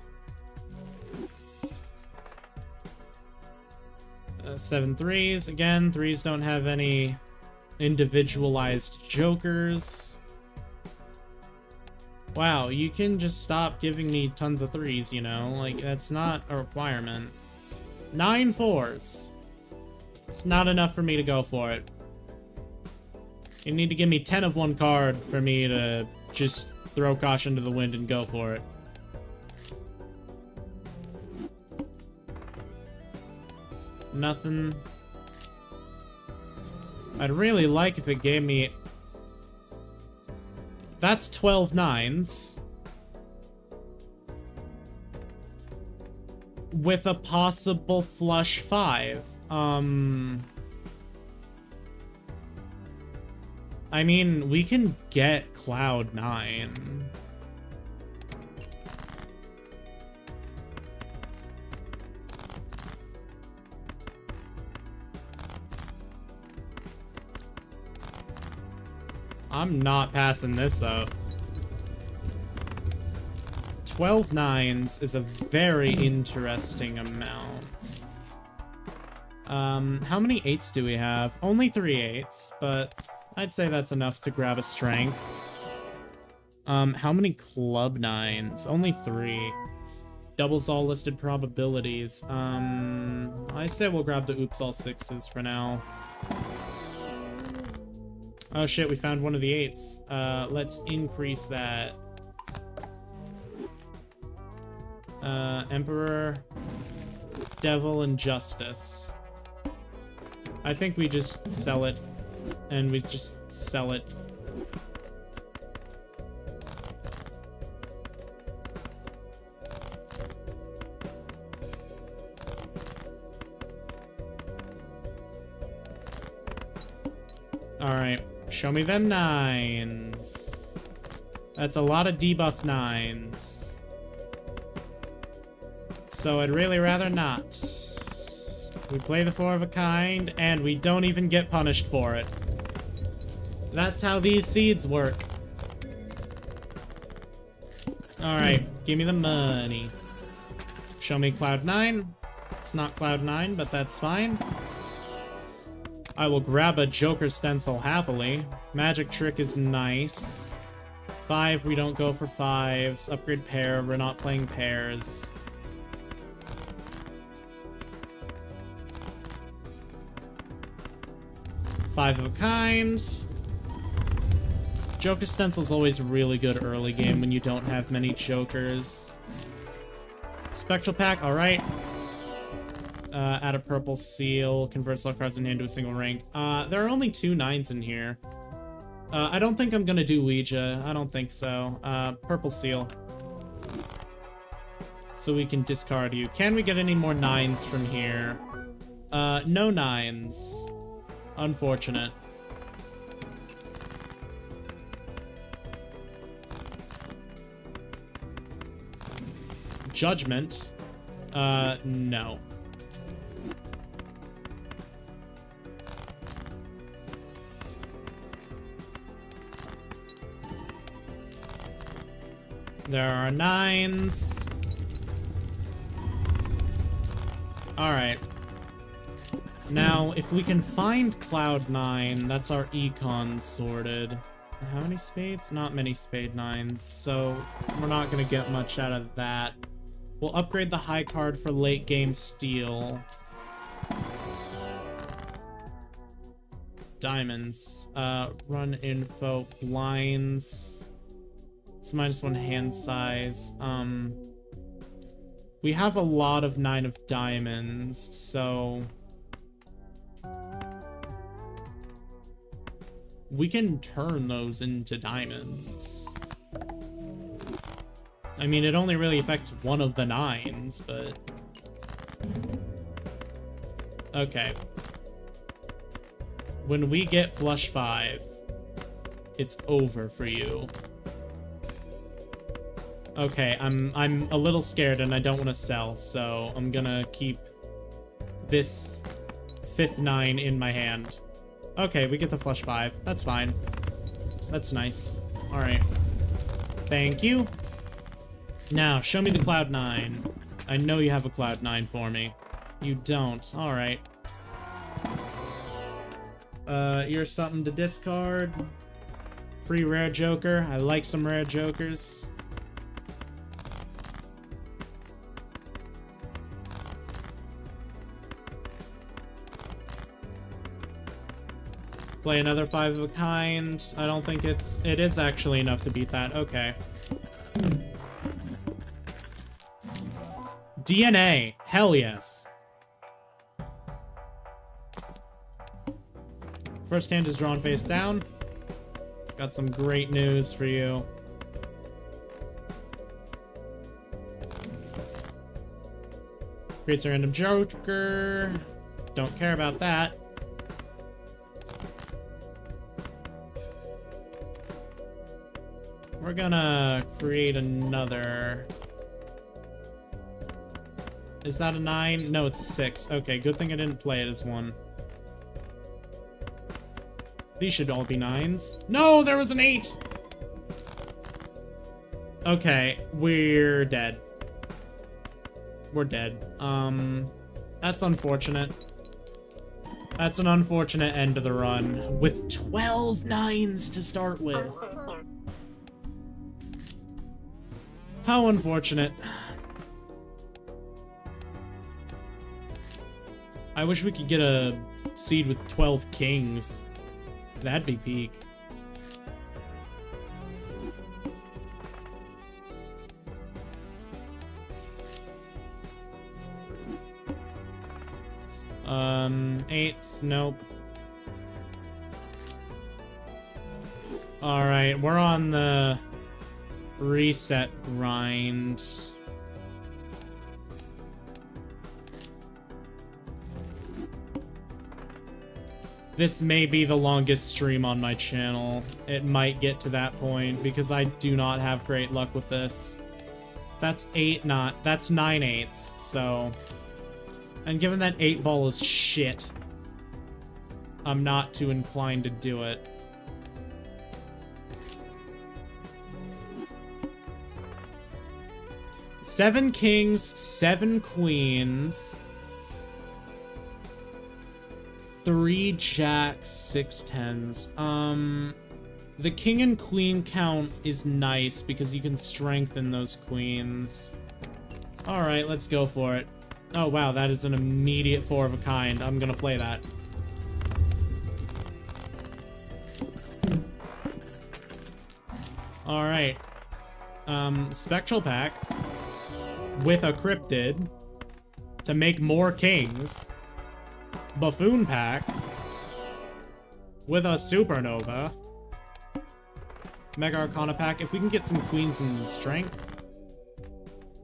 7 threes. Again, threes don't have any individualized jokers. Wow, you can just stop giving me tons of threes, you know? Like, that's not a requirement. 9 fours. It's not enough for me to go for it. You need to give me 10 of one card for me to just throw caution to the wind and go for it. Nothing. I'd really like if it gave me... That's 12 nines. With a possible flush 5. I mean, we can get Cloud 9. I'm not passing this up. 12 nines is a very interesting amount. How many 8s do we have? Only 3 8s, but I'd say that's enough to grab a strength. How many club 9s? Only 3. Doubles all listed probabilities. I say we'll grab the oops all 6s for now. Oh shit, we found one of the 8s. Let's increase that. Emperor, Devil, and Justice. I think we just sell it. And we just sell it. Alright, show me them 9s. That's a lot of debuff 9s. So I'd really rather not. We play the 4 of a kind, and we don't even get punished for it. That's how these seeds work. Alright, give me the money. Show me Cloud 9. It's not Cloud 9, but that's fine. I will grab a Joker Stencil happily. Magic Trick is nice. 5, we don't go for 5s. Upgrade pair, we're not playing pairs. Five of a kind. Joker Stencil's always really good early game when you don't have many Jokers. Spectral Pack, alright. Add a purple seal, converts all cards in hand to a single rank. There are only 2 9s in here. I don't think I'm gonna do Ouija. I don't think so. Purple seal. So we can discard you. Can we get any more 9s from here? No 9s. Unfortunate. Judgment. No. There are 9s. Alright. Now, if we can find Cloud 9, that's our econ sorted. How many spades? Not many spade 9s, so we're not gonna get much out of that. We'll upgrade the high card for late game steal. Diamonds. Run info. Blinds. It's -1 hand size. We have a lot of 9 of diamonds, so we can turn those into diamonds. I mean, it only really affects one of the 9s, but okay. When we get flush 5, it's over for you. Okay, I'm a little scared and I don't want to sell, so I'm gonna keep this 5th 9 in my hand. Okay, we get the flush 5. That's fine. That's nice. Alright. Thank you. Now, show me the Cloud 9. I know you have a Cloud 9 for me. You don't. Alright. Here's something to discard. Free rare Joker. I like some rare Jokers. Play another 5 of a kind. I don't think it is actually enough to beat that. Okay. DNA. Hell yes. First hand is drawn face down. Got some great news for you. Creates a random Joker. Don't care about that. We're gonna create another. Is that a 9? No, it's a 6. Okay, good thing I didn't play it as 1. These should all be 9s. No, there was an 8! Okay, we're dead. We're dead. That's unfortunate. That's an unfortunate end to the run. With 12 9s to start with. How unfortunate. I wish we could get a seed with 12 kings. That'd be peak. Eights, nope. Alright, we're on the reset grind. This may be the longest stream on my channel. It might get to that point because I do not have great luck with this. That's 9 eights, so... And given that 8 ball is shit, I'm not too inclined to do it. Seven kings, 7 queens, 3 jacks, 6 tens. The king and queen count is nice because you can strengthen those queens. Alright, let's go for it. Oh wow, that is an immediate 4 of a kind. I'm gonna play that. Alright. Spectral pack with a cryptid to make more kings. Buffoon pack with a supernova. Mega Arcana pack. If we can get some queens and strength.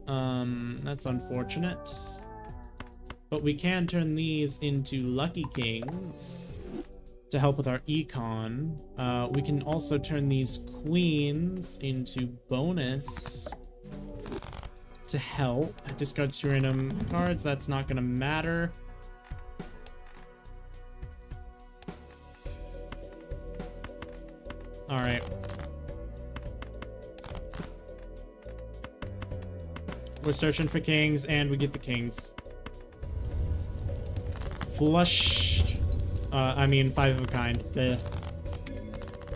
That's unfortunate. But we can turn these into lucky kings to help with our econ. We can also turn these queens into bonus to help. Discards 2 random cards. That's not gonna matter. Alright. We're searching for kings, and we get the kings. Flush. I mean, 5 of a kind. Blech.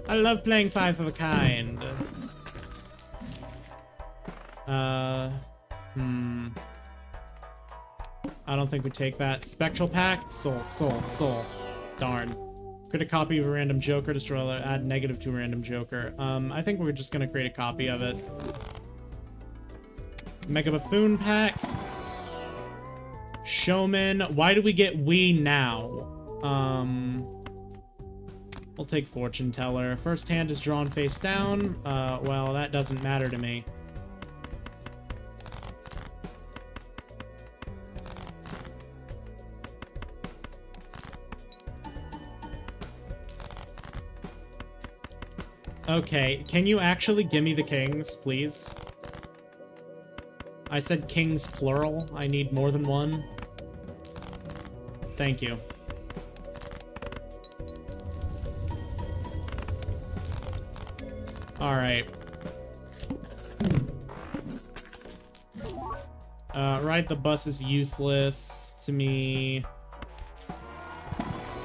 I love playing 5 of a kind. I don't think we take that. Spectral pack? Soul. Darn. Create a copy of a random joker, destroy, add negative to a random joker. I think we're just gonna create a copy of it. Mega Buffoon pack. Showman. Why do we get we now? We'll take Fortune Teller. First hand is drawn face down. Well, that doesn't matter to me. Okay, can you actually give me the kings, please? I said kings plural. I need more than one. Thank you. Alright. Ride the bus is useless to me.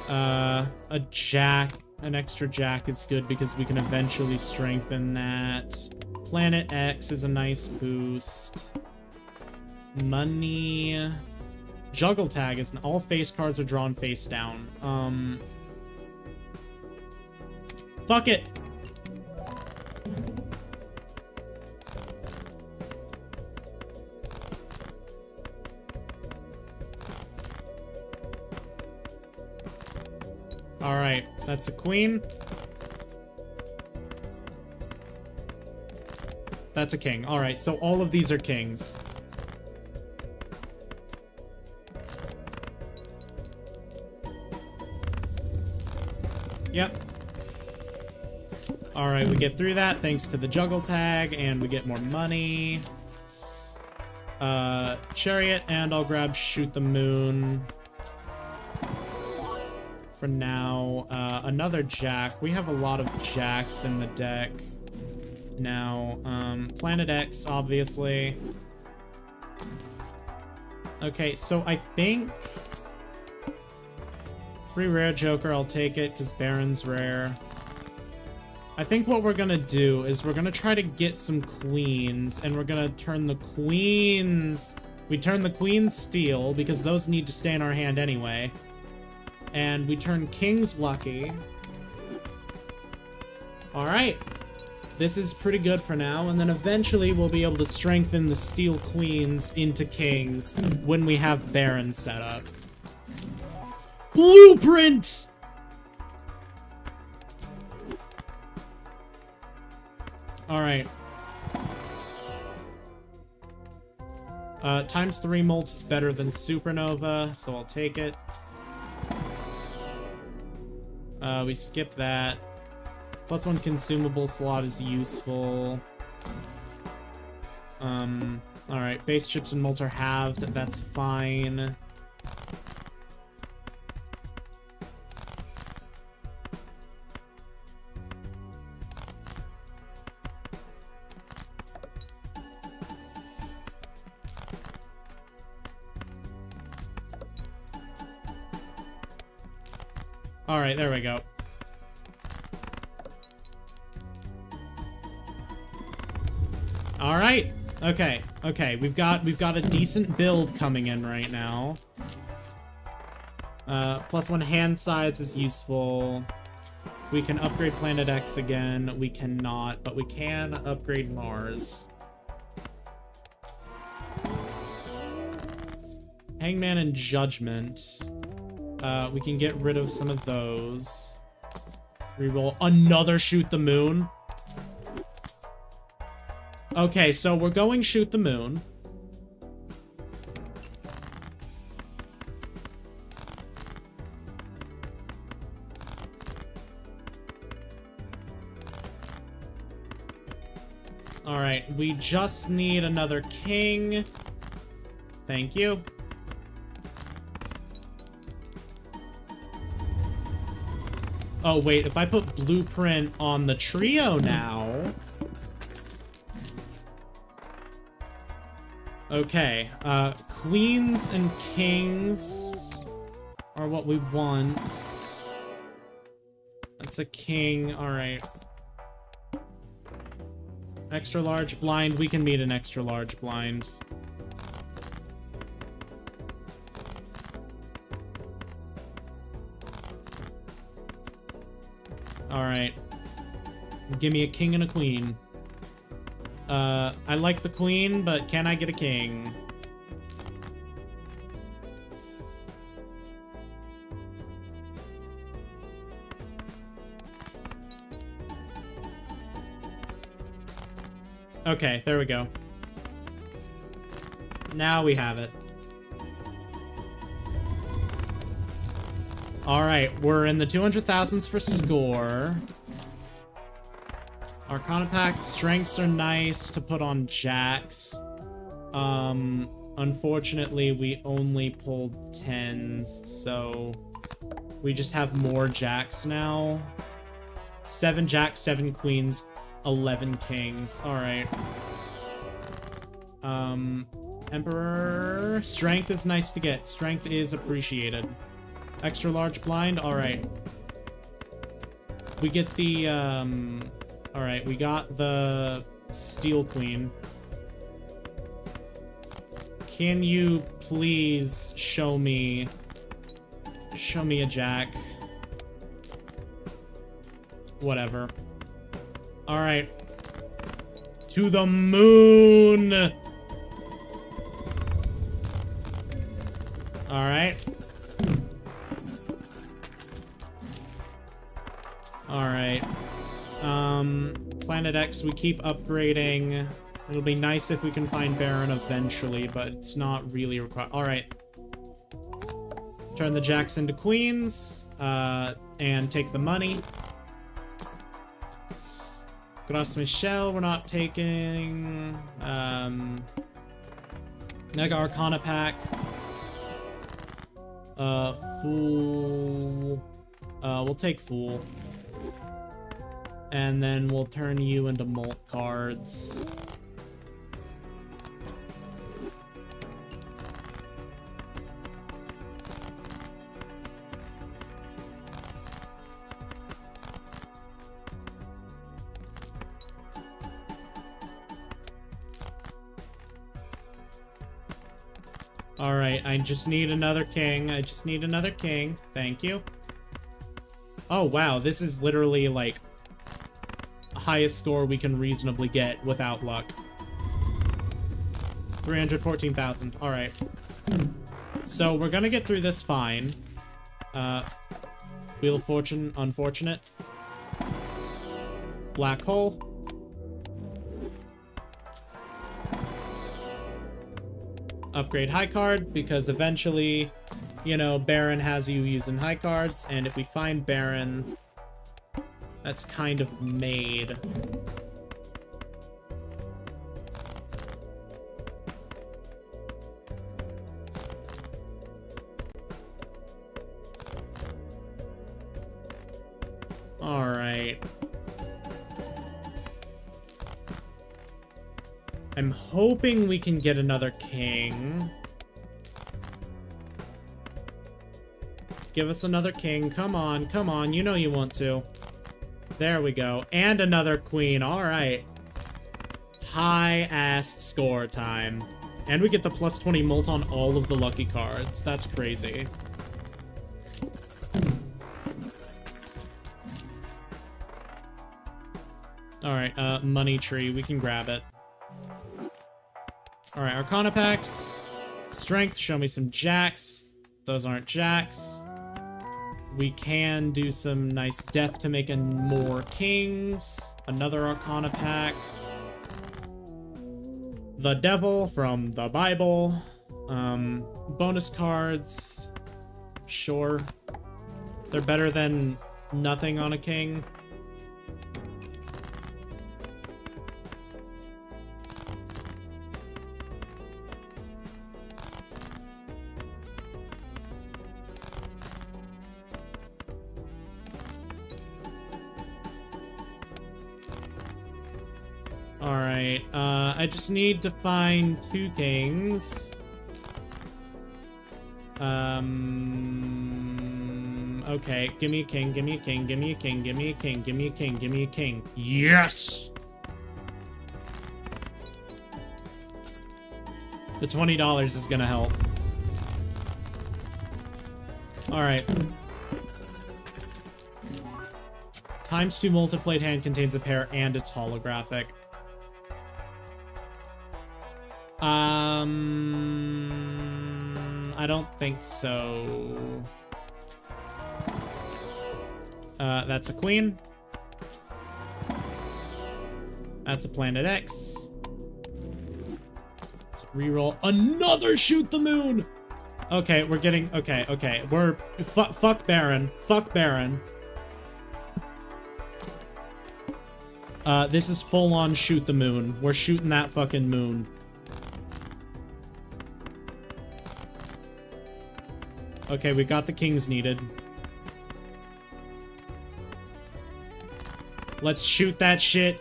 A jack. An extra jack is good because we can eventually strengthen that. Planet X is a nice boost. Money. Juggle tag is all face cards are drawn face down. Fuck it. Alright, that's a queen. That's a king. Alright, so all of these are kings. Yep. Alright, we get through that thanks to the juggle tag, and we get more money. Chariot, and I'll grab Shoot the Moon. For now, another jack. We have a lot of jacks in the deck now. Planet X, obviously. Okay, so I think... Free rare joker, I'll take it, because Baron's rare. I think what we're gonna do is we're gonna try to get some queens, and we're gonna turn the queens... We turn the queens steel, because those need to stay in our hand anyway. And we turn kings lucky. Alright. This is pretty good for now, and then eventually we'll be able to strengthen the steel queens into kings when we have Baron set up. Blueprint! Alright. ×3 molt is better than supernova, so I'll take it. We skip that. +1 consumable slot is useful. Alright, base chips and molt are halved. That's fine. Alright, there we go. Alright. Okay, okay. We've got a decent build coming in right now. +1 hand size is useful. If we can upgrade Planet X again, we cannot, but we can upgrade Mars. Hangman and Judgment. We can get rid of some of those. Reroll another Shoot the Moon. Okay, so we're going Shoot the Moon. Alright, we just need another king. Thank you. Oh, wait, if I put Blueprint on the trio now... Okay, queens and kings are what we want. That's a king, alright. Extra large blind, we can meet an extra large blind. Alright. Give me a king and a queen. I like the queen, but can I get a king? Okay, there we go. Now we have it. Alright, we're in the 200,000s for score. Arcana pack, strengths are nice to put on jacks. Unfortunately, we only pulled 10s, so we just have more jacks now. 7 jacks, 7 queens, 11 kings. Alright. Emperor. Strength is nice to get. Strength is appreciated. Extra large blind. Alright. We get the, Alright, we got the Steel Queen. Can you please show me a jack? Whatever. Alright. To the moon! Alright. Alright. Planet X, we keep upgrading. It'll be nice if we can find Baron eventually, but it's not really required. Alright. Turn the jacks into queens, and take the money. Gras Michel, we're not taking. Mega Arcana pack. Fool. We'll take Fool. And then we'll turn you into Molt cards. Alright, I just need another king. I just need another king. Thank you. Oh, wow. This is literally, like, highest score we can reasonably get without luck. 314,000. Alright. So, we're gonna get through this fine. Wheel of Fortune, unfortunate. Black Hole. Upgrade high card, because eventually you know, Baron has you using high cards, and if we find Baron, that's kind of made. Alright. I'm hoping we can get another king. Give us another king. Come on, come on. You know you want to. There we go. And another queen. Alright. High-ass score time. And we get the plus 20 mult on all of the lucky cards. That's crazy. Alright, money tree. We can grab it. Alright, Arcana packs. Strength, show me some jacks. Those aren't jacks. We can do some nice death to make more kings. Another Arcana pack. The Devil from the Bible. Bonus cards. Sure. They're better than nothing on a king. Alright, I just need to find 2 kings. Okay, give me a king, give me a king, give me a king, give me a king, give me a king, give me a king. Yes! The $20 is gonna help. Alright. ×2 multiplied hand contains a pair and it's holographic. I don't think so. That's a queen. That's a Planet X. Let's reroll another Shoot the Moon! Okay, we're getting... Okay. We're... Fuck Baron. Fuck Baron. This is full-on Shoot the Moon. We're shooting that fucking moon. Okay, we got the kings needed. Let's shoot that shit.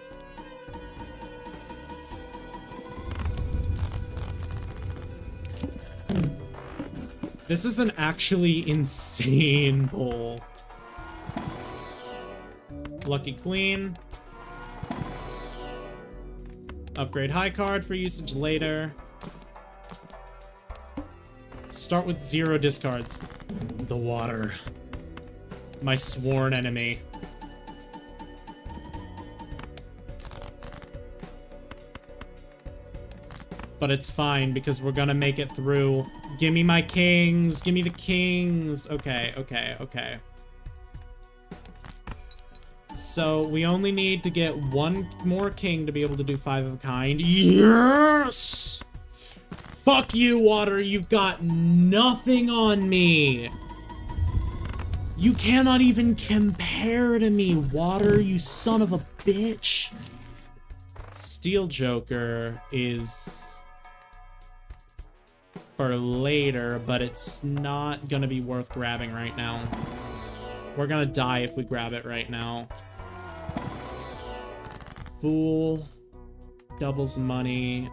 This is an actually insane pull. Lucky Queen. Upgrade high card for usage later. Start with 0 discards. The water. My sworn enemy. But it's fine because we're gonna make it through. Give me my kings. Give me the kings. Okay. So we only need to get 1 more king to be able to do 5 of a kind. Yes! Fuck you, water. You've got nothing on me. You cannot even compare to me, water, you son of a bitch. Steel Joker is for later, but it's not gonna be worth grabbing right now. We're gonna die if we grab it right now. Fool. Doubles money.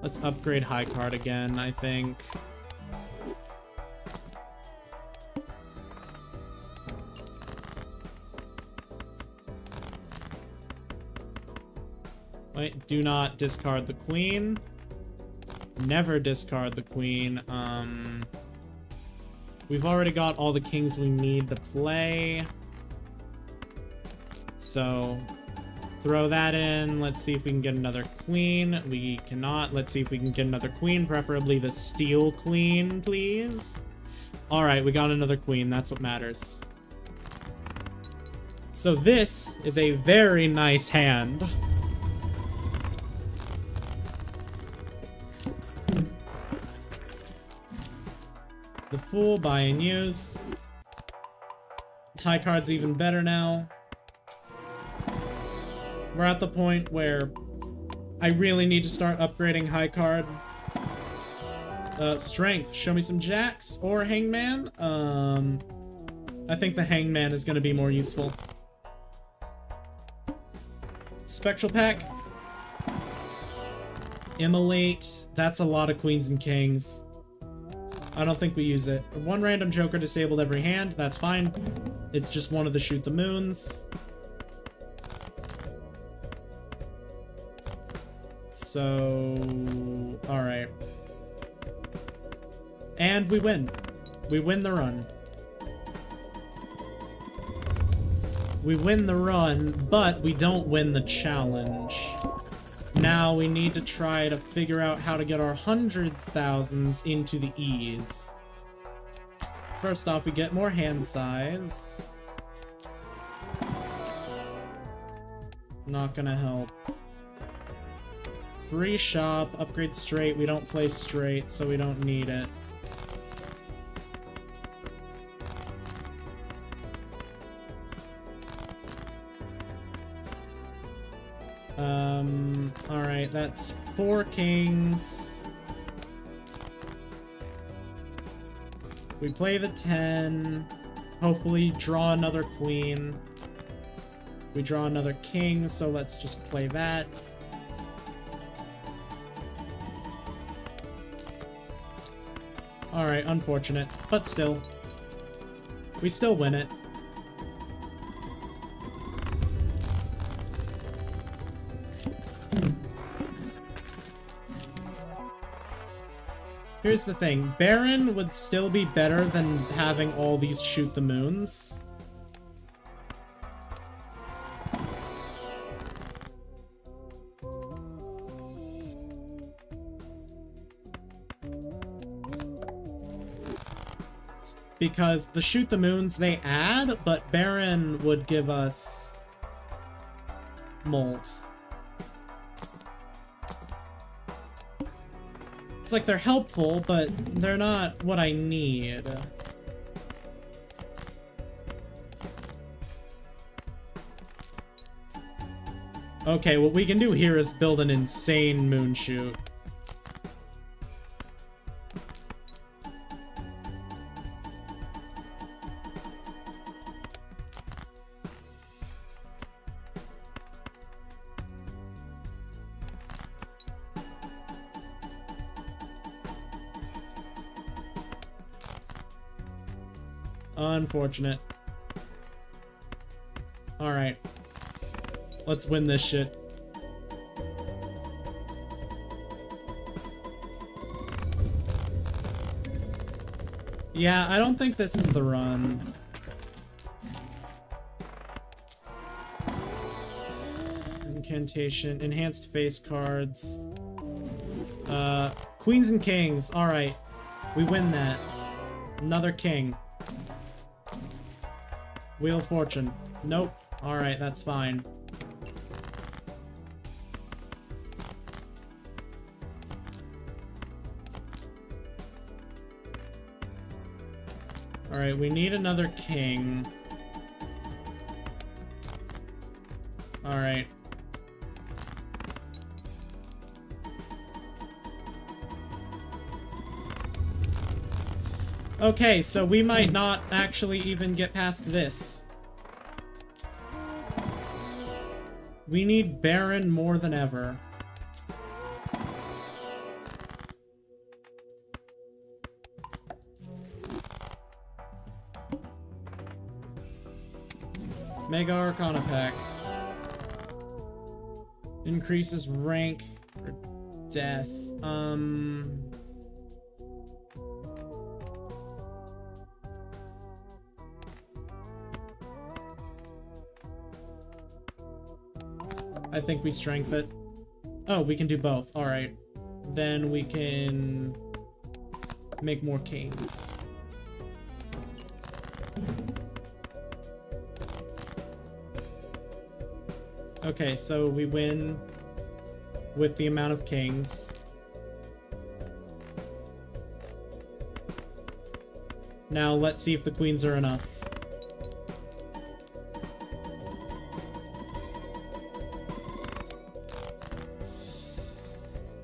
Let's upgrade high card again, I think. Wait, do not discard the queen. Never discard the queen. We've already got all the kings we need to play. So, throw that in. Let's see if we can get another queen. We cannot. Let's see if we can get another queen, preferably the steel queen, please. Alright, we got another queen. That's what matters. So this is a very nice hand. The Fool, buy and use. High card's even better now. We're at the point where I really need to start upgrading high card. Strength, show me some jacks or hangman. I think the hangman is going to be more useful. Spectral pack. Immolate. That's a lot of queens and kings. I don't think we use it. One random joker disabled every hand. That's fine. It's just one of the shoot the moons. So, alright. And we win. We win the run. We win the run, but we don't win the challenge. Now we need to try to figure out how to get our 100,000s into the E's. First off, we get more hand size. Not gonna help. Free shop, upgrade straight. We don't play straight, so we don't need it. Alright, that's 4 kings. We play the 10. Hopefully draw another queen. We draw another king, so let's just play that. Alright, unfortunate, but still. We still win it. Here's the thing, Baron would still be better than having all these shoot the moons. Because the shoot the moons they add, but Baron would give us Molt. It's like they're helpful, but they're not what I need. Okay, what we can do here is build an insane moon shoot. Unfortunate. Alright. Let's win this shit. Yeah, I don't think this is the run. Incantation. Enhanced face cards. Queens and kings. Alright. We win that. Another king. Wheel of Fortune. Nope. Alright, that's fine. Alright, we need another king. Alright. Okay, so we might not actually even get past this. We need Baron more than ever. Mega Arcana pack. Increases rank for death. I think we strength it. Oh, we can do both. Alright. Then we can make more kings. Okay, so we win with the amount of kings. Now let's see if the queens are enough.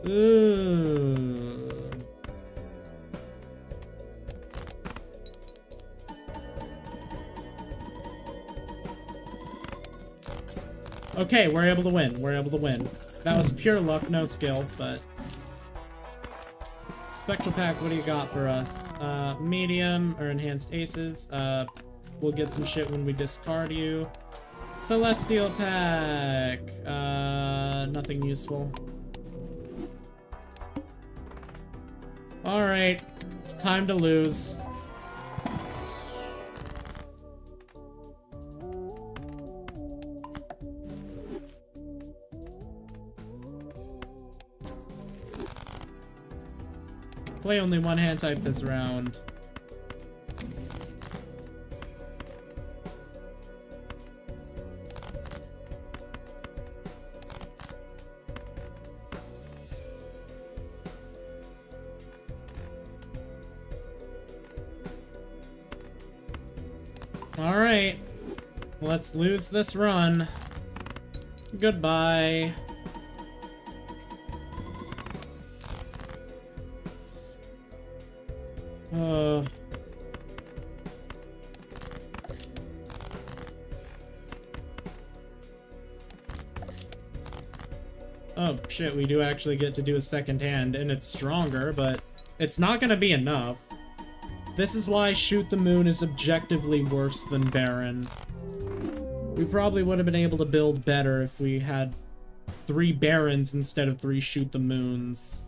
Ooh. Okay, we're able to win. We're able to win. That was pure luck, no skill, but... Spectral Pack, what do you got for us? Medium, or Enhanced Aces. We'll get some shit when we discard you. Celestial Pack! Nothing useful. Alright. Time to lose. Play only one hand type this round. Alright. Let's lose this run. Goodbye. Oh, shit, we do actually get to do a second hand, and it's stronger, but it's not gonna be enough. This is why Shoot the Moon is objectively worse than Baron. We probably would have been able to build better if we had 3 Barons instead of 3 Shoot the Moons.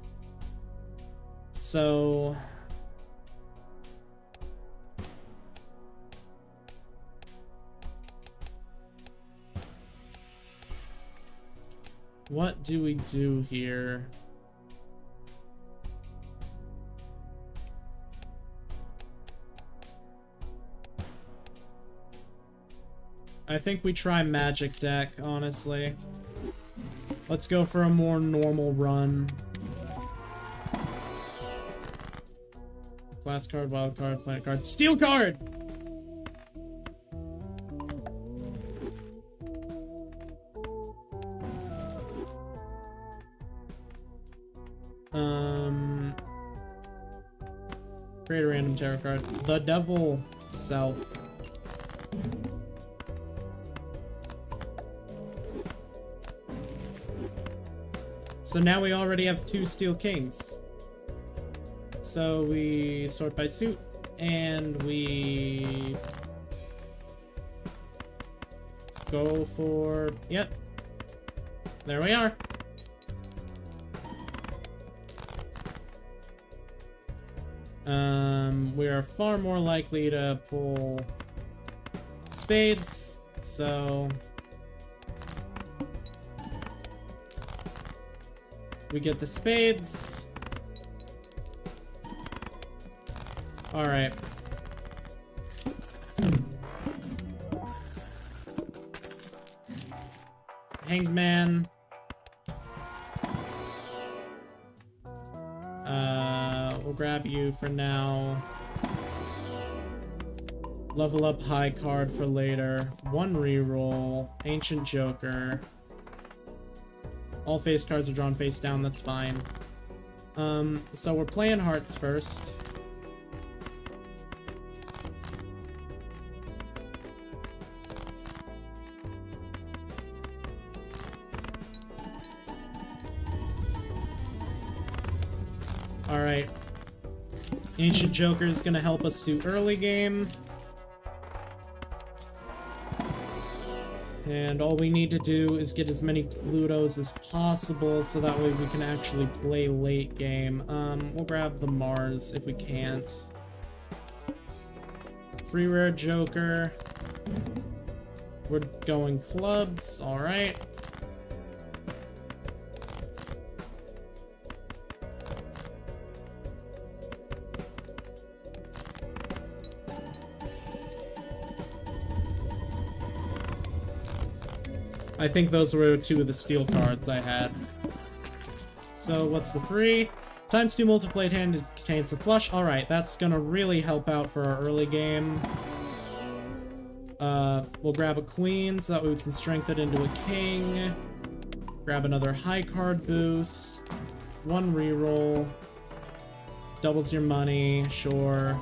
So... what do we do here? I think we try Magic Deck, honestly. Let's go for a more normal run. Class card, wild card, planet card, steel card! Create a random tarot card. The Devil Self. So now we already have 2 Steel Kings. So we sort by suit, and we go for, yep. There we are. We are far more likely to pull spades, so we get the spades. All right. Hanged Man. We'll grab you for now. Level up high card for later. 1 reroll. Ancient Joker. All face cards are drawn face down, that's fine. So we're playing hearts first. Alright. Ancient Joker is gonna help us do early game. And all we need to do is get as many Plutos as possible so that way we can actually play late game. We'll grab the Mars if we can't. Free rare Joker. We're going clubs, alright. I think those were 2 of the steel cards I had. So what's the free? ×2 multi-played hand contains the flush. Alright, that's gonna really help out for our early game. We'll grab a queen so that we can strengthen it into a king. Grab another high card boost. 1 reroll. Doubles your money, sure.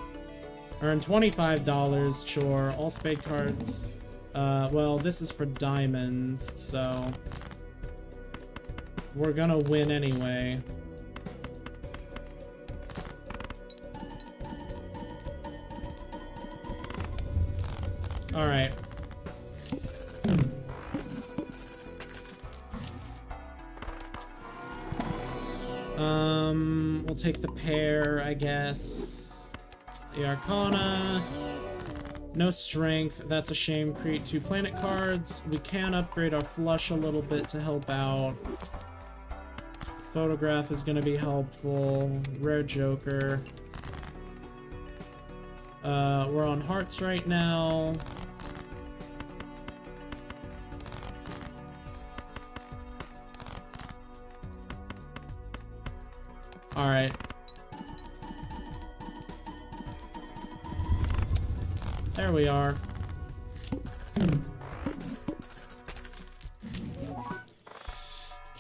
Earn $25, sure. All spade cards. Well, this is for diamonds, so we're gonna win anyway. Alright. We'll take the pair, I guess. The Arcana. No strength. That's a shame. Create 2 planet cards. We can upgrade our flush a little bit to help out. Photograph is going to be helpful. Rare Joker. We're on hearts right now. Alright. There we are.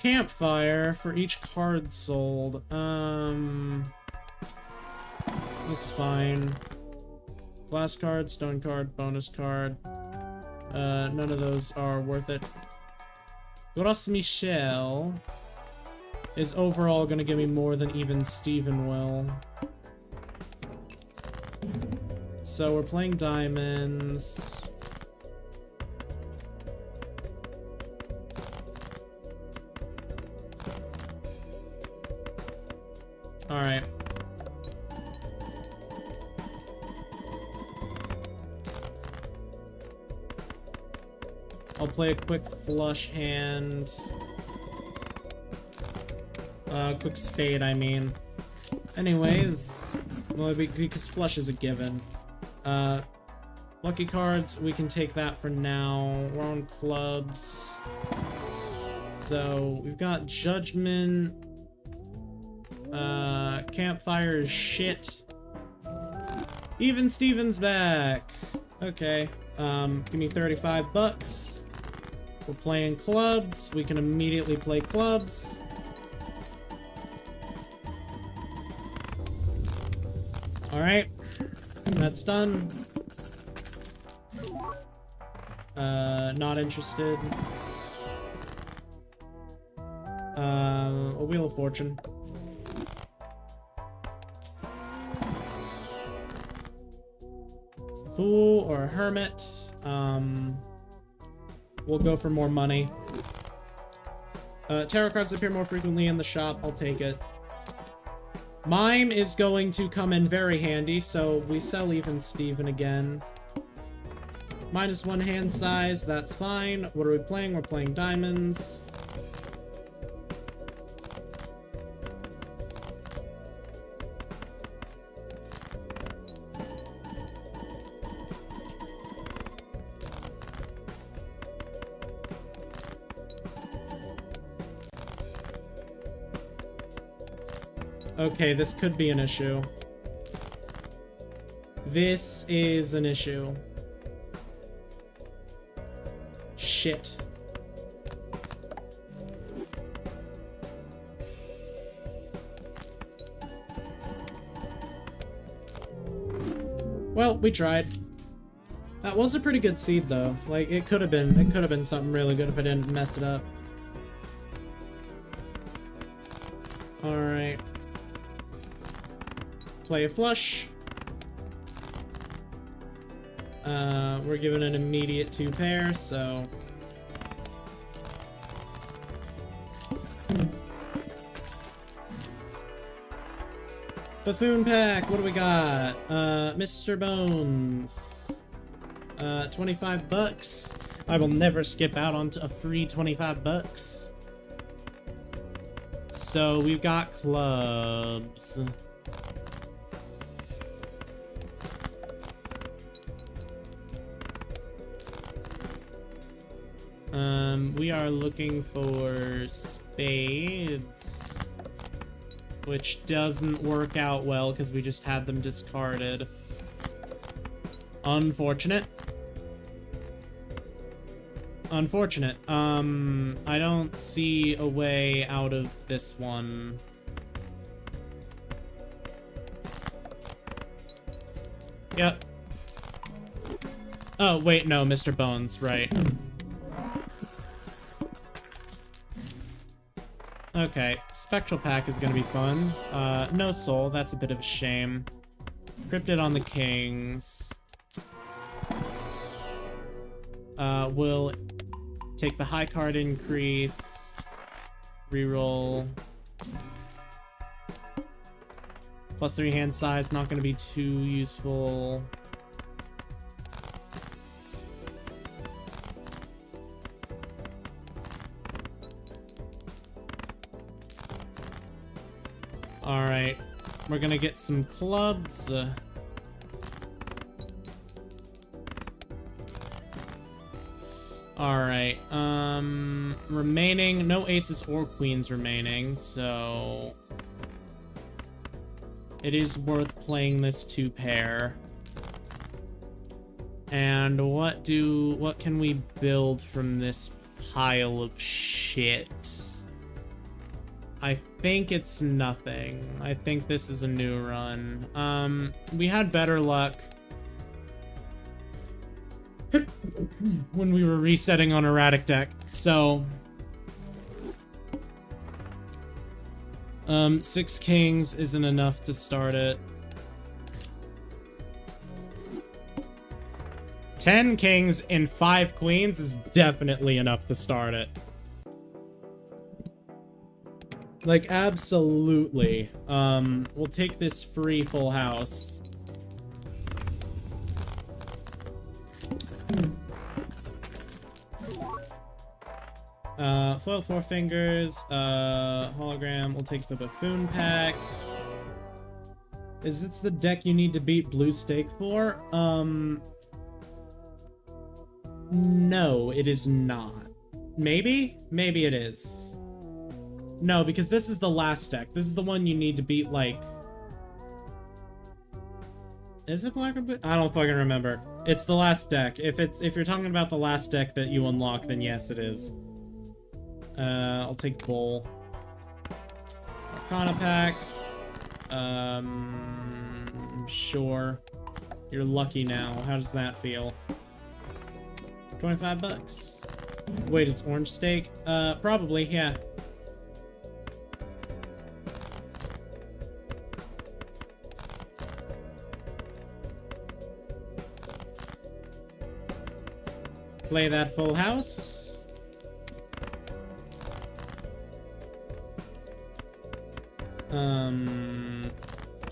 Campfire for each card sold. That's fine. Glass card, stone card, bonus card. None of those are worth it. Gros Michel is overall gonna give me more than even Steven will. So we're playing diamonds. Alright. I'll play a quick flush hand. Quick spade, I mean. Anyways, well, because flush is a given. Lucky cards, we can take that for now. We're on clubs. So, we've got Judgment. Campfire is shit. Even Steven's back. Okay. Give me $35. We're playing clubs. We can immediately play clubs. Alright. That's done. Not interested. A Wheel of Fortune. Fool or Hermit. We'll go for more money. Tarot cards appear more frequently in the shop. I'll take it. Mime is going to come in very handy, so we sell even Steven again. -1 hand size, that's fine. What are we playing? We're playing diamonds. Okay, this could be an issue. This is an issue. Shit. Well, we tried. That was a pretty good seed though. Like it could have been something really good if I didn't mess it up. All right. Play a flush. We're given an immediate 2 pair, so Buffoon pack, what do we got? Mr. Bones. $25. I will never skip out on a free $25. So we've got clubs. We are looking for spades. which doesn't work out well because we just had them discarded. Unfortunate. Unfortunate. I don't see a way out of this one. Yep. Oh, wait, no, Mr. Bones, right. Okay, Spectral Pack is gonna be fun. No soul, that's a bit of a shame. Cryptid on the Kings. We'll take the high card increase. Reroll. +3 hand size, not gonna be too useful. Alright, we're gonna get some clubs. Alright, remaining, no aces or queens remaining, so it is worth playing this 2-pair. And what can we build from this pile of shit? I think it's nothing. I think this is a new run. We had better luck when we were resetting on erratic deck, so 6 kings isn't enough to start it. 10 kings and 5 queens is definitely enough to start it. Like, absolutely. We'll take this free full house. Foil 4 fingers, hologram, we'll take the buffoon pack. Is this the deck you need to beat Blue Stake for? No, it is not. Maybe? Maybe it is. No, because this is the last deck. This is the one you need to beat, like... Is it black or blue? I don't fucking remember. It's the last deck. If you're talking about the last deck that you unlock, then yes, it is. I'll take Bowl. Arcana pack. Sure. You're lucky now. How does that feel? 25 bucks. Wait, it's orange steak? Probably, yeah. Play that full house.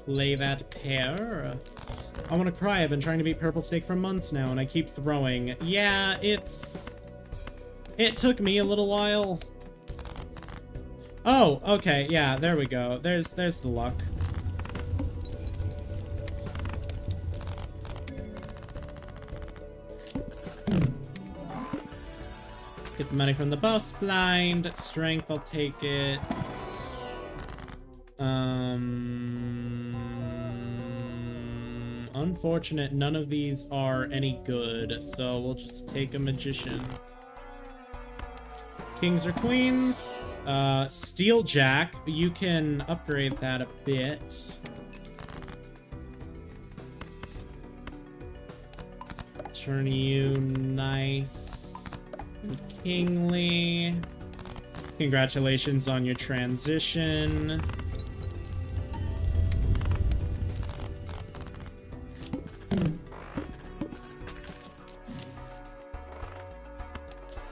Play that pair. I want to cry. I've been trying to beat purple steak for months now, and I keep throwing. Yeah, it took me a little while. Oh, okay, yeah, there we go. There's the luck. Get the money from the boss blind. Strength, I'll take it. Unfortunate, none of these are any good, so we'll just take a magician. Kings or queens? Steel Jack, you can upgrade that a bit. Turn you nice and kingly. Congratulations on your transition.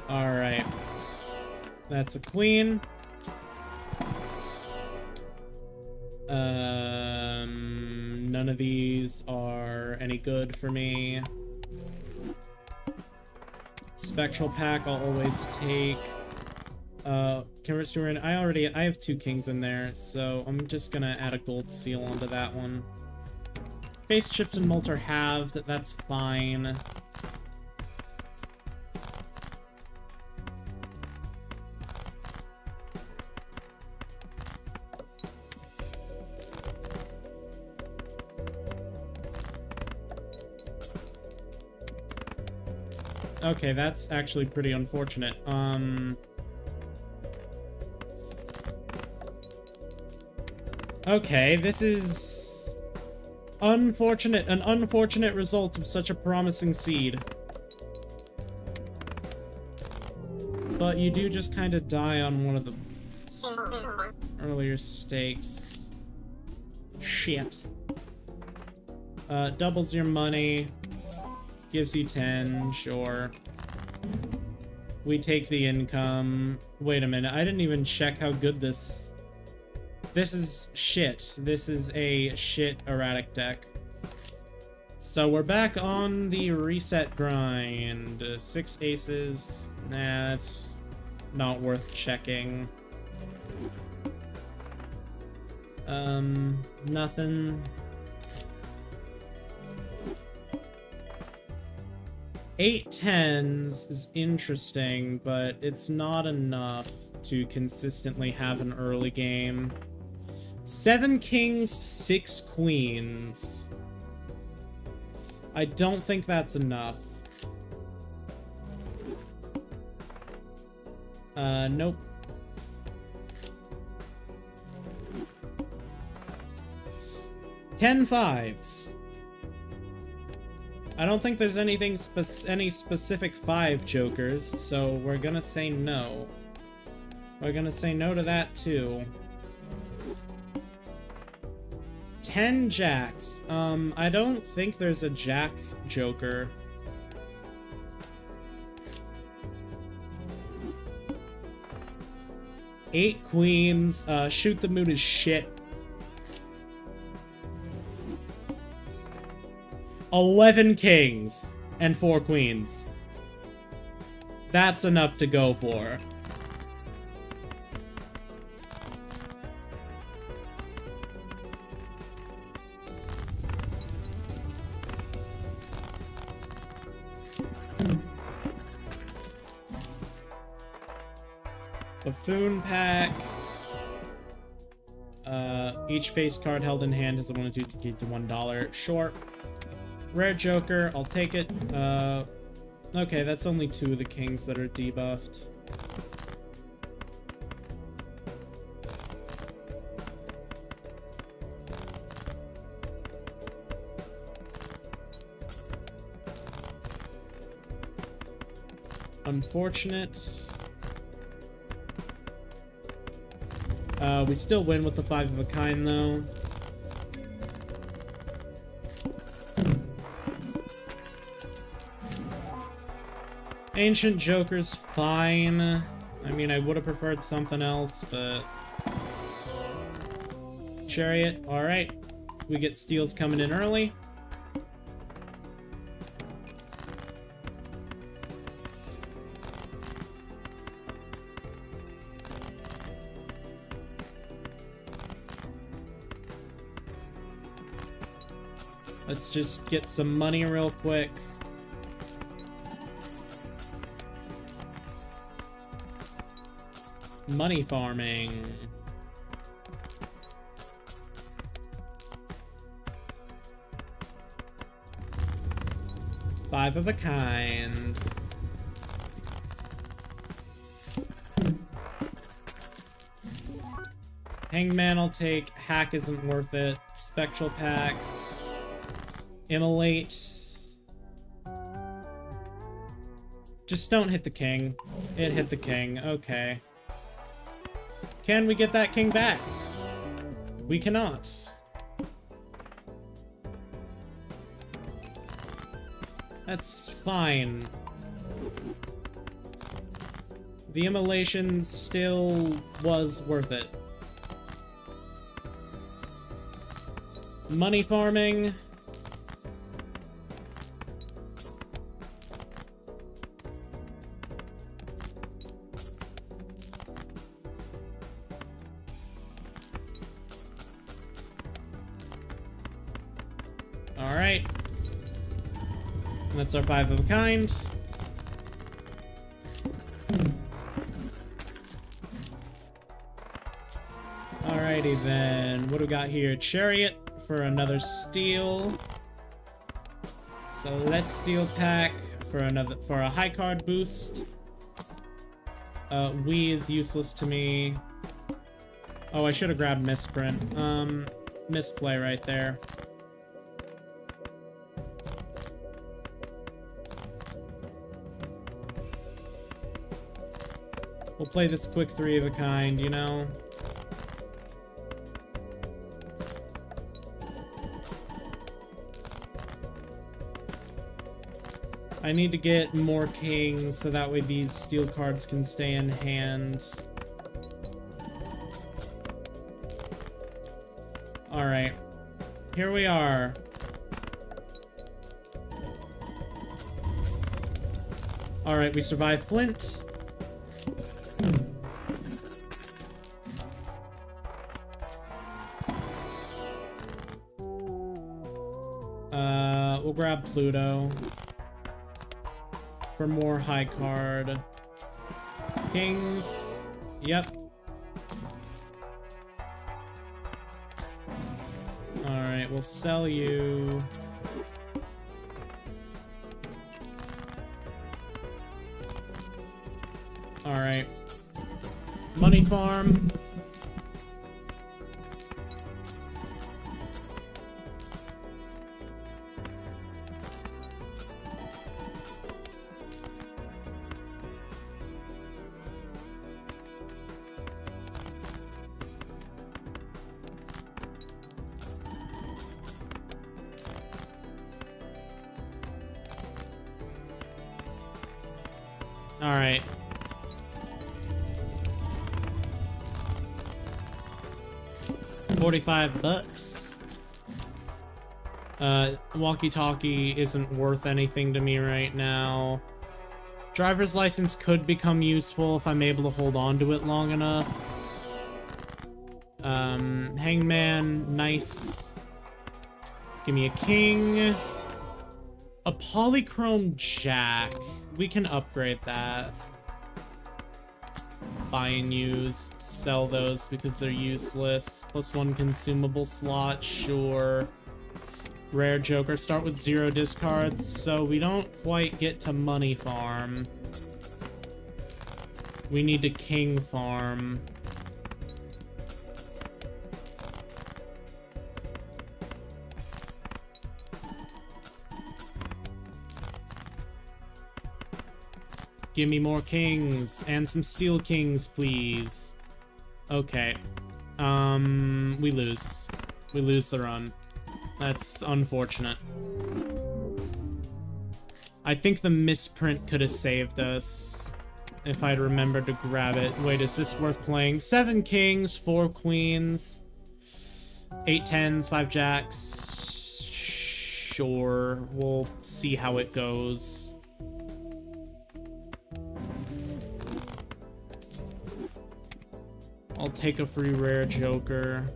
Alright. That's a queen. None of these are any good for me. Spectral pack I'll always take. Convert Steward, I have 2 kings in there, so I'm just gonna add a gold seal onto that one. Face chips and molt are halved, that's fine. Okay, that's actually pretty unfortunate. Okay, this is unfortunate. An unfortunate result of such a promising seed. But you do just kind of die on one of the earlier stakes. Shit. Doubles your money. Gives you 10, sure. We take the income. Wait a minute, I didn't even check how good this... This is shit. This is a shit erratic deck. So we're back on the reset grind. 6 aces. Nah, that's not worth checking. Nothing. 8 10s is interesting, but it's not enough to consistently have an early game. 7 kings, 6 queens. I don't think that's enough. Nope. Ten fives. I don't think there's anything any specific 5 jokers, so we're gonna say no. We're gonna say no to that too. 10 jacks. I don't think there's a jack joker. Eight queens. Shoot the moon is shit. 11 kings and 4 queens. That's enough to go for. Buffoon pack. Each face card held in hand has a 1 to 2 to $1. Sure. Rare Joker, I'll take it. Okay, that's only 2 of the kings that are debuffed. Unfortunate. We still win with the 5 of a kind, though. Ancient Joker's fine. I mean, I would have preferred something else, but... Chariot, alright. We get steals coming in early. Let's just get some money real quick. Money farming. Five of a kind. Hangman I'll take. Hack isn't worth it. Spectral pack. Immolate. Just don't hit the king. It hit the king. Okay. Can we get that king back? We cannot. That's fine. The immolation still was worth it. Money farming. Alright. That's our 5 of a kind. Alrighty then. What do we got here? Chariot for another steal. So let's steal pack for a high card boost. We is useless to me. Oh, I should have grabbed misprint. Misplay right there. We'll play this quick 3 of a kind, you know? I need to get more kings so that way these steel cards can stay in hand. Alright. Here we are. Alright, we survived Flint. We'll grab Pluto for more high card. Kings. Yep. Alright, we'll sell you. Alright. Money farm. Alright. $45. Walkie-talkie isn't worth anything to me right now. Driver's license could become useful if I'm able to hold on to it long enough. Hangman, nice. Give me a king. A polychrome jack. We can upgrade that. Buy and use. Sell those because they're useless. +1 consumable slot, sure. Rare Joker. Start with 0 discards, so we don't quite get to money farm. We need to king farm. Give me more kings and some steel kings, please. Okay. We lose. We lose the run. That's unfortunate. I think the misprint could have saved us if I'd remembered to grab it. Wait, is this worth playing? 7 kings, 4 queens, 8 tens, 5 jacks. Sure, we'll see how it goes. I'll take a free rare Joker.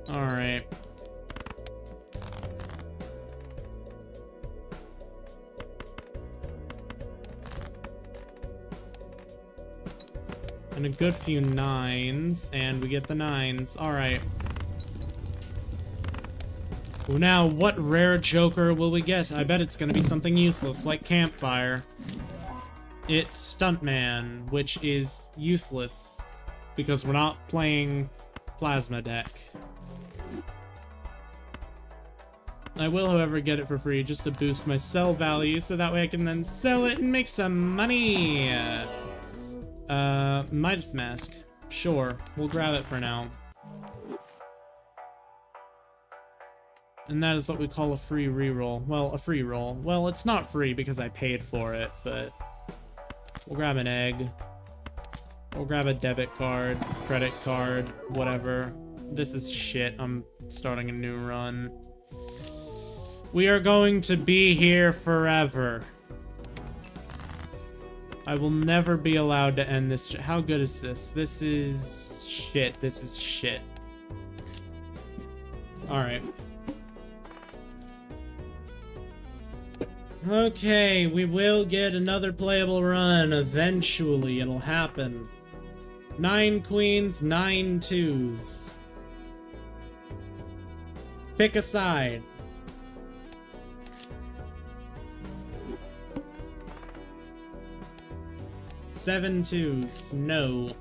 All right. And a good few 9s, and we get the 9s. All right. Well, now, what rare Joker will we get? I bet it's gonna be something useless, like Campfire. It's Stuntman, which is useless, because we're not playing Plasma deck. I will, however, get it for free, just to boost my sell value, so that way I can then sell it and make some money! Midas Mask. Sure, we'll grab it for now. And that is what we call a free reroll. Well, a free roll. Well, it's not free because I paid for it, but we'll grab an egg. We'll grab a debit card, credit card, whatever. This is shit. I'm starting a new run. We are going to be here forever. I will never be allowed to end this. How good is this? This is shit. This is shit. Alright. Okay, we will get another playable run. Eventually, it'll happen. 9 queens, 9 twos. Pick a side. Seven twos, no.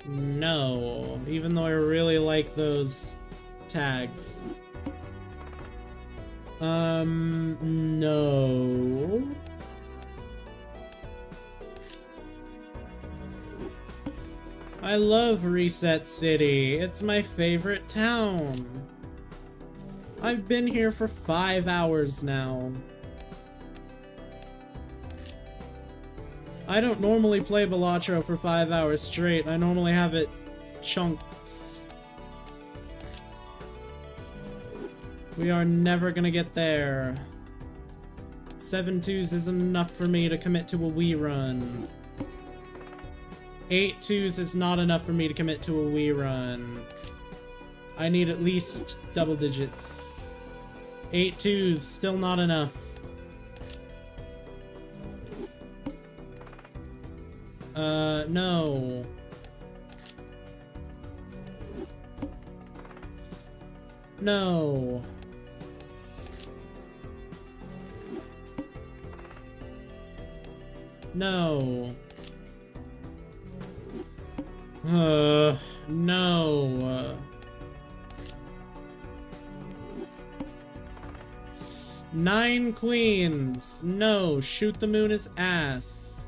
No, even though I really like those tags. No. I love Reset City. It's my favorite town. I've been here for 5 hours now. I don't normally play Balatro for 5 hours straight. I normally have it chunks. We are never gonna get there. 7 twos isn't enough for me to commit to a Wii run. 8 twos is not enough for me to commit to a Wii run. I need at least double digits. 8 twos, still not enough. No. No. No. No. 9 queens. No, shoot the moon is ass.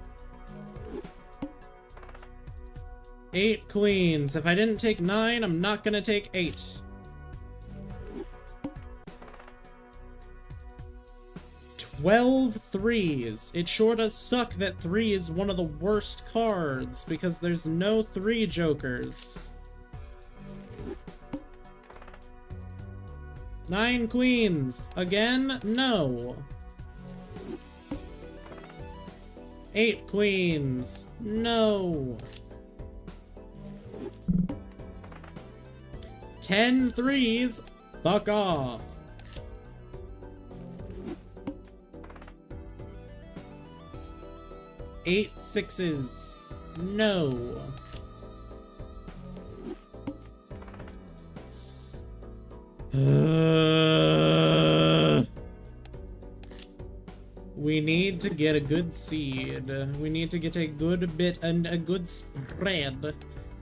8 queens. If I didn't take 9, I'm not gonna take 8. 12 threes. It sure does suck that 3 is one of the worst cards because there's no 3 jokers. 9 queens. Again? No. 8 queens. No. 10 threes. Fuck off. 8 sixes. No. We need to get a good seed. We need to get a good bit and a good spread.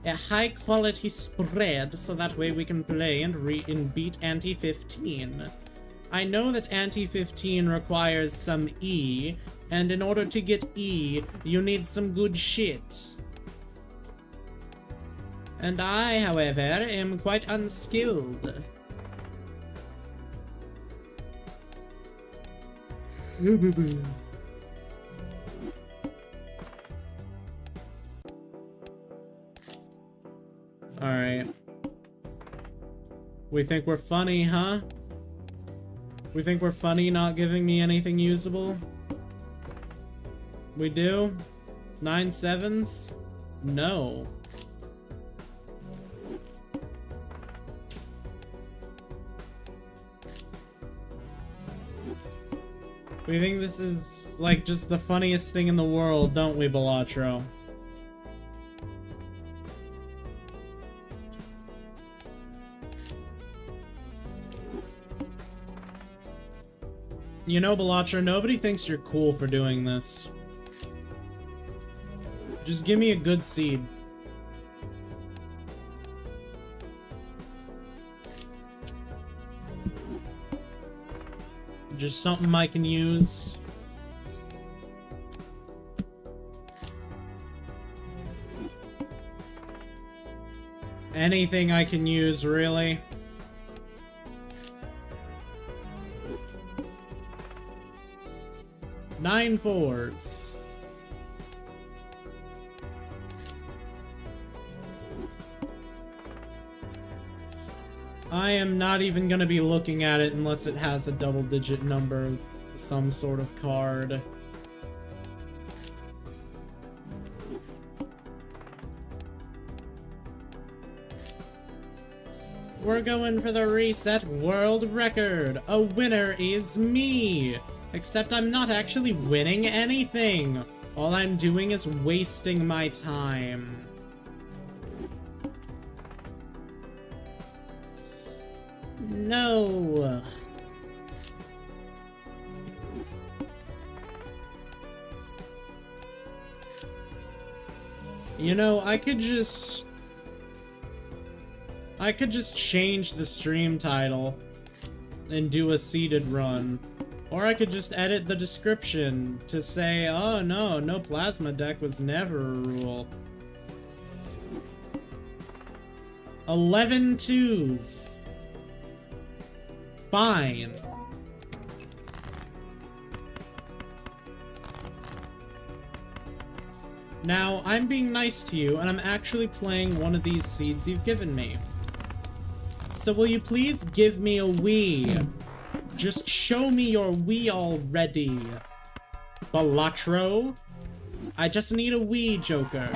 A high quality spread so that way we can play and beat Ante 15. I know that Ante 15 requires some E, and in order to get E, you need some good shit. And I, however, am quite unskilled. Alright. We think we're funny, huh? We think we're funny not giving me anything usable? We do? 9 sevens? No. We think this is, like, just the funniest thing in the world, don't we, Balatro? You know, Balatro, nobody thinks you're cool for doing this. Just give me a good seed. Just something I can use. Anything I can use, really. Nine fours. I am not even gonna be looking at it unless it has a double-digit number of some sort of card. We're going for the reset world record. A winner is me. Except I'm not actually winning anything. All I'm doing is wasting my time. No. You know, I could just change the stream title and do a seeded run. Or I could just edit the description to say, oh no, no plasma deck was never a rule. 11 twos. Fine. Now, I'm being nice to you, and I'm actually playing one of these seeds you've given me. So will you please give me a Wii? Just show me your Wii already. Balatro? I just need a Wii Joker.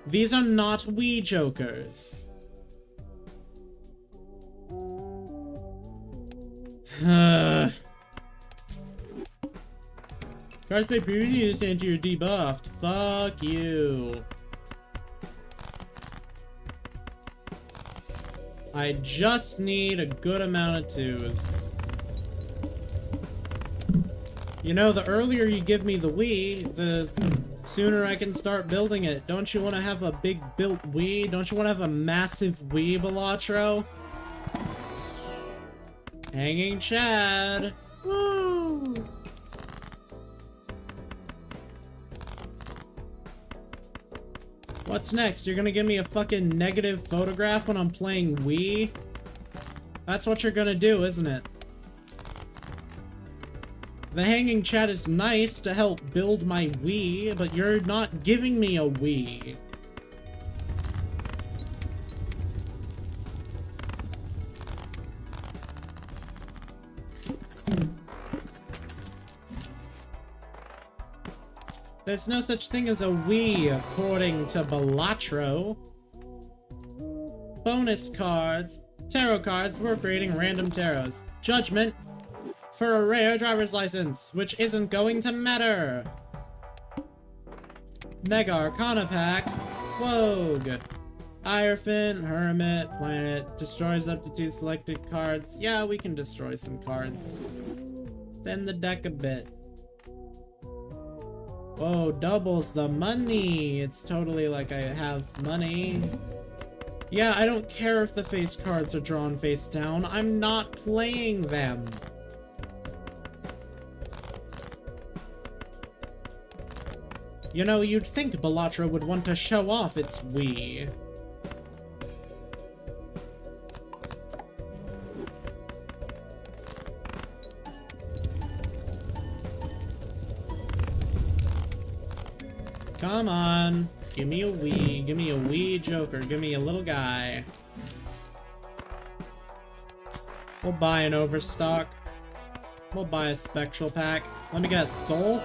These are not Wii Jokers. Cards by previous and you're debuffed. Fuck you. I just need a good amount of twos. You know, the earlier you give me the Wii, the sooner I can start building it. Don't you want to have a big built Wii? Don't you want to have a massive Wii, Balatro? Hanging Chad. Woo! What's next? You're gonna give me a fucking negative photograph when I'm playing Wii? That's what you're gonna do, isn't it? The hanging chat is nice to help build my Wii, but you're not giving me a Wii. There's no such thing as a Wii, according to Balatro. Bonus cards. Tarot cards. We're creating random tarots. Judgment. For a rare driver's license, which isn't going to matter. Mega Arcana pack. Wogue. Hierophant. Hermit. Planet. Destroys up to 2 selected cards. Yeah, we can destroy some cards. Bend the deck a bit. Whoa, doubles the money. It's totally like I have money. Yeah, I don't care if the face cards are drawn face down. I'm not playing them. You know, you'd think Balatro would want to show off its Wii. Come on. Give me a Wii. Give me a Wii Joker. Give me a little guy. We'll buy an overstock. We'll buy a spectral pack. Let me guess. Soul?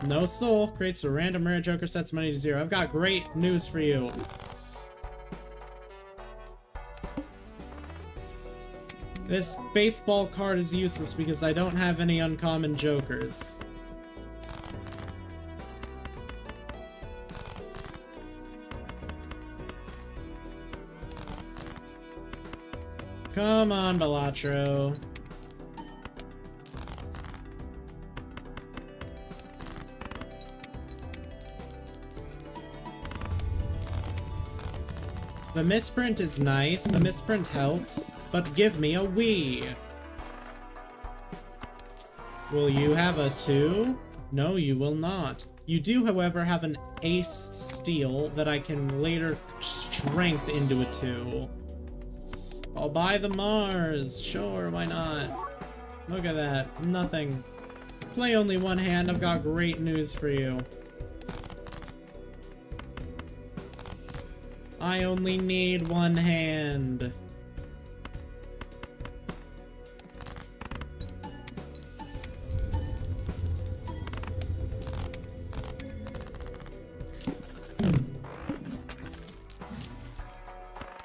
No soul. Creates a random rare Joker, sets money to 0. I've got great news for you. This baseball card is useless because I don't have any uncommon Jokers. Come on, Balatro. The misprint is nice, the misprint helps, but give me a Wii. Will you have a 2? No, you will not. You do, however, have an ace steel that I can later strength into a 2. I'll buy the Mars. Sure, why not? Look at that. Nothing. Play only one hand. I've got great news for you. I only need one hand.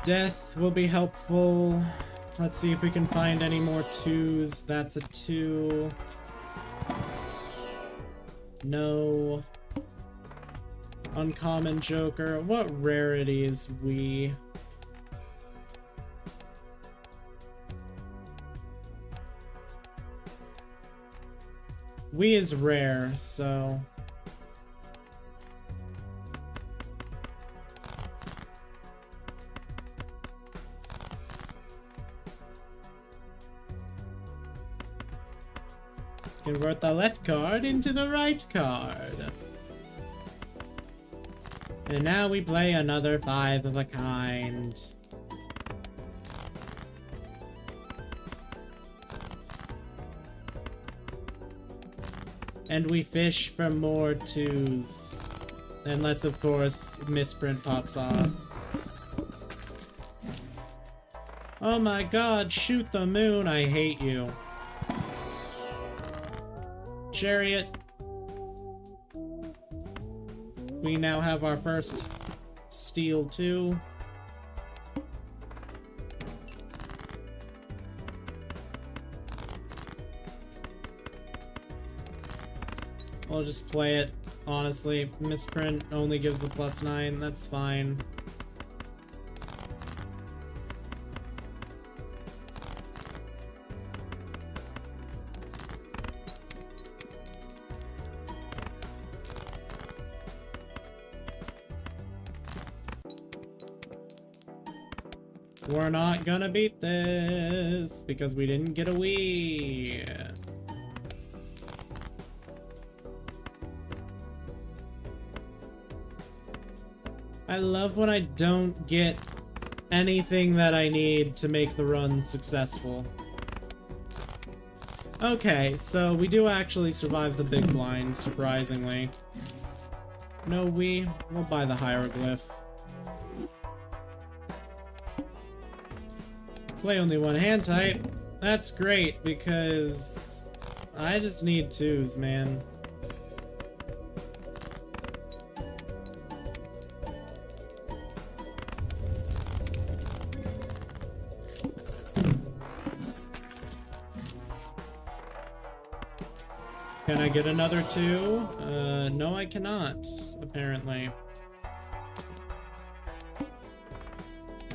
Death will be helpful. Let's see if we can find any more 2s. That's a 2. No. Uncommon Joker. What rarity is we? We is rare, so... Convert the left card into the right card. And now we play another 5 of a kind. And we fish for more 2s. Unless, of course, misprint pops off. Oh my god, shoot the moon, I hate you. Chariot. We now have our first steel 2. I'll just play it, honestly. Misprint only gives a +9, that's fine. We're not gonna beat this because we didn't get a Wii. I love when I don't get anything that I need to make the run successful. Okay, so we do actually survive the big blind, surprisingly. No Wii, we'll buy the hieroglyph. Play only one hand type. That's great, because I just need 2s, man. Can I get another 2? No I cannot, apparently.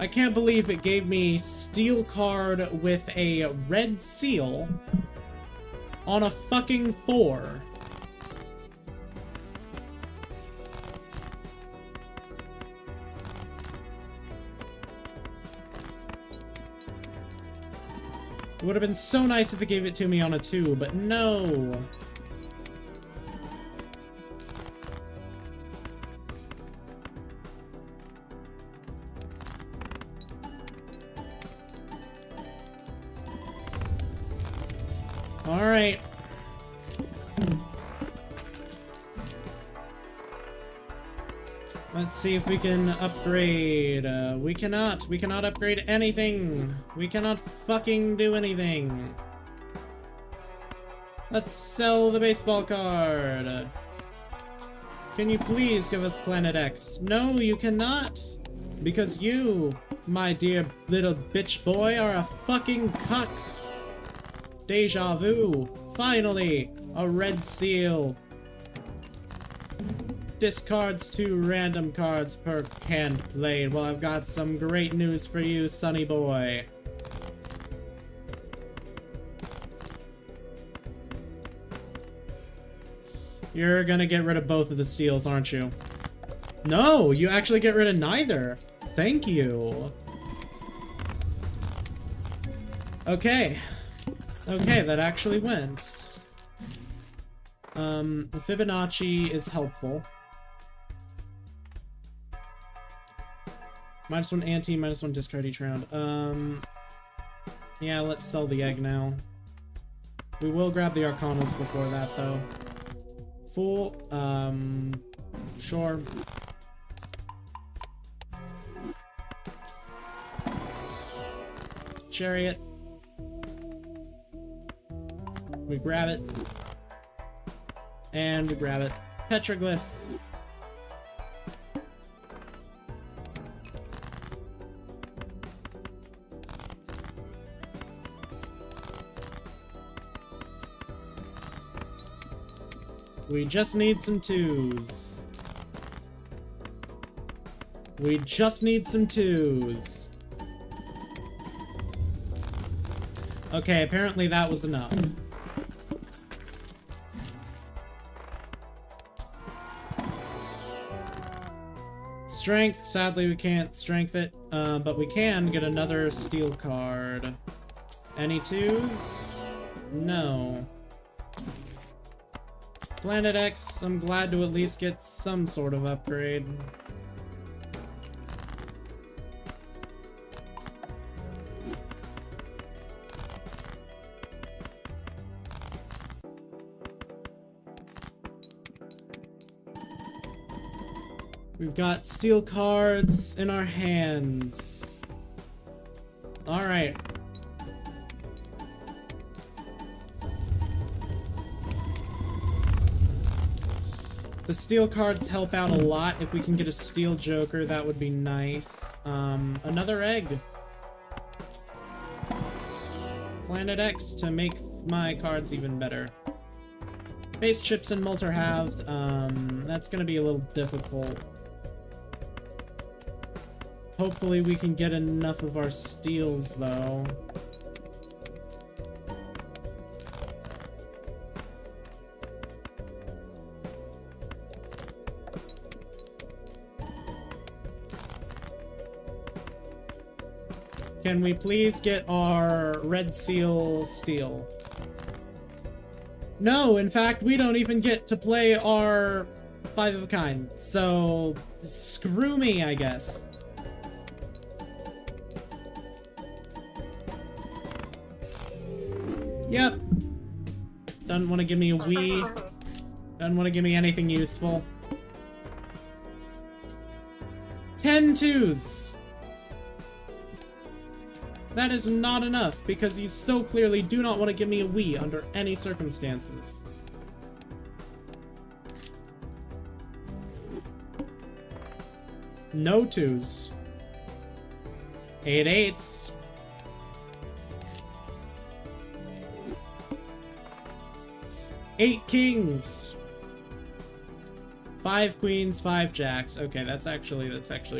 I can't believe it gave me steel card with a red seal on a fucking 4. It would have been so nice if it gave it to me on a 2, but no. Alright. Let's see if we can upgrade. We cannot. We cannot upgrade anything. We cannot fucking do anything. Let's sell the baseball card. Can you please give us Planet X? No, you cannot. Because you, my dear little bitch boy, are a fucking cuck. Deja vu. Finally, a red seal. Discards 2 random cards per hand played. Well, I've got some great news for you, sonny boy. You're gonna get rid of both of the steals, aren't you? No, you actually get rid of neither. Thank you. Okay. Okay, that actually went. Fibonacci is helpful. -1 ante, -1 discard each round. Yeah, let's sell the egg now. We will grab the Arcanas before that, though. Fool, sure. Chariot. We grab it. And we grab it. Petroglyph. We just need some twos. We just need some twos. Okay, apparently that was enough. Strength, sadly we can't strength it, but we can get another steel card. Any twos? No. Planet X, I'm glad to at least get some sort of upgrade. We've got steel cards in our hands. Alright. The steel cards help out a lot. If we can get a steel joker, that would be nice. Another egg. Planet X to make my cards even better. Base chips and mult are halved. That's gonna be a little difficult. Hopefully we can get enough of our steals, though. Can we please get our red seal steel? No, in fact, we don't even get to play our 5 of a kind. So, screw me, I guess. Yep. Doesn't want to give me a Wii. Doesn't want to give me anything useful. 10 twos. That is not enough, because you so clearly do not want to give me a Wii under any circumstances. No twos. 8 eights. 8 kings. 5 queens, 5 jacks. Okay, that's actually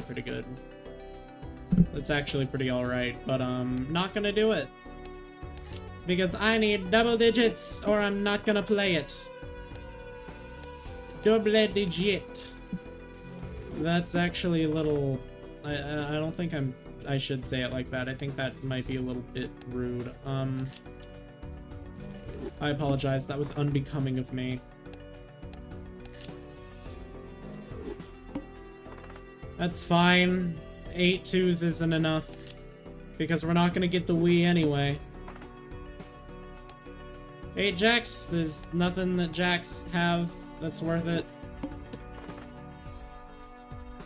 pretty good. That's actually pretty alright, but not gonna do it. Because I need double digits or I'm not gonna play it. Double digit. That's actually a little... I don't think I should say it like that. I think that might be a little bit rude. I apologize, that was unbecoming of me. That's fine. 8 twos isn't enough. Because we're not gonna get the Wii anyway. 8 jacks, there's nothing that jacks have that's worth it.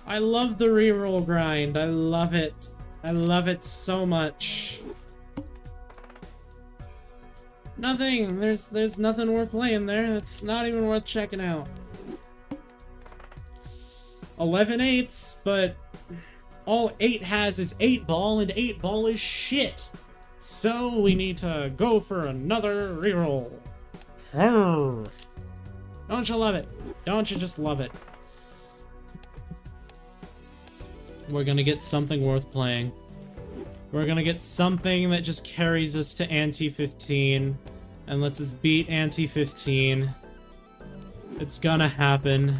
I love the reroll grind. I love it. I love it so much. Nothing. There's nothing worth playing there. It's not even worth checking out. 11 eights, but all 8 has is 8 ball, and 8 ball is shit. So we need to go for another reroll. Don't you love it? Don't you just love it? We're gonna get something worth playing. We're gonna get something that just carries us to Ante 15 and lets us beat Ante 15. It's gonna happen.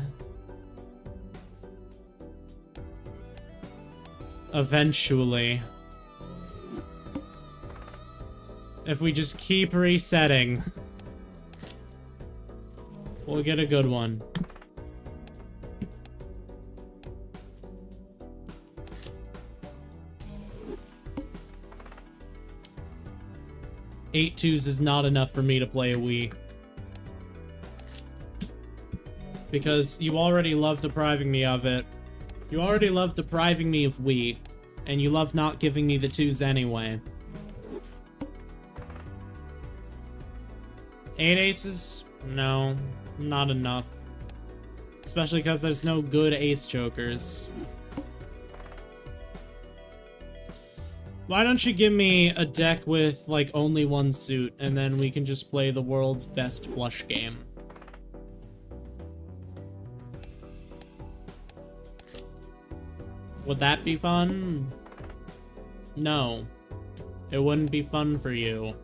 Eventually. If we just keep resetting, we'll get a good one. Eight twos is not enough for me to play a Wii. Because you already love depriving me of it. You already love depriving me of Wii. And you love not giving me the twos anyway. 8 aces? No, not enough. Especially because there's no good ace jokers. Why don't you give me a deck with, like, only one suit, and then we can just play the world's best flush game? Would that be fun? No. It wouldn't be fun for you.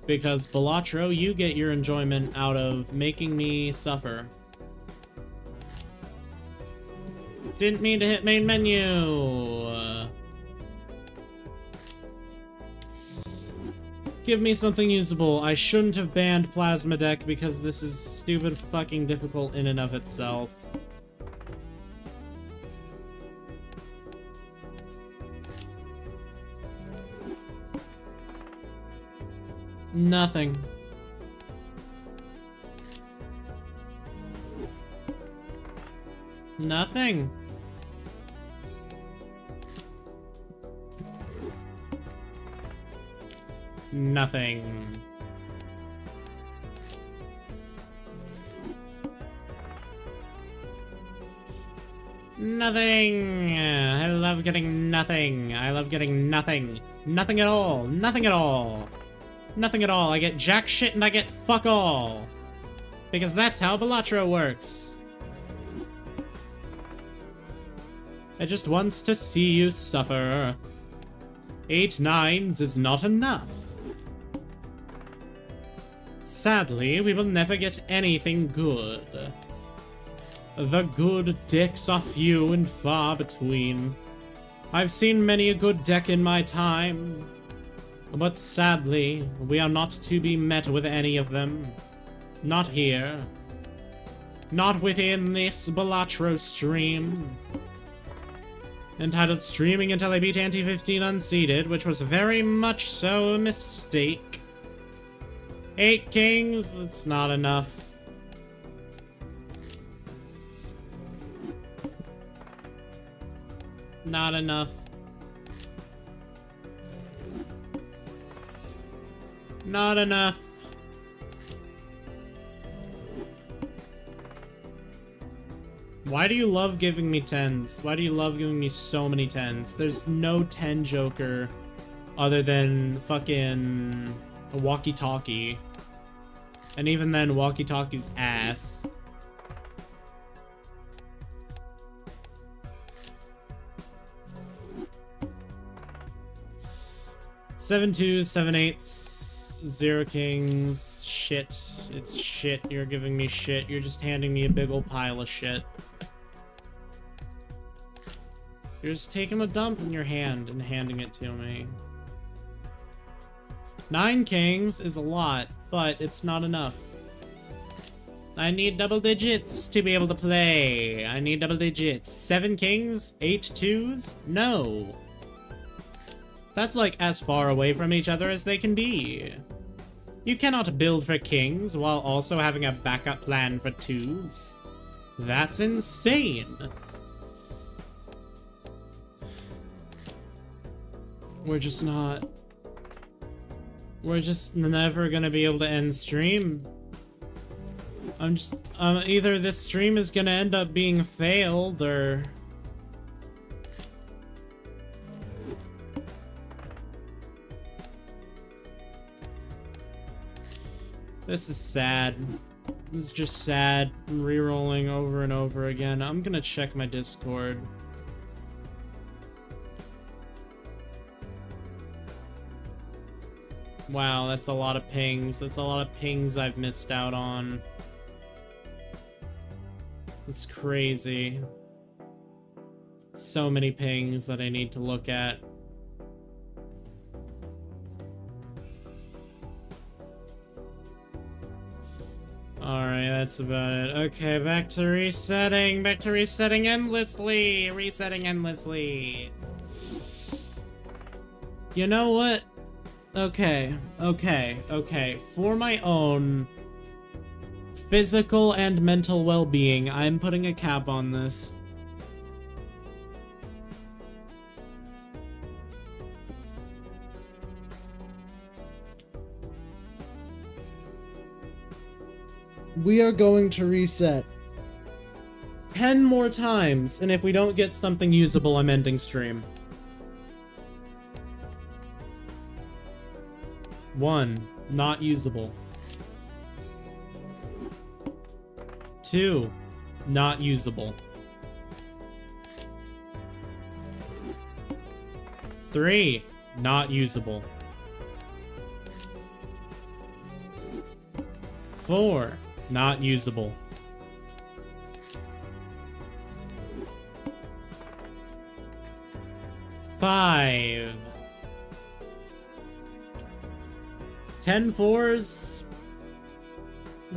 Because, Balatro, you get your enjoyment out of making me suffer. Didn't mean to hit main menu! Give me something usable. I shouldn't have banned Plasma Deck because this is stupid fucking difficult in and of itself. Nothing. Nothing. Nothing. Nothing. I love getting nothing. I love getting nothing. Nothing at all. Nothing at all. Nothing at all. I get jack shit and I get fuck all. Because that's how Balatro works. It just wants to see you suffer. 8 9s is not enough. Sadly, we will never get anything good. The good decks are few and far between. I've seen many a good deck in my time, but sadly, we are not to be met with any of them. Not here. Not within this Balatro stream. Entitled Streaming Until I Beat Ante 15 Unseeded, which was very much so a mistake. 8 kings, it's not enough. Not enough. Not enough. Why do you love giving me 10s? Why do you love giving me so many 10s? There's no 10 Joker other than fucking a walkie-talkie. And even then, walkie-talkie's ass. Seven twos, 7 8s, 0 kings. Shit. It's shit. You're giving me shit. You're just handing me a big ol' pile of shit. You're just taking a dump in your hand and handing it to me. 9 kings is a lot, but it's not enough. I need double digits to be able to play. I need double digits. 7 kings? 8 twos? No. That's like as far away from each other as they can be. You cannot build for kings while also having a backup plan for twos. That's insane. We're just not... We're just never gonna be able to end stream. I'm just... either this stream is gonna end up being failed, or... This is sad. This is just sad. I'm re-rolling over and over again. I'm gonna check my Discord. Wow, that's a lot of pings. That's a lot of pings I've missed out on. It's crazy. So many pings that I need to look at. Alright, that's about it. Okay, back to resetting. Back to resetting endlessly. Resetting endlessly. You know what? Okay. For my own physical and mental well-being, I'm putting a cap on this. We are going to reset 10 more times, and if we don't get something usable, I'm ending stream. 1, not usable. 2, not usable. 3, not usable. 4, not usable. 5. 10 4s.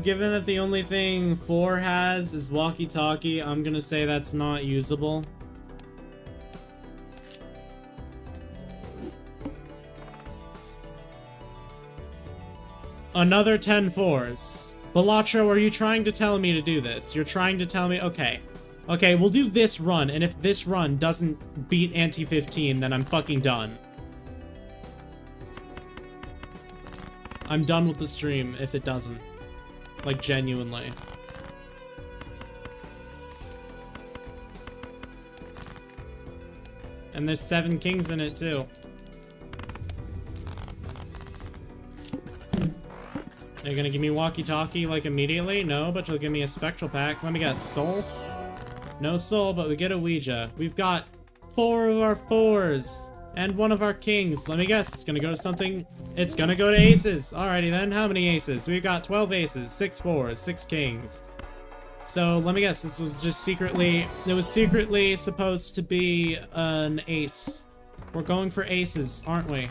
Given that the only thing 4 has is walkie-talkie, I'm gonna say that's not usable. Another 10 4s. Balatro, are you trying to tell me to do this? You're trying to tell me... Okay. Okay, we'll do this run, and if this run doesn't beat Ante 15, then I'm fucking done. I'm done with the stream if it doesn't. Like, genuinely. And there's 7 kings in it, too. Are you gonna give me walkie-talkie, like, immediately? No, but you'll give me a spectral pack. Let me guess, soul? No soul, but we get a Ouija. We've got 4 of our 4s. And 1 of our kings. Let me guess, it's gonna go to something... It's gonna go to aces. Alrighty then, how many aces? We've got 12 aces, 6 4s, 6 kings. So, let me guess, this was just secretly... It was secretly supposed to be an ace. We're going for aces, aren't we?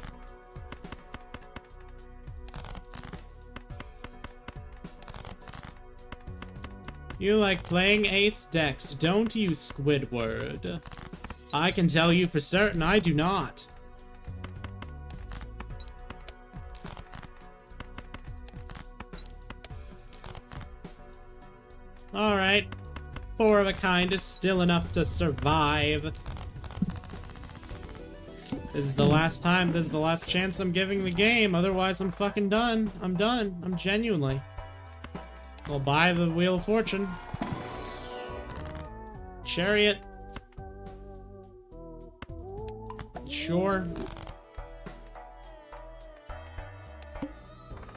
You like playing ace decks, don't you, Squidward? I can tell you for certain I do not. Alright. 4 of a kind is still enough to survive. This is the last time, this is the last chance I'm giving the game, otherwise I'm fucking done. I'm done. I'm genuinely. We'll buy the Wheel of Fortune. Chariot. Sure.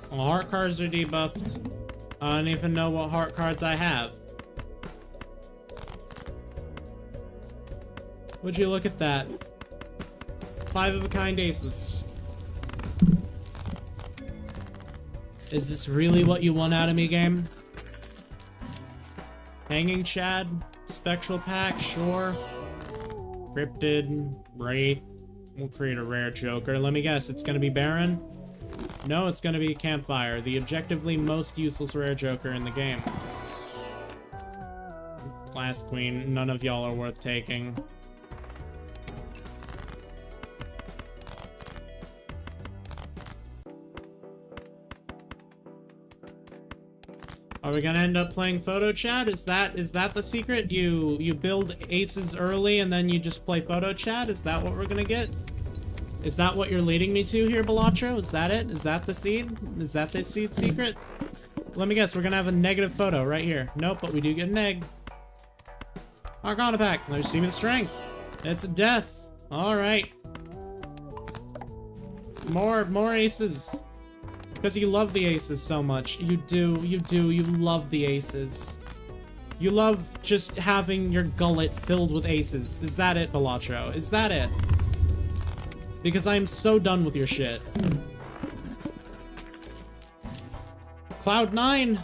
Well, heart cards are debuffed. I don't even know what heart cards I have. Would you look at that? 5 of a kind aces. Is this really what you want out of me, game? Hanging Chad? Spectral pack? Sure. Cryptid. Wraith. We'll create a rare Joker. Let me guess, it's gonna be Baron? No, it's gonna be Campfire, the objectively most useless rare Joker in the game. Last Queen, none of y'all are worth taking. Are we gonna end up playing Photo Chat? Is that the secret? You build aces early and then you just play Photo Chat? Is that what we're gonna get? Is that what you're leading me to here, Balatro? Is that it? Is that the seed? Is that the seed secret? Let me guess, we're gonna have a negative photo right here. Nope, but we do get an egg. Arcana pack. Let's see me the strength. It's a death. Alright. More aces. Because you love the aces so much. You love the aces. You love just having your gullet filled with aces. Is that it, Balatro? Is that it? Because I am so done with your shit. Cloud 9!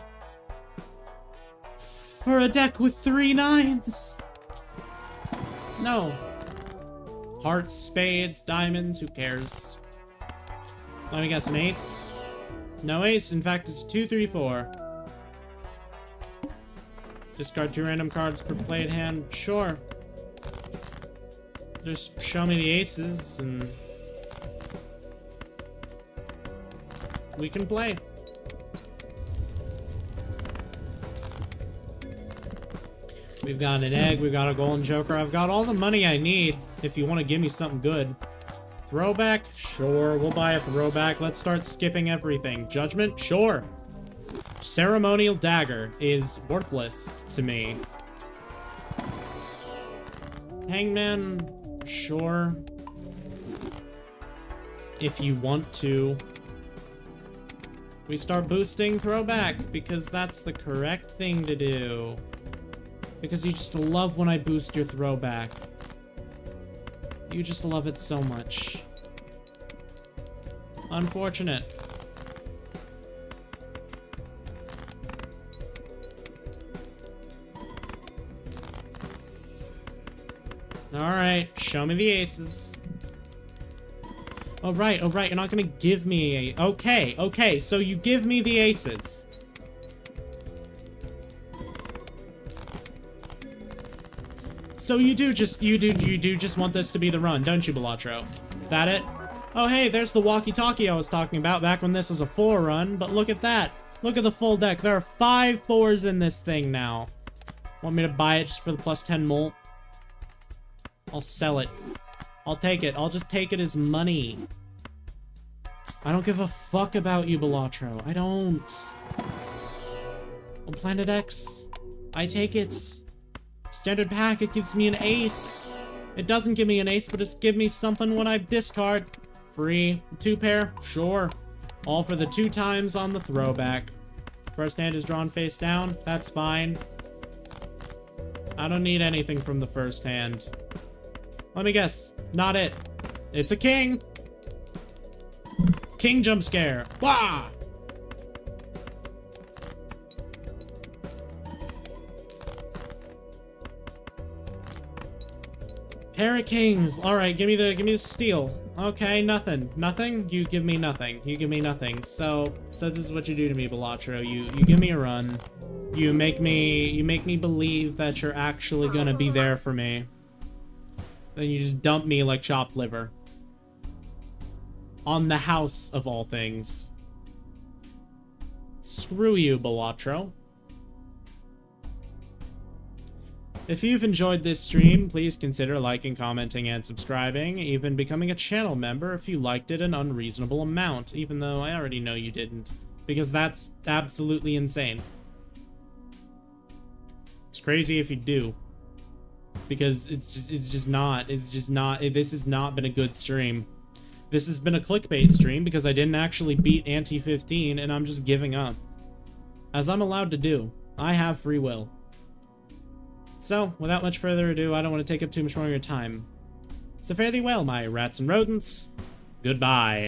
For a deck with 3 9s! No. Hearts, spades, diamonds, who cares? Let me guess, an ace? No ace, in fact it's 2, 3, 4. Discard 2 random cards per played hand, sure. Just show me the aces and we can play. We've got an egg, we've got a golden joker. I've got all the money I need if you want to give me something good. Throwback? Sure, we'll buy a throwback. Let's start skipping everything. Judgment? Sure. Ceremonial dagger is worthless to me. Hangman? Sure. If you want to. We start boosting throwback because that's the correct thing to do. Because you just love when I boost your throwback. You just love it so much. Unfortunate. Alright, show me the aces. Oh, right, you're not gonna give me a... Okay, so you give me the aces. So you do just want this to be the run, don't you, Balatro? That it? Oh, hey, there's the walkie-talkie I was talking about back when this was a 4 run, but look at that. Look at the full deck. There are 5 4s in this thing now. Want me to buy it just for the plus 10 mult? I'll sell it. I'll take it. I'll just take it as money. I don't give a fuck about you, Balatro. I don't. On Planet X, I take it. Standard pack, it gives me an ace. It doesn't give me an ace, but it's give me something when I discard. Free. 2 pair? Sure. All for the 2 times on the throwback. First hand is drawn face down. That's fine. I don't need anything from the first hand. Let me guess. Not it. It's a king. King jump scare. Wah! Pair of kings. All right, give me the steal. Okay, nothing. Nothing? You give me nothing. You give me nothing. So this is what you do to me, Balatro. You give me a run. You make me believe that you're actually gonna be there for me. Then you just dump me like chopped liver. On the house of all things. Screw you, Balatro. If you've enjoyed this stream, please consider liking, commenting, and subscribing, even becoming a channel member if you liked it an unreasonable amount, even though I already know you didn't, because that's absolutely insane. It's crazy if you do, because this has not been a good stream. This has been a clickbait stream because I didn't actually beat Ante 15 and I'm just giving up. As I'm allowed to do. I have free will. So, without much further ado, I don't want to take up too much more of your time. So fare thee well, my rats and rodents. Goodbye.